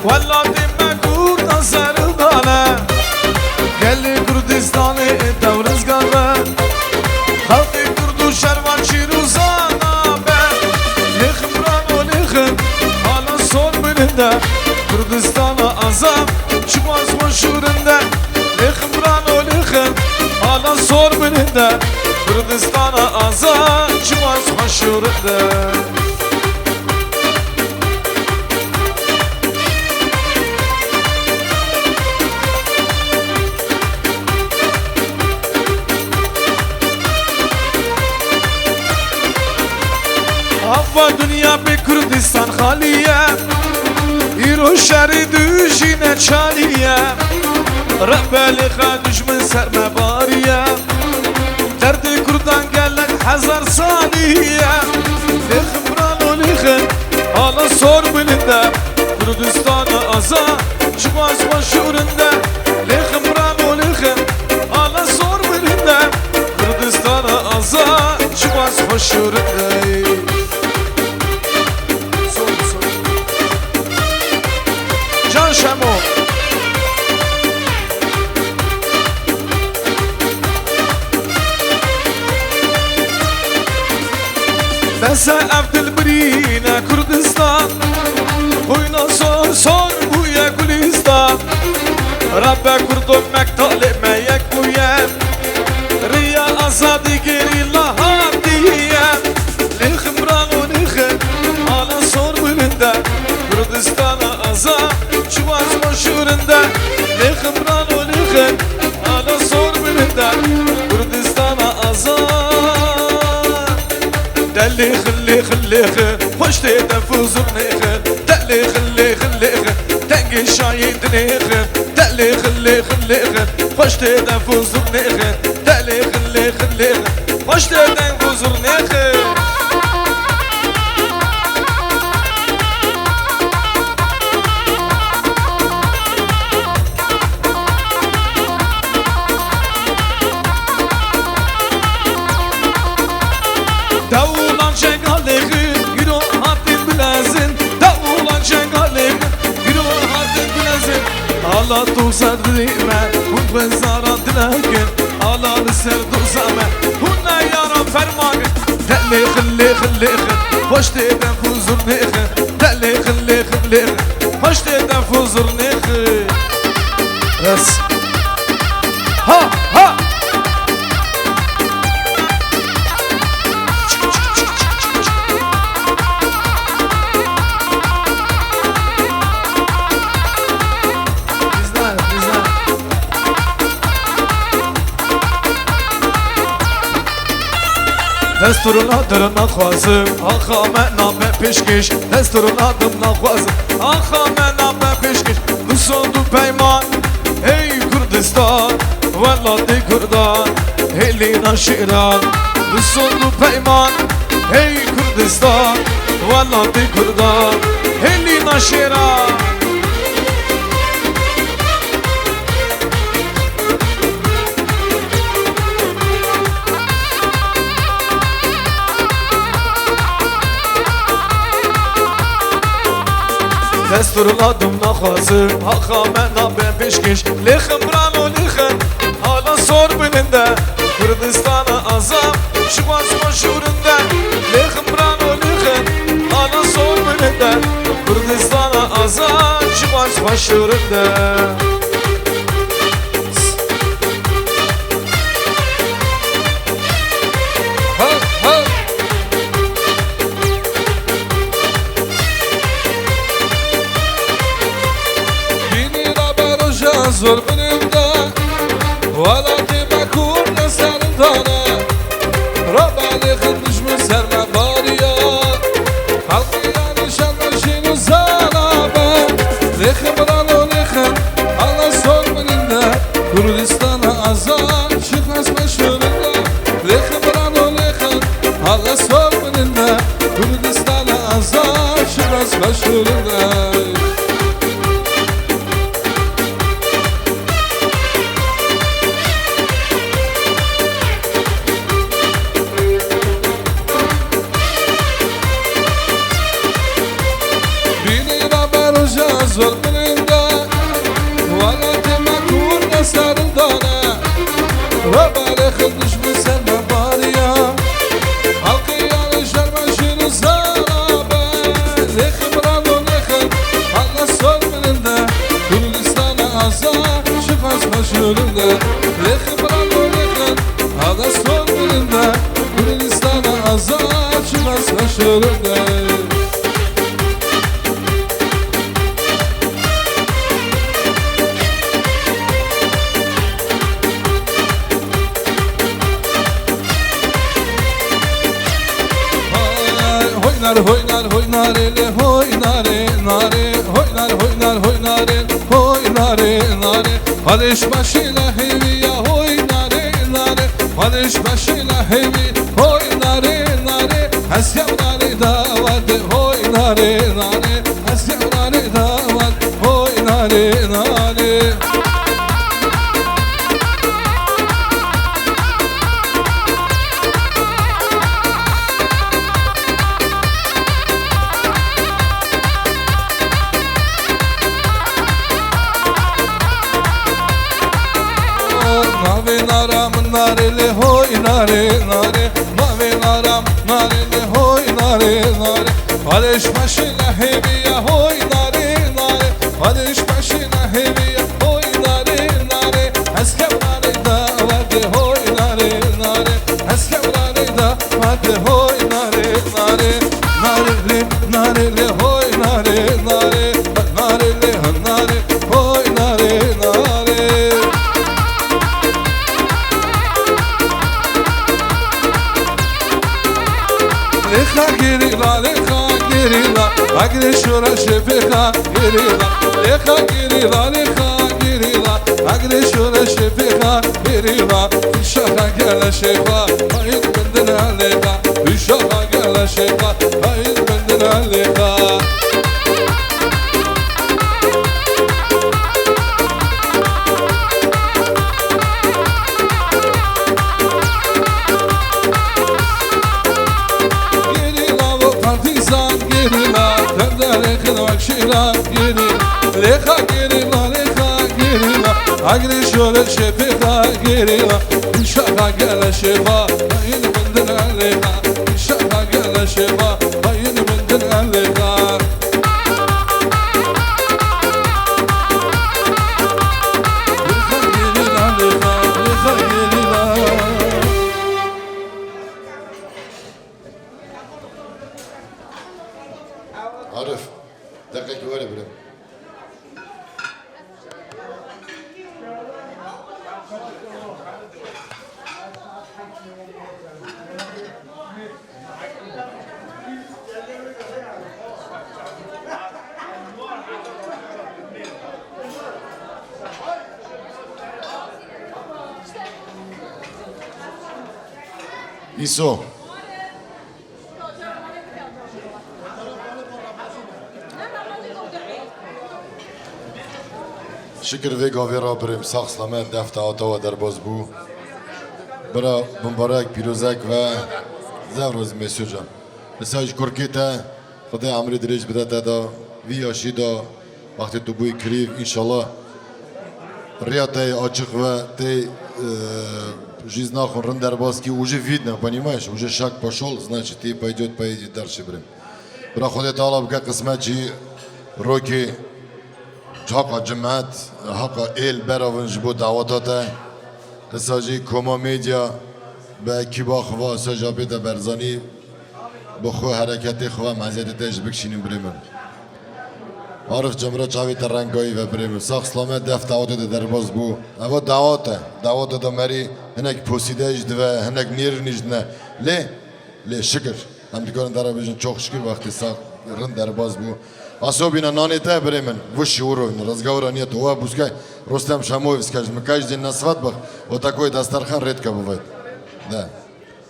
ولادی مگور نظر دانه گلی کردستان دورزگاره خلقی کردو شروان چیروزانا به لخمران و لخم حالا سر بلنده کردستان azam çıkmaz koşurunda Lehmran o lehem hala sor birinde Kürdistan'a azam çıkmaz koşurunda Havva dünya bir Kürdistan haliye İro şeri düşine çaliye Rabbeli ha düşman serme bariye Derdi kurdan gelek hazar saniye Lehmran o lehem hala sor bilinde Kürdistan'a aza çıkmaz başurunda Lehmran o lehem hala sor bilinde Kürdistan'a aza çıkmaz başurunda Can Şemo Bese Abdülbirine Kürdistan Huyna sor sor buya Gülistan Rabbe kurdum mektalime yek buyem Riya azadi geri lahadiyem Lehmran o lehem hala sor bilinde Kürdistan'a aza Çıvaz başurunda Lehmran o lehem hala sor bilinde Kürdistan'a aza Deli khilli khilli hoş teyden fuzur nehe Deli khilli khilli tengi şahid nehe Deli khilli khilli hoş teyden fuzur nehe Deli khilli khilli hoş teyden fuzur nehe Davulan cengalegi yürü hatin bilezin Davulan cengalegi yürü hatin bilezin Allah tuzar dime hun bezara dilekin Allah ser duzame hunna yaran fermagin Deli khilli khilli hoş teyden fuzur nehe Deli khilli khilli hoş teyden fuzur nehe Yes Ha ha Desturun adını nakhwazim Akha me name peshkish Desturun adım nakhwazim Akha me name peshkish Nusondu peyman Hey Kürdistan Veladi Kürdan Helina şiran Nusondu peyman Hey Kürdistan Veladi Kürdan Helina şiran Desturun adım nakhwazim Akha me name peshkish Lehmran o lehem hala sor bilinde Kürdistan'a azam çıkmaz başurunda Lehmran o lehem hala sor bilinde Kürdistan'a azam çıkmaz başurunda Zor benimde Velati mekur neserim tane Rabbeli kılmış mı serme bariya Halkı yani şanlar şinu sana ben Lehmran o lehem Allah sor benimde Kürdistan'a azam çıkmaz meşhurunda Lehmran o lehem Allah sor benimde Kürdistan'a azam çıkmaz meşhurunda açılasın şurada. Hoynar hoynar ele hoynare nare hoynar hoynare hoynare nare Haliş başıyla heviya hoynare nare Haliş başıyla hevi hoynare nare Es yavrare davat hoynare nare Es yavrare davat hoynare nare Naram narele hoy nare nare Mave naram narele hoy nare nare Haliş başına heviya hoy nare nare Haliş başına heviya hoy nare nare Eskevrare davat hoy nare nare Eskevrare davat hoy nare nare Narele narele hoy nare nare Narele nare hoy nare nare Leha girila, leha girila, agre şura şefeka girila. Leha girila, leha girila, agre şura şefeka girila. Uşağa gele şefa, hayır benden aleka. Uşağa gele şefa, hayır benden aleka. Şira geri, leha geri la leha geri la, agri şöyle şefeka geri la, inşallah gele şefa, hayır benden leha, inşallah gele şefa, hayır benden leha. Leha geri la leha, leha geri la. Arif, dakika var ya bre. İso. شکر وی گاوی را بریم ساخت سلامت دفت آتا و در باز بو برا بمبارک پیروزک و زوروز میسیو جان مساج کرکی تا خدای عمری دریج بده تا دا وی آشی دا وقتی تو بوی کریف انشالله ریا تای آچق و تای жизнь нахуй рандербаски уже видно, понимаешь, уже шаг пошел, значит ты поедет дальше, блин. Проходит Аллах, как космачи, роки, حقا جماعت حقا ایل براونج بود دعوتاته ساجی کما میدیا به کیبا خوا ساجا بیتا برزانی بخو حرکتی خوا مزید تیج بکشینیم بریمن عارف جمره چاوی ترنگایی و بریمن ساخ سلامت دفت دعوته در باز بو اما دعوته دا مری هنک پوسیدهش دو هنک نیر نیجد نه لی شکر هم دیگران در بیشن چوخ شکر وقتی ساخ رند در باز بو Особенно на нете времен, высший уровень, разговора нет. У вас пускай Рустам Шамоев скажет, мы каждый день на свадьбах, вот такой дастархан редко бывает. Да.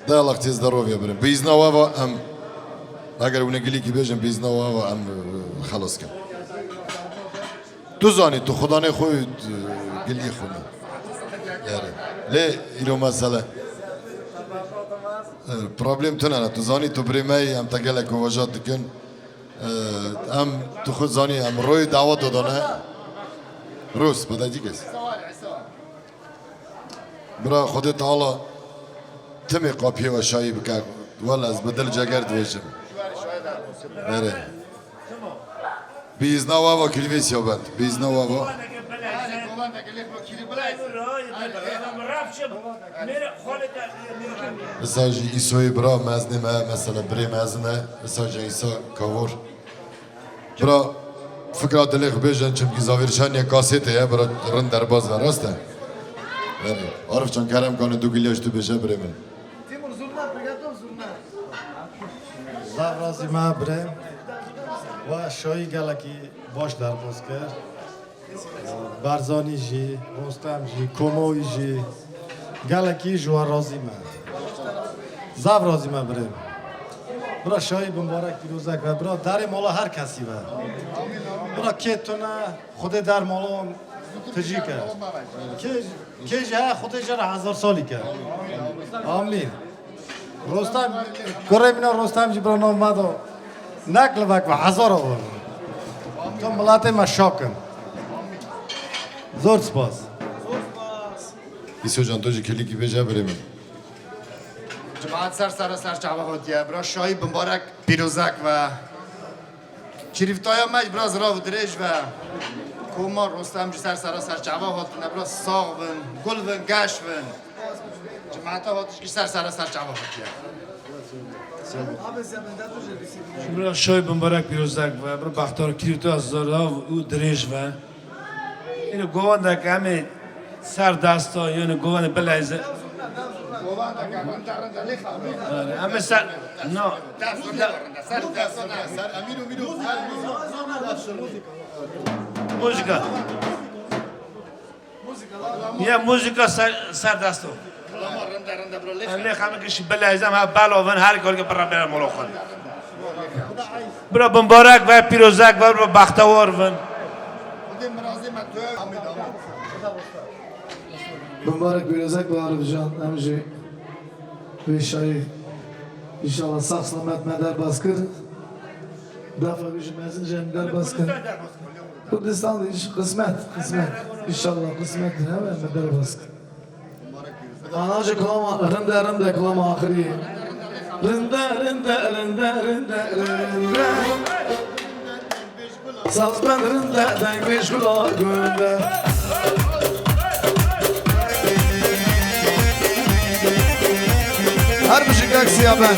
Дай Аллах тебе здоровья, блин. Бизнавава, агар у негелики бежим, бизнавава, халоска. Тузани, ту худа не ходит, гели хуна. Ле, ило масала. Проблем то не, тузани, ту бремей, ам тагелек уважат тикин. ام تو خود زانی ام روی دعوت دادنه روز بدهی کس برا خودت حالا تمی قاپیه و شایی بکر والا از بدل جگر دوشم بره بیزنا و کلویس یابد بیزنا و مساجی ایسوی برا مزنه ما مثلا بری مزنه مساجی ایسا کاور برا فکر دلی خوبه جن چون کی زاویرشان یک کاسته ہے برا رن در باز و راسته بله عارف چون کرم کنه دو گلیاش تو بشه بره من زاورازی ما بره و شایی گلکی باش در باز کرد برزانی جی رستم جی کوموی جی گلکی جوار رازی ما زاورازی ما بره برا شایی مبارک پیروزک و برا در مولا هر کسی و برا کتونه خود در مولا تجی کرد که جه خود جه 1000 سالی کرد آمین رستم کره مینا رستم جی برا نام مدو نکل وک و 1000 آور تو ملت ما شاکن زور سپاس ایسو جان تو جی کلی کی بشه بره من جماعت سر جواباتیه برا شایی مبارک پیروزک و شریفتای مج برا زرا و درج و کومار رستم جی سر جوابات نبرا ساغ ون گل ون گش ون جماعت هاتش کی سر جواباتیه برا شای مبارک پیروزک و برا بختار کریتو از زرا و درج و اینو گوان در که همه سر دستا یا اینو گوان بلعزه همه سر نه موزیکا یه موزیکا سر دستو لیخ همه کشی بلعزم ها بلاون هر کاری که برا برا مولا خون برا مبارک و پیروزک و برا بختوار ون مبارک پیروزک با عرب جان همجی بیشایی انشاءالله صح سلامت مدر باز کرد دفعه بیش مزنجم در باز کرد کردستان قسمت انشاءالله قسمت همه مدر باز کرد آناج کلام رنده کلام آخری رنده ساز بند رنده دنگ بیش گلا گنده هر بشی که سیابن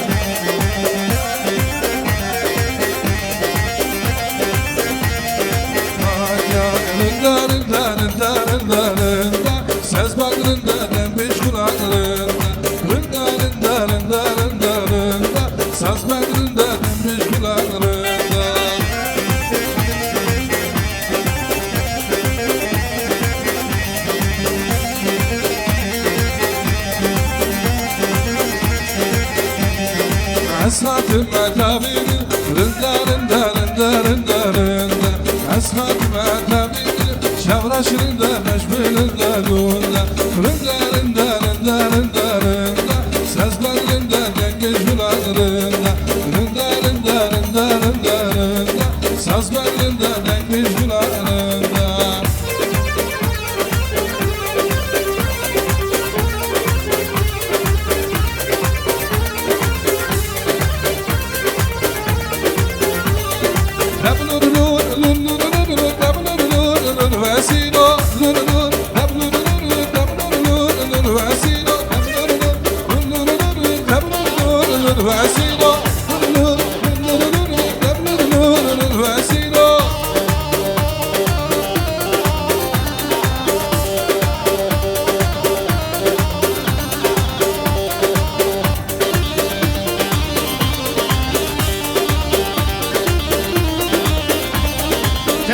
Ses bak rında beş kulak rında Ses bak rında beş kulak rında Ashatım atabini rında Ashatım atabini Şavraş rında meşbir rında Rında Ses bak rında dengeç kulak rında Ses bak rında dengeç kulak rında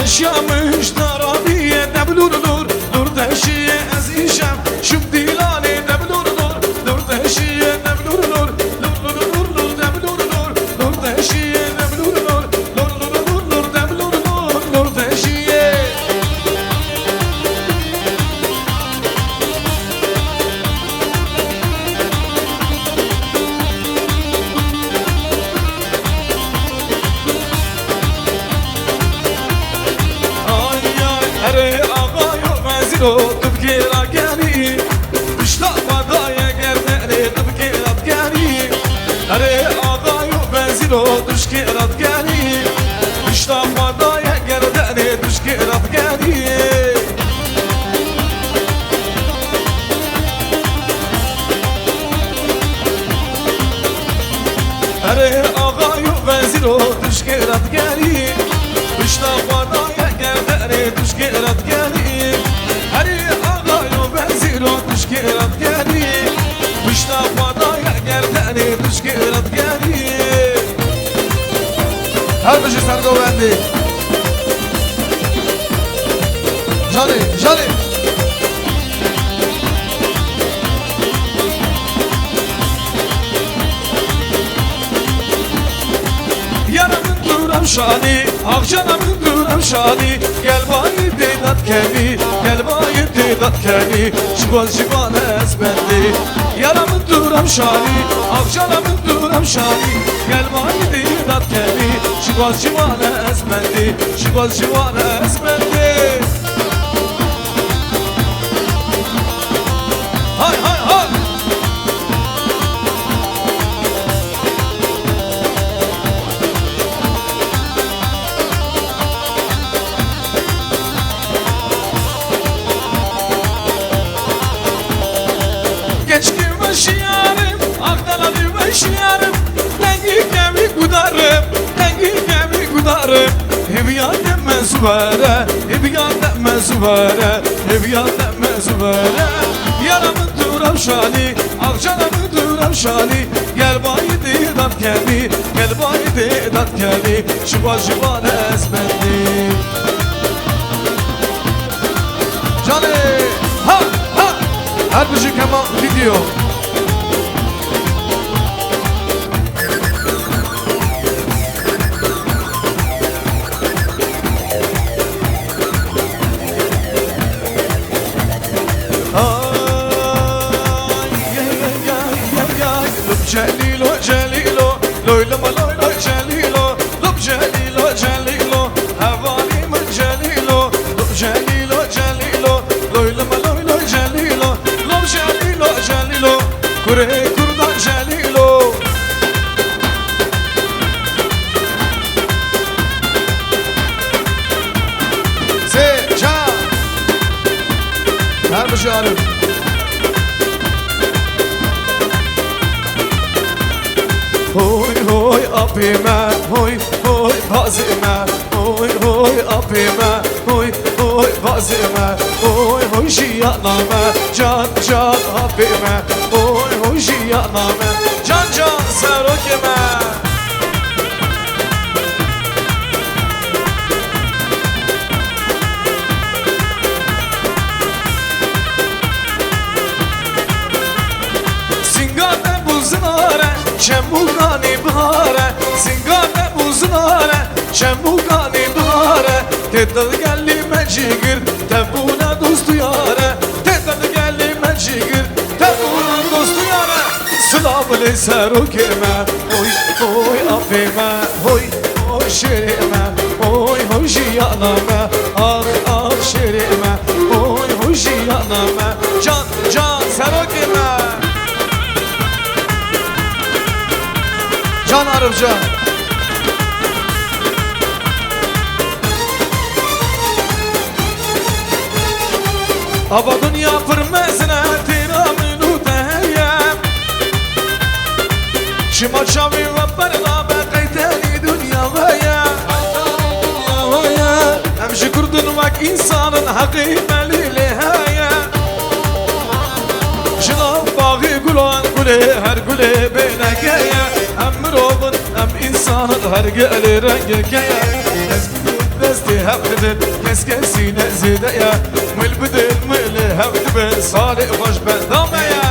Yaşamış darabiye deblur dur deşiye ez işem şum dilane deblur dur deşiye deblur dur deşiye deblur dur deşiye تبكي راكاني بشتاق ضايع قرني تبكي راكاني أري أغايو بنزينو تشكي راكاني بشتاق ضايع قرني تشكي راكاني وزیرو تشکرت گری بشتا خدای گردنی تشکرت گری هری آقای وزیرو تشکرت گری بشتا خدای گردنی تشکرت گری هر بشی سرگوبندی جالی جالی Yaramın duram şani, akşamın duram şani Gel bayı dedat kemi, gel bayı dedat kemi Şivan şivan ezbendi Yaramın duram şani, akşamın duram şani Gel bayı dedat kemi Şivan şivan ezbendi, şivan şivan ezbendi Hay hay hay Geçki başıyarım, akdaladı başıyarım Dengi kemi kudarım, dengi kemi kudarım Hevyan demme zuvare, hevyan demme zuvare Hevyan demme zuvare Yaramın duram şani, akşamın duram şani Gel bayi dedat kemi, gel bayi dedat kemi Şivan şivan ezbendi Cani, ha ha Her bir şey keman video Celilo, Celilo, loylama loylo Celilo, lob Celilo, Celilo, havalim Celilo, lob Celilo, Celilo, loylama loylo Celilo, lob Celilo, Celilo, kure kurdan Celilo. Seca, her bir şey arıyor. Hoy hoy apime, hoy hoy bazime, hoy hoy apime, hoy hoy bazime, hoy hoy şiyaname, can can apime, hoy hoy şiyaname, can can serokime. Singane buzunare, Şemugani bahare, singane buzunare, Şemugani bahare Tedal gelli mecigir, tebuna dostu yare Tedal gelli mecigir, tebuna dostu yare Sılavlı serukime, oy oy apime, oy oy şerime Oy oy jiyaname, ah ah şerime Oy oy jiyaname, can can serukime Can Arıfcan Aba dünya firmesine tiraminu teheyem Şima çavi ve bernabe kayteli dünya veya Emşi kurdun vak insanın hakimeli lehaya Şınav bağı gulan gule her gule beynekeye Robin em insanın her geli rengi kaya Desti hevdin keske sine zideye Mil bidin mili hevd bin salih hoş ben dameye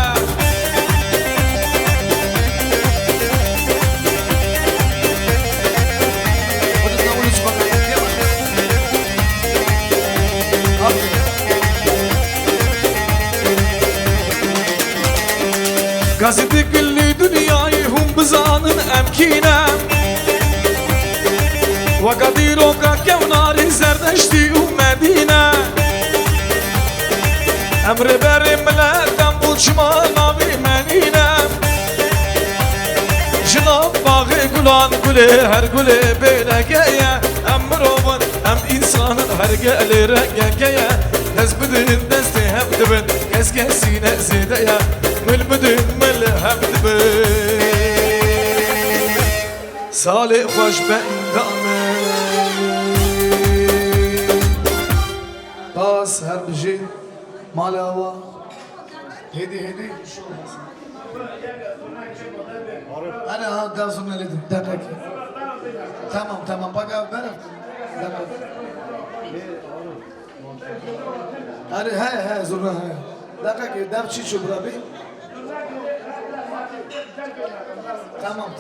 Gazete külli dünyayı hum bizanın emkine وقديرو كوناري زردشتي ومدينة أمر بري ملاتم وشمالنا بمدينة جناب باغي قلان قلي هر قلي بينكية أم روبن أم إنسان هر قلي رنكية دست بدين دستي هم دبن كس كسينة زيدية مل بدين مل هم دبن سال خوش بندانه باز هر بجی مال هوا هدی أنا ها دازم نلدم دقيقة تمام بقى برف أنا هاي زرنا هاي دقيقة داب شي شو برابي تمام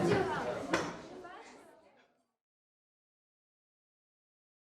Thank you.